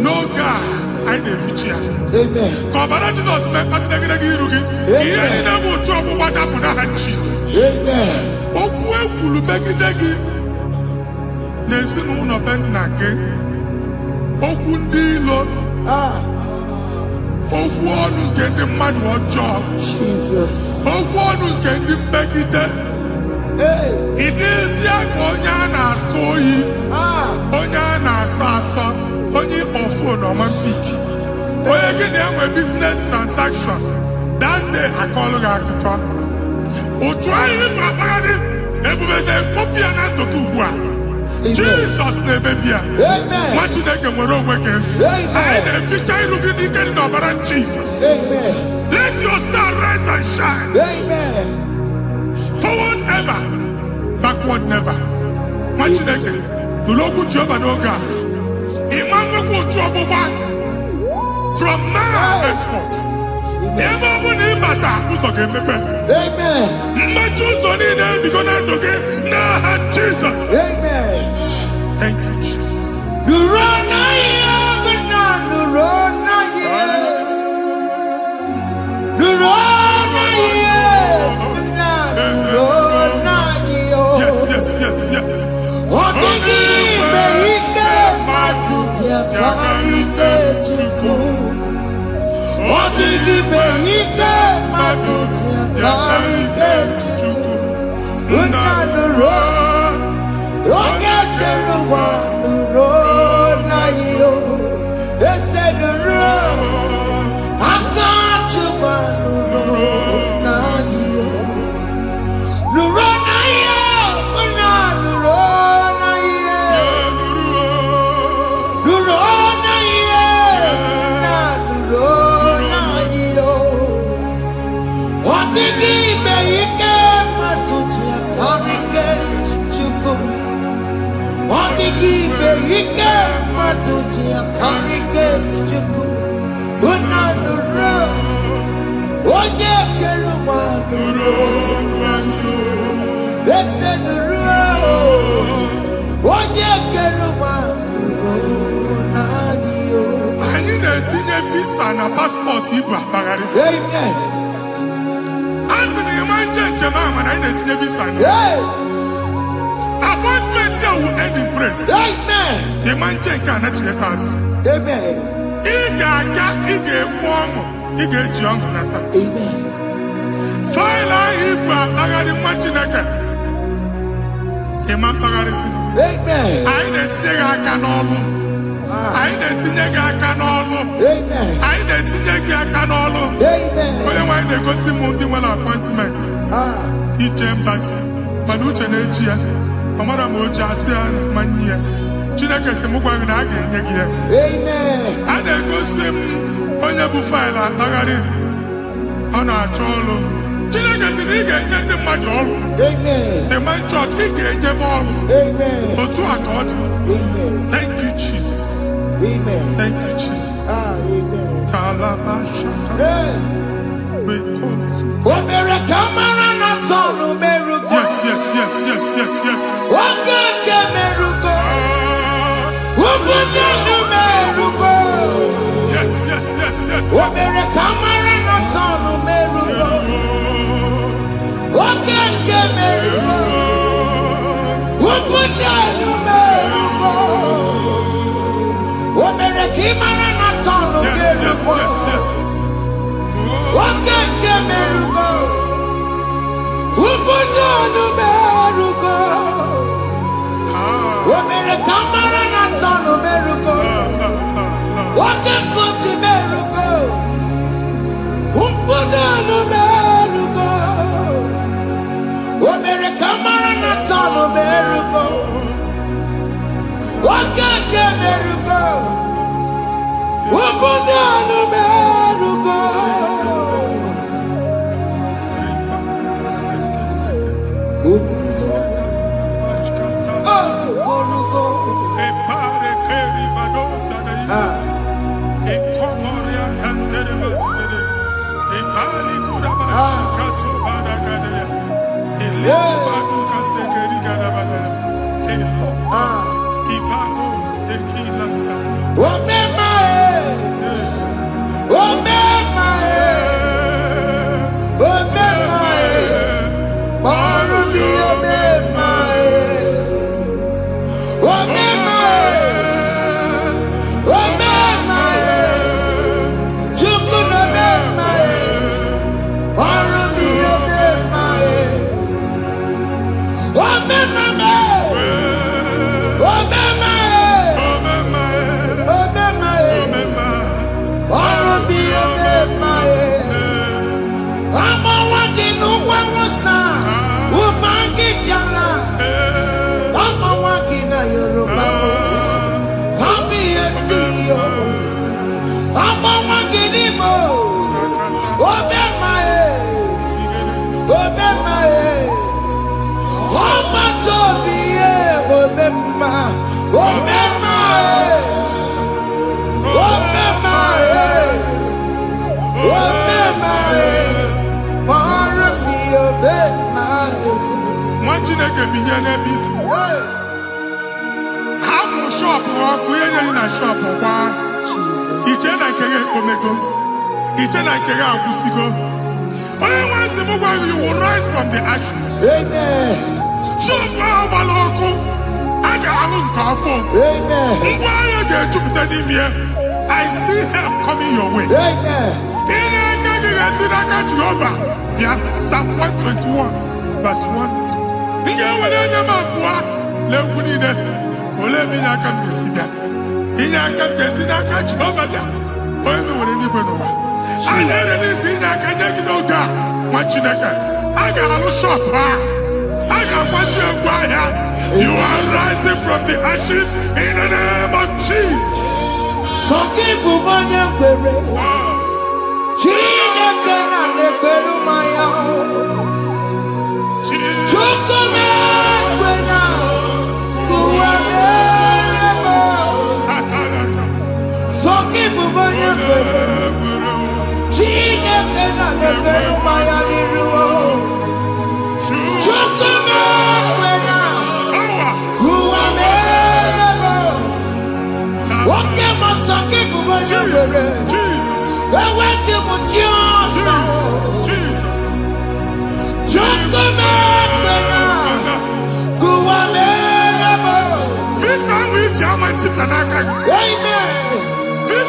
No God, I didn't feature. Amen. Kọbara Jesus mee kpatị negidegi iru gị. Ihe niile bụ otu ọgbụgba dapụ n'aha Jesus. Amen. Okwu ekwuru megide gị n'ezinụlọ be nna gị. Okwu ndị ilo. Okwu ọnụ nke ndị mmadụ ọjọọ. Jesus. Okwu ọnụ nke ndị mmegide. Ị dịzịa ka onye a na-asọ oyi. Onye a na-asọ asọ. Onye ọfụ n'ọma mpiki. Onye gị na-enwe business transaction. That day akọlụ gị akụkọ. Otu anyị bụ akpagharị ebube na-ekpopụ ya na ntụkọ ugbu a. Jesus na-emebi ya. Nwa Chineke nwere onwe gị. Anyị na-eficha iru gị n'ike dị n'ọbara Jesus. Let your star rise and shine. Forward ever, backward never. Nwa Chineke nụrụ okwu Jehova n'oge a. Imamwekwu otu ọgbụgba from now henceforth. Ebe ọ bụ na ịbata ụzọ ga-emepe. Mmechi ụzọ niile ebigo na ndụ gị n'aha Jesus. Thank you, Jesus. Yes, yes, yes, yes. Yakarike Chukwu. Odigime ike matuti yakarike Chukwu. Unanuro, onye kere ụwa nuro na iyo. Ese nuro, aka chukwa nuro na iyo. Nuro na iyo, unanuro na iyo. Nuro na iyo, unanuro na iyo. Odigime ike matuti yakarike Chukwu. Odigime ike matuti yakarike Chukwu. Unanuro, onye kere ụwa nuro na iyo. Ese nuro, onye kere ụwa nuro na iyo. Anyị na-etinye visa na paspọtụ ibu akpagharị. Amen. A sị na ịma nche Jemama, I didn't see visa. Appointment here will end in praise. Amen. The man check and actually pass. Amen. Ige warm, ige young. Amen. File Ibra, Bagadi Machinaka. Imam Bagadisi. Amen. I didn't see a canolo. I didn't see a canolo. Amen. I didn't see a canolo. Amen. When they go see Mundi appointment. Each embassy. Manucha Nejia. Amara Moja Sian, Mania. Chinaka Semugwan again. Amen. And they go see Onyabu File Bagadi. On our cholo. Chinaka Siniga, the Madol. Amen. The man church, he gave them all. Amen. But to accord. Amen. Thank you, Jesus. Amen. Thank you, Jesus. Amen. Talabashaka. Yes. You will rise from the ashes. Amen. I see help coming your way. Amen. Psalm 121, verse 1. You are rising from the ashes in the name of Jesus. Jesus.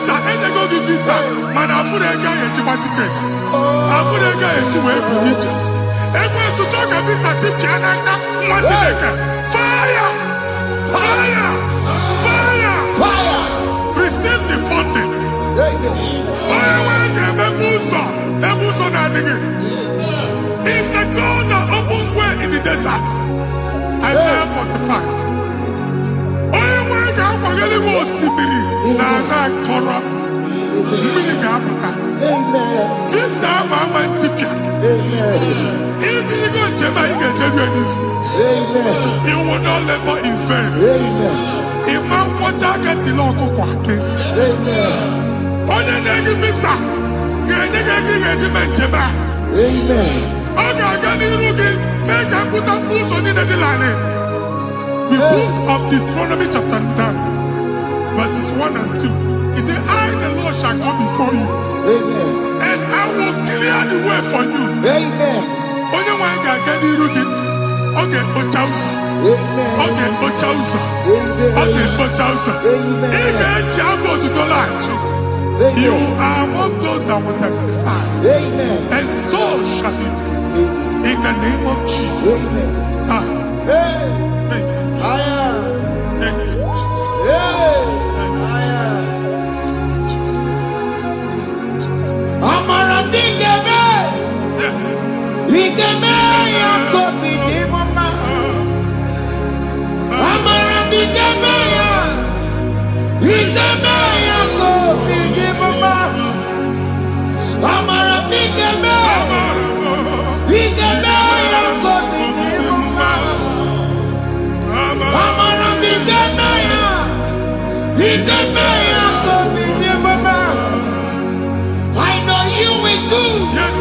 visa enyego gị visa mana afụrụ ego ahụ ejikwa tiketi afụrụ ego ahụ eji wee bụ ije ekwensu chọọ ka visa tipịa n'aka nwa Chineke fire fire fire Fire. receive the funding onye nwere ga-emepe ụzọ ebe ụzọ na-adịghị. It's a God that opens way in the desert. Isaiah 45. Onye nwere ga-akwaghere gị osimiri na ana akọrọ mmiri ga-apụta. Visa ama ama ntipịa ibigo njem anyị ga-ejeru ya n'isi. You will not labor in vain. Ịma nkwọcha aka tili ọkụkọ akị. Onye na-enye visa ga-enye gị ego ị ga-eji mee njem a. Ọ ga-aga n'iru gị mee ka mpụta mkpụ ụzọ niile dị larịị. The book of Deuteronomy chapter 9 verses 1 and 2. He said, I the Lord shall go before you. And I will clear the way for you. Onye nwanyị ga-aga n'iru gị. Ọ ga-ekpocha ụzọ. Ọ ga-ekpocha ụzọ. Ọ ga-ekpocha ụzọ. Ị ga-eji abụ otuto laghachi. You are among those that will testify. And so shall it be. In the name of Jesus. Thank you. Thank you, Jesus. Amara bigeme. Yes. Bigeme yako bidi mama. Amara bigeme ya. Bigeme yako bidi mama. Amara bigeme. Bigeme yako bidi mama. Amara bigeme ya. Bigeme yako bidi mama. I know you will do. Yes.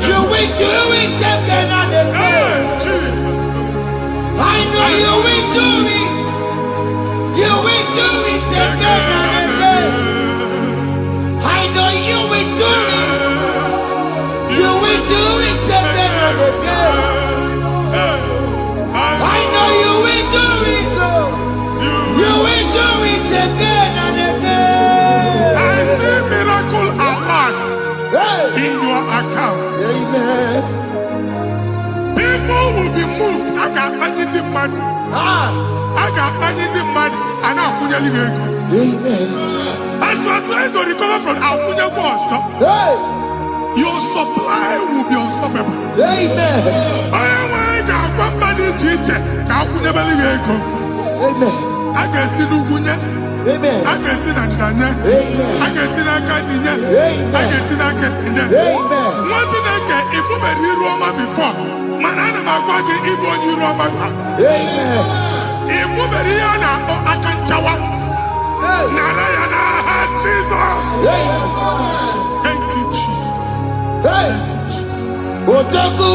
You will do it again and again. Hey, Jesus. I know you will do it. You will do it again and again. I know you will do it. You will do it again and again. I know you will do it, Lord. You will do it again and again. I see miracle alert in your account. People will be moved. I got imagine the mad. I got imagine the mad. And I'm going to go. As you are trying to recover from Abuja boss, your supply will be unstoppable. I am one body teacher. Abuja belly go. I can see Lugunya. I can see Nadanya. I can see Nakaninya. I can see Nakaninya. What did I get if you were Roma before? Manana Magwagi, Ibon Roma. If you were Rihanna or Akanchawa. Narayana, Jesus. Thank you, Jesus. Thank you, Jesus. Otaku,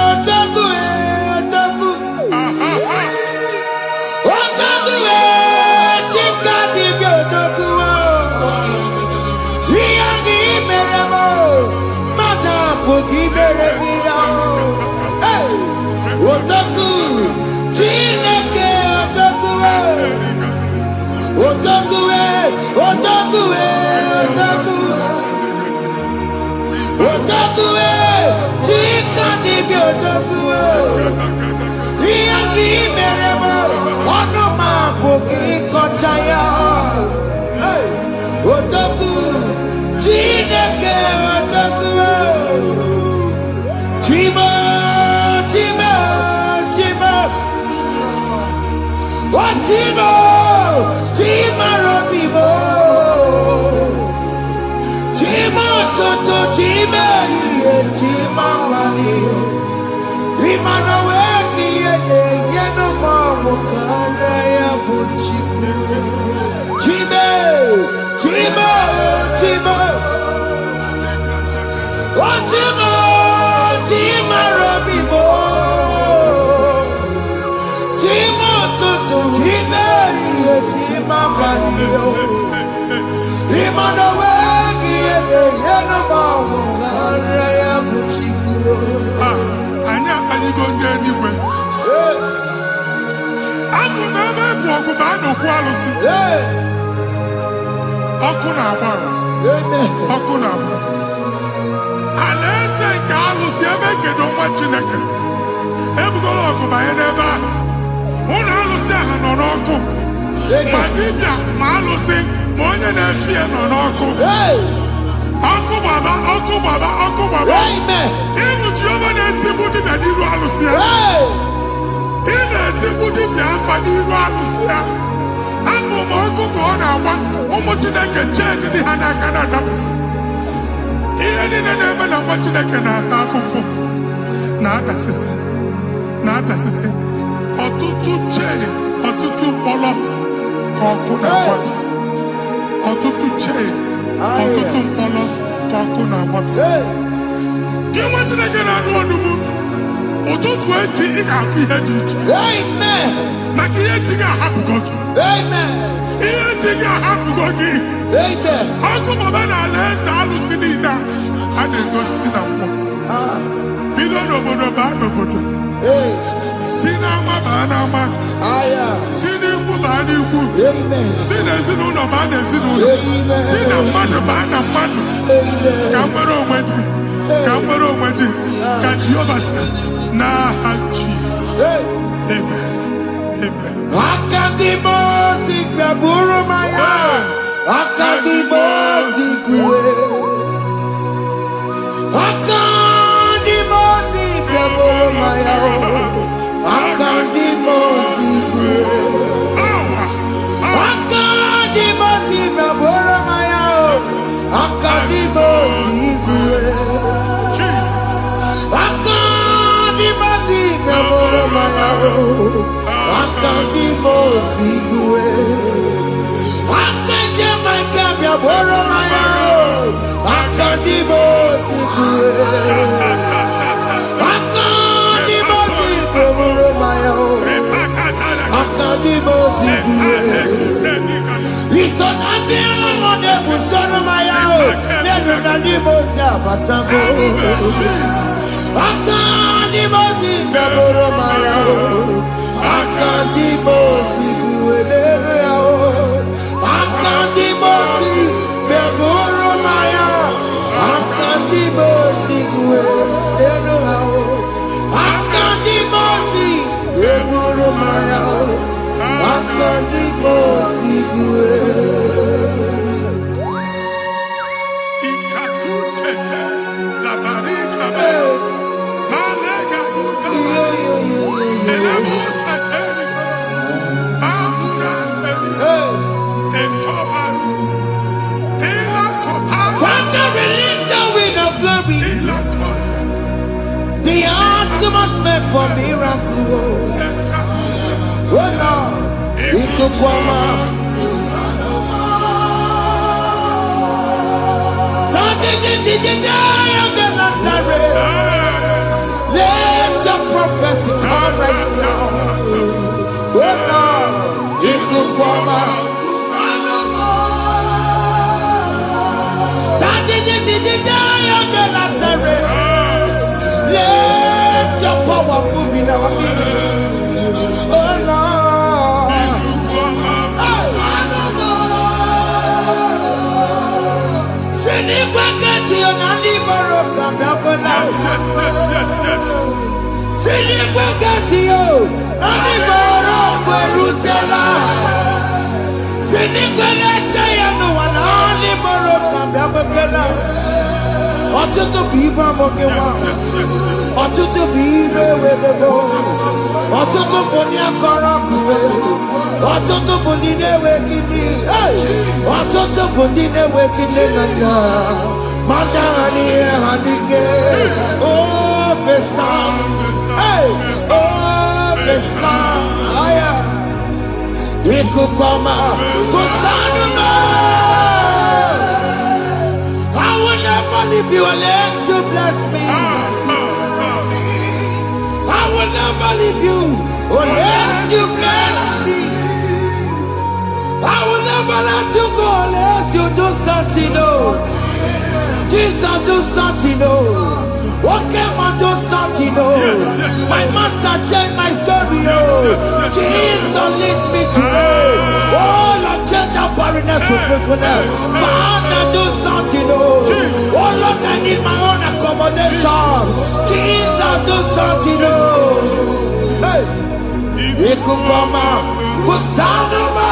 Otaku, Otaku. Otaku, Chika di Otaku. Yagi Meramo, Mata Pogi Meremia. Otaku, Chineke Otaku. Otaku, Otaku, Otaku. Otaku, Chika di Otaku. Yagi Meramo, Onoma Pogi Kochaya. Otaku, Chineke Otaku. Chima, Chima, Chima. Oh, Chima, Chima Robibo. Chima Toto, Chima, Chima Mani. Imanaweki, Yenoma, Mokaraya, Buchiku. Chima, Chima, Chima. Oh, Chima, Chima Robibo. Chima Toto, Chima, Chima Mani. Imanaweki, Yenoma, Mokaraya, Buchiku. Anya anyị go ndị eluigwe. Abụ m ebe bụ ọgụ ma a na-okwu alụsị. ọkụ na-agba ọkụ na-agba alaeze nke alụsị ebe kedu nwa Chineke ebugoro ọgụ banye n'ebe ahụ ụlọ alụsị ahụ nọ n'ọkụ ma dibịa ma alụsị ma onye na-efi ya nọ n'ọkụ ọkụ gbaba ọkụ gbaba ọkụ gbaba ịbụ Jehova na-etigbu dibịa n'iru alụsị ya ị na-etigbu dibịa afa n'iru alụsị ya abụ m ọkụ ka ọ na-agba ụmụ Chineke chee ndị ha n'aka na-adapụsị ihe niile na-eme na nwa Chineke na-ata afụfụ na-adasịsị ọtụtụ chee ọtụtụ mkpọrọ ka ọkụ na-agbapụsị ọtụtụ chee ọtụtụ mkpọrọ ka ọkụ na-agbapụsị gị nwa Chineke na-anụ ọdụmụ ụtụtụ echi ị ga-afụ ihe dị iche maka ihe eji ga-ahapụgo gị ihe eji ga-ahapụgo gị ọkụ baba na ala eze alụsị niile a na-egosi na mmụọ bido n'obodo baa n'obodo si n'ama baa n'ama si n'ikwu baa n'ikwu si n'ezinụlọ baa n'ezinụlọ si na mmadụ baa na mmadụ ka nwere onwe dị ka nwere onwe dị ka Jehova sị n'aha Jizọs amen amen. Akadimosi gbẹ̀bùrú maya, akadimosi kuwe. Akadimosi gbẹ̀bùrú maya, akadimosi kuwe. Akadimosi gbẹ̀bùrú maya, akadimosi kuwe. Akadimosi gbẹ̀bùrú maya. Akadimosi kuwe. Akadimosi gbẹ̀bùrú maya, akadimosi kuwe. Akadimosi gbẹ̀bùrú maya, akadimosi kuwe. Isonati amode busono maya, nenu nadimosi abatango. Akadimosi gbẹ̀bùrú maya, akadimosi kuwe nenu yao. Akadimosi gbẹ̀bùrú maya, akadimosi kuwe nenu yao. Akadimosi gbẹ̀bùrú maya, akadimosi kuwe. The atmosphere for miracle. Oh Lord, ikukwama. Let your prophecy come right now. Oh Lord, ikukwama. Let your power move in our midst. Oh Lord. Send it back at you, Nani Baroka, send it back at you, Nani Baroka, Rutella. Send it back at you, Nani Baroka, Babakala. Ọtụtụ bụ ibe amụghị nwa, ọtụtụ bụ ibe ewegego, ọtụtụ bụ ndị akọrọ akụwe, ọtụtụ bụ ndị na-enweghị nne, ọtụtụ bụ ndị na-enweghị nne na nna, ma ndị agha n'ihe ha n'ike. Ofesa, ofesa, aya, ikuku ọma, kụsanụ m. I will never leave you unless you bless me. I will never leave you unless you bless me. I will never let you go unless you do something new. Jesus, do something new. Okay, man, do something new. My master changed my story. Jesus, lead me today. Oh, Lord, change that barrier. goodness, for faithfulness. Father, do something, oh. Oh Lord, I need my own accommodation. Jesus, do something, oh. Hey. Ikukoma, Kusanuma.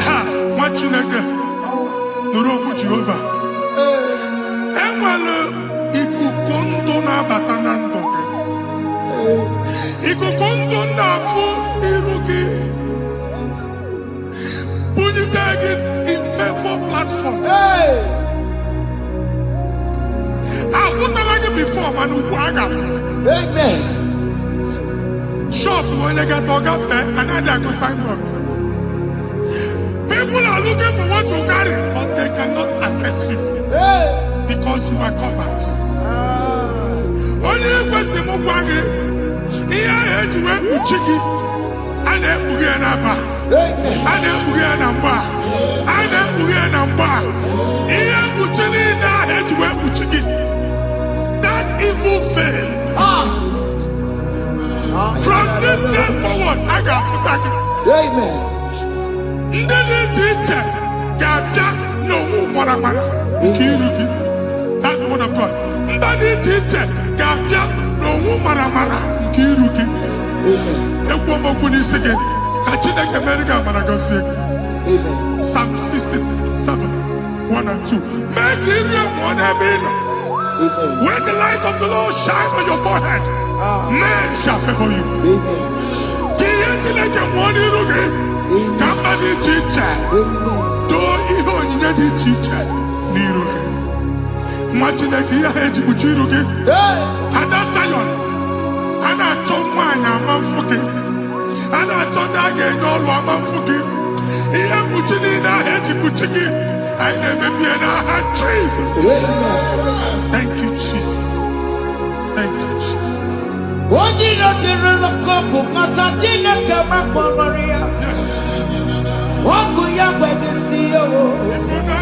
Ha, Machineke, Nuroku Jehovah. Enwale ikukondo na batanando. Ikukondo na fu irugi. Bunitegi in favor platform. Hey. Afutalagi before manu waga. Amen. Shop when you get to cafe and I go signboard. People are looking for what you carry, but they cannot access you. Hey. Because you are covered. Only question Mugwagi, here I had to work with Chiki, and then Bugianaba, and then Bugianamba, and then Bugianamba. Here Buchini, I had to work with Chiki. That evil failed. From this day forward, I got to thank you. Amen. Ndeni teacher, Gabja, no more. That's the word of God. Ndani teacher, Gabja, no mara kiruki. Amen. Ekwomo kuni sege, kachine kemerika managosi. Amen. Psalm 67, 1 and 2. Make it one abino. When the light of the Lord shine on your forehead, men shall favor you. Amen. Kiyeti one irugi, kambani teacher. Do iho nyedi teacher, nirugi. Imagine kia heji buchirugi. Ada Zion. Ana chomanya mamfuki. Ana chondage nyolo mamfuki. Iya buchini na heji buchiki. I never be in Jesus. Thank you, Jesus. Thank you, Jesus. Odino tirano kopu matatina kama konoria. Waku ya kwegesiyo.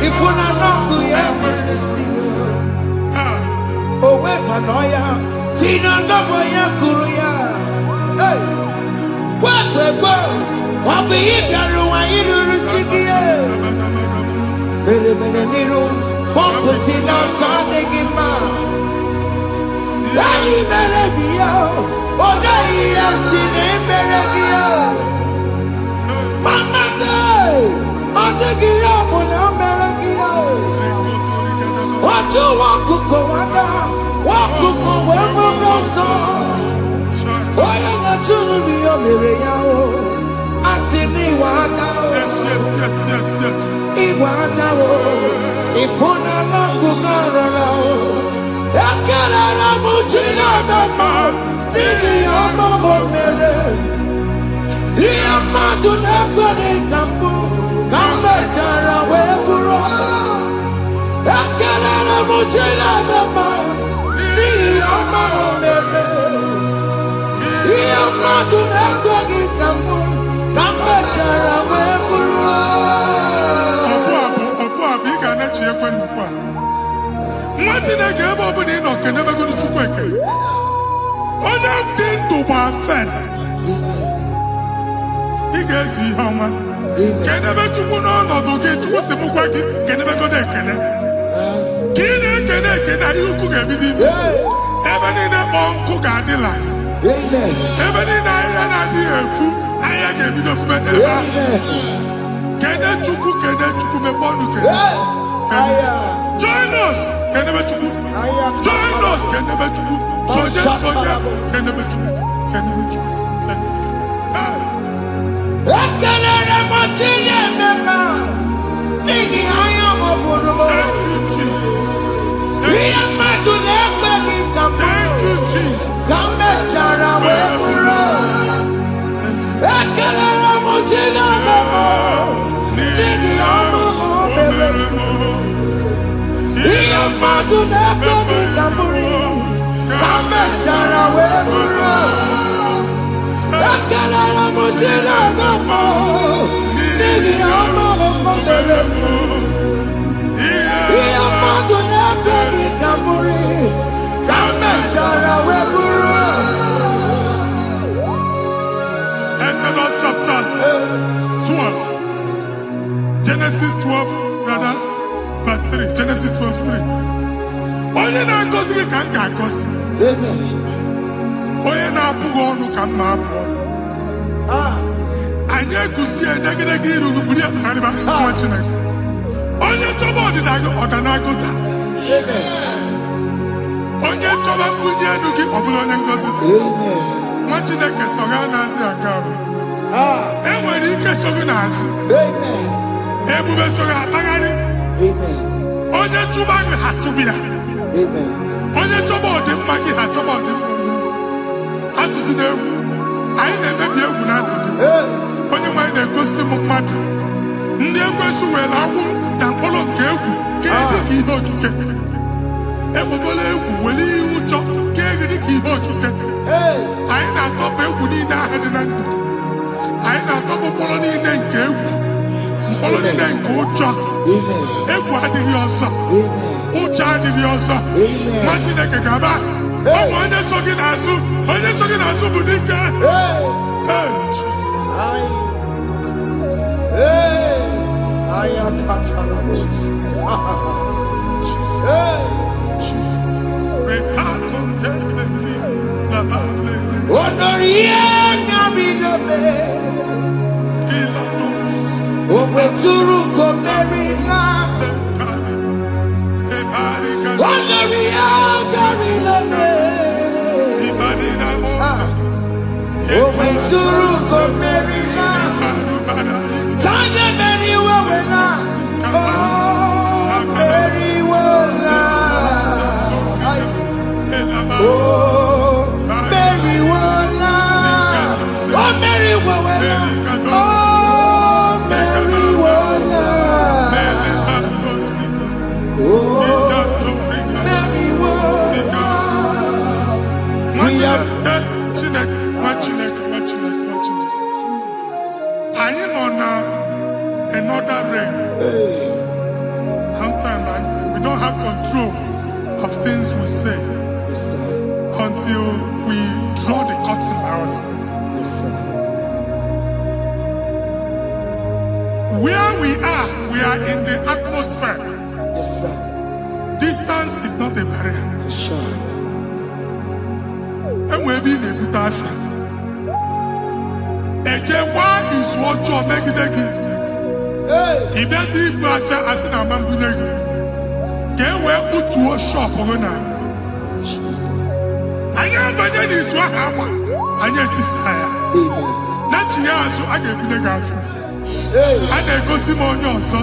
Ifuna noku ya kwegesiyo. Owe panoya, fina ndobo ya kuruya. Hey, wekwe, wabi ibiaru wa iruru chigiye. Bere niru, pomputi na sadegima. Yayi bere biyo, oda iya sine bere biyo. Mama day, odegiyo muna bere biyo. Watu wakuko wada, wakuko wewe roso. Oya na chunu niyo mere yao, asini wada. Yes. Iwada wo, ifuna langu garana wo. Ekele na mujina dama, nini yomo mere. Iya madu negwere kambu, kambe tara weburo. Ekele na mujina dama, nini yomo mere. Iya madu negwere kambu, kambe tara weburo. Biga na chi ekwe nkwa. Nwati na ga ebe obu ni no kene be gonu chukwu ekele. Onye dị ndụ gba first. Ị ga-esi ihe ọma. Kene be chukwu n'ọnọdụ gị chukwu si mụ gwa gị kene be gonu ekele. Ka ị na-ekene ekene ihe ukwu ga-ebido ibe. Ebe niile kpọ nkụ ga-adịla. Ebe niile ahịhịa na-adịghị efu ahịhịa ga-ebido fube n'ebe ahụ. Kene chukwu meponu kene. Join us kene be chukwu. Join us kene be chukwu. Soja kene be chukwu. Ekele na motile mema. Nigi ayo moburumo. Thank you, Jesus. Iya madu negbegi kambu. Thank you, Jesus. Kambe jara weburo. Ekele na motile mema. Nigi ayo moburumo. Iya madu negbegi kambu. Kambe jara weburo. Ekele na motile mema. Nigi ayo moburumo. Iya madu negbegi kambu. Kambe jara weburo. Exodus chapter Genesis 12:3. Onye na-agọzi gị ka m ga-agọzi. Onye na-abụghị ọnụ ka m na-abụ ọnụ. Anyị eguzie edegedege iru gị buru ya kparịba nwa Chineke. Onye chọba ọdịda gị ọdanagụta. Onye chọba mbunye elu gị ọ bụla onye ngọzi dị. Nwa Chineke so ga na-azị aga arụ. Enwere ike so gị n'azụ. Ebube so gị akpagharị. Onye chụba gị ha chụba ya. Onye chọba ọdịmma gị ha chọba ọdịmma onye. Atụzina egwu. Anyị na-emebi egwu na ndụ gị. Onye nwanyị na-egosi m mmadụ. Ndị ekwensu were agwụ na mkpụrụ nke egwu ka dị ka ihe okike. Egbebola egwu were ihe ụjọ ka dị ka ihe okike. Anyị na-atọpụ egwu niile ahụ dị na ndụ gị. Anyị na-atọpụ mkpọrọ niile nke egwu. Mkpọrọ niile nke ụjọ. Egwu adịghị ọzọ. Ụjọ adịghị ọzọ. Nwa Chineke ga-aba. Ọ bụ onye so gị n'azụ. Onye so gị n'azụ bụ dike. Another realm. Sometimes we don't have control of things we say until we draw the curtain by ourselves. Where we are in the atmosphere. Distance is not a barrier. For sure. And we'll be in a butafia. Ejewa is what you make it. If there's a butafia as in a mambuneg, can we put to a shop or not? I am by that is what happened. I get desire. Not you, so I get the gafia. And they go Simon also.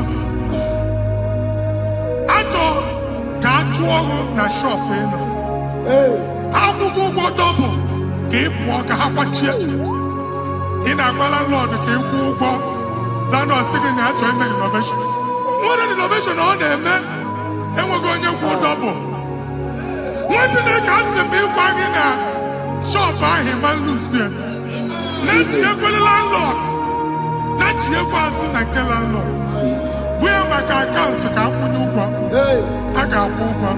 Na shop eno. Akwụkwọ double ka ị pụọ ka ha kwachie. Ị na-agbala Lord ka ị kwụọ ụgwọ. Lana ọsị gị na achọ ime renovation. Nwere renovation ọ na-eme enweghị onye kwụọ double. Nwetị na-eke asị m ịgwa gị na shop ahụ ịma luzie. Na-etinyekwele landlord. Na-etinyekwa azụ na nke landlord. Wee maka akaụntụ ka akwụnye ụgwọ. A ga-akwụ ụgwọ.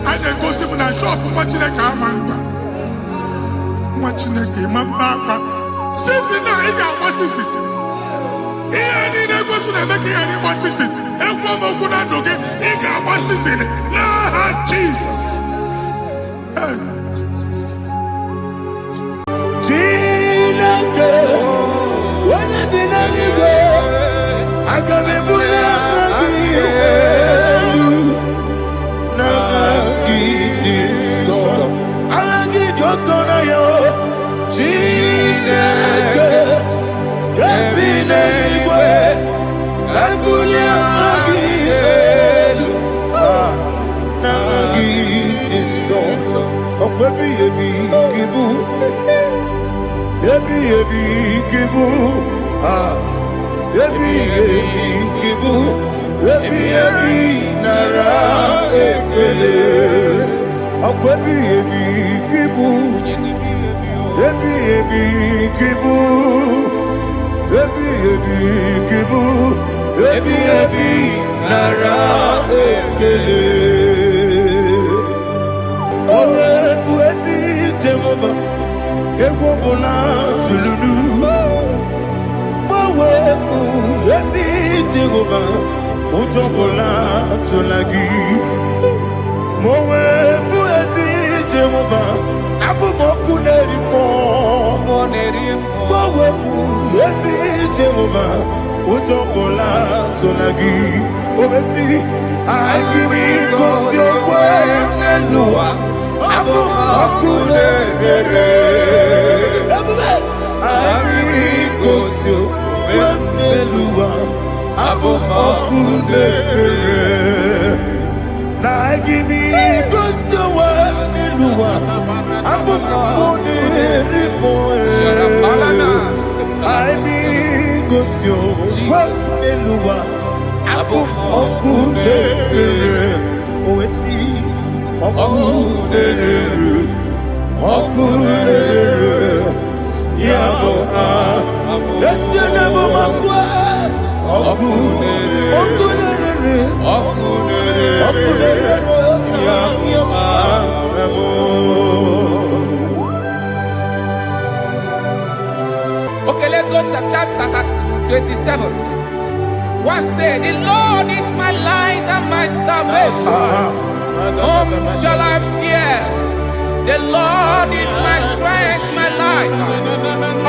A na-egosi m na shọpụ nwa Chineke ama mba. Nwa Chineke ma mba akpa. Sisi na ị ga-agba sisi. Ihe niile egosi na-eme ka ihe n'ịgba sisi. Ekwu m okwu na ndụ gị, ị ga-agba sisi n'aha Jizọs. Chineke, onye dị n'eluigwe, aga m ebuli aka gị elu. Chineke, ebi n'eluigwe, ebuli aka gị elu. N'aha gị dị nsọ, ọkwa ebighị ebi gị bụ, ebighị ebi gị bụ, ebighị ebi gị bụ, ebighị ebi nara ekele. Ọkwa ebighị ebi gị bụ, ebighị ebi gị bụ, ebighị ebi gị bụ, ebighị ebi nara ekele. O wepụ ezi Jehova, egwu ọbụla tụlụrụ. O wepụ ezi Jehova, ujobola tulagi. Mowe buezi Jehovah, abu moku nerimo. Mowe buezi Jehovah, ujobola tulagi. Obesi, IGBO Nelua, abu moku nerere. IGBO Nelua, abu moku nerere. Na IGBO Nelua, abu moku nerimo. IGBO Nelua, abu moku nerere. Oesi, moku nerere, moku nerere. Yabo Yesu na moku moku nerere, moku nerere. Okay, let's go to chapter 27. What said, the Lord is my light and my salvation. Whom shall I fear? The Lord is my strength, my life.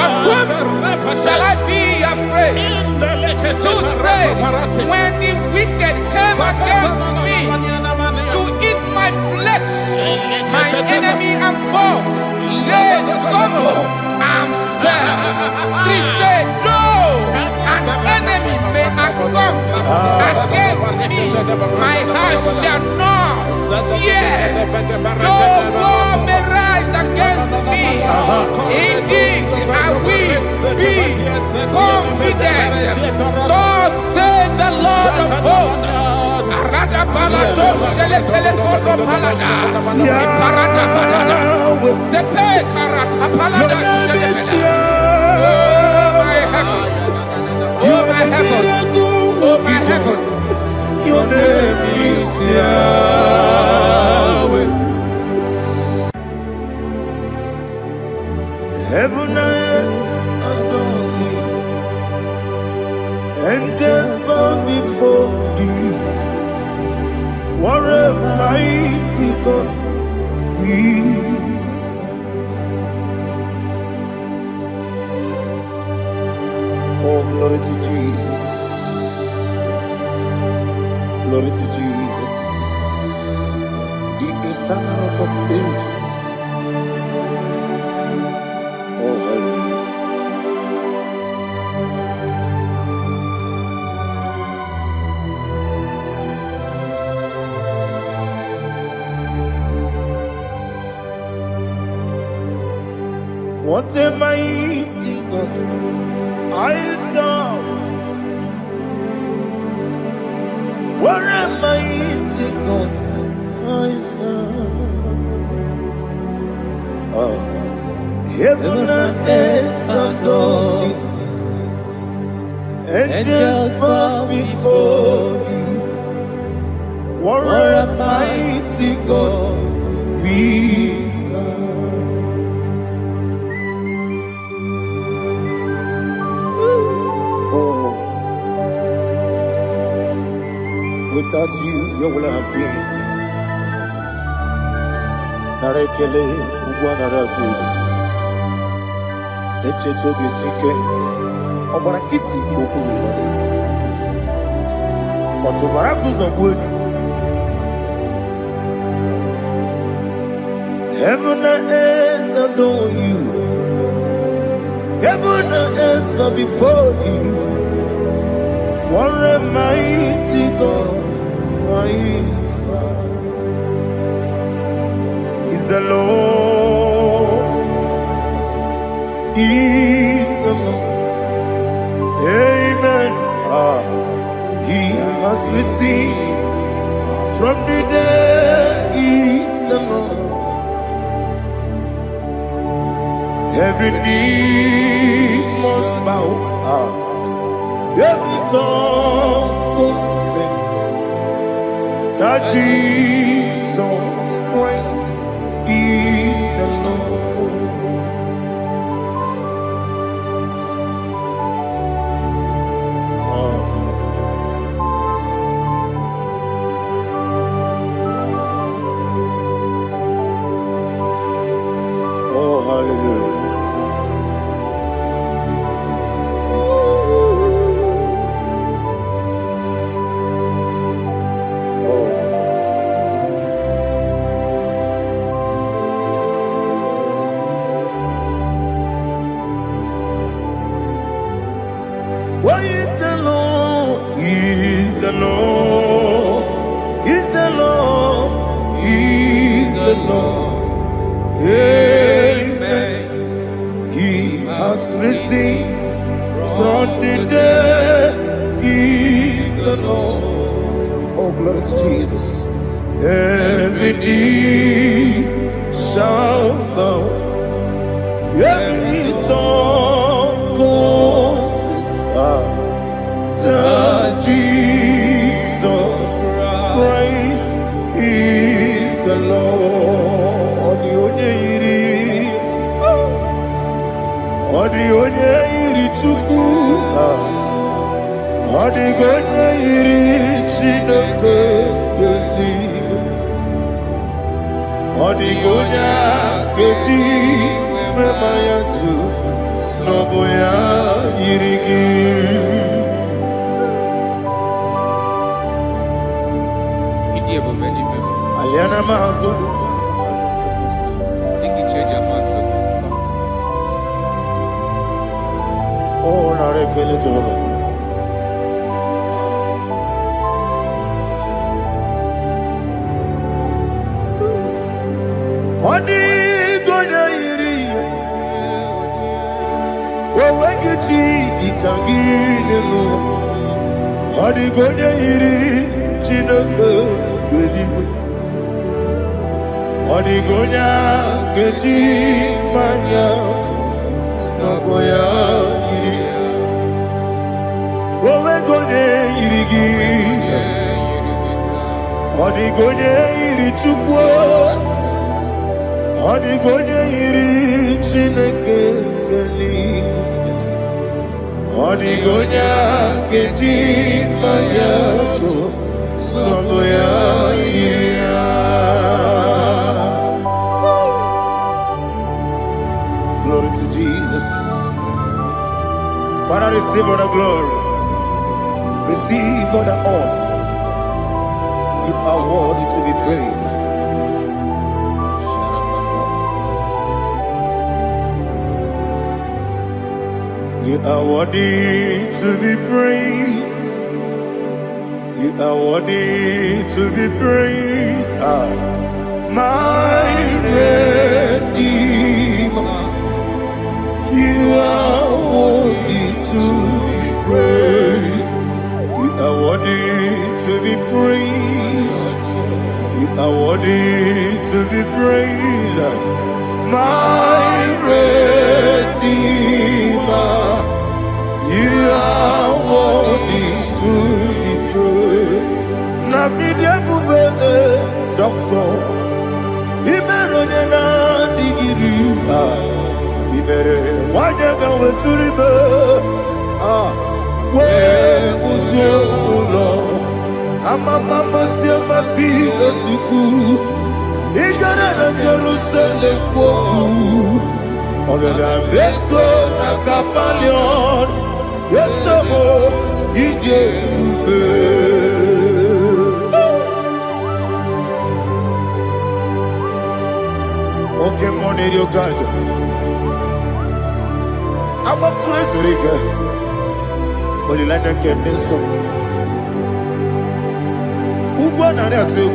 Of whom shall I be afraid? To say, when the wicked came against me to eat my flesh, my enemy and foe, they stumble and fell. They said, no, an enemy may have come against me, my heart shall not fear. No war may rise against me. In this I will be confident. Thus says the Lord of hosts. Oh my heavens, oh my heavens, your name is Yahweh. Heaven and earth adore me, angels bow before thee. What a mighty God we serve. Oh, glory to Jesus. Glory to Jesus. The eternal rock of ages. Oh, hallelujah. What a mighty God I serve. What a mighty God I serve. Heaven and earth adore it. Angels bow before thee. What a mighty God we serve. Without you, where will I have been? Narekele, Ugwanaratu. Echecho Gisike, Obarakiti, Kokuru. Otobarakus of wood. Heaven and earth adore you. Heaven and earth bow before you. What a mighty God I serve. Is the Lord, is the Lord. Amen. He has received from the dead, is the Lord. Every knee must bow. Every tongue confess that Jesus Christ is the Lord. Lord. Amen. He has risen from the dead. He is the Lord. Oh, glory to Jesus. Every knee shall bow, every tongue confess that Jesus Christ is the Lord. Odi onye iri Chukwu, odi onye iri Chineke eluigwe, odi onye ga-eji mema ya tu n'ọbụ ya yiri gị. Aliana mahazo. Oh, narekele Jehovah. Odi gonya iri, owegiti dikagilelo. Odi gonya iri, Chineke geligo. Odi gonya geti manya, snagoya iri. Owegonya irigi, odi gonya iri Chukwu. Odi gonya iri Chineke eluigwe, odi gonya geti manya to n'ọbụ ya yiri ya. Glory to Jesus. Father, receive all the glory, receive all the honor. You are worthy to be praised. You are worthy to be praised. You are worthy to be praised. My Redeemer. You are worthy to be praised. You are worthy to be praised. You are worthy to be praised. My Redeemer. You are worthy to be praised. Namidebube, Doctor. Imeronena digiri. Ibere wanyaga weturibe. We ujo ulo. Amama siamasi esuku. Igara na Jerusalem kwoku. Ogara beso na kapalion. Yesamo ije ube. Okay, money yo kaja. Aba crazy rika. Olilanya keneso. Ugwa na ri atu.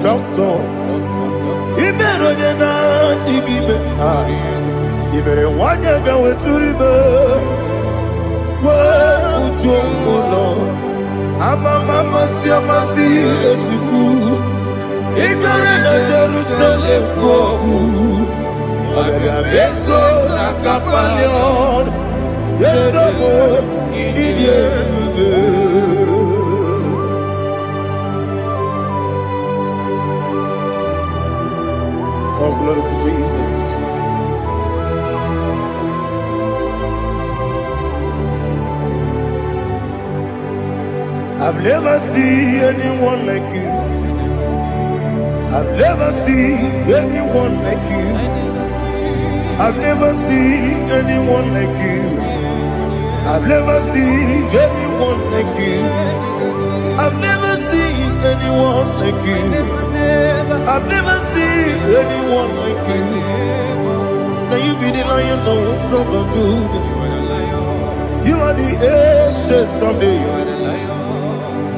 Doctor, Ibero na digibe. Ibere wanyaga weturibe. We ujongulo. Amama siamasi esuku. Igare na Jerusalem kwoku. Ogara beso na kapalion. Yesamo idie. Oh, glory to Jesus. I've never seen anyone like you. I've never seen anyone like you. I've never seen anyone like you. I've never seen anyone like you. I've never seen anyone like you. I've never seen anyone like you. Now you be the lion from the Judah. You are the ancient of days.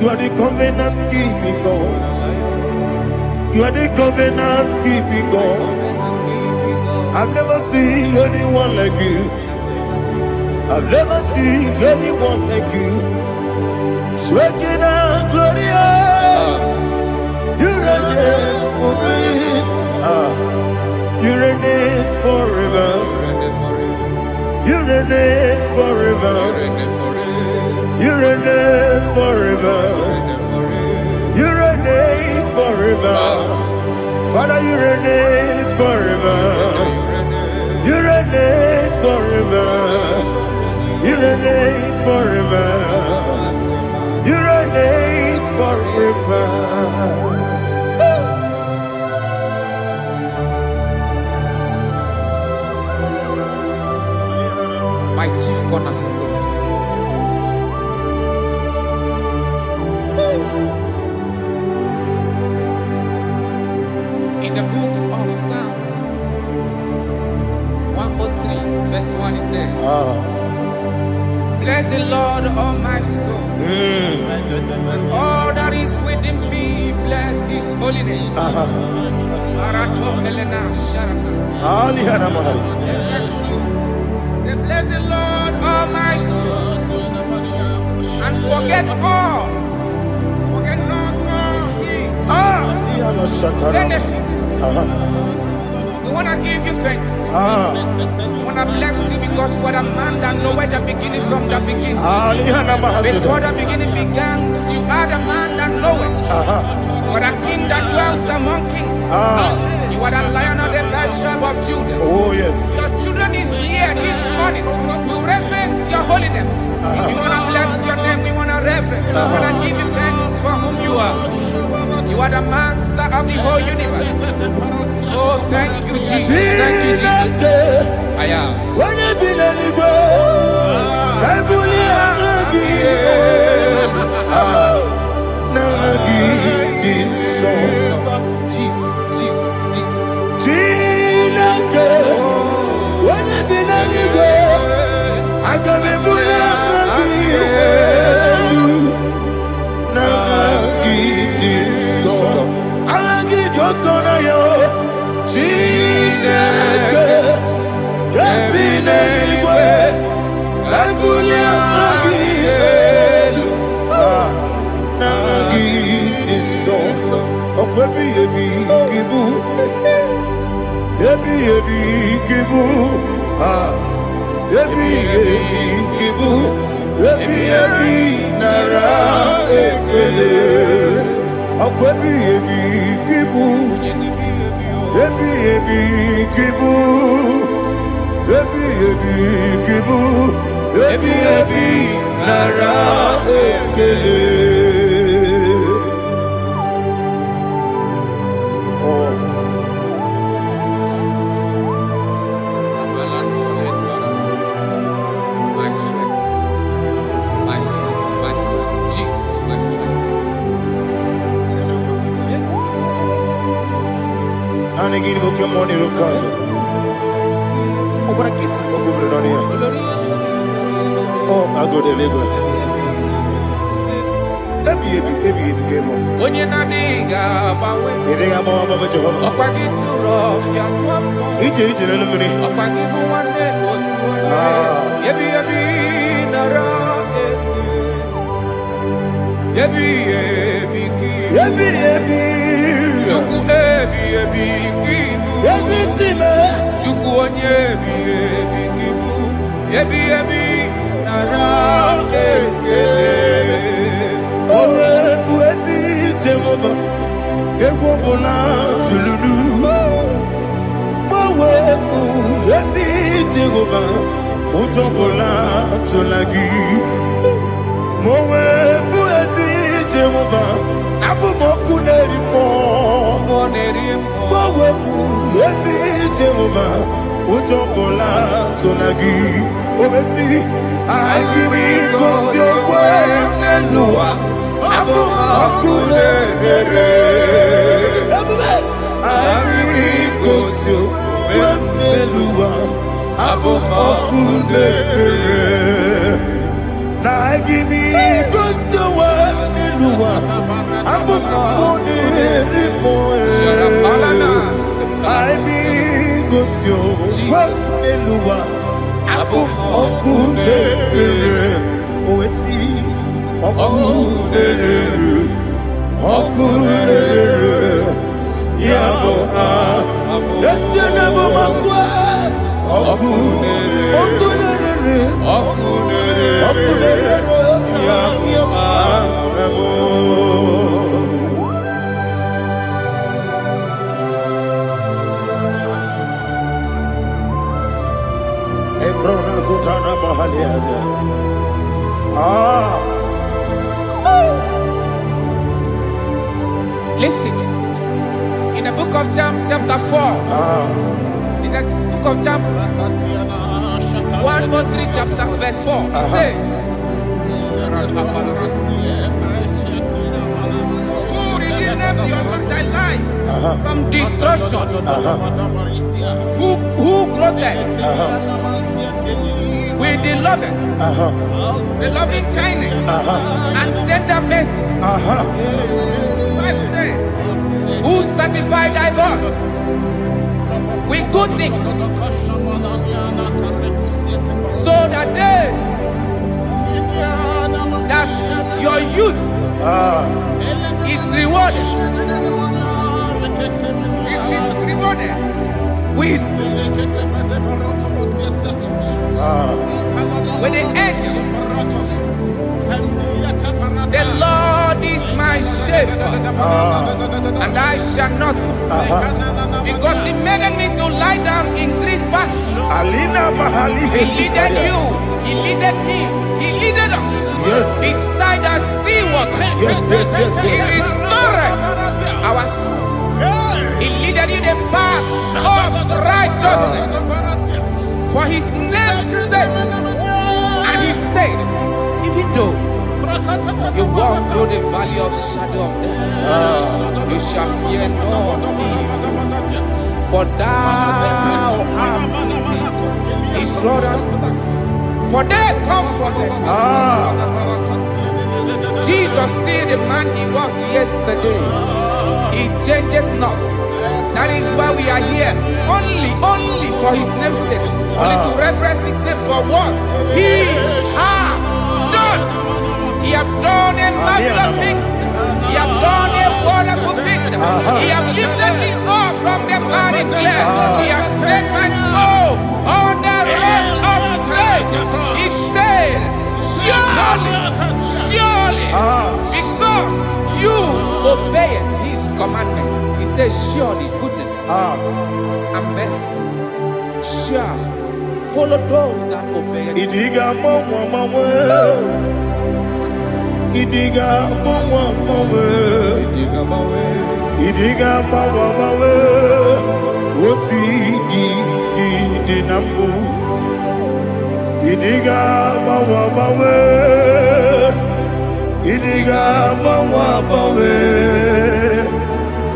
You are the covenant keeping God. You are the covenant keeping God. I've never seen anyone like you. I've never seen anyone like you. Shaking and glorious. You reign for me. You reign forever. You reign forever. You reign forever. You reign forever. Father, you reign forever. You reign forever. You reign forever. You reign forever. My chief cornerstone. In the book of Psalms 103, verse 1, it says, bless the Lord, all my soul. All that is within me, bless his holy name. Say, bless the Lord, all my soul, and forget not all his benefits. We want to give you thanks. We want to bless you because what a man that knoweth the beginning from the beginning. Before the beginning began, you are the man that knoweth. What a king that dwells among kings. You are the lion of the tribe of Judah. Oh yes. Your children is here this morning to reverence your holiness. We want to bless your name. We want to reverence. We want to give you thanks for whom you are. You are the master of the whole universe. Oh, thank you, Jesus. Thank you, Jesus. I am. When you be the Jesus, Jesus, Jesus. When you be the I can be abum okunere. Na gimi kosowa niluwa, abum okunere moe. I be kosyo niluwa, abum okunere. Oesi okunere, okunere. Yabo yesenebo makwa okunere, okunere, okunere, okunere. Yabo Ebrona Sultana Mahaliaza. Listen. In the book of John, chapter 4. In the book of John 1:3, chapter verse 4. It says, who redeemed thy life from destruction? Who groweth with the loving kindness and tender mercies? Who sanctified thy body with good things, so that your youth is rewarded. Is rewarded with the angels. The Lord is my shepherd, and I shall not want, because He made me to lie down in green pastures. He leaded you, He leaded me, He leaded us beside the still waters. He restored our soul. He leaded you the path of righteousness for His name's sake. And He said, even though you walk through the valley of shadow of death, you shall fear no evil, for thou art with me. His rod and staff, for they comforted. Jesus still the man He was yesterday. He changed not. That is why we are here. Only for His name's sake. Only to reverence His name for what He has done. He have done a marvelous things. He have done a wonderful thing. He have lifted me up from the miry clay. He has set my soul on the rock of faith. He said, surely, because you obeyed His commandment. He says, surely goodness and mercy shall follow those that obey it. Idiga mawa mawe, oti di nambu. Idiga mawa mawe, idiga mawa mawe,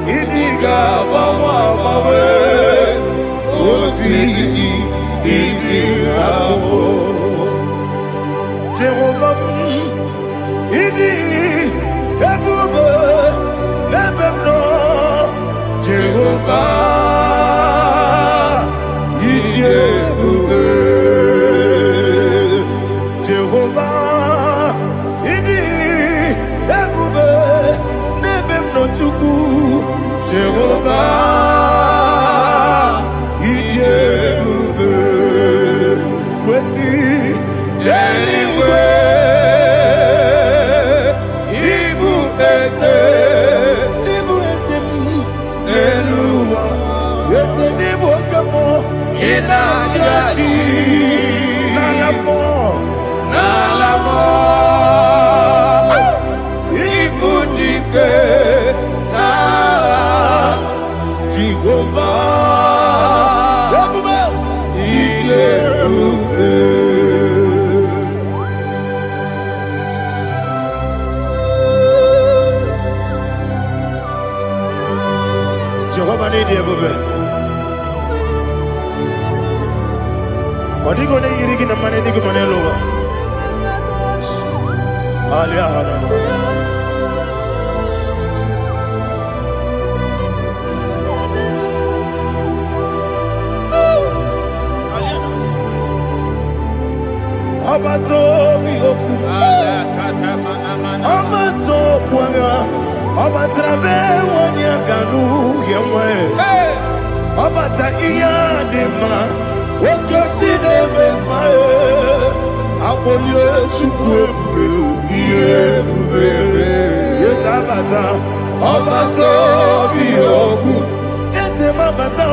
idiga mawa mawe, oti di nambu. Jehovah. Idi ebube ebemno Jehovah. Idi ebube Jehovah. Idi ebube nebemno chuku Jehovah. Idi ebube wesi anyway. Nalamo ibudike na Jehovah Jehovah need you, Odigo ne yirigi na mane digi mane lowa. Alia hana. Obato mi oku. Obato kwanga. Obatrabe wonya ganu yemwe. Obata iya dema. Okoti deme mae. Abolio chukwe iye bubele. Yes abata. Obato mi oku. Ese mabata.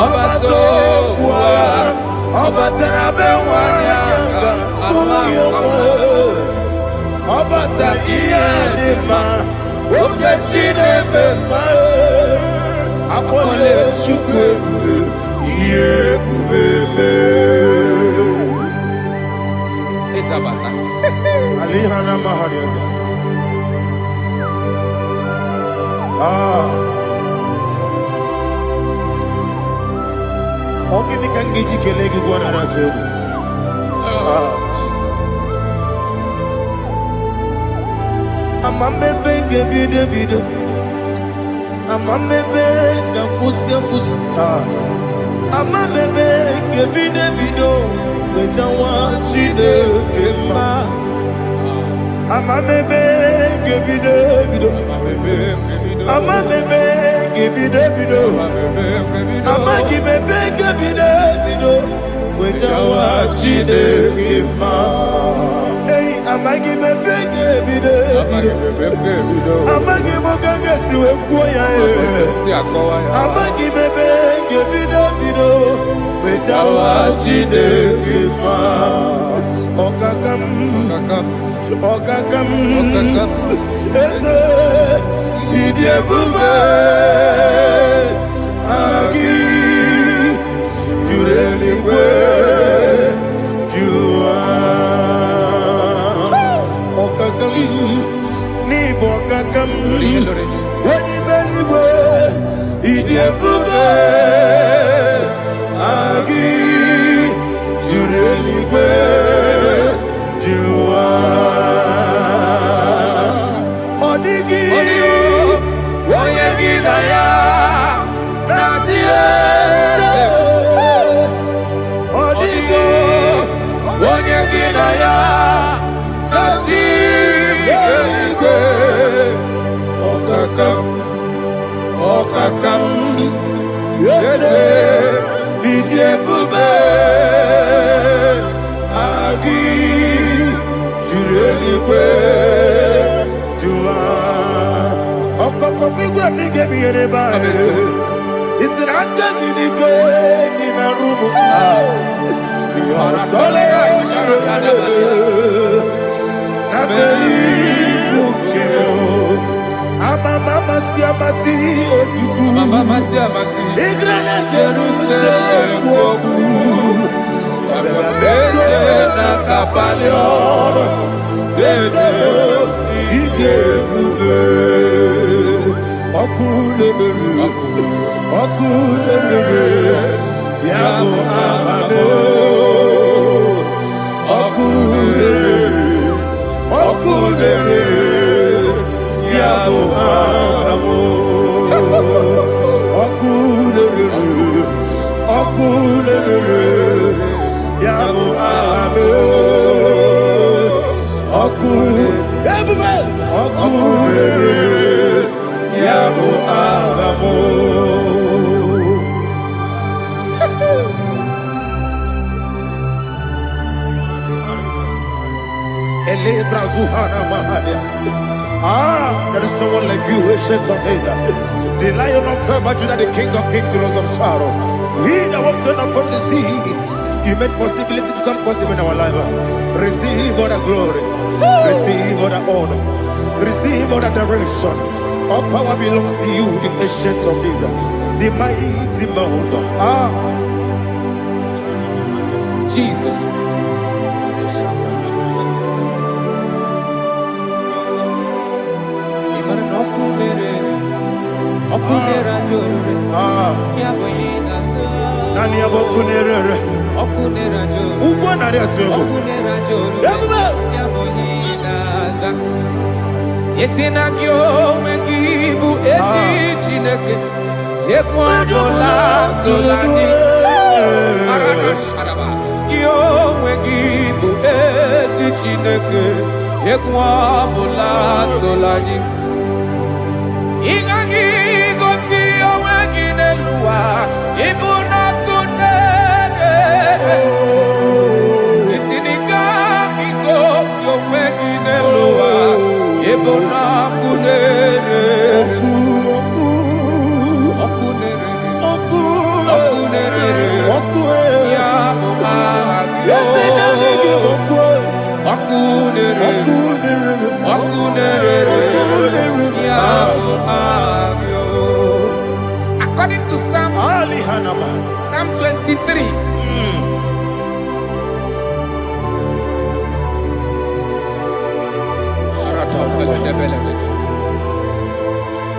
Obato kwa. Obatrabe wonya Obata iyadima oketine bema apole chukwe iye bubele Isabata. alihana mahariza ogini kangiji kelegi gwana ratebu Amamebe gebide bide, amamebe gakusia kusia, amamebe gebide bido, wejawa chide kema, amamebe gebide bido, amamebe gebide bido, amagibebe gebide bido, wejawa chide kema. Amagi mebenge bide amagi mokanga siwe kuya amagi mebenge bide bido wejawa chide kima okakam ese idie bube agi jureli kwe ni bokakam wani beligwe idiebube agi jureligwe juwa odigi woyegi na ya nazie odigi woyegi na ya Okakam, yede, vidye bube, agi, jurelikwe, juwa. Okokoki gwa nige miyere ba, isiranga ginike nina rumu. Yosole nabeli bukeo. Mama siamasi osuku Mama siamasi Igrana Jerusalem woku Bebe na kapalion Bebe ije bube Okule Yabo amame Okule Yabo amo, okule, yabo amo, okule, yabo amo. Ele brazuhana mahania. There is no one like you, ancient of days. The Lion of tribe of Judah, the King of kings, the Rose of Sharon. He that walked upon the sea. You made possibility to come possible in our life. Receive all the glory. Receive all the honor. Receive all the direction. All power belongs to you, the ancient of days. The mighty mountain. Jesus. Nani abokunerere Ugwa na ria tuego. Yesina kyo wengibu ezi chineke Ekwadola tolani Arana sharaba Kyo wengibu ezi chineke Ekwadola tolani Ingagi gosi owegine luwa Ibuna kunere Isinika gosi owegine luwa Ebona kunere ya according to Psalm 23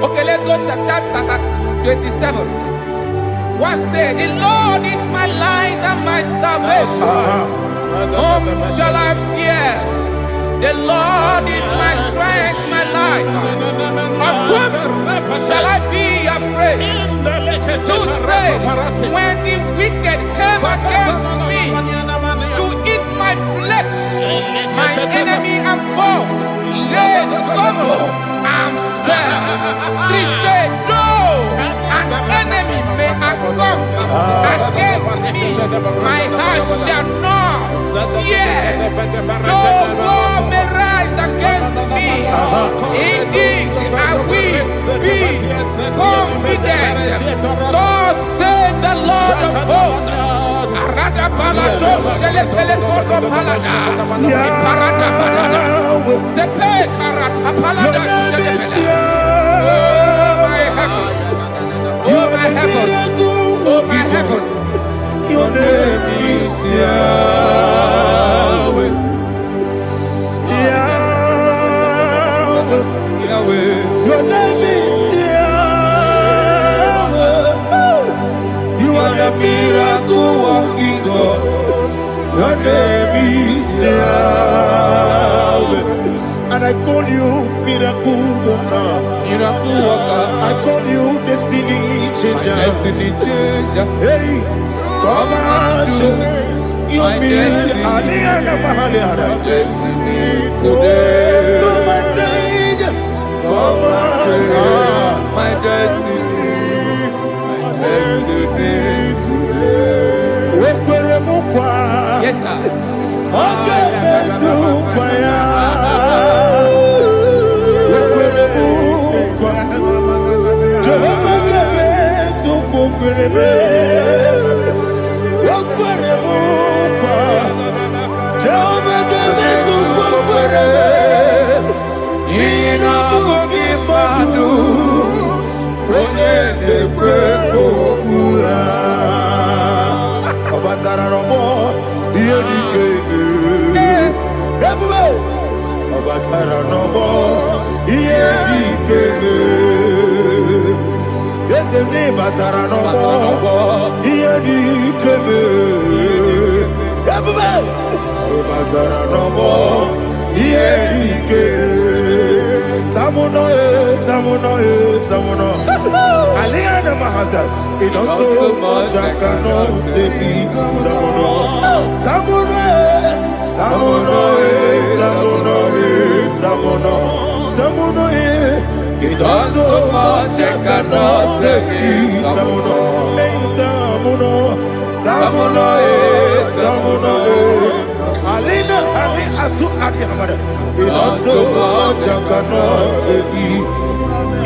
Okay, let's go to chapter 27. What said? The Lord is my light and my salvation. Whom shall I fear? The Lord is my strength, my life. Of whom shall I be afraid? To say, when the wicked came against me to eat my flesh, my enemy and foe, they stumble and fell. They said, no, an enemy may come against me, my heart shall not fear. No war may rise against me. In this I will be confident. Thus says the Lord of hosts. Arada balado shele pele kodo palada. Iparada balada. Sepe karata palada shele pele. Oh my heavens. Oh my heavens. Oh my heavens. Your name is Yahweh. Yahweh. Your name is Yahweh. You are the miracle working God. Your name is Yahweh. And I call you miracle worker. Miracle worker. I call you destiny changer. Destiny changer. Hey, come on, your destiny. Destiny today. Come on, change. Come on, my destiny. My destiny today. Yes, sir. It does so much I cannot say. It does so much I cannot say. Alina Ali Asu Adi Hamada. It does so much I cannot say.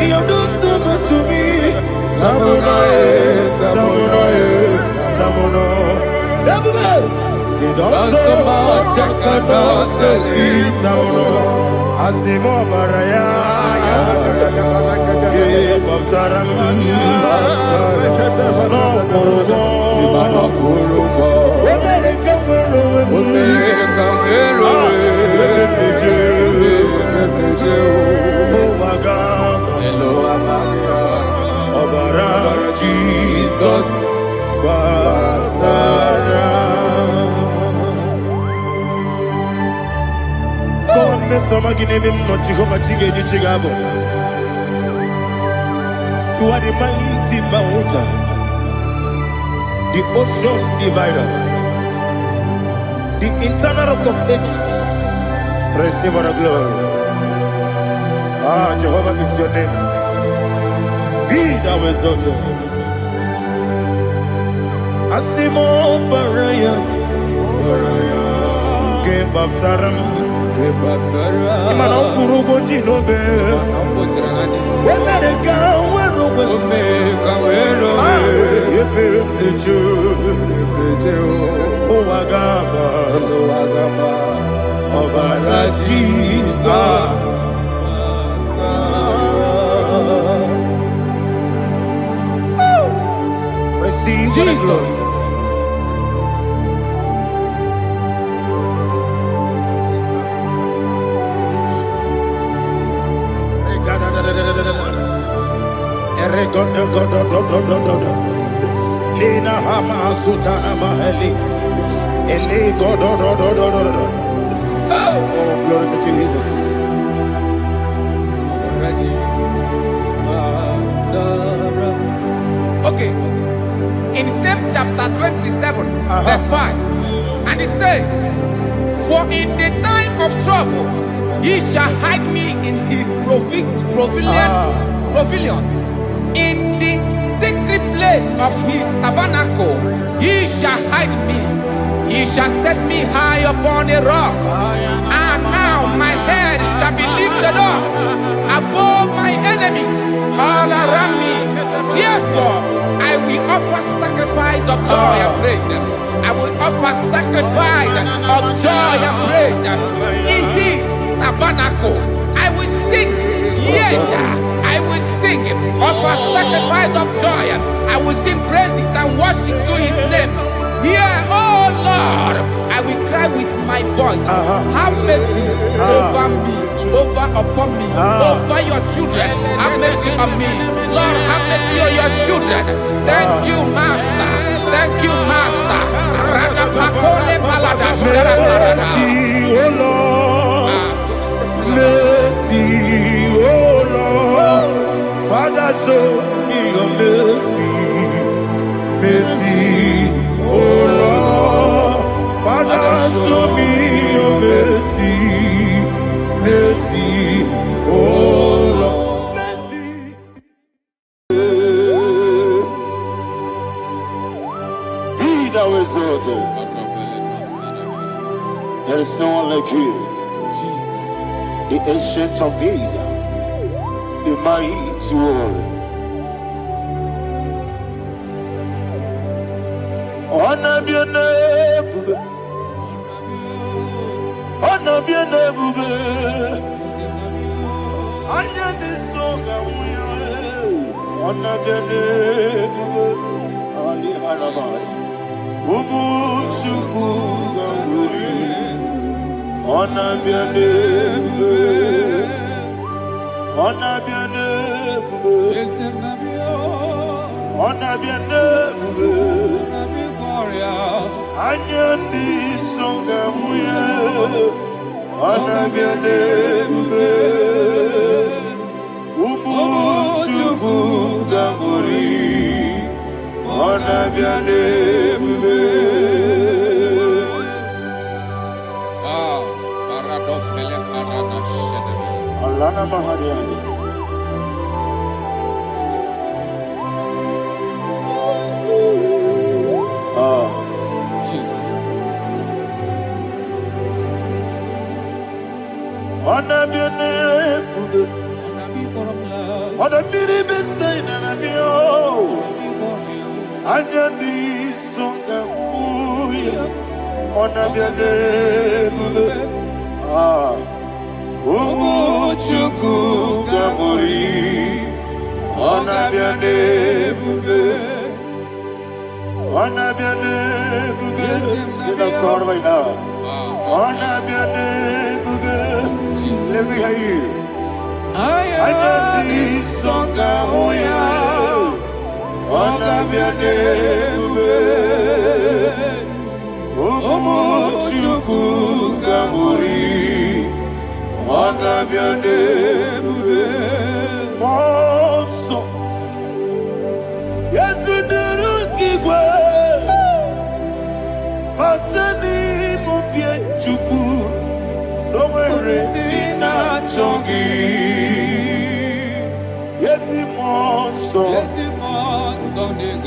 You do so much to me. Tamuno. It does so much I cannot say. Tamuno. Asimo Baraya. Give up Taramani. No Korobo. Jesus, Batara. You are the mighty mountain, the ocean divider, the internal rock of ages. Receive our glory. Jehovah is your name. Be thou exalted. Asimo Baraya, Gebaptaram, Imano Kurubo Jinobe, Wemereka, Owagaba, Obara Jesus. Receive Jesus. Lina Hama Sutana Mahali. Ele God. Oh, glory to Jesus. Okay. In same chapter 27, verse 5, and it says, "For in the time of trouble, he shall hide me in his pavilion. In the secret place of his tabernacle, he shall hide me. He shall set me high upon a rock. And now my head shall be lifted up above my enemies all around me. Therefore, I will offer sacrifice of joy and praise. I will offer sacrifice of joy and praise in his tabernacle. I will sing, yes, I will sing, offer sacrifice of joy. I will sing praises and worship to his name. Here, oh Lord, I will cry with my voice. Have mercy over me, upon me, over your children. Have mercy on me. Lord, have mercy on your children. Thank you, Master. Thank you, Master. Mercy, oh Lord. Mercy, oh Lord. Father, show me your mercy. Mercy, oh Lord. Father, show me your mercy. Mercy, oh Lord. Mercy. Be thou exalted. There is no one like you. Jesus. The ancient of days, the mighty warrior. Honor be your name, honor be your name, honor this song, honor be your name, Ali Harabai, Ubu Chuku Gamburi, honor be your name, honor be your name, honor be your name. Anyandi songa muya, anabiane bube, ubu chuku gamburi, anabiane bube. Paradofele karana shedebe. Alana mahadiyazi. Jesus. Anabiane bube, anabiri besaina nabio, anyandi songa muya, anabiane bube. Ubu chuku gamburi, anabiane bube. Anabiane bube, sida sor vai na. Anabiane bube, let me hear you. Ayani songa oya, anabiane bube. Omo chuku gamburi, Wagabiane bube Monso Yasuduru kigwe Matani mubye chuku Nomere nina chongi Yesi monso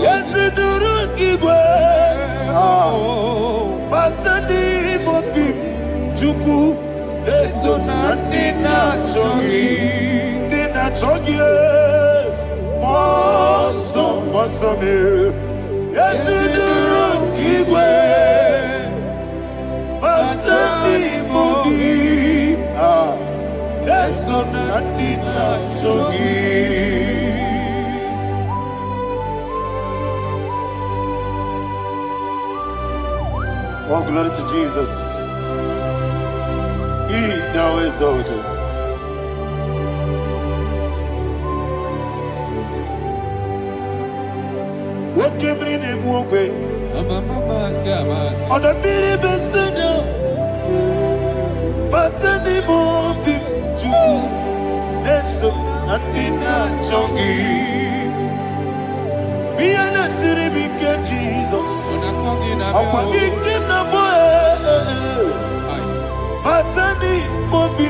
Yasuduru kigwe Matani mubye chuku Eso na nina chongi Moso me Yesu duru kigwe Masani mogi Eso na nina chongi. Oh, glory to Jesus. He now exalted. What came in him one way? On the mini besena, but any more big Jew. That's so nothing not chongi. Be an city big Jesus. I'm forgetting the boy. Matani mobi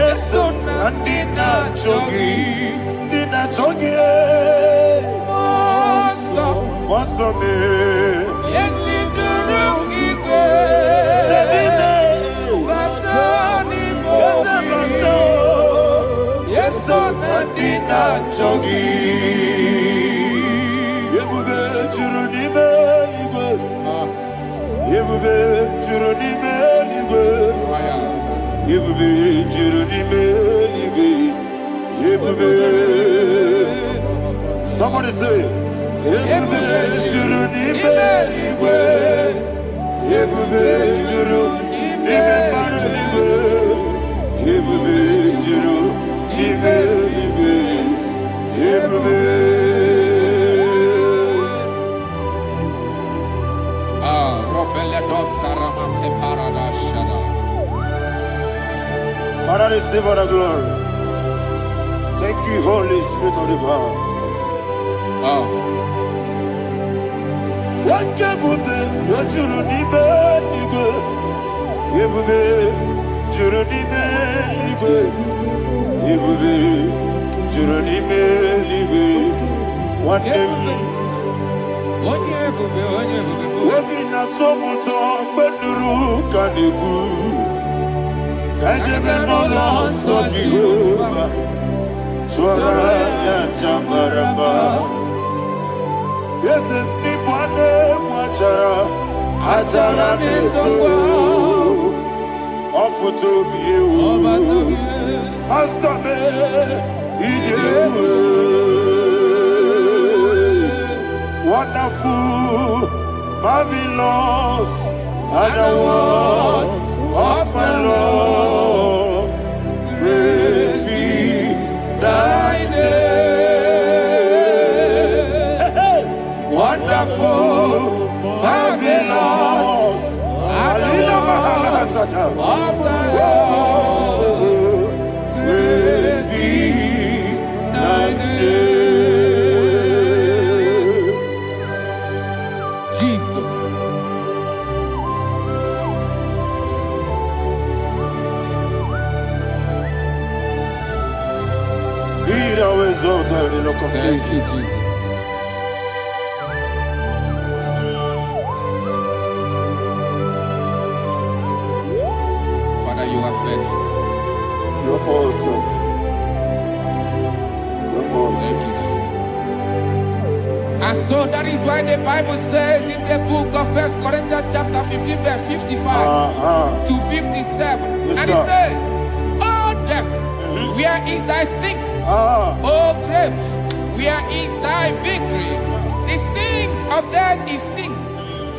Eso na dina chogi Moso me Yesi duru kigwe Matani mobi Eso na dina chogi Yebube juru ni beligwe Yebube juru ni beligwe Yebube juru ni beligwe Yebube Somebody say Yebube juru ni beligwe Yebube juru ni beligwe Yebube juru ni beligwe Yebube Father, receive all the glory. Thank you, Holy Spirit of the power. What can we do? What you need, nigga? You be, you need, nigga. You be, you need, nigga. What can we? What be not so much on, but the room can do. Kajabano lost of Jehovah, Swara Jamaraba. Yes, if Nipane Machara, Atara Nezo, offer to be you, Master Me, wonderful, marvelous, and I was of my Lord, praise be thy name. Wonderful, marvelous, and I was of my Lord, praise be thy name. Jesus. Always alter the look of Thank you, Jesus. Father, you are faithful. You're awesome. You're awesome. Thank you, Jesus. And so that is why the Bible says in the book of 1 Corinthians chapter 15, verse 55 to 57. Yes, and it sir. says, "Oh death, where is thy stings? Oh grave, where is thy victory? The stings of death is sin,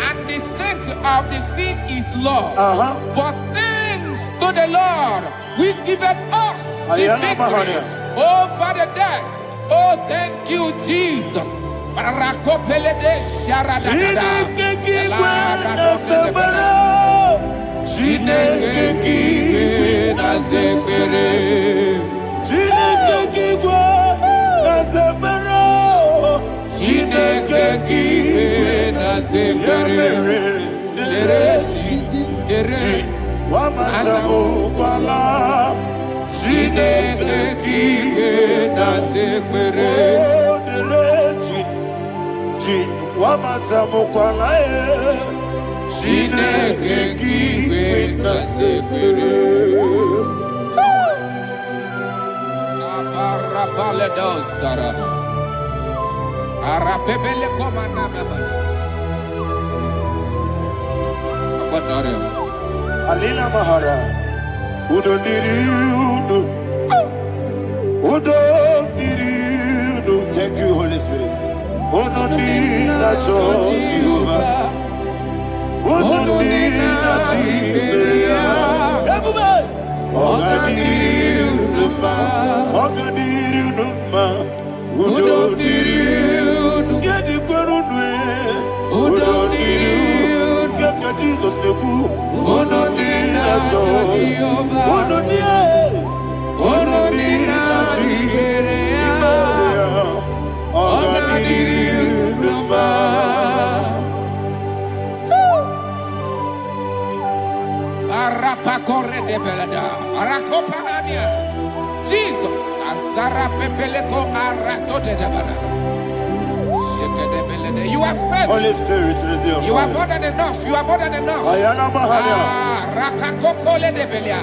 and the strength of the sin is law. But thanks to the Lord, which giveth us the victory over the death. Oh, thank you, Jesus." Chineke kiwe na sekere. Chineke kiwe na sekere. Chineke kiwe na sekere. Dere Wamatamu kwala. Chineke kiwe na sekere. Wamatamu kwala. Chineke kiwe na sekere. Aparapale dosara. Arapebele komanana bana. Apanare. Alina Mahara. Udo diri udo. Udo diri udo. Thank you, Holy Spirit. Udo diri na Jehovah. Udo diri na Tiberia. Everybody. Oga diri udo ma. Oga diri udo ma. Udo diri udo. Yedi kwerunwe. Udo diri udo. Kaka Jesus neku. Udo diri na Jehovah. Udo diri. Udo diri na Tiberia. Oga diri udo ma. Arapa corre de belada. Arakopa ania. Jesus. Azara pepeleko arato de debada. Sheke de belede. You are faithful. Holy Spirit, is your You are more than enough. You are more than enough. Ayana Mahana. Rakakokole de belia.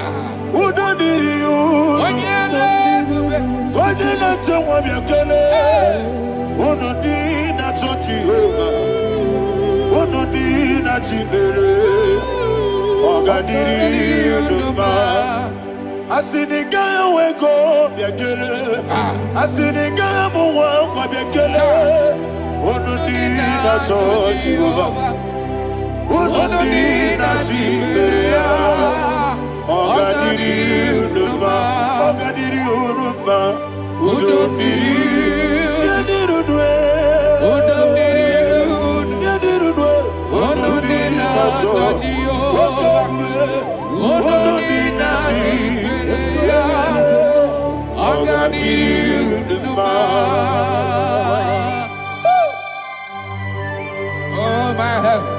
Udo diri udo. Onyele bube. Onyele tewa biakele. Udo diri na Jehovah. Udo diri na Tibere. Oga diri udo ma. Asinika weko biakele. Asinika muwa kwa biakele. Udo diri na Jehovah. Udo diri na Tibere. Oga diri udo ma. Oga diri udo ma. Udo diri. Yadirudwe. Udo diri udo. Yadirudwe. Udo diri na Jehovah. Udo diri na Tiberia. Oga diri udo ma. Oh my health.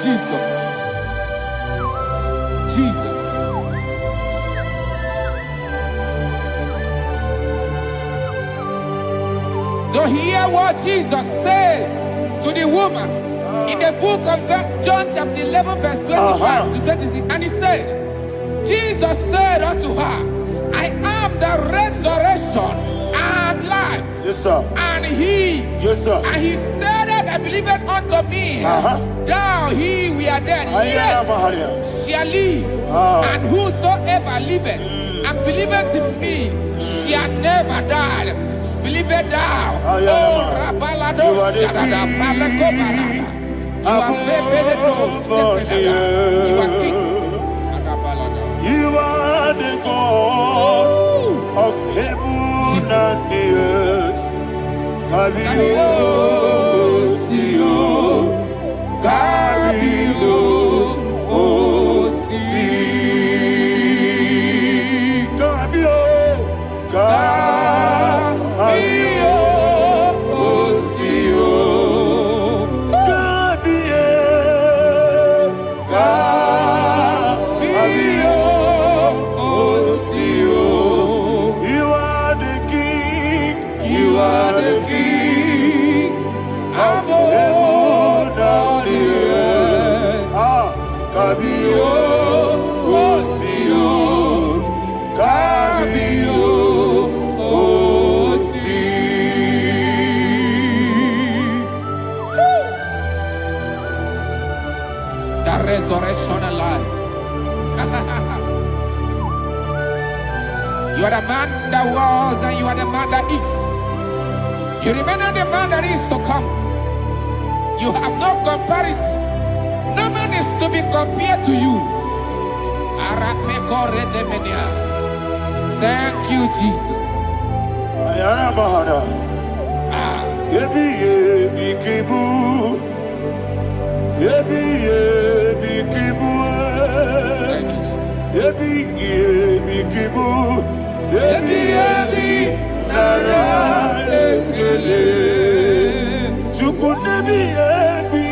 Jesus. Jesus. So hear what Jesus said to the woman in the book of John chapter 11 verse 25 to 26. And he said, Jesus said unto her, I am the resurrection and life. Yes, sir. And he, Yes, sir. and he said that I believed unto me, thou he we are dead, Ayana yet Mahana. shall live, and whosoever liveth and believeth in me shall never die. Believeth thou, oh Rabalado, Shadada, Palako Barada. You are Febeledo, Sepelada. You are king. Adabalada. You are the God of heaven and the earth. Kabio, Sio, Kabio, Si, Kabio, Kabio, Sio, Kabio, Sio. You are the King. You are the King of heaven and the earth. Kabio, Sio, Kabio, Si. The resurrection alive. You are the man that was and you are the man that is. You remain the man that is to come. You have no comparison. No man is to be compared to you. Thank you, Jesus. Ayana Mahana. Yebi yebi kibu. Ebi ebi kibu. Thank you, Jesus. Ebi ebi kibu. Ebi ebi nara ekele. Chukunebi ebi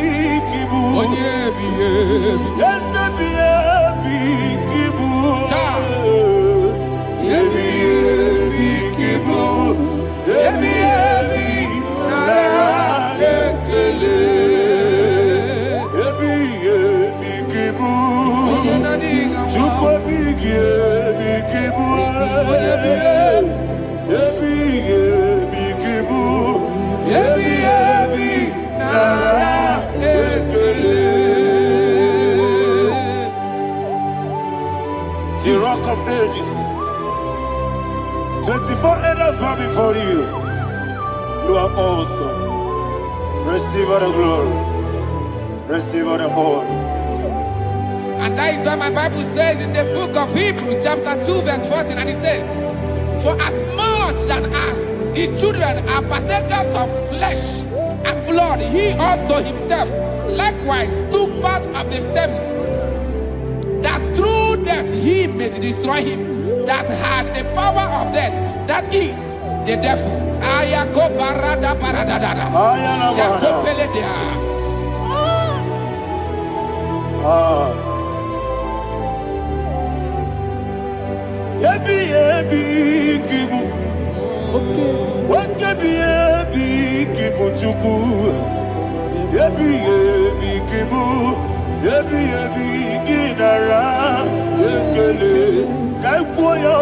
kibu. Onyebi. Yes ebi ebi kibu. Ebi ebi kibu. Ebi ebi nara ekele. Ebi ebi kibu. Chukobi ebi kibu. Ebi ebi kibu. Ebi ebi nara ekele. The rock of ages. 24 elders bow before you. You are awesome. Receive all the glory. Receive all the honor. And that is what my Bible says in the book of Hebrews chapter 2 verse 14. And it said, for as much than us, his children are partakers of flesh and blood, he also himself likewise took part of the same, that through death he may destroy him that had the power of death, that is the devil. Ebi ebi kibu. Ebi ebi kibu chuku. Ebi ebi kibu. Ebi ebi ginara ekele. Kaikoyo.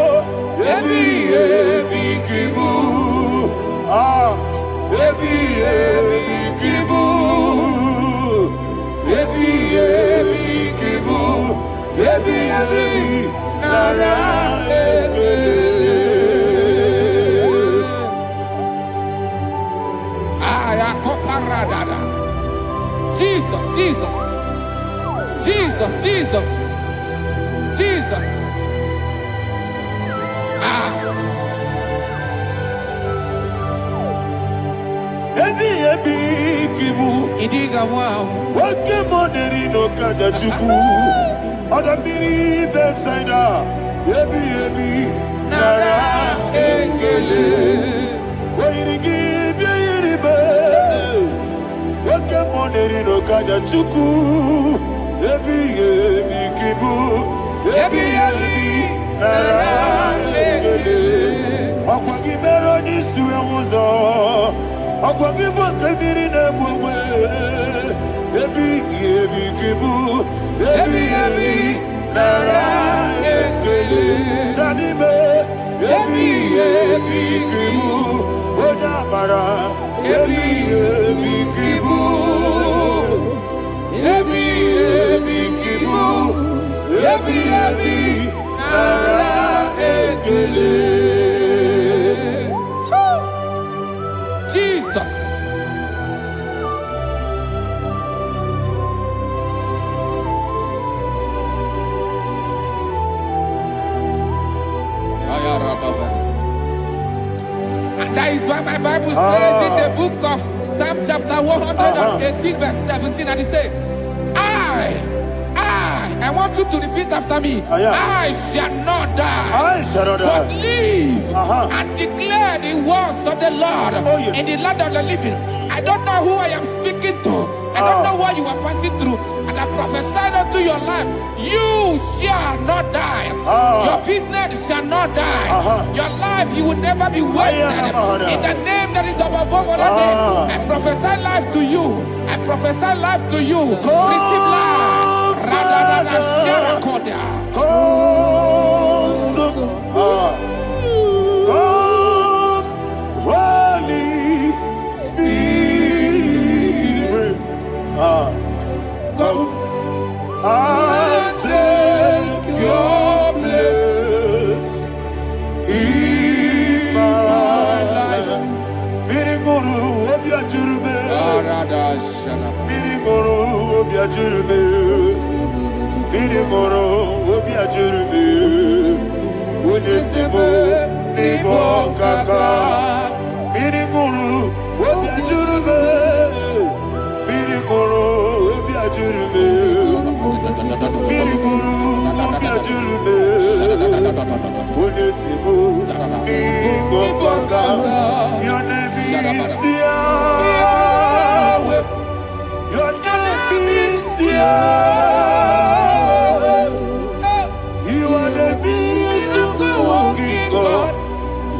Ebi ebi kibu. Ebi ebi kibu. Ebi ebi kibu. Ebi ebi nara ekele. Jesus, Jesus, Jesus, Jesus, Jesus. Ebi ebi kibu. Idiga wow. Wake moneri no kaja chuku. Oda miri besaida. Ebi ebi nara ekele. Wairigi biiribe. Wake moneri no kaja chuku. Ebi ebi kibu. Ebi ebi nara ekele. Okwagi mero ni suwe muzo. Okwagi boke miri ne bwe. Ebi ebi kibu. Ebi ebi nara ekele. Nanime. Ebi ebi kibu. Odamara. Ebi ebi kibu. Ebi ebi kibu. Ebi ebi nara ekele. Jesus. And that is why my Bible says in the book of Psalm chapter 118 verse 17, and it says, I want you to repeat after me. I shall not die, but live and declare the words of the Lord in the land of the living. I don't know who I am speaking to. I don't know what you are passing through. And I prophesy unto your life, you shall not die. Your business shall not die. Your life, you will never be wasted. In the name that is above all other name, I prophesy life to you. I prophesy life to you. Receive life. Holy Spirit, come and take your place in my life. Miriguru obiajurube, miriguru obiajurube, miriguru obiajurube. Udesibo nibo kaka, miriguru obiajurube, miriguru obiajurube. Unisimu, Nibokaka, your name is Yahweh. Your name is Yahweh. You are the miracle working God.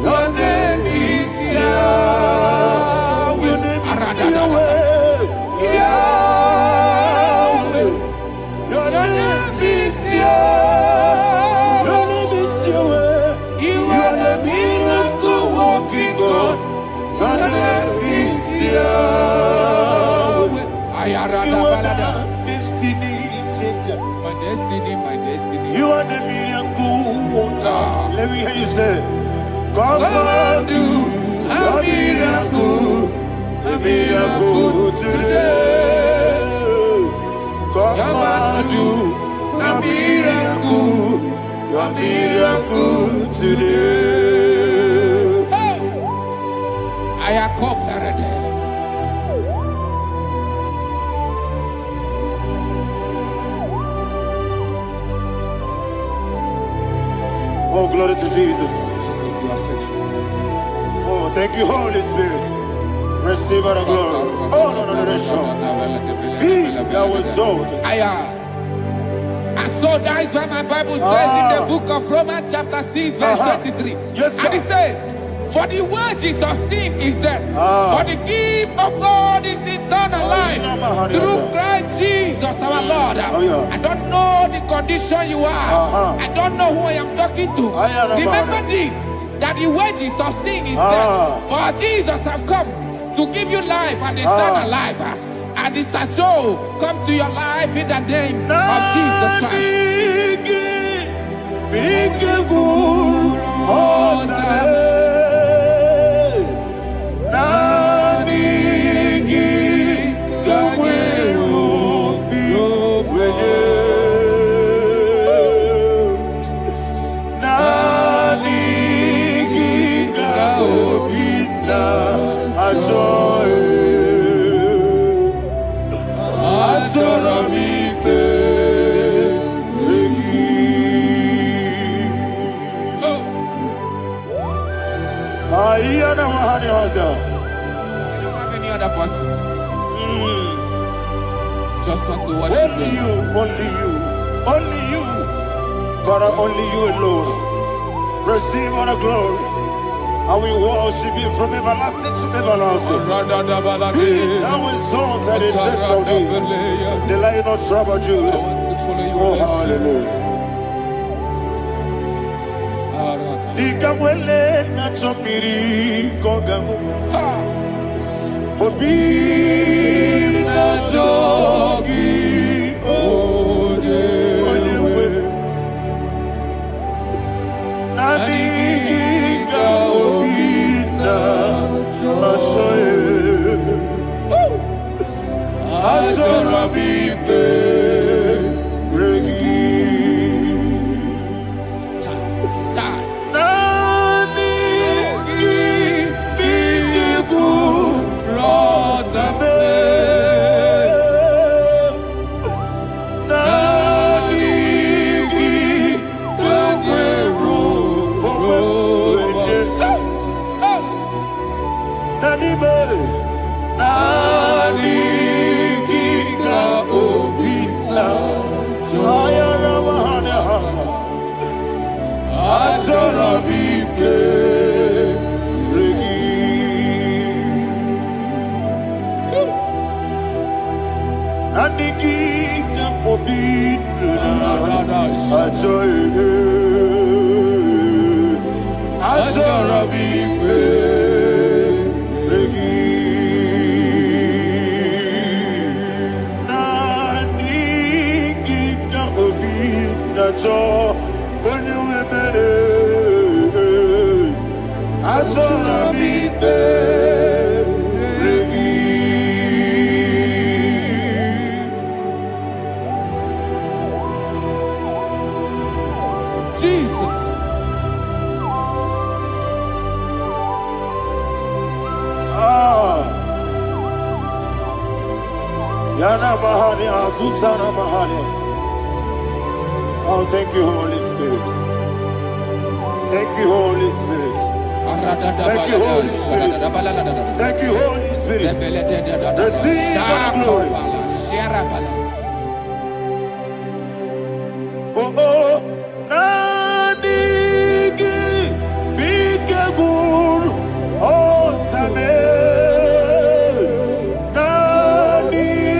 Your name is Yahweh. Your name is Yahweh. Yahweh. Your name is Yahweh. Your name is Yahweh. You are the miracle working God. Your name is Yahweh. You are the destiny changer. My destiny. You are the miracle worker. Let me hear you say, come and do a miracle today. Come and do a miracle today. Hey! I am cooperated. Oh, glory to Jesus. Jesus, you are faithful. Oh, thank you, Holy Spirit. Receive our glory. Oh, no. Be thou exalted. And so that is why my Bible says in the book of Romans chapter 6 verse 23. Yes, sir. And it says, for the wages of sin is death, but the gift of God is eternal life through Christ Jesus our Lord. I don't know the condition you are. I don't know who I am talking to. Remember this, that the wages of sin is death, but Jesus has come to give you life and eternal life. And this shall show come to your life in the name of Jesus Christ. I don't have any other person. Just want to worship only you. Father, only you alone. Receive all the glory. And we worship you from everlasting to everlasting. Be thou exalted and set of thee. The Lion of Tribe of Judah. Oh, hallelujah. Ikamwele na chomiri kogamu. Obi na jogi odewe. Nadiga obi na jogi. Azorabike regi. Oh, thank you, Holy Spirit. Thank you, Holy Spirit. Thank you, Holy Spirit. Thank you, Holy Spirit. Receive all glory. Oh, oh, Nanigi, be careful, oh, Tame, Nanigi,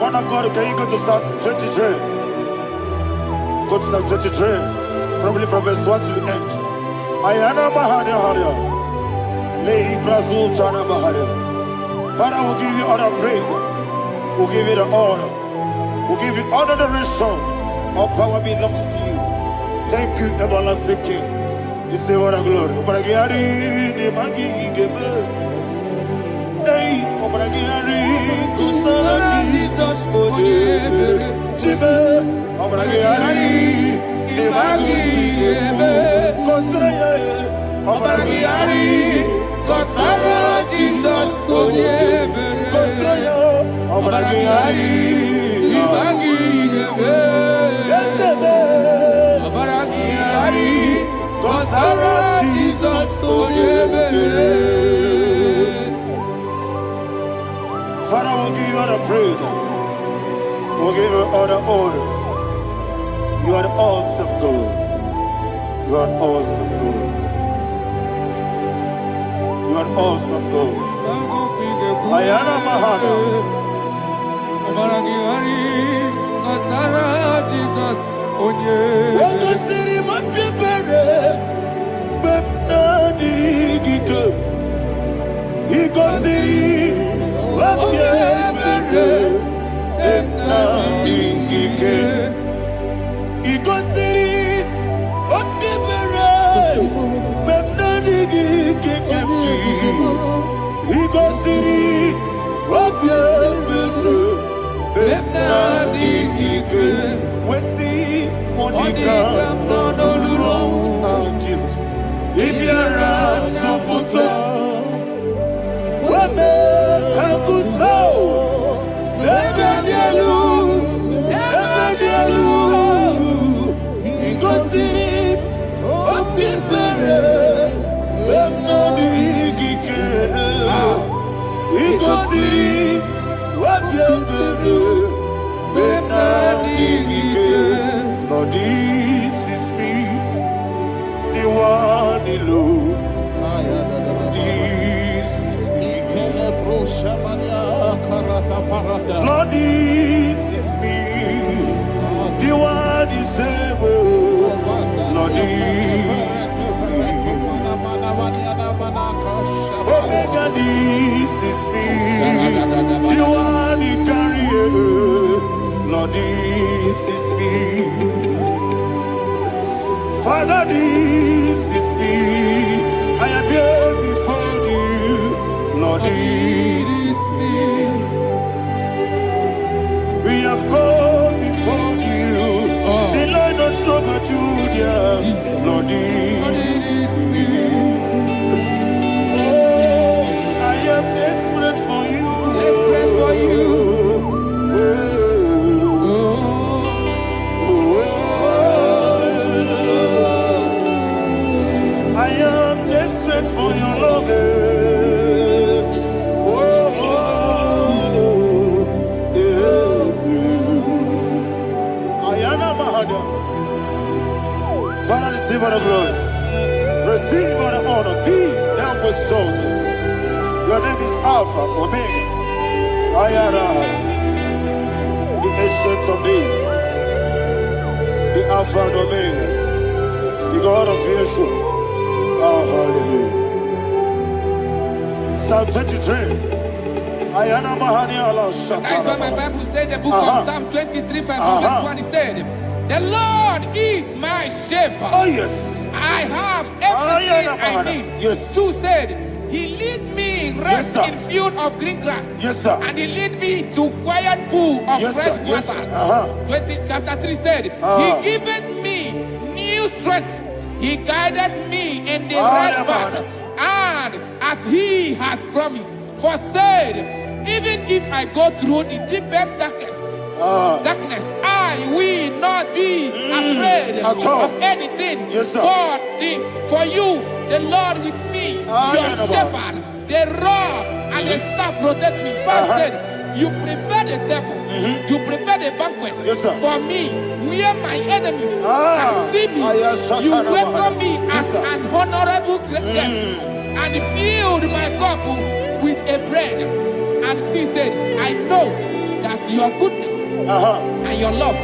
Man of God, can you go to Psalm 23? Go to Psalm 23, probably from verse 1 to the end. Ayana Mahania Haria. Lehi Brazil Chana Mahania. Father, we'll give you all the praise. We'll give you the honor. We'll give you all the adoration. All power belongs to you. Thank you, everlasting King. You say what a glory. Obragiari, the Magi, Gebe. Hey, Obragiari, Kusara, Jesus, for you. Jibe, Obragiari, the Magi, Gebe. Kusara, Obragiari, Kusara, Jesus, for you. Kusara, Obragiari, the Magi, Gebe. Kusara, Jesus, for you. Father, we'll give you all the praise. We'll give you all the honor. You are the awesome God. You are an awesome God. You are an awesome God. Ayana Mahana. Kusara, Jesus, for you. Jesus. If you're a supporter, Lord, this is me, the one alone. This is me. Lord, this is me, the one is able. Lord, this is me. Omega, this is me, the one Lord, this is me. Father, this is me. I am here before you. Lord, this is me. We have come before you. The Lord not so but you, dear. Lord, this is me. Oh, I am desperate for you. Desperate for you. I am desperate for your love. Father, receive all the glory. Receive all the honor. Be thou exalted. Your name is Alpha, Omega. Ayara, the ancient of days, the Alpha and Omega, the God of Yeshua. Oh, hallelujah. Psalm 23. Ayana Mahani Allah Shata. That's why my Bible said in the book of Psalm 23, verse 1, it said, the Lord is my shepherd. Oh, yes. I have everything I need. Yes. 2 said, he lead me in rest in field of green grass. Yes, sir. And he lead me to quiet pool of fresh Yes, waters. sir. Chapter 3 said, he giveth me new strength. He guided me in the right path. And as he has promised, for said, even if I go through the deepest darkness, I will not be afraid of anything. Yes, sir. For you, the Lord with me, your shepherd, the rod and the staff protect me. First said, you prepare the table, you prepare the banquet for me, where my enemies can see me. You welcome me as an honorable guest, and filled my cup with a bread. And she said, I know that your goodness and your love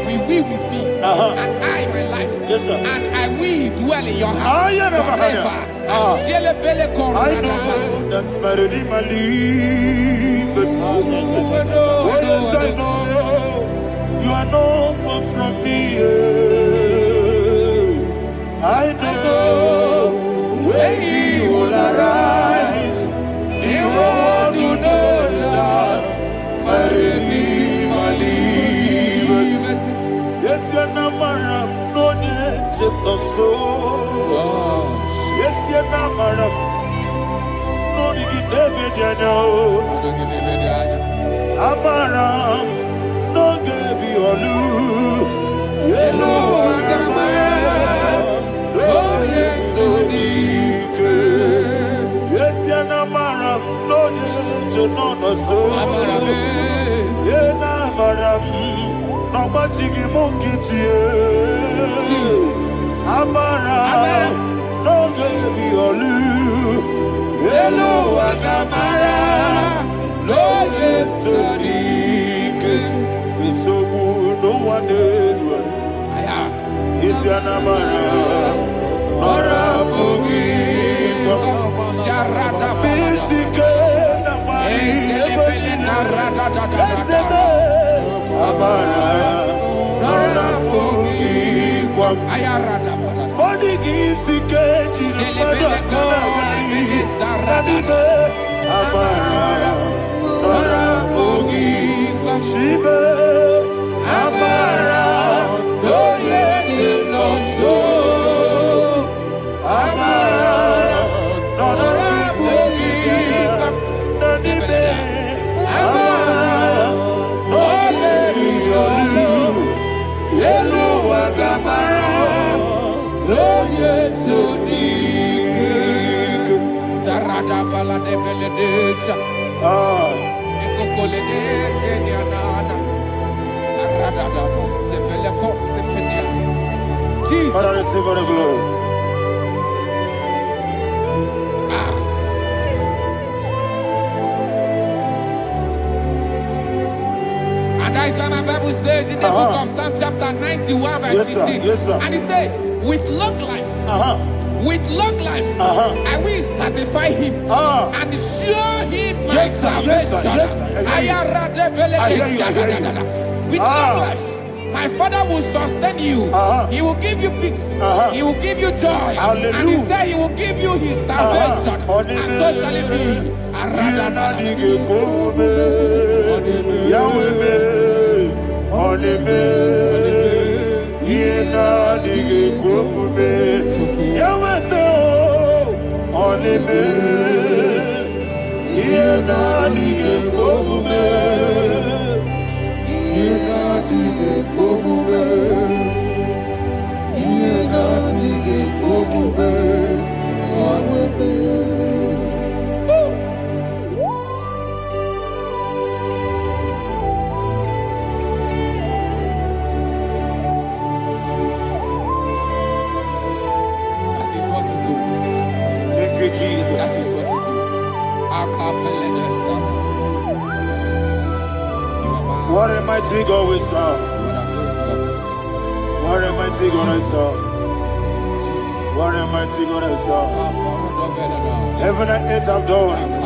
will be with me, and I, my life, and I will dwell in your house forever. I know that's better than my life. Oh, yes, I know you are not far from me. I know when he will arise, he will do that. Yes, you're not married, no need to so. Yes, you're not married, no need to be Amaram, no give you all. Hello, Agamara, oh yes, so deep. Yes, you're not married, no need to know so. Yeah, Amaram. Nobody monkey Amara, no baby olu. Hello, Agamara, no get so deep. We so good, no one did. Is your Namara, Nora Bogi, Sharada Bisika, Namari, Amara, Nora Bogi, Ayarada Body gives the cage, Amara, Nora Bogi, Shiba, Amara, no yes, no so, Amara, Nora Bogi, Amara, no Hello, Agamara, no yes, so deep. Sarada Bala de Beledesha, Ecocoledese, Nianana, Arada, Sebeleco, Sepenia. Jesus. Father, receive all the glory. And that's why my Bible says in the book of Psalm chapter 91 verse 16. And he said, with long life, I will satisfy him and show him my salvation. with long life. My Father will sustain you. He will give you peace. He will give you joy. Hallelujah. And He said He will give you His salvation. And so shall it be. That is what to do. Thank you, Jesus. That is what to do. What a mighty God we serve. What a mighty God I serve. What a mighty God I serve. Heaven and earth have done it.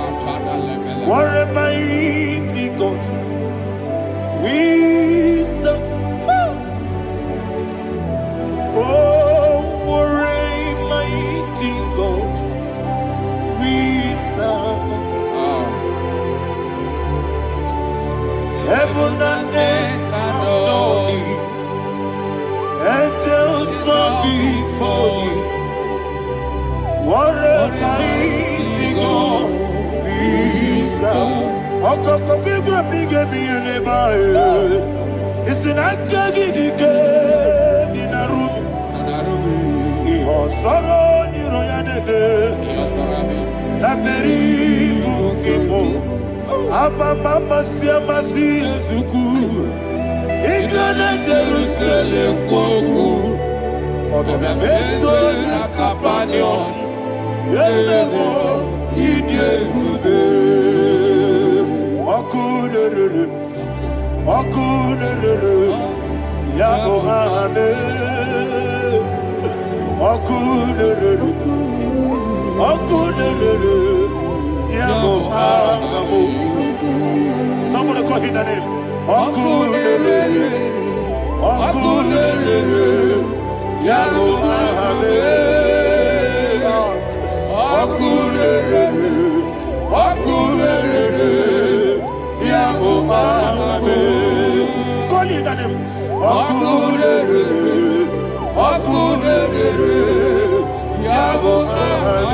What a mighty God we serve. Oh, what a mighty God we serve. Heaven and earth have done it. Angels bow before you. What a mighty God we serve. Okoko bigro bige bi eleba. It's an akagidike dinarum. Iho soro ni royanebe. Laberi bukimo. Ababa siamasi ezuku. Igrana Jerusalem koku. Obemeso na kapanion. Yesemo idiegube. Okunere. Okunere. Yabohame. Okunere. Okunere. Yabohame. Somebody call him the name. Okunere. Okunere. Yabohame. Okunere. Okunere. Yabohame. Call him the name. Okunere. Okunere. Yabohame.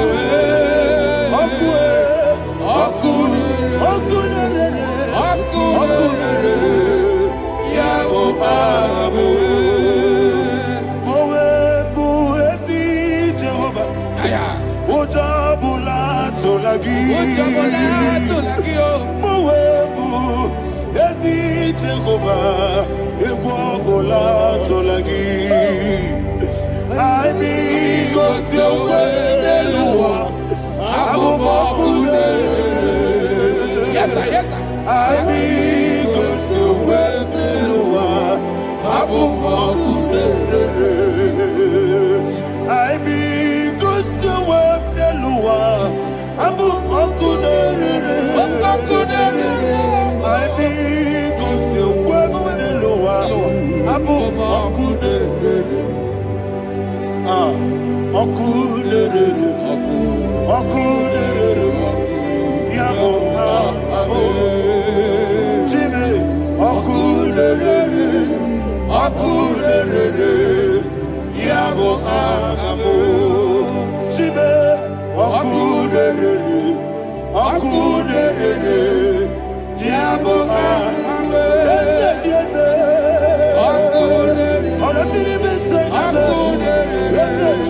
Yes, sir. Yes, sir. Yes, sir. Yes, sir.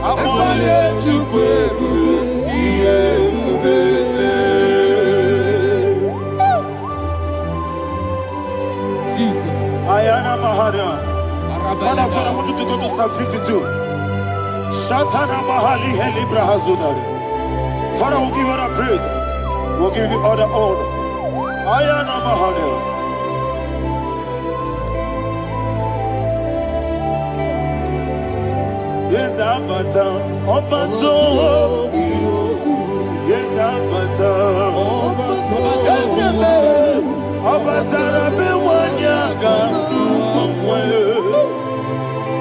Amale chukwebu iyebube. Jesus. Ayana Mahana. Man of God, I want you to go to Psalm 52. Shatana Mahali Helibra Hazudari. Father, we'll give you the praise. We'll give you all the honor. Ayana Mahana. Yes, Abata. Obato. Yes, Abata. Yes, Abata. Abata.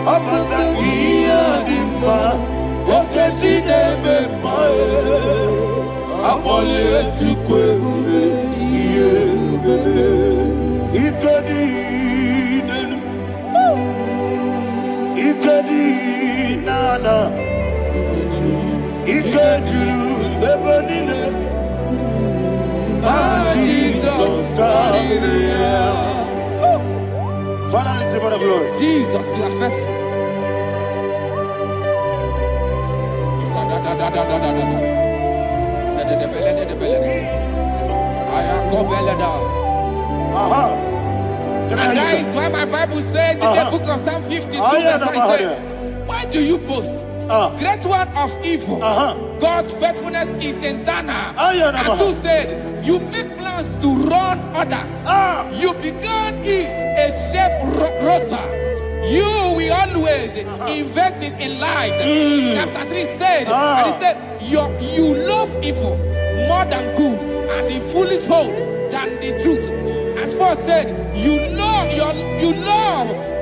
Abata iya dimba, wakati nebe mae. Abole chukwebu iye bebe. Ikadi nenu, ikadi nana, ikadiru lebanine. Jesus God. Father, receive all the glory. Jesus, you are faithful. And that is why my Bible says in the book of Psalm 52, verse 27, why do you boast? Great one of evil. God's faithfulness is eternal. And who said, you make plans to run others. You began is a shape rosa. You will always invent it in lies. Chapter 3 said, and he said, you love evil more than good, and the foolish hold than the truth. And 4 said, you love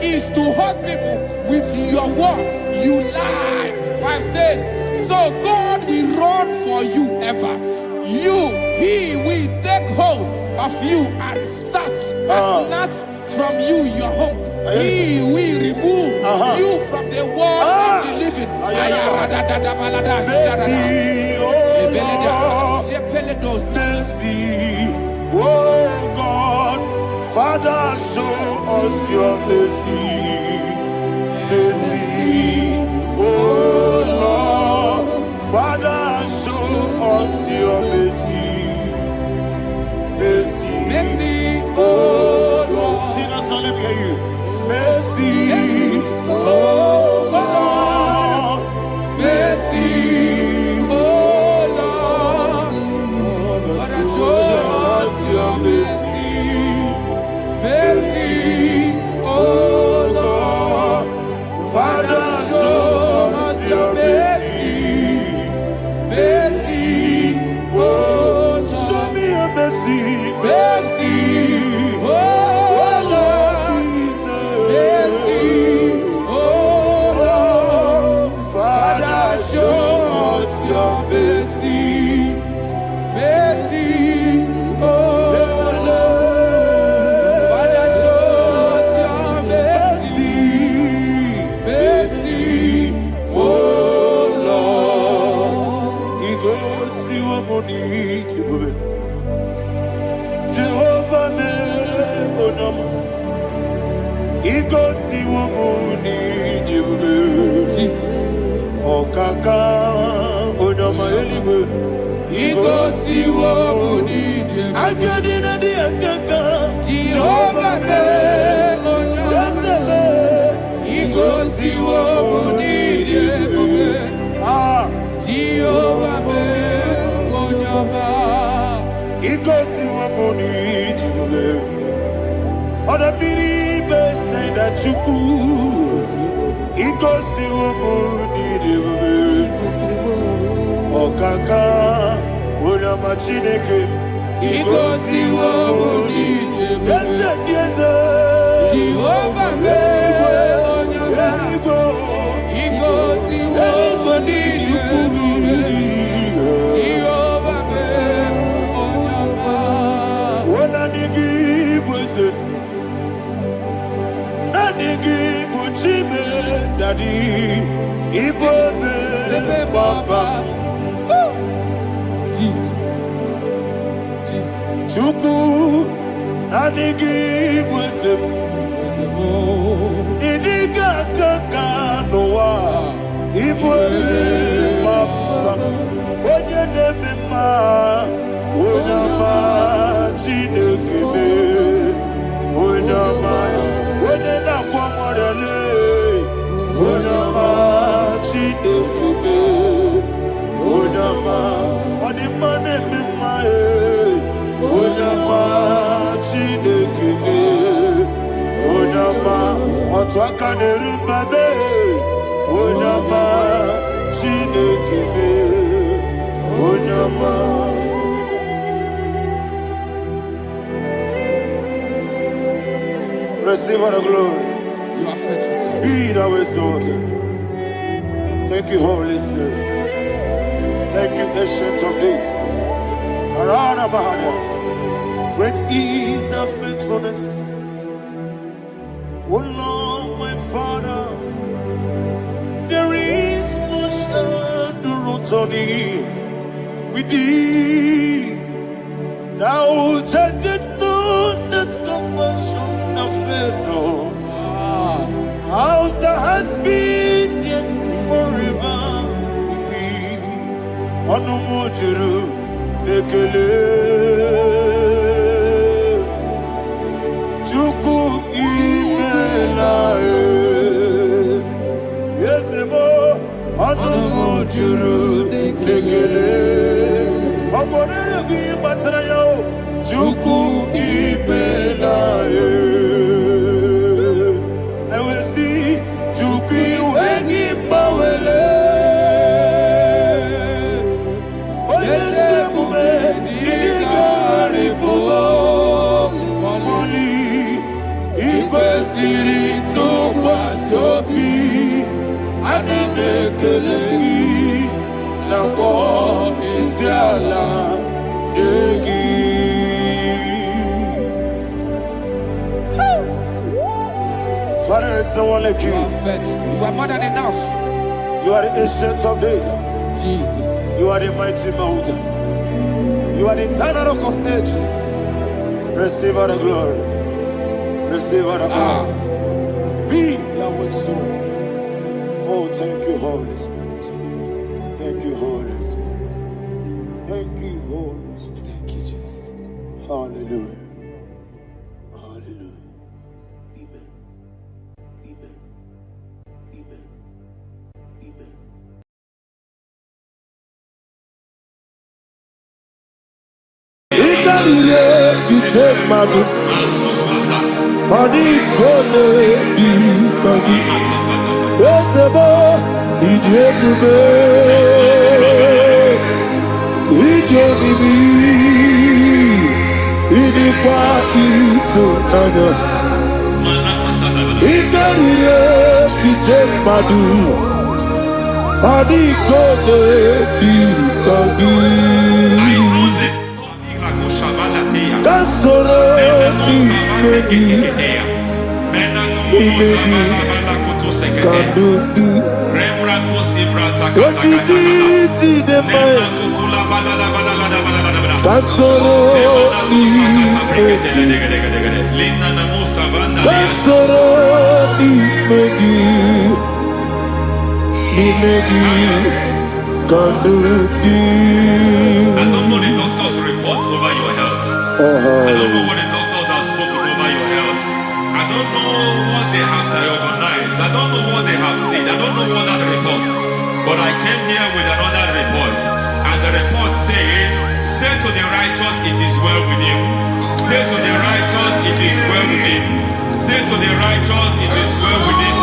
is to hurt people with your word. You lie. 5 said, so God will run for you ever. He will take hold of you and snatch from you your home. He will remove you from the world of the living. Oh God, Father, show us your mercy. Mercy, oh Lord, Father, show us your mercy. Mercy, Mercy, oh Lord, sinners only hear you. Mercy, oh Lord, mercy, oh Lord, Father, show us your mercy. Mercy, oh Lord, Father, show us your mercy. Mercy, oh Lord, show me your mercy. mercy, oh Lord, mercy, oh Lord, Father, show us your mercy. Mercy, oh Lord, Father, show us your mercy. Mercy, oh Lord. He goes to a money. Jehovah me onama. He goes to a money. Jesus. Okaka onama eligo. He goes to what we need. Akadina di akaka. Jehovah me onama. He goes to what we need. Jehovah me onama. He goes to a money. Other people say that you could. He goes to a money. Okaka onama chineke. He goes to what we need. Yes, Jehovah me onama. He goes to what we need. Jehovah me onama. When I give wisdom, I give Chime, Daddy, Ibobe, Baba, Jesus. Jesus. Chuku, I give wisdom, Idiga Kaka Noah, Ibobe, Onyama Chinekebe, Onyama Odimane Mimae, Onyama Chinekebe, Onyama Otwakanerubabe, Onyama Chinekebe, Onyama. Receive all the glory. You are faithful, Jesus. Be thou exalted. Thank you, Holy Spirit. Thank you, Ancient of Days. Arana Bahania. Great is thy faithfulness. Oh Lord, my Father, there is much endurance on thee. With thee, thou judgest not that compassion have failed not. House that has been yet forever with thee. Anumujuru nekele. Chuku imelae. Yesebo anumujuru nekele. Oborere bi batrayo. Chuku imelae. Father, is no one like you. You are faithful. You are more than enough. You are the ancient of days. Jesus. You are the mighty mountain. You are the eternal rock of ages. Receive all the glory. Receive all the honor. Be thou exalted. Oh, thank you, Holy Spirit. Thank you, Holy Spirit. Thank you, Holy Spirit. Thank you, Jesus. Hallelujah. Hallelujah. Amen. Amen. Amen. Amen. Ikarire tite madu, adi kone di kagi, esebo idiyekube, ijebibi, idikwa isunanya. Ikarire tite madu, adi kone di kagi. Kasoro imegi kadudu ojiji deme kasoro imegi kasoro imegi kadudu. I don't know the doctor's report over your health. I don't know what the doctors have spoken over your health. I don't know what they have diagnosed. I don't know what they have said. I don't know what that report. But I came here with another report. And the report said, say to the righteous, it is well with him. Say to the righteous, it is well with him. Say to the righteous, it is well with him.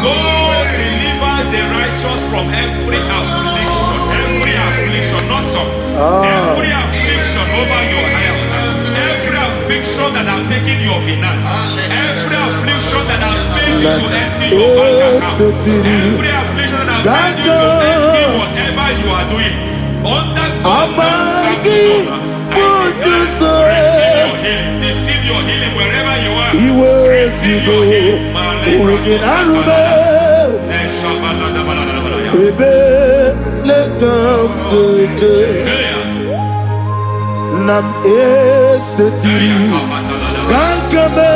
God delivers the righteous from every affliction. Every affliction, not some. Every affliction over your health. Every affliction that have taken your finance. Every affliction that have made you to empty your bank account. Every affliction that have made you to empty whatever you are doing. Under receive your healing. Receive your healing wherever you are. Receive your healing. Nam eseti kankame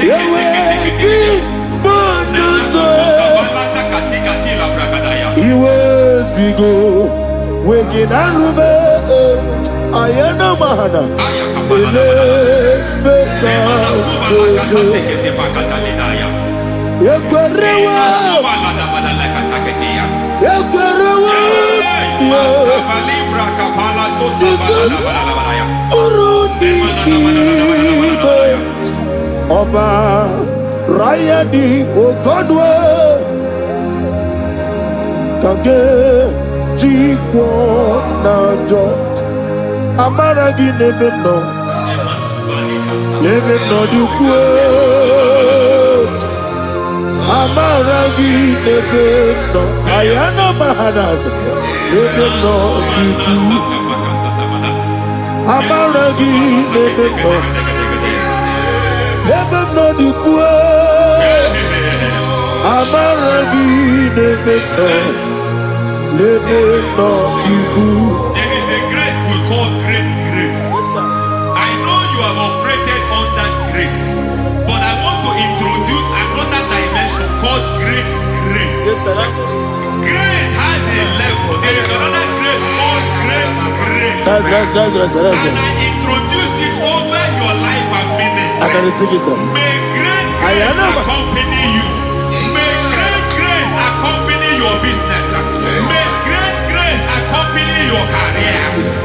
yeweki bonuso iwezigo weginarube ayana mahana ele beka Yekwerewa. Yekwerewa. Jesus. Urudi ibe. Oba Rayadi Okodwe. Kage Jikwo Najo. Amaragi Nebeno. Nebeno Dukwe. Amaragi Nebeno. Ayana Mahanas. Nebeno Dukwe. Amaragi Nebeno. Nebeno Dukwe. Amaragi Nebeno. Nebeno Dukwe. There is a grace we call great grace. I know you have operated under grace, but I want to introduce another dimension called great grace. Grace has a level. There is another grace called great grace. That's And I introduce it over your life and ministry. I can receive it, sir. May great grace accompany you. May great grace accompany your business. May great grace accompany your career.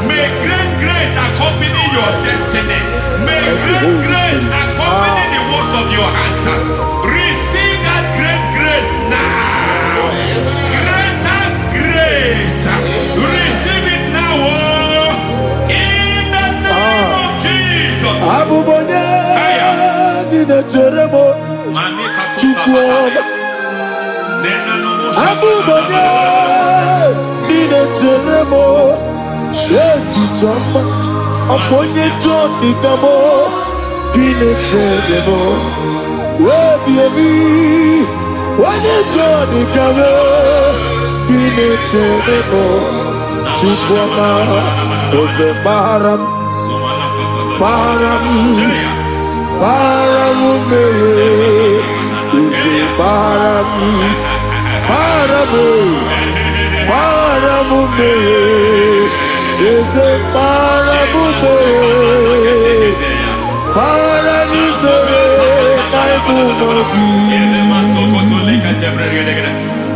May great grace accompany your destiny. May great grace accompany the works of your hands. Receive that great grace now. Greater grace. Receive it now. In the name of Jesus. Abubonye Nina Jeremo Chukwu. Abubonye Nina Jeremo Eti Joma Aponye Joni Kamo Nina Jeremo Webi Wane Joni Kamo Nina Jeremo Chukwu Ose Baram Baram Ose Baram Paramume, is a paramume,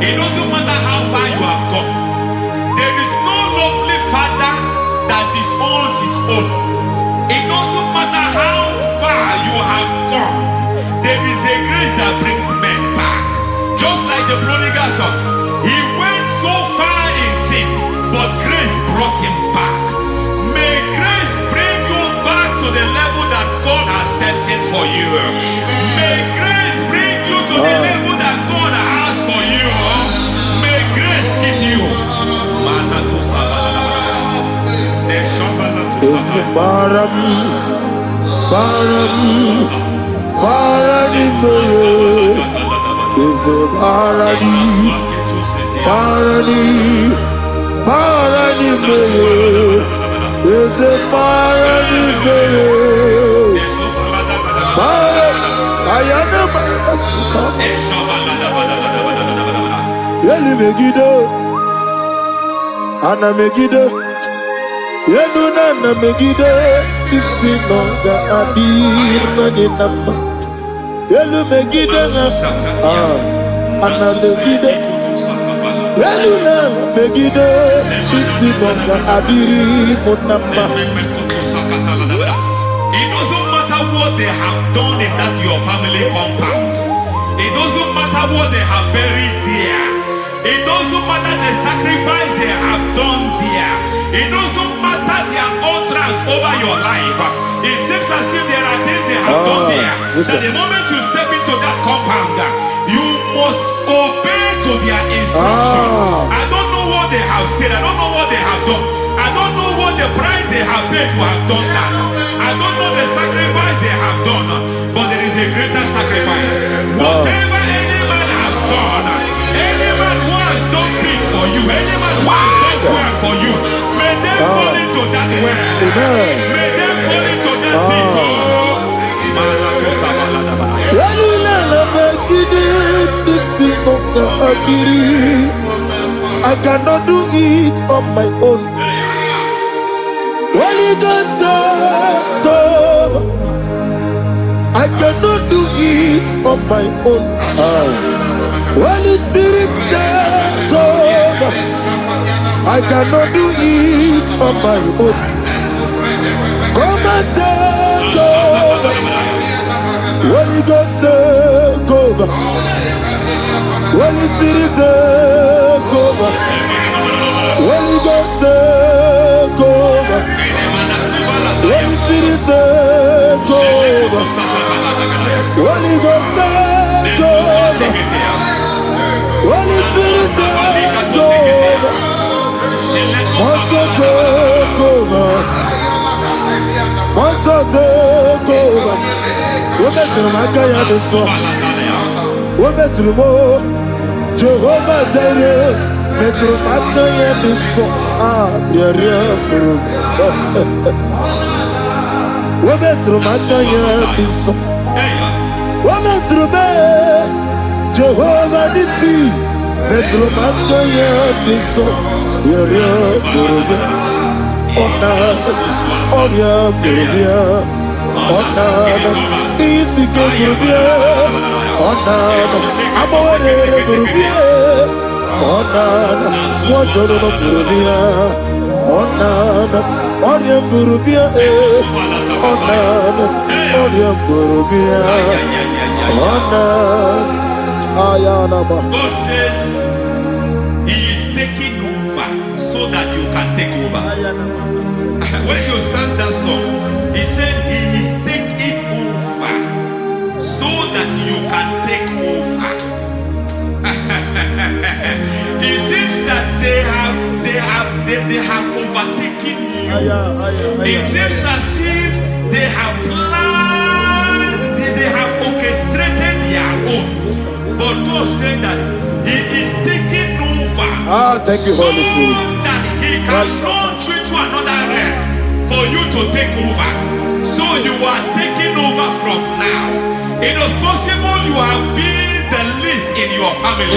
It doesn't matter how far you have gone. There is no lovely father that disowns his own. It doesn't matter how far you have gone. There is a grace that brings men back. Just like the prodigal son, he went so far in sin, but grace brought him back. May grace bring you back to the level that God has destined for you. May grace bring you to the level that God has for you. May grace give you. Is a paradise, is a Yeli Megido, Anna Megido, Yeluna Megido, Isinonga Adir Nadinamba, Yelu Megido, Anna Megido, Yeluna Megido, Isinonga Adir Munamba. It doesn't matter what they have done in that your family compound. It doesn't matter what they have buried there. It doesn't matter the sacrifice they have done there. It doesn't matter their utterance over your life. It seems as if there are things they have done there. That the moment you step into that compound, you must obey to their instruction. I don't know what they have said. I don't know what they have done. I don't know what the price they have paid to have done that. I don't know the sacrifice they have done. But there is a greater sacrifice. Whatever any man has done, any man who has done peace for you, any man who has done well for you, may they fall into that well. May they fall into that pit. I cannot do it on my own. Holy Ghost, I cannot do it on my own. Holy Spirit, take over. I cannot do it on my own. Come and take over. Holy Ghost, take over. Holy Spirit, take over. Holy Ghost, take over. Holy Spirit, take over. Holy Ghost, take over. Holy Spirit, take over. Also take over. Also take over. We're better than I can do so. We're better than more. Jehovah Jireh. Better than I can do so. Yeah. We're better than I can do so. We're better than Jehovah Nissi. Better than I can do so. God says He is taking over so that you can take over. When you sang that song, He said He is taking over so that you can take over. It seems that they have overtaken you. It seems as if they have planned, they have orchestrated their own. But God said that He is taking over. Thank you, Holy Spirit. So that He can launch you to another realm for you to take over. So you are taking over from now. It is possible you have been the least in your family.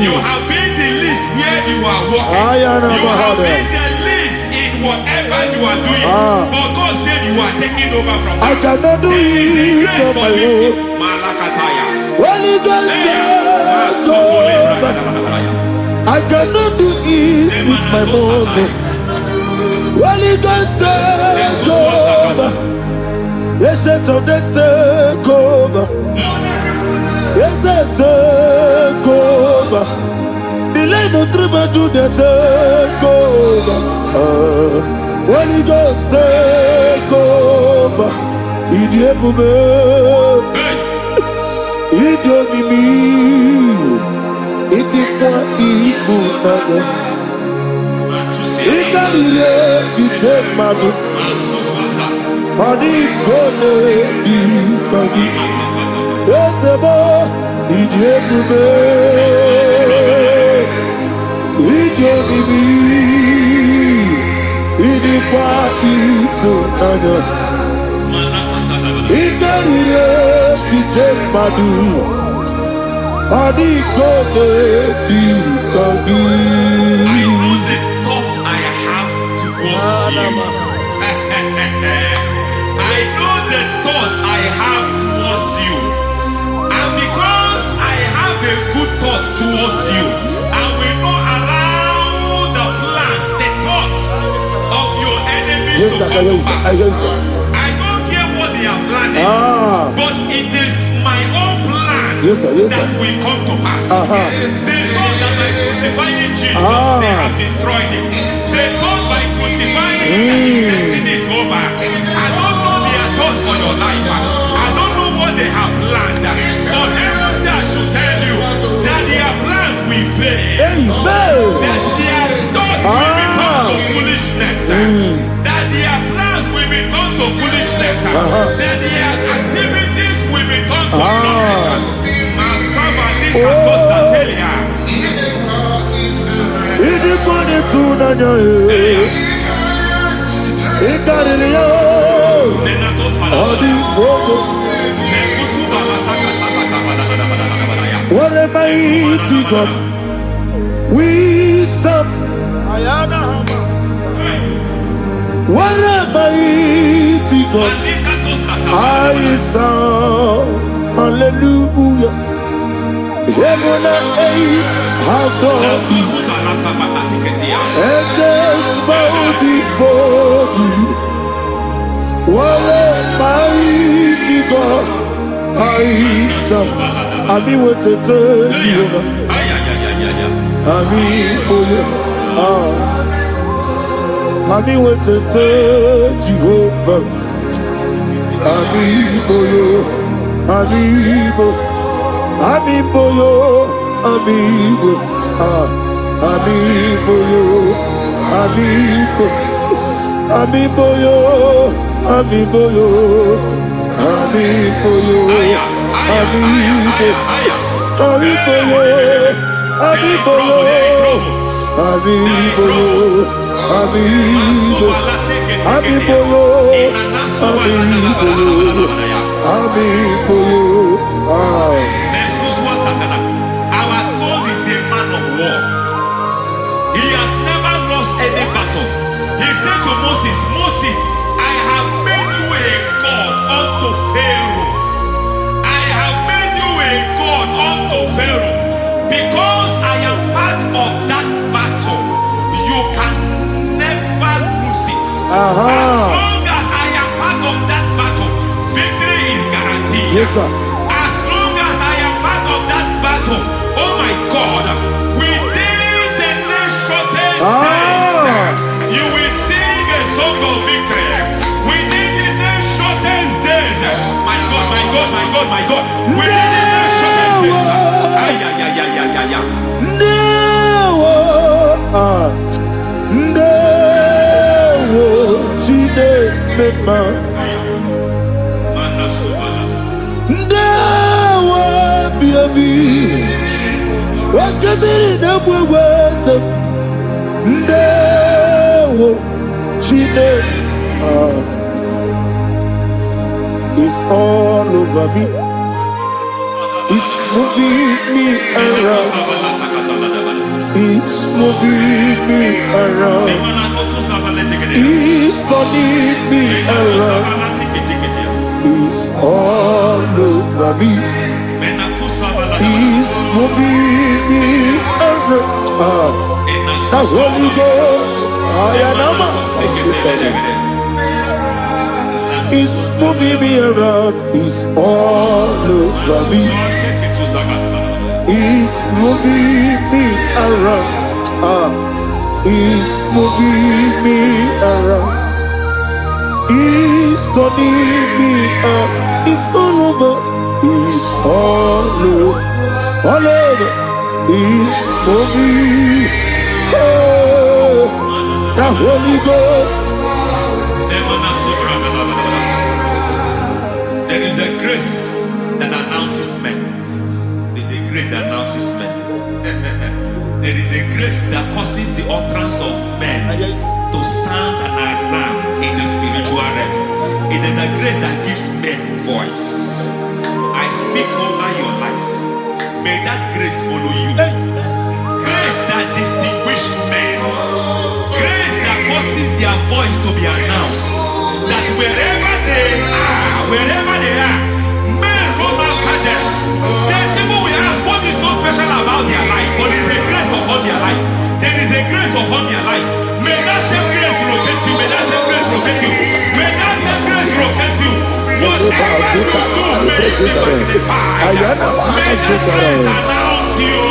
You have been the least where you are working. You have been the least in whatever you are doing. But God said you are taking over from now. I cannot do it on my own. Holy Ghost, take over. I cannot do it with my muscle. Holy Ghost, take over. Yes, of this take over. Yes, take over. The line of tribe to the take over. Holy Ghost, take over. Idiebube, Idiomimi, Idikwa Ifunana. Ikarire Titemadu. Body gone di kagi. Esebo Idiebube, Idiomimi, Idikwa Ifunana. Ikarire Titemadu. Body gone di kagi. I know the thoughts I have towards you. I know the thoughts I have towards you. And because I have a good thought towards you, I will not allow the plans, the thoughts of your enemies to come to pass. I don't care what they are planning, but it is my own plan that will come to pass. They thought that by crucifying Jesus, they have destroyed him. They thought by crucifying him that his destiny is over. I don't know their thoughts for your life. I don't know what they have planned. But heaven says I should tell you that their plans will fail. That their thoughts will become to foolishness. That their plans will become to foolishness. That their activities will become to nothing. What a mighty God we serve. What a mighty God I sound, hallelujah. Heaven and earth have gone, angels bow before you. What a mighty God I sound. I mean, what a Jehovah. I mean, I mean, what a Jehovah. Amiboyo, Amibo, Amiboyo, Amibo, Amiboyo, Amibo, Amiboyo, Amiboyo, Amiboyo, Amibo, Amiboyo, Amiboyo, Amibo, Amiboyo, Amiboyo, Amiboyo. Our God is a man of war. He has never lost any battle. He said to Moses, Moses, I have made you a God unto Pharaoh. I have made you a God unto Pharaoh. Because I am part of that battle, you can never lose it. As long as I am part of that battle, victory is guaranteed. Yes, sir. As long as I am part of that battle, oh my God, within the next shortest days, you will sing a song of victory. Within the next shortest days, my God, my God, my God, my God, within the next shortest days, it's all over me. It's moving me around. It's moving me around. It's turning me around. It's all over me. It's moving me around. The Holy Ghost, it's moving me around. It's all over me. It's moving me around. It's moving me around. It's turning me up. It's all over. It's all over. All over. It's moving. Oh, the Holy Ghost. There is a grace that announces men. There is a grace that announces men. There is a grace that causes the utterance of men to sound an alarm in the spiritual realm. It is a grace that gives men voice. I speak over your life. May that grace follow you. Grace that distinguishes men. Grace that causes their voice to be announced. That wherever they are, men come after them. Then people will ask, what is so special about their life? But there is a grace upon their life. There is a grace upon their life. May that same grace rotate you. May that same grace rotate you. May that same grace rotate you. Whatever you do, may it be magnified. May that grace announce you.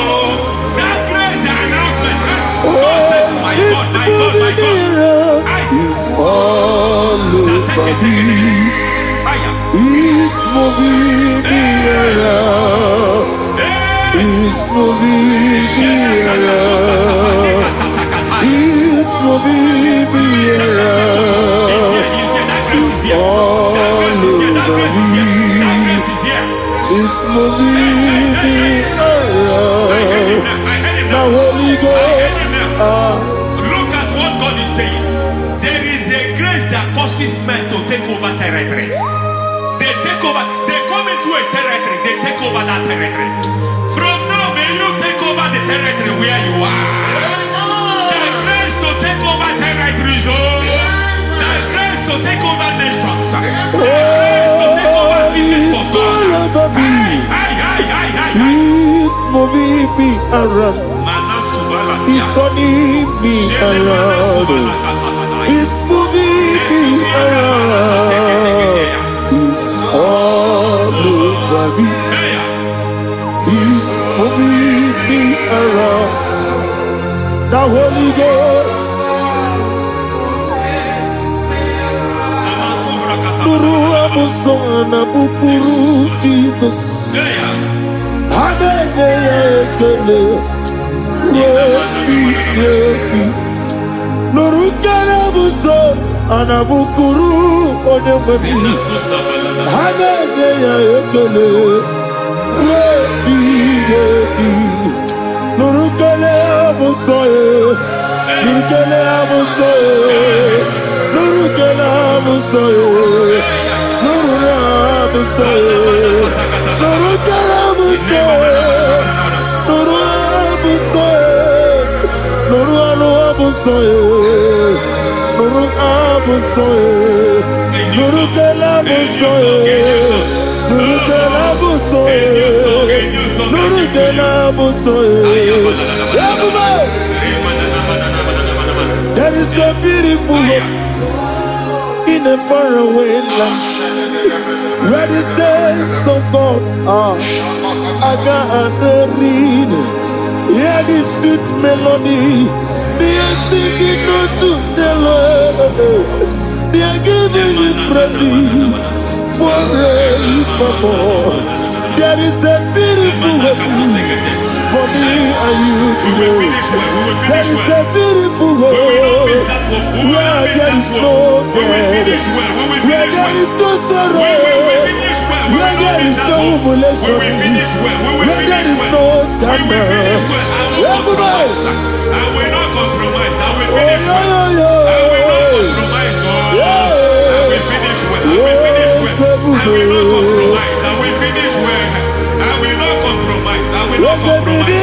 That grace, the announcement. God says, my God, my God, my God. It's all over me. It's moving me around. It's moving me around. It's moving me around. It's all over me. It's moving me around. The Holy Ghost. Look at what God is saying. There is a grace that causes men to take over territory. They take over, they come into a territory, they take over that territory. From now, may you take over the territory where you are. The grace to take over territories, the grace to to take over nations. They Oh, arise to take over cities for it's all God. about me. He's moving me around. He's turning me around. He's moving me around. He's all over me. He's moving me around. The Holy Ghost. Nuru amusona bukuru Jesus. Hanene ekele. Rebi. Nuru kanabuso anabukuru onemwebi. Hanene ekele. Rebi. Nuru kanabuso Nuru kanabuso Nuru kanabuso Nuru kanabuso Nuru kanabuso Nuru kanabuso Nuru kanabuso Nuru kanabuso Nuru kanabuso Nuru kanabuso Nuru kanabuso There is a beautiful hope in a faraway land where the saints of God are gathering. Hear the sweet melody, they are singing unto the Lord. They are giving Him praise forevermore. There is a beautiful hope for me and you today. There is a beautiful world where there is no death, where there is no sorrow, where there is no humiliation, where there is no scandal. Everybody, I will not compromise. I will oh, finish well. I will not compromise. I will finish well. I will finish well. I will not compromise. I will finish well. I will not compromise. I will not compromise.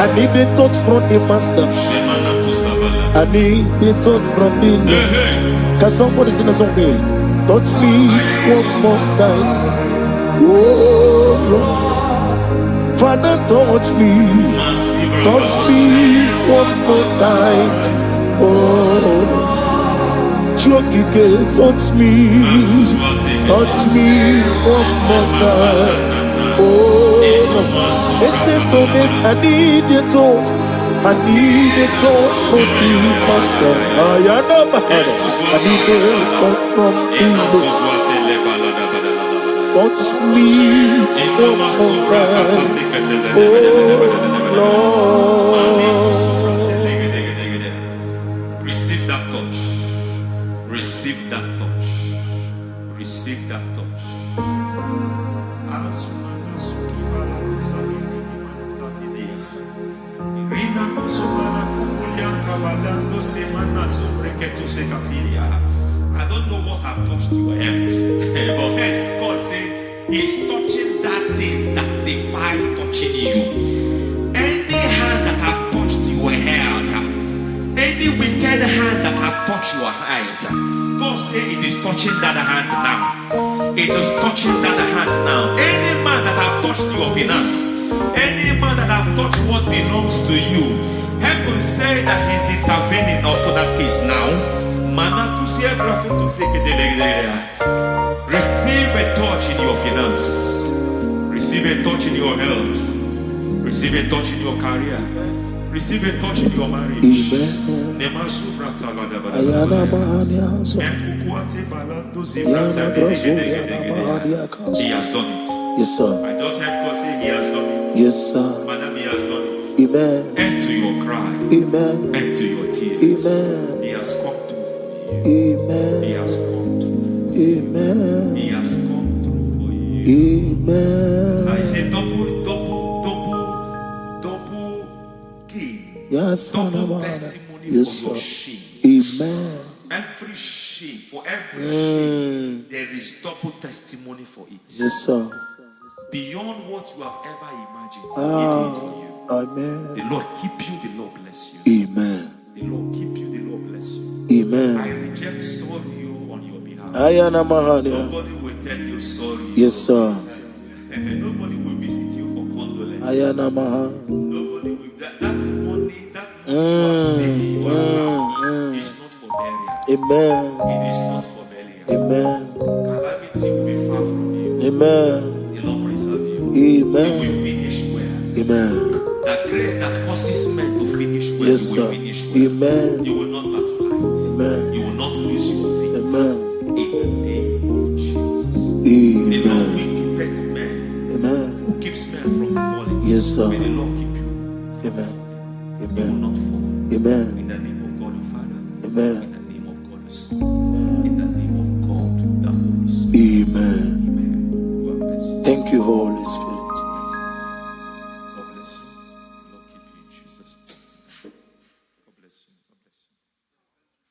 I need the touch from the master. I need the touch from the Lord. Can somebody sing a song here? Touch me one more time. Oh Lord. Father, touch me. Touch me one more time. Oh Chokike, touch me. Touch me one more time. Oh listen to this, I need your touch. I need a touch from the master. I need a touch from the Lord. Touch me one more time. Oh Lord. Receive that touch. Receive that touch. Receive that touch. I don't know what I've touched your health, but health, God said He's touching that thing that defied touching you. Any hand that have touched your health, any wicked hand that have touched your health, God said it is touching that hand now. It is touching that hand now. Any man that have touched your finance, any man that have touched what belongs to you, heaven say that he's intervening to that case now. Receive a touch in your finance. Receive a touch in your health. Receive a touch in your career. Receive a touch in your marriage. He has done it. Yes, sir. I just heard God say he has done it. Yes, sir. Madam, he has done it. Amen. End to your cry. Amen. End to your tears. Amen. He has come through for you. Amen. He has come through for you. Amen. He has come through for you. Amen. I say double gain. Yes, Double testimony yes, for your sir. shame. Amen. Every shame, for every shame, there is double testimony for it. Yes, sir. Beyond what you have ever imagined, he did it for you. Amen. The Lord keep you, the Lord bless you. Amen. The Lord keep you, the Lord bless you. Amen. I reject sorry on your behalf. Ayana Mahania. Nobody will tell you sorry. Yes, sir. And nobody will visit you for condolence. Ayana Maha. Nobody will. That money you have saved in your account is not for burial. Amen. It is not for burial. Amen. Calamity will be far from you. Amen. The Lord preserve you. Amen. You will finish well. Amen. That grace that causes men to finish well, Yes, you will sir. finish well. Amen. You will not backslide. Amen. You will not lose your faith. Amen. In the name of Jesus. The Lord Amen. will keep men. Amen. Who keeps men from falling. Yes, sir. May the Lord keep you. Amen. You will Amen. not fall. Amen. In the name of God the Father. Amen. In the name of God the Son. In the name of God the Holy Spirit. Amen. Amen. You are blessed. Thank you, Holy Spirit. God bless you. The Lord keep you in Jesus' name. God bless you. God bless you.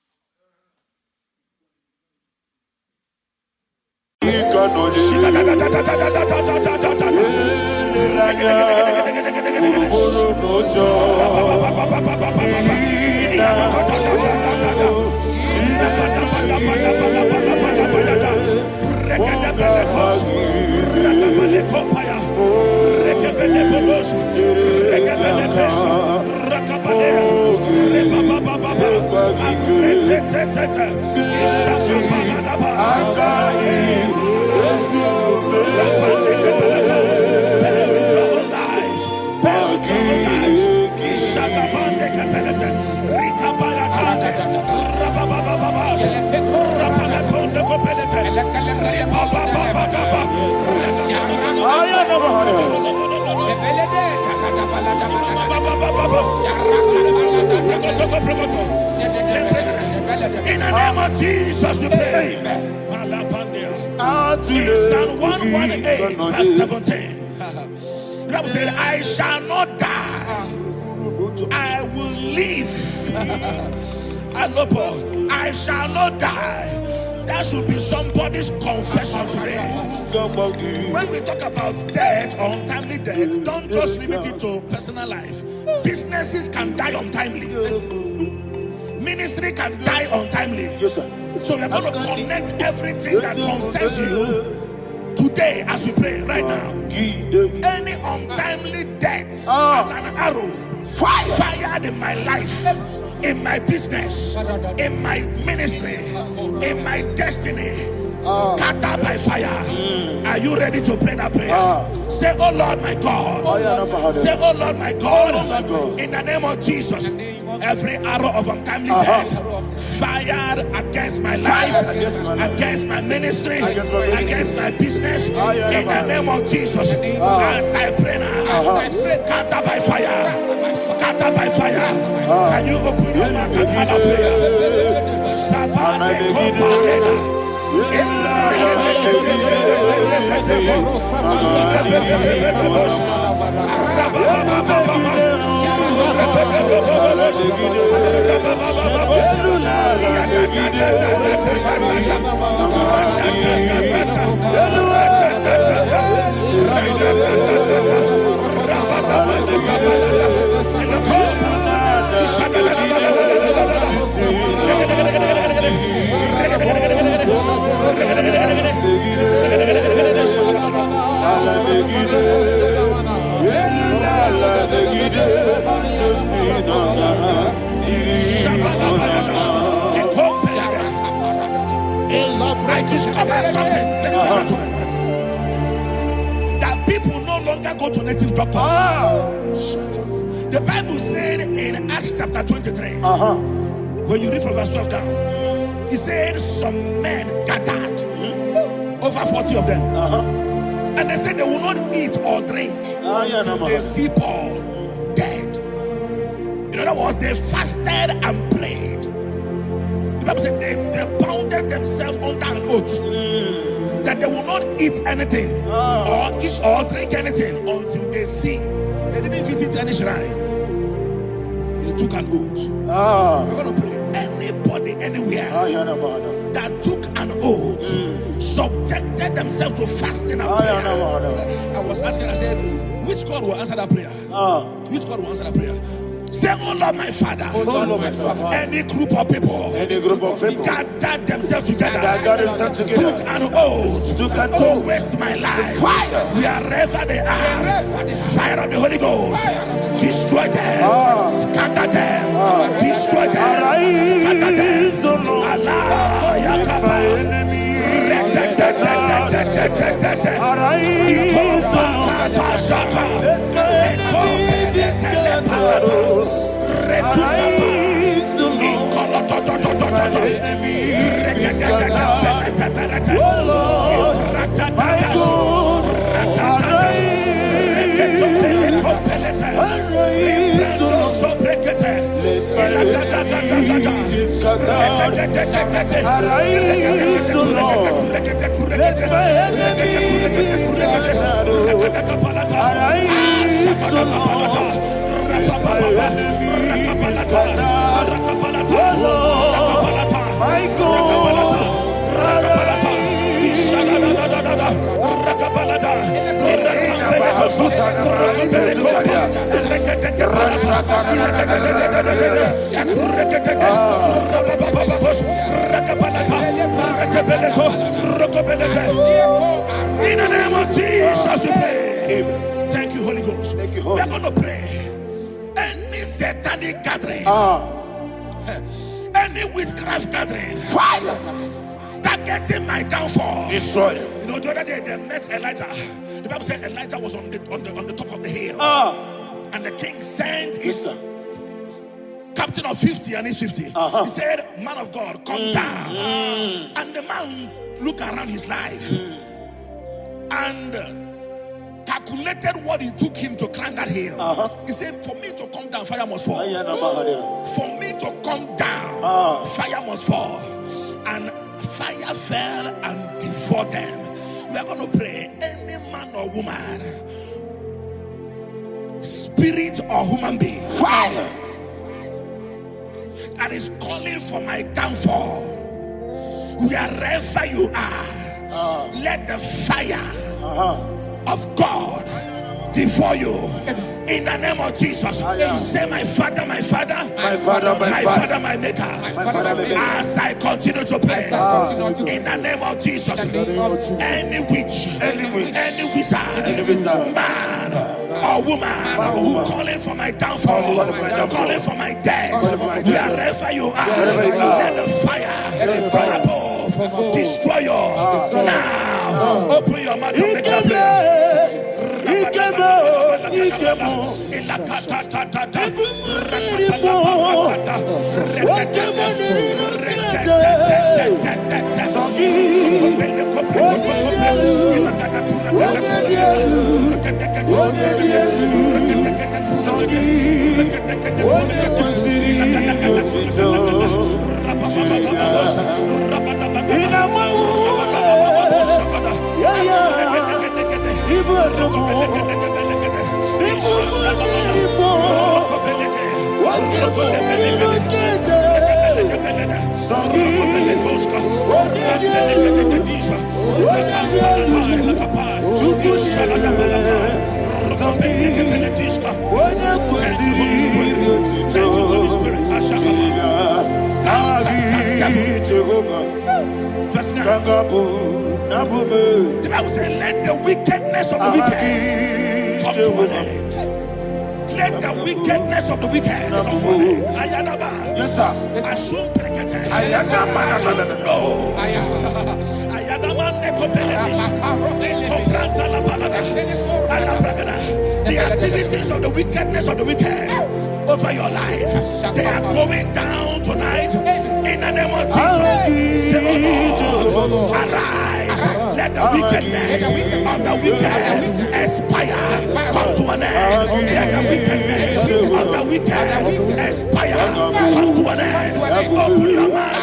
In the name of Jesus, we pray. In Psalm 118, verse 17, the Bible said, I shall not die, I will live. I shall not die. That should be somebody's confession today. When we talk about death or untimely death, don't just limit it to personal life. Businesses can die untimely. Ministry can die untimely. Yes, sir. So we're going to connect everything that concerns you today as we pray right now. Any untimely death as an arrow fired in my life, in my business, in my ministry, in my destiny, scattered by fire. Are you ready to pray that prayer? Say, oh Lord my God. Say, oh Lord my God. In the name of Jesus, every arrow of untimely death fired against my life, against my ministry, against my business, in the name of Jesus, as I pray now, scattered by fire, scattered by fire. Can you open your mouth and have a prayer? discovered something, ladies and gentlemen, that people no longer go to native doctors. The Bible said in Acts chapter 23, when you read from verse 12 down, it said some men gathered, over 40 of them, and they said they will not eat or drink until they see Paul dead. In other words, they fasted and prayed. The Bible said they bounded themselves under an oath that they will not eat anything or eat or drink anything until they see. They didn't visit any shrine. They took an oath. We're going to pray. Anybody, anywhere that took an oath, subjected themselves to fasting and prayer. I was asking, I said, which God will answer that prayer? Which God will answer that prayer? Say, oh Lord, my Father. Oh Lord, my Father. Any group of people gathered themselves together, took an oath to waste my life. Wherever they are, fire of the Holy Ghost, destroy them, scatter them, destroy them, scatter them. Allah, Yakaba, in the name of Jesus, we pray. Thank you, Holy Ghost. We are going to pray. Any satanic gathering, any witchcraft gathering, targeting my downfall, destroy them. You know, the other day they met Elijah. The Bible said Elijah was on the top of the hill, and the king sent his captain of 50 and his 50. He said, man of God, come down. And the man looked around his life and calculated what it took him to climb that hill. He said, for me to come down, fire must fall. For me to come down, fire must fall. And fire fell and devoured them. We are going to pray. Any man or woman, spirit or human being, that is calling for my downfall, wherever you are, let the fire of God devour you in the name of Jesus. Say, my Father, my Father, my Father, my Father, my Maker. As I continue to pray in the name of Jesus, any witch, any wizard, man or woman calling for my downfall, calling for my death, wherever you are, let the fire from above destroy you now. Open your mouth and make a prayer. The Bible says, let the wickedness of the wicked come to an end. Let the wickedness of the wicked come to an end. Ayadaba. Yes, sir. Assume prekete. Ayadaba. No. The activities of the wickedness of the wicked over your life, they are going down tonight in the name of Jesus. Say, oh Lord, arise. Let the wickedness of the wicked expire. Come to an end. Let the wickedness of the wicked expire. Come to an end. Open your mouth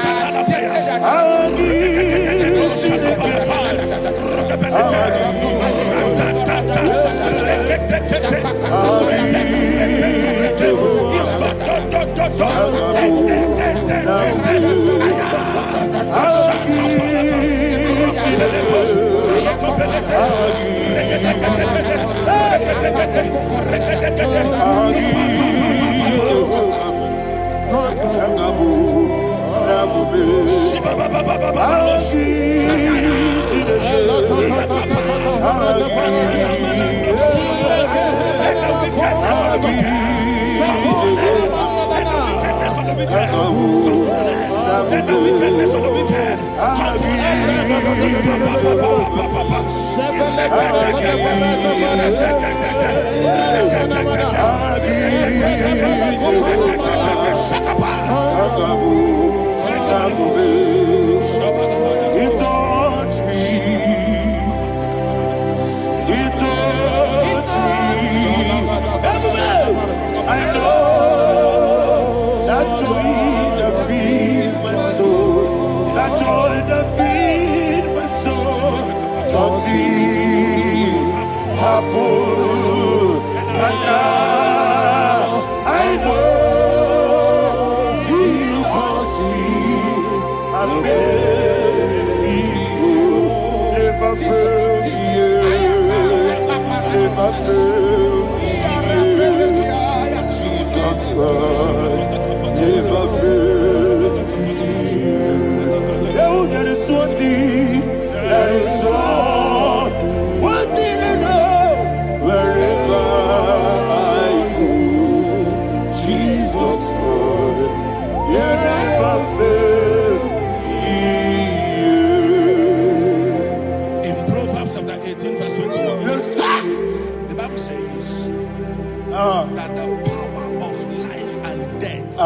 and that the power of life and death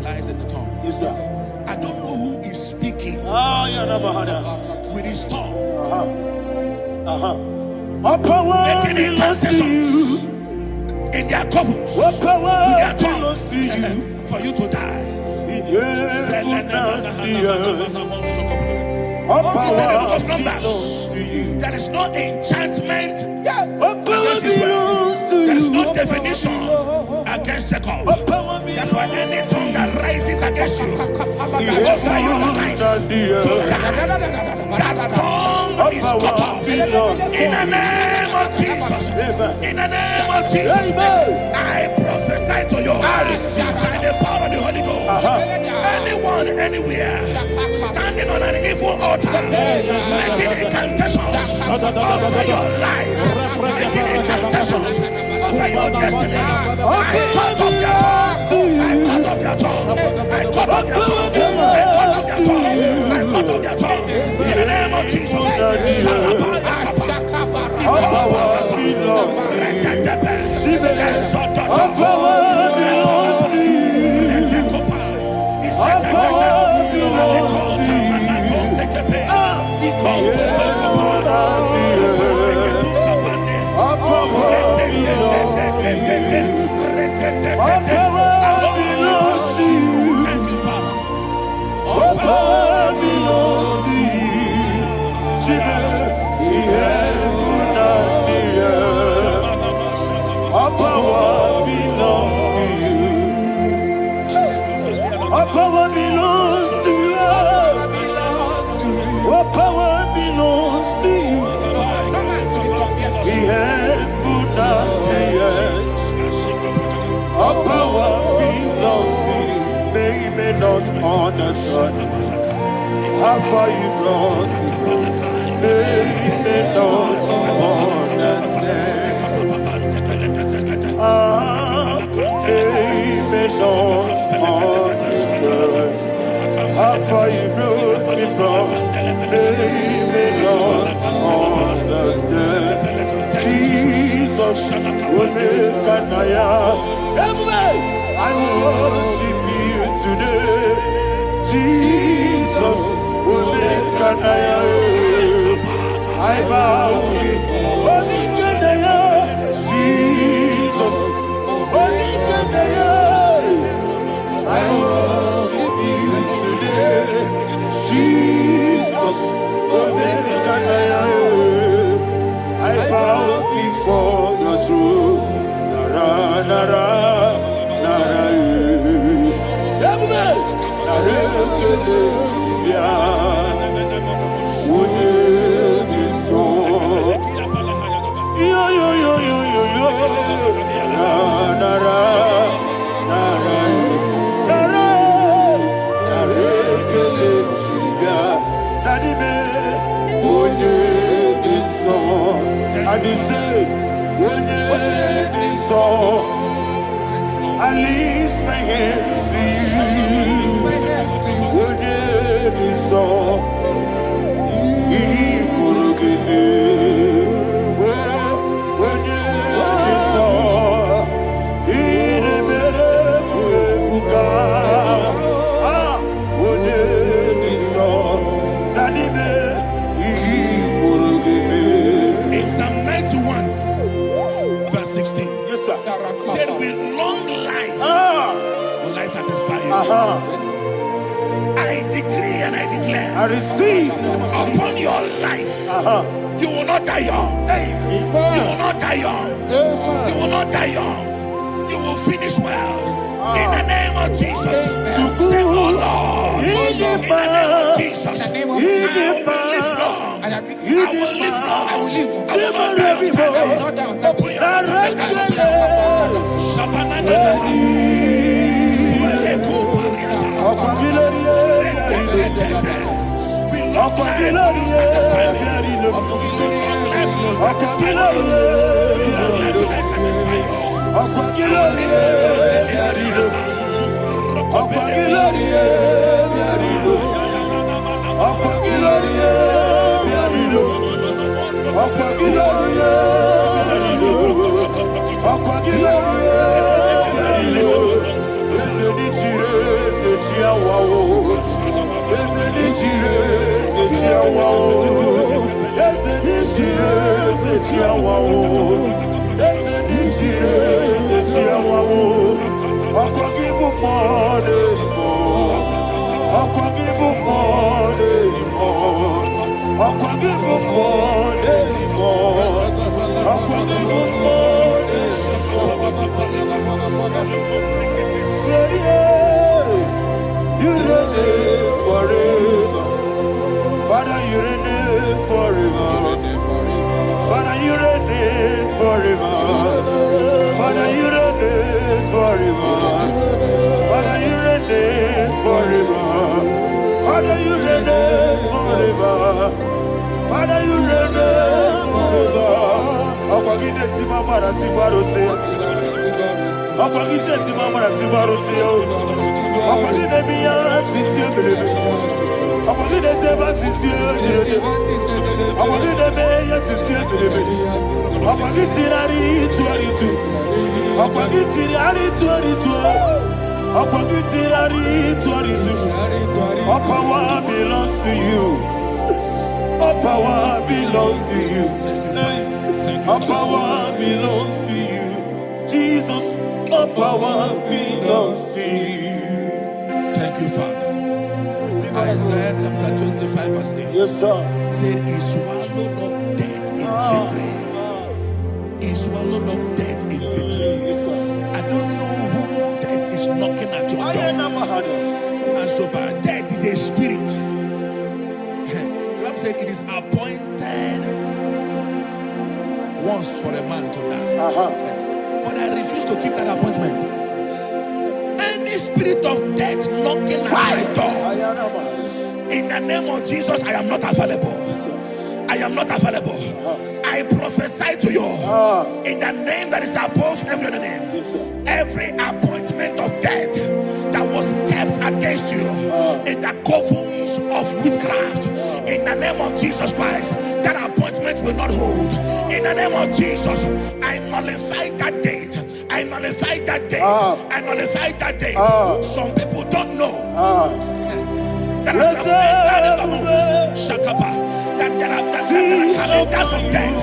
lies in the tongue. Yes, sir. I don't know who is speaking with his tongue. Making incantations in their covers with their tongue for you to die. He said in the book of Numbers, there is no enchantment against Israel. There is no definition against Jacob. Therefore, any tongue that rises against you over your life to die, that tongue is cut off. In the name of Jesus. In the name of Jesus. I prophesy to you by the power of the Holy Ghost. Anyone, anywhere, standing on an evil altar, making incantations over your life, making incantations over your destiny, I cut off their tongue. I cut off their tongue. I cut off their tongue. I cut off their tongue. I cut off their tongue. In the name of Jesus. Understand how far you brought me. They don't understand. They don't understand how far you brought me from. They don't Jesus, Omekanaya. Everybody, I worship you today. Jesus, Omekanaya. I bow before Omekanaya. Jesus, Omekanaya. I worship you today. Jesus, Omekanaya. I bow before your throne. Nara, nara, nara, everybody. Nara, kele, ya. Would be so? Yo, yo, yo, yo, yo, yo. Nara, nara, nara, nara, nara, kele, ya. Daddy, me, would be so? And he said, when this song, I lift my hands to you. When this song, he could give me. When this song, he never when this song, that he could give me. In Psalm 91, verse 16, Yes, sir. said, with long life will I satisfy you. I decree and I declare I receive. upon your life, you will not die young. You will not die young. You will not die young. You will finish well. In the name of Jesus. Say, oh Lord, in the name of Jesus, I will live long. I will live long. I will not die on time. Open your mouth and You reign forever. Father, you reign forever. Father, you reign forever. Father, you reign forever. Father, you reign forever. Father, you reign forever. Father, you reign forever. Akwagide ti mama na ti barose. Akwagide ti mama na ti barose. Akwagide biya sisi ebelebe. Akwagide teba sisi ebelebe. Akwagide beya sisi ebelebe. Akwagide rari tuaritu. Akwagide rari tuaritu. Akwagide rari tuaritu. All power belongs to you. All power belongs to you. All power belongs to you. Jesus, all power belongs to you. thank you, Father. Isaiah chapter 25, verse 8. Yes, sir. Said, he swallowed up death in victory. He swallowed up death in victory. I don't know who death is knocking at your door. And so, but death is a spirit. God said it is appointed once for a man to die. But I refuse to keep that appointment. Any spirit of death knocking at my door, in the name of Jesus, I am not available. I am not available. I prophesy to you in the name that is above every other name. Every appointment of death that was kept against you in the covens of witchcraft, In the name of Jesus Christ, that appointment will not hold. In the name of Jesus, I nullify that date. I nullify that date. I nullify that date. Some people don't know that as you have entered in the month, Shakapa, that there are calendars of death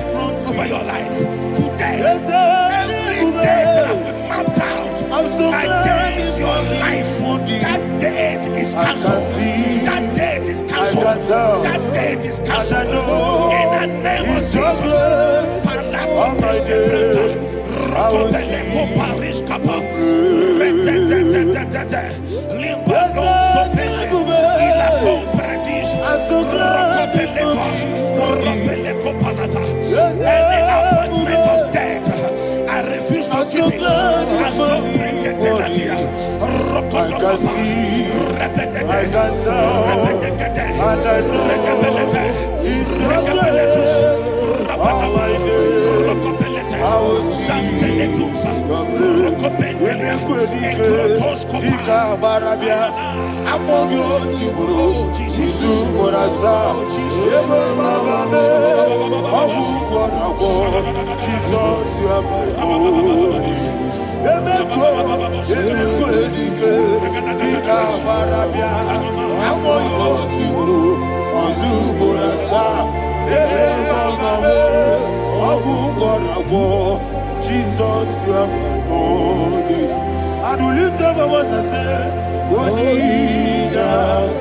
over your life. Today, every date that have been mapped out against your life, that date is cancelled. That date is cancelled. That date is cancelled. In the name of Jesus. Rokopeleko Paris Kappa Limbano Sopele Ila Compradis Rokopeleko Palata. Any appointment of death, I refuse to keep it. I so bring it in Nadia Rokopapa Jesus, you are my only. I do lift up my voice and say, Wonida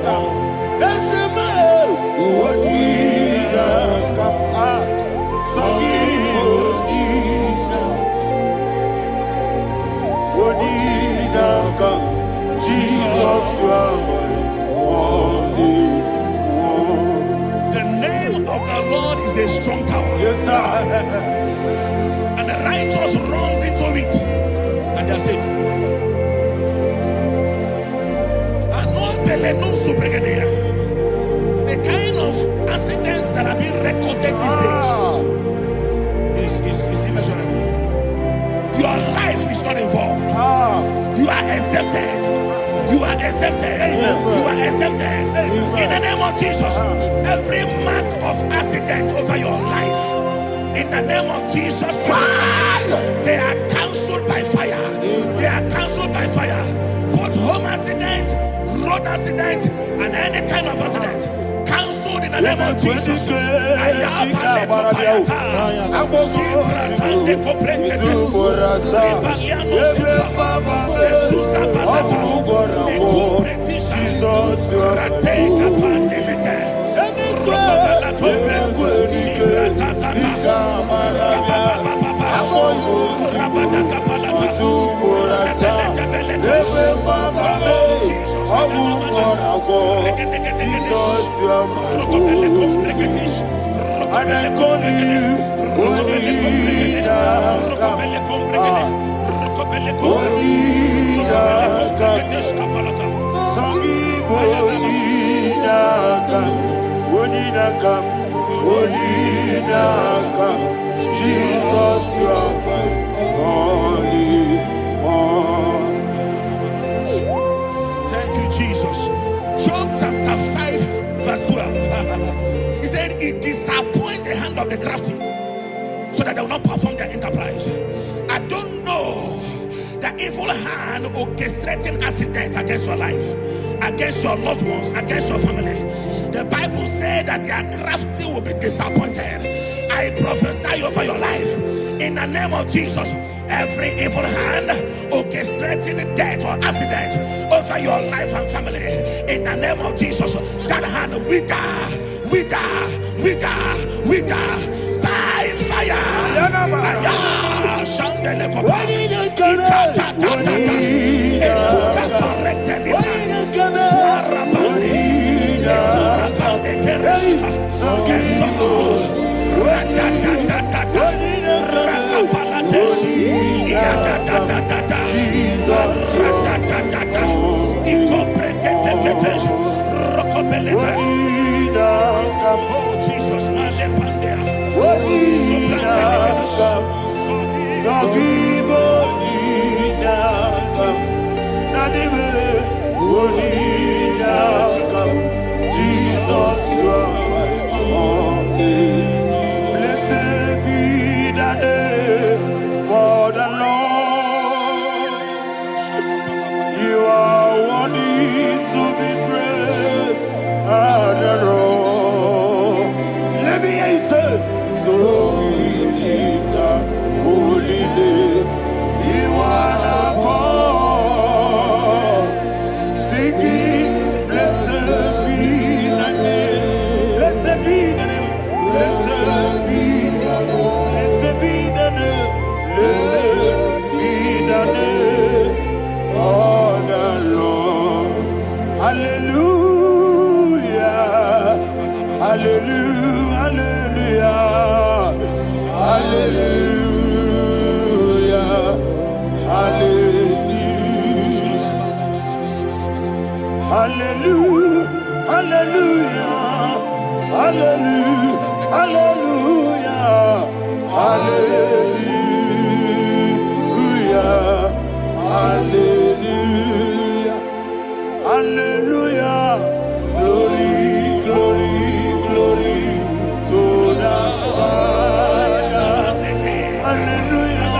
come. That's the man. Wonida come. Wonida come. Jesus, you are my only. The name of the Lord is a strong tower. Yes, sir. And the righteous runs into it and they're safe. The kind of accidents that are being recorded these days is immeasurable. Your life is not involved. You are exempted. You are exempted. You are exempted. In the name of Jesus, every mark of accident over your life, in the name of Jesus Christ, they are cancelled by fire. They are cancelled by fire. Both home accident, road accident, and any kind of accident, cancelled in the name of Jesus. Thank you, Jesus. Job chapter 5, verse 12. He said, it disappoints the hand of the crafty, so that they will not perform their enterprise. I don't know the evil hand orchestrating accident against your life, against your loved ones, against your family. The Bible said that their crafty will be disappointed. I prophesy over your life in the name of Jesus. Every evil hand orchestrating death or accident over your life and family, in the name of Jesus, that hand wither by fire. Oh Jesus, Jesus, you are Hallelujah, hallelujah, hallelujah, hallelujah, hallelujah, hallelujah, hallelujah. Glory, glory, glory to the Father. Hallelujah.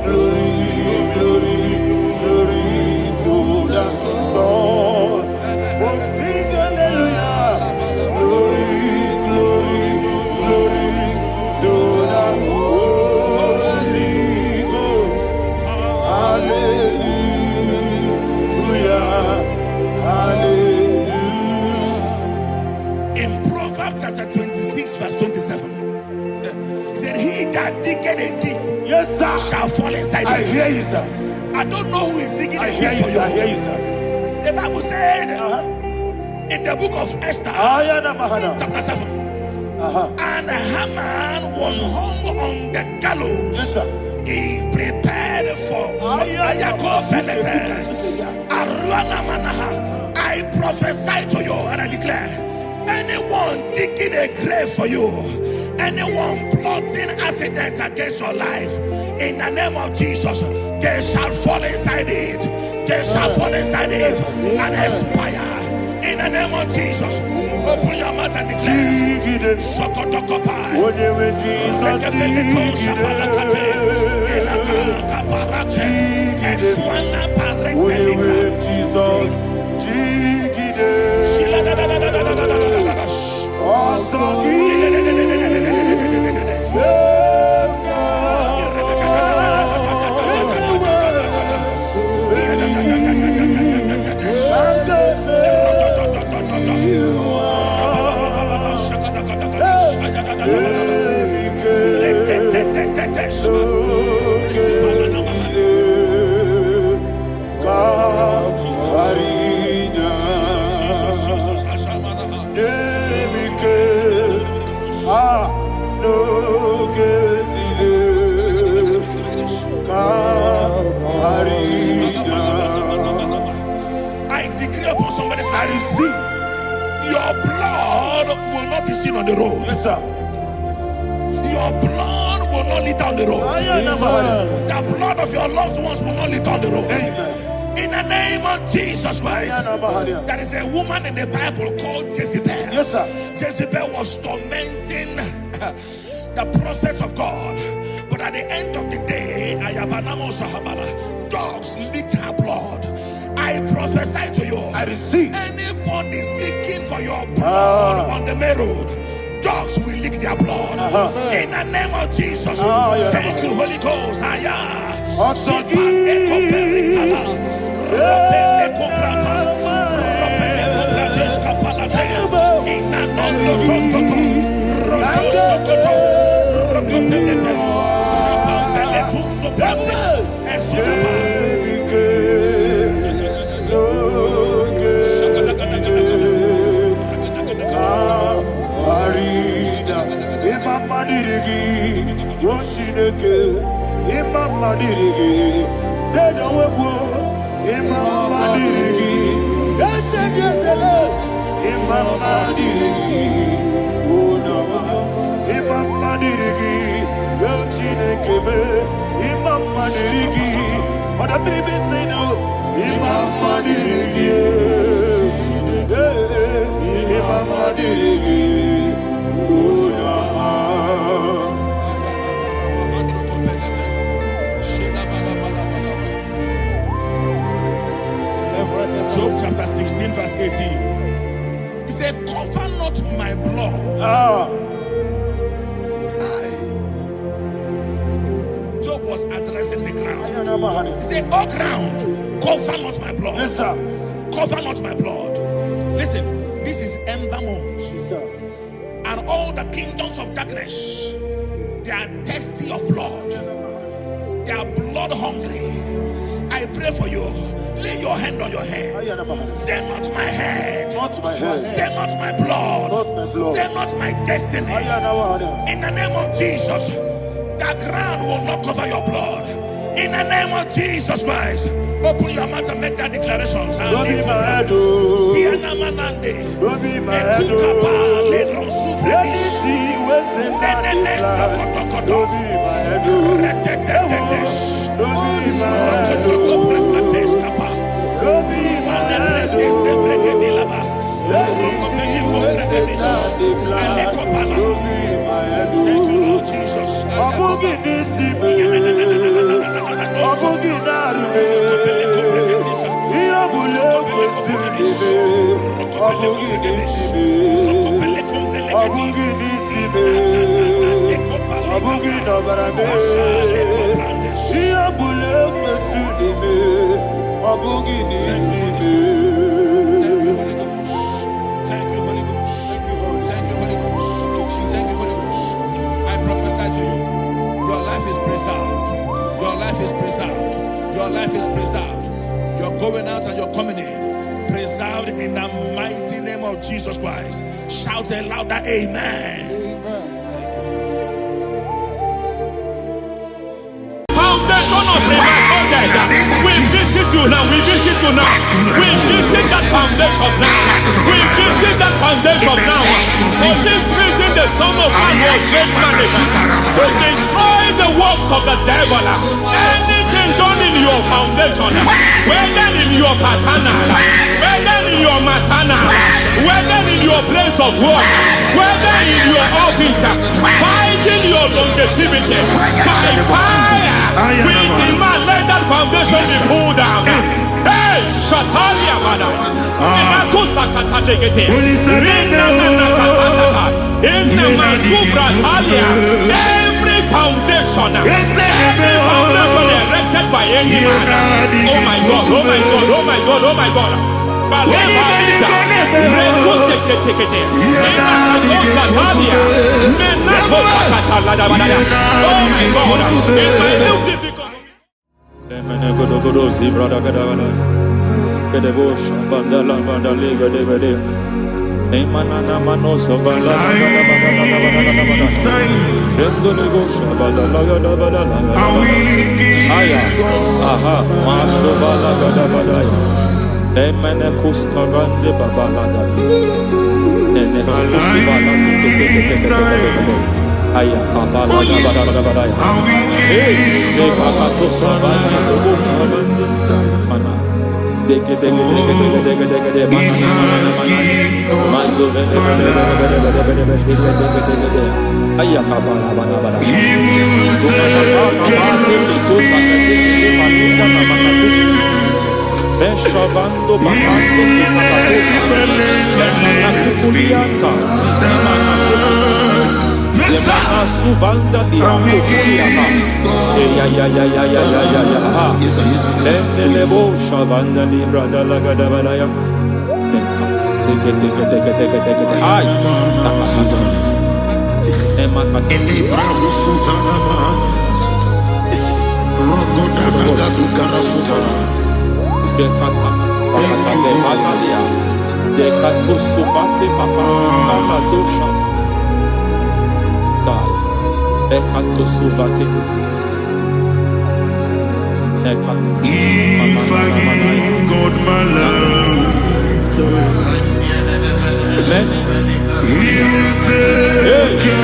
Glory, glory, glory to the Son. Oh, sing hallelujah. Glory, glory, glory to the Holy Ghost. Hallelujah. Hallelujah. In Proverbs chapter 26, verse 27, he said, he that diggeth a deep, Yes, sir, shall fall inside I it. hear you, sir. I don't know who is digging I a hear deep you, for sir. I you. hear you, sir. The Bible said in the book of Esther, chapter 7, and Haman was hung on the gallows. Yes, sir. He prepared for I prophesy to you and I declare, anyone digging a grave for you, anyone plotting accidents against your life, in the name of Jesus, they shall fall inside it. They shall fall inside it and expire. In the name of Jesus, open your mouth and declare. Shokotokopai. I decree upon somebody's life, your blood will not be seen on the road. Yes, sir. Your blood will not lead down the road. The blood of your loved ones will not lead down the road. Amen. In the name of Jesus Christ. There is a woman in the Bible called Jezebel. Yes, sir. Jezebel was tormenting the prophets of God. But at the end of the day, dogs licked her blood. I prophesy to you, I receive. anybody seeking for your blood on the main road, dogs will lick their blood. In the name of Jesus. Thank you, Holy Ghost. Job chapter 16 verse 18. He said, cover not my blood. Job was addressing the ground. He said, oh ground, cover not my blood. Yes, sir. Cover not my blood. Listen, this is ember month. Yes, sir. And all the kingdoms of darkness, they are thirsty of blood. They are blood hungry. I pray for you. Lay your hand on your head. Say not my head. Not my head. Say not my blood. Not my blood. Say not my destiny. In the name of Jesus, the ground will not cover your blood. In the name of Jesus Christ, open your mouth and make that declaration. Don't be mad, oh. Don't be mad, oh. Reality was in that life. Don't be mad, oh. Don't be mad, oh. Don't be mad, oh. Thank you, Lord Jesus. Your life is preserved. You're going out and you're coming in. Preserved in the mighty name of Jesus Christ. Shout a louder amen. Thank you, Father. Foundation of premature death. We visit you now. We visit you now. We visit that foundation now. We visit that foundation now. For this reason, the Son of Man was made manifest to destroy the works of the devil. Anything done in your foundation, whether in your paternal, whether in your maternal, whether in your place of work, whether in your office, fighting your longevity by fire, we demand let that foundation be pulled down. Hey, Shatalia Madam, Inato Sakata Legate, Rina Nakatasaka, Inna Masubra Talia, every foundation erected by any man. Oh my God, oh my God, oh my God, oh my God. Baleba Lita, Reto Sekete, Inna Satalia, Menato Sakata Ladabadaya. Oh my God, in my new difficult. Aya papa la da ba da ya. Hey, le papa to savana do mana. Deke mana. Mazo vene aya papa la ba da. To sakate mana mana. Beshavando bakando kakatosa. Mana kulianta. Mana Yemana suvanda biakuliama. Ya. Lebo shavanda libra dalagada balaya. Teke. Ay. Emakata libra usutana ma. Rogoda nagadu karasutana. Dekata. Pakata de batalia. Dekato suvate papa. Amadosha. Ekato suvate. Ekato. If I give God my love, then He will take care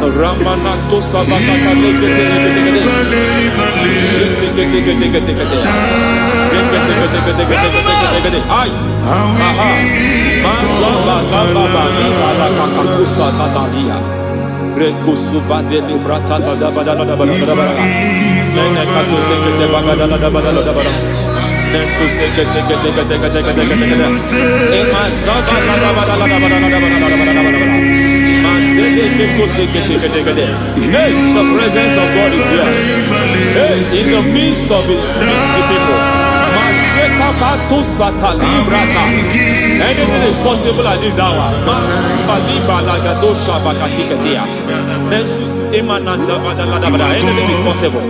Ramanato Savakata Ay, aha, Mazaba Baba Nibala Kakakusa Tatalia, Rekusuva de Librata da Badala, Nene Katu Sekete Bagada da Badala, Nentu Sekete, Emazaba da Badala, Hey, the presence of God is here. Hey, in the midst of his people. Anything is possible at this hour. Anything is possible.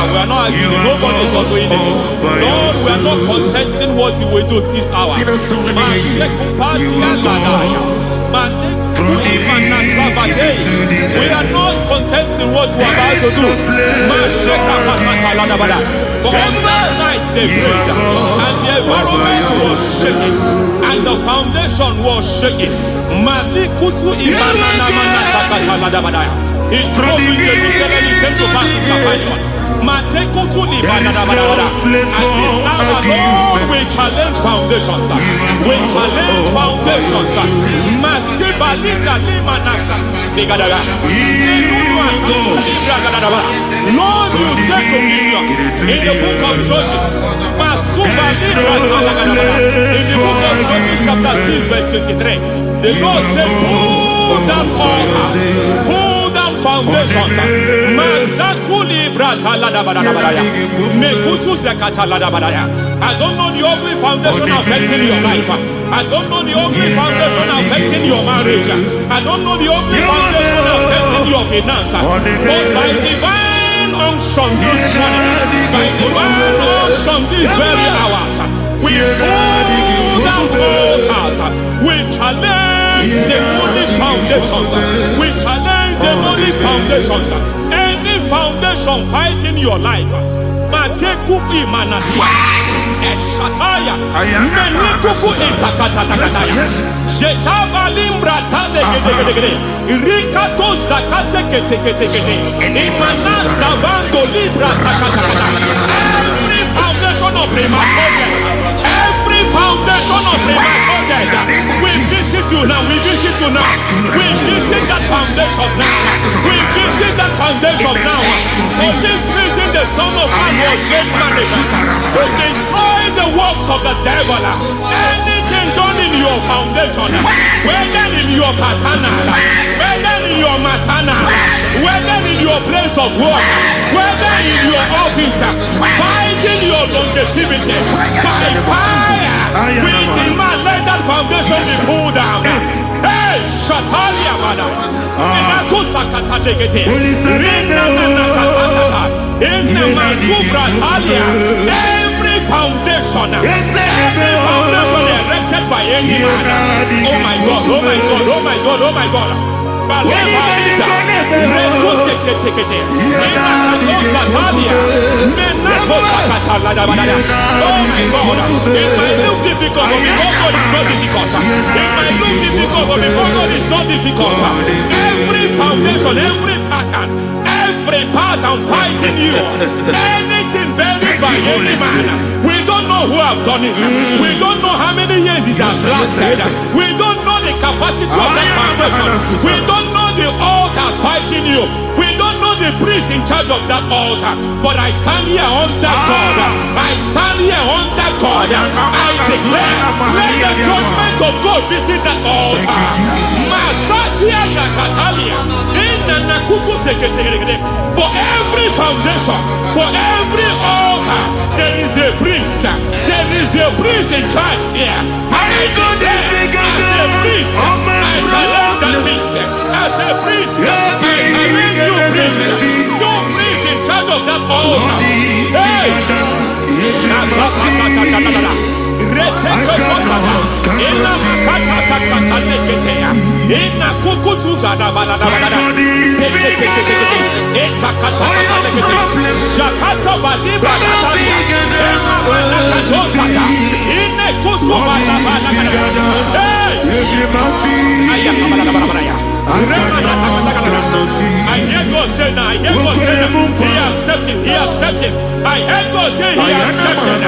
We are not arguing. Nobody is doing it. Lord, we are not contesting what you will do this hour. We are not contesting what you are about to do. For on that night they prayed, and the environment was shaking, and the foundation was shaking. He spoke in Jerusalem, he came to pass in Capernaum. At this hour, Lord, we challenge foundations. We challenge foundations. Lord, you said to Gideon in the book of Judges, in the book of Judges chapter 6 verse 23, the Lord said, pull down altars, pull down foundations. I don't know the ugly foundation affecting your life. I don't know the ugly foundation affecting your marriage. I don't know the ugly foundation affecting your finance. But by divine unction this morning, by divine unction these very hours, we pull down altars. We challenge demonic foundations. We challenge demonic foundations. Any foundation fighting your life, Matekuki Manasia, Eshataya, Menikuku Itakatatakataya, Shetabalim Bratale, Rikato Zakate, Imana Bando Libra Takatakata. Every foundation of premature death, every foundation of premature death, we visit you now, we visit you now, we visit that foundation now, we visit that foundation now. For this reason, the Son of Man was made manifest to destroy the works of the devil. Anything done in your foundation, whether in your paternal, whether in your maternal, whether in your place of work, whether in your office, fighting your longevity by fire, we demand let that foundation be pulled down. Hey, Shatalia, madam. Every foundation erected by any man. Oh my God, oh my God, oh my God, oh my God. Oh my God, it might look difficult, but before God it's not difficult. It might look difficult, but before God it's not difficult. Every foundation, every pattern fighting you, anything buried by any man, we don't know who have done it. We don't know how many years it has lasted. We don't know the capacity of that foundation. We don't know the altars fighting you. We don't know the priest in charge of that altar. But I stand here under God. I stand here under God. I declare, let the judgment of God visit that altar. For every foundation, for every altar, there is a priest. There is a priest in charge here. I declare, as a priest, I challenge that priest. As a priest, I challenge you priest. You priest in charge of that altar. Hey! I hear God say now, I hear God say now, he has stepped in, he has stepped in. I hear God say he has stepped in.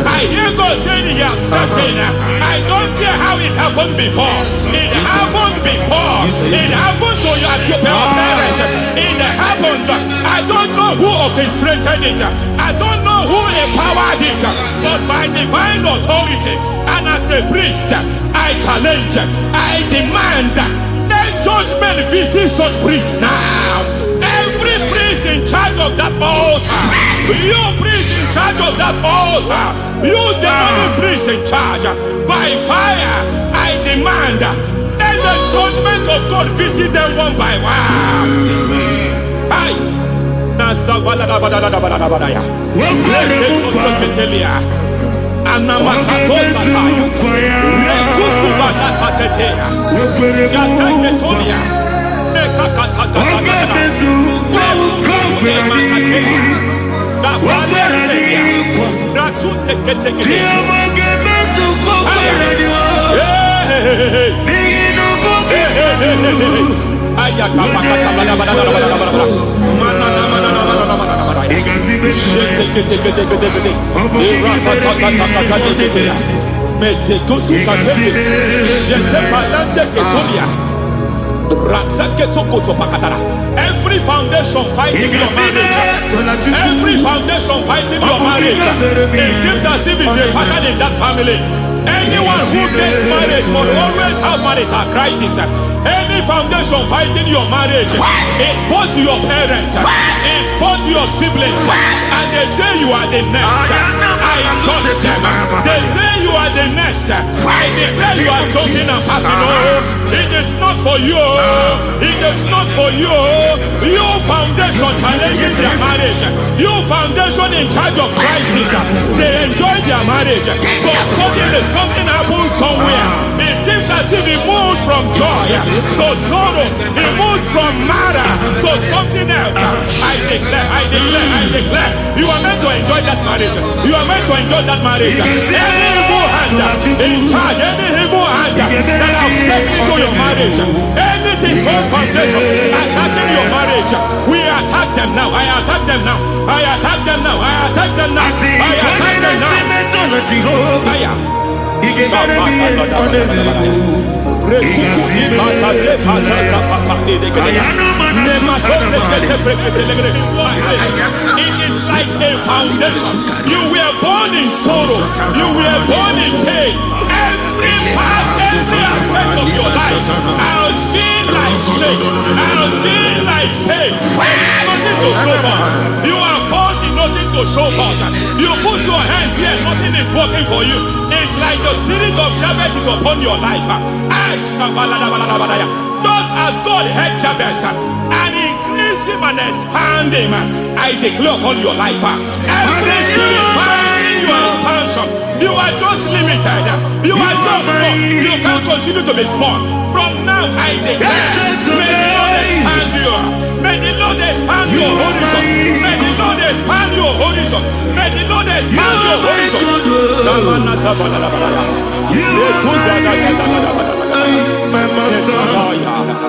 I hear God say he has stepped in. I don't care how it happened before. It happened before. It happened to your parents. It happened. I don't know know who orchestrated it. I don't know who empowered it. But by divine authority and as a priest, I challenge, I demand, let judgment visit such priests now. Every priest in charge of that altar, you priest in charge of that altar, you demonic priest in charge, by fire, I demand, let the judgment of God visit them one by one. Aye. Every foundation fighting your marriage, every foundation fighting your marriage, it seems as if it's a pattern in that family. Anyone who gets married must always have marital crisis. Any foundation fighting your marriage, it fought your parents, it fought your siblings, and they say you are the next. I judge them. They say you are the next. I declare you are jumping and passing. Oh, it is not for you. It is not for you. You foundation challenges their marriage. You foundation in charge of crisis. They enjoy their marriage, but suddenly something happens somewhere. It seems as if it moves from joy to sorrow. It moves from matter to something else. I declare, you are meant to enjoy that marriage. You are meant to enjoy that marriage. Any evil hand in charge, any evil hand that have stepped into your marriage, anything called foundation attacking your marriage, we attack them now. I attack them now. I attack them now. I attack them now. I attack them now. It is like a foundation. You were born in sorrow. You were born in pain. Every part, every aspect of your life has been like shame. Has been like pain. There's nothing to show for. You are faulty, nothing to show for. You put your hands here, nothing is working for you. It's like the spirit of Jabez is upon your life. Just as God had Jabez and increased him and expand him, I declare upon your life. Every spirit finding your expansion, you are just limited. You are just small. You can't continue to be small. From now, I declare, may the Lord expand you. May the Lord expand your horizon. May the Lord expand your horizon. May the Lord expand your horizon. My master,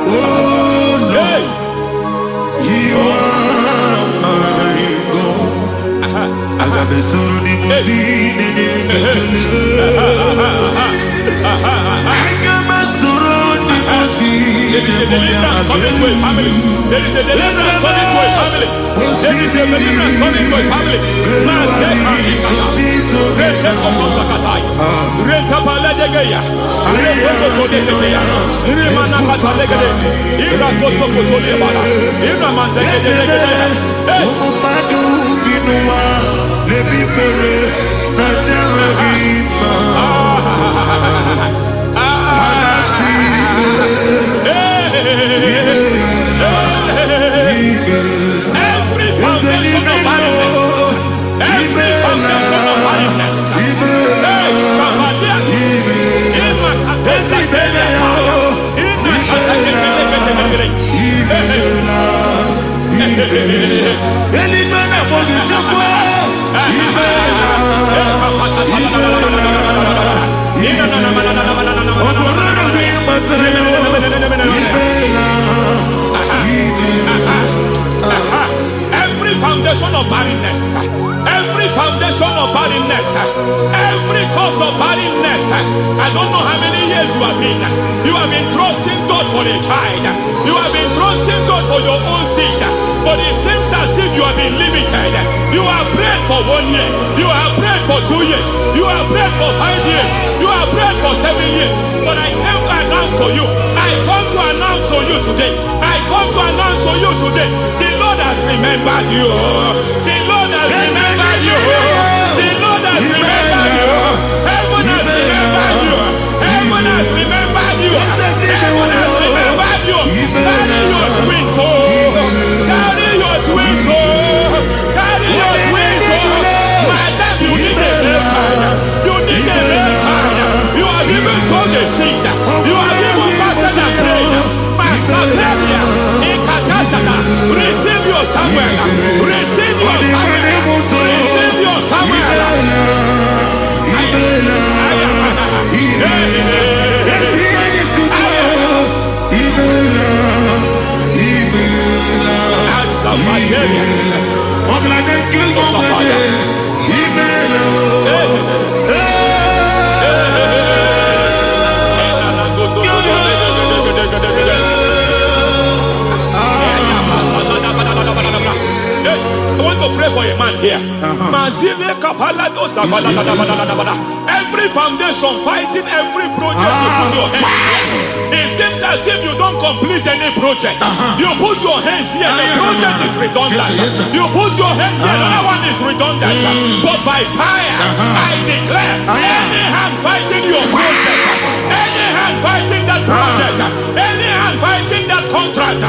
oh Lord, you are my God. I got the soul in my feet, there is a deliverance coming to a family. There is a deliverance coming to a family. There is a deliverance coming to a family. Every foundation of barrenness, every foundation of barrenness, child. You have been trusting God for your own seed, but it seems as if you have been limited. You have prayed for 1 year, you have prayed for 2 years, you have prayed for 5 years, you have prayed for 7 years. But I came to announce for you, I come to announce for you today, I come to announce for you today, the Lord has remembered you. The Lord has remembered you. The Lord has remembered you. Heaven has remembered you. Heaven has remembered you. Heaven has remembered you. Carry your twins home. Carry your twins home. Carry your twins home. Madam, you need a real child. You need a real child. You have even sown the seed. You have even fasted and prayed. Masaperia, Ekatasaka, receive your Samuel. Receive your Samuel. Receive your Samuel. I want to pray for a man here. Every foundation fighting every project you put your hands. It seems as if you don't complete any project. You put your hands here, the project is redundant. You put your hand here, another one is redundant. But by fire, I declare, any hand fighting your project, any hand fighting that project, any hand fighting that contract,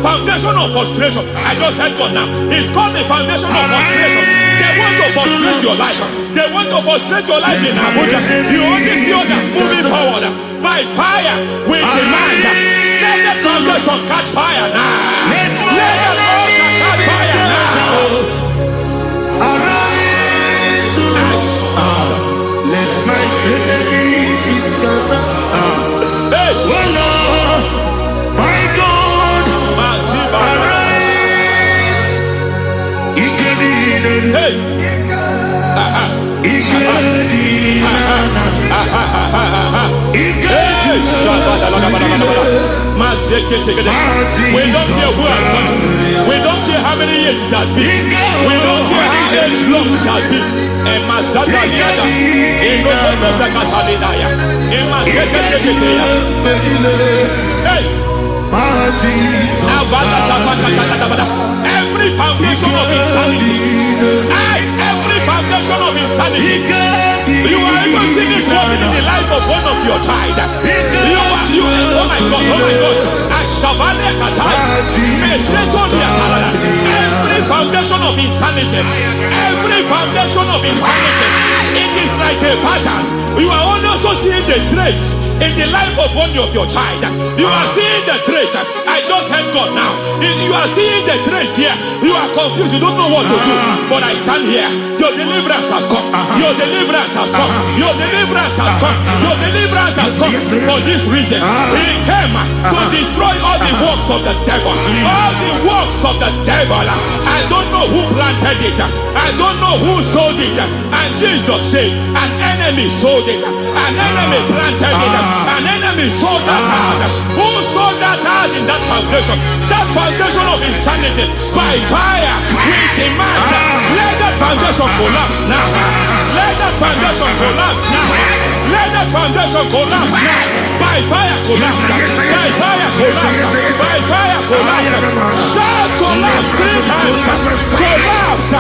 foundation of frustration. I just heard God now. It's called the foundation of frustration. They want to frustrate your life. They want to frustrate your life in Abuja. You only see others moving forward. By fire, we demand. Let the foundation catch fire now. Let the altar catch fire now. Arise, let my enemies scatter. Hey, Oh Lord, my God, arise. hey. We don't care who has done it. We don't care how many years it has been. We don't care how long it has been. And Masata Liada, in Rokosa Catalinaya, in Masaka Teketea. Hey! Every foundation of insanity, every foundation of insanity, you are even seeing it working in the life of one of your child. Oh my God, oh my God. Every foundation of insanity, every foundation of insanity, it is like a pattern. You are also seeing the trace in the life of one of your child. You are seeing the trace. I just heard God now. You are seeing the trace here. You are confused. You don't know what to do. But I stand here. Your deliverance has come. Your deliverance has come. Your deliverance has come. Your deliverance has come. For this reason, He came to destroy all the works of the devil. All the works of the devil. I don't know who planted it. I don't know who sold it. And Jesus said, an enemy sold it. An enemy planted it. An enemy sold that house. Who sold that house in that foundation? That foundation of insanity. By fire, we demand, let that foundation collapse now. Let that foundation collapse now. Let that foundation collapse now. By fire, collapse. By fire, collapse. By fire, collapse. Shout collapse 3 times. Collapse.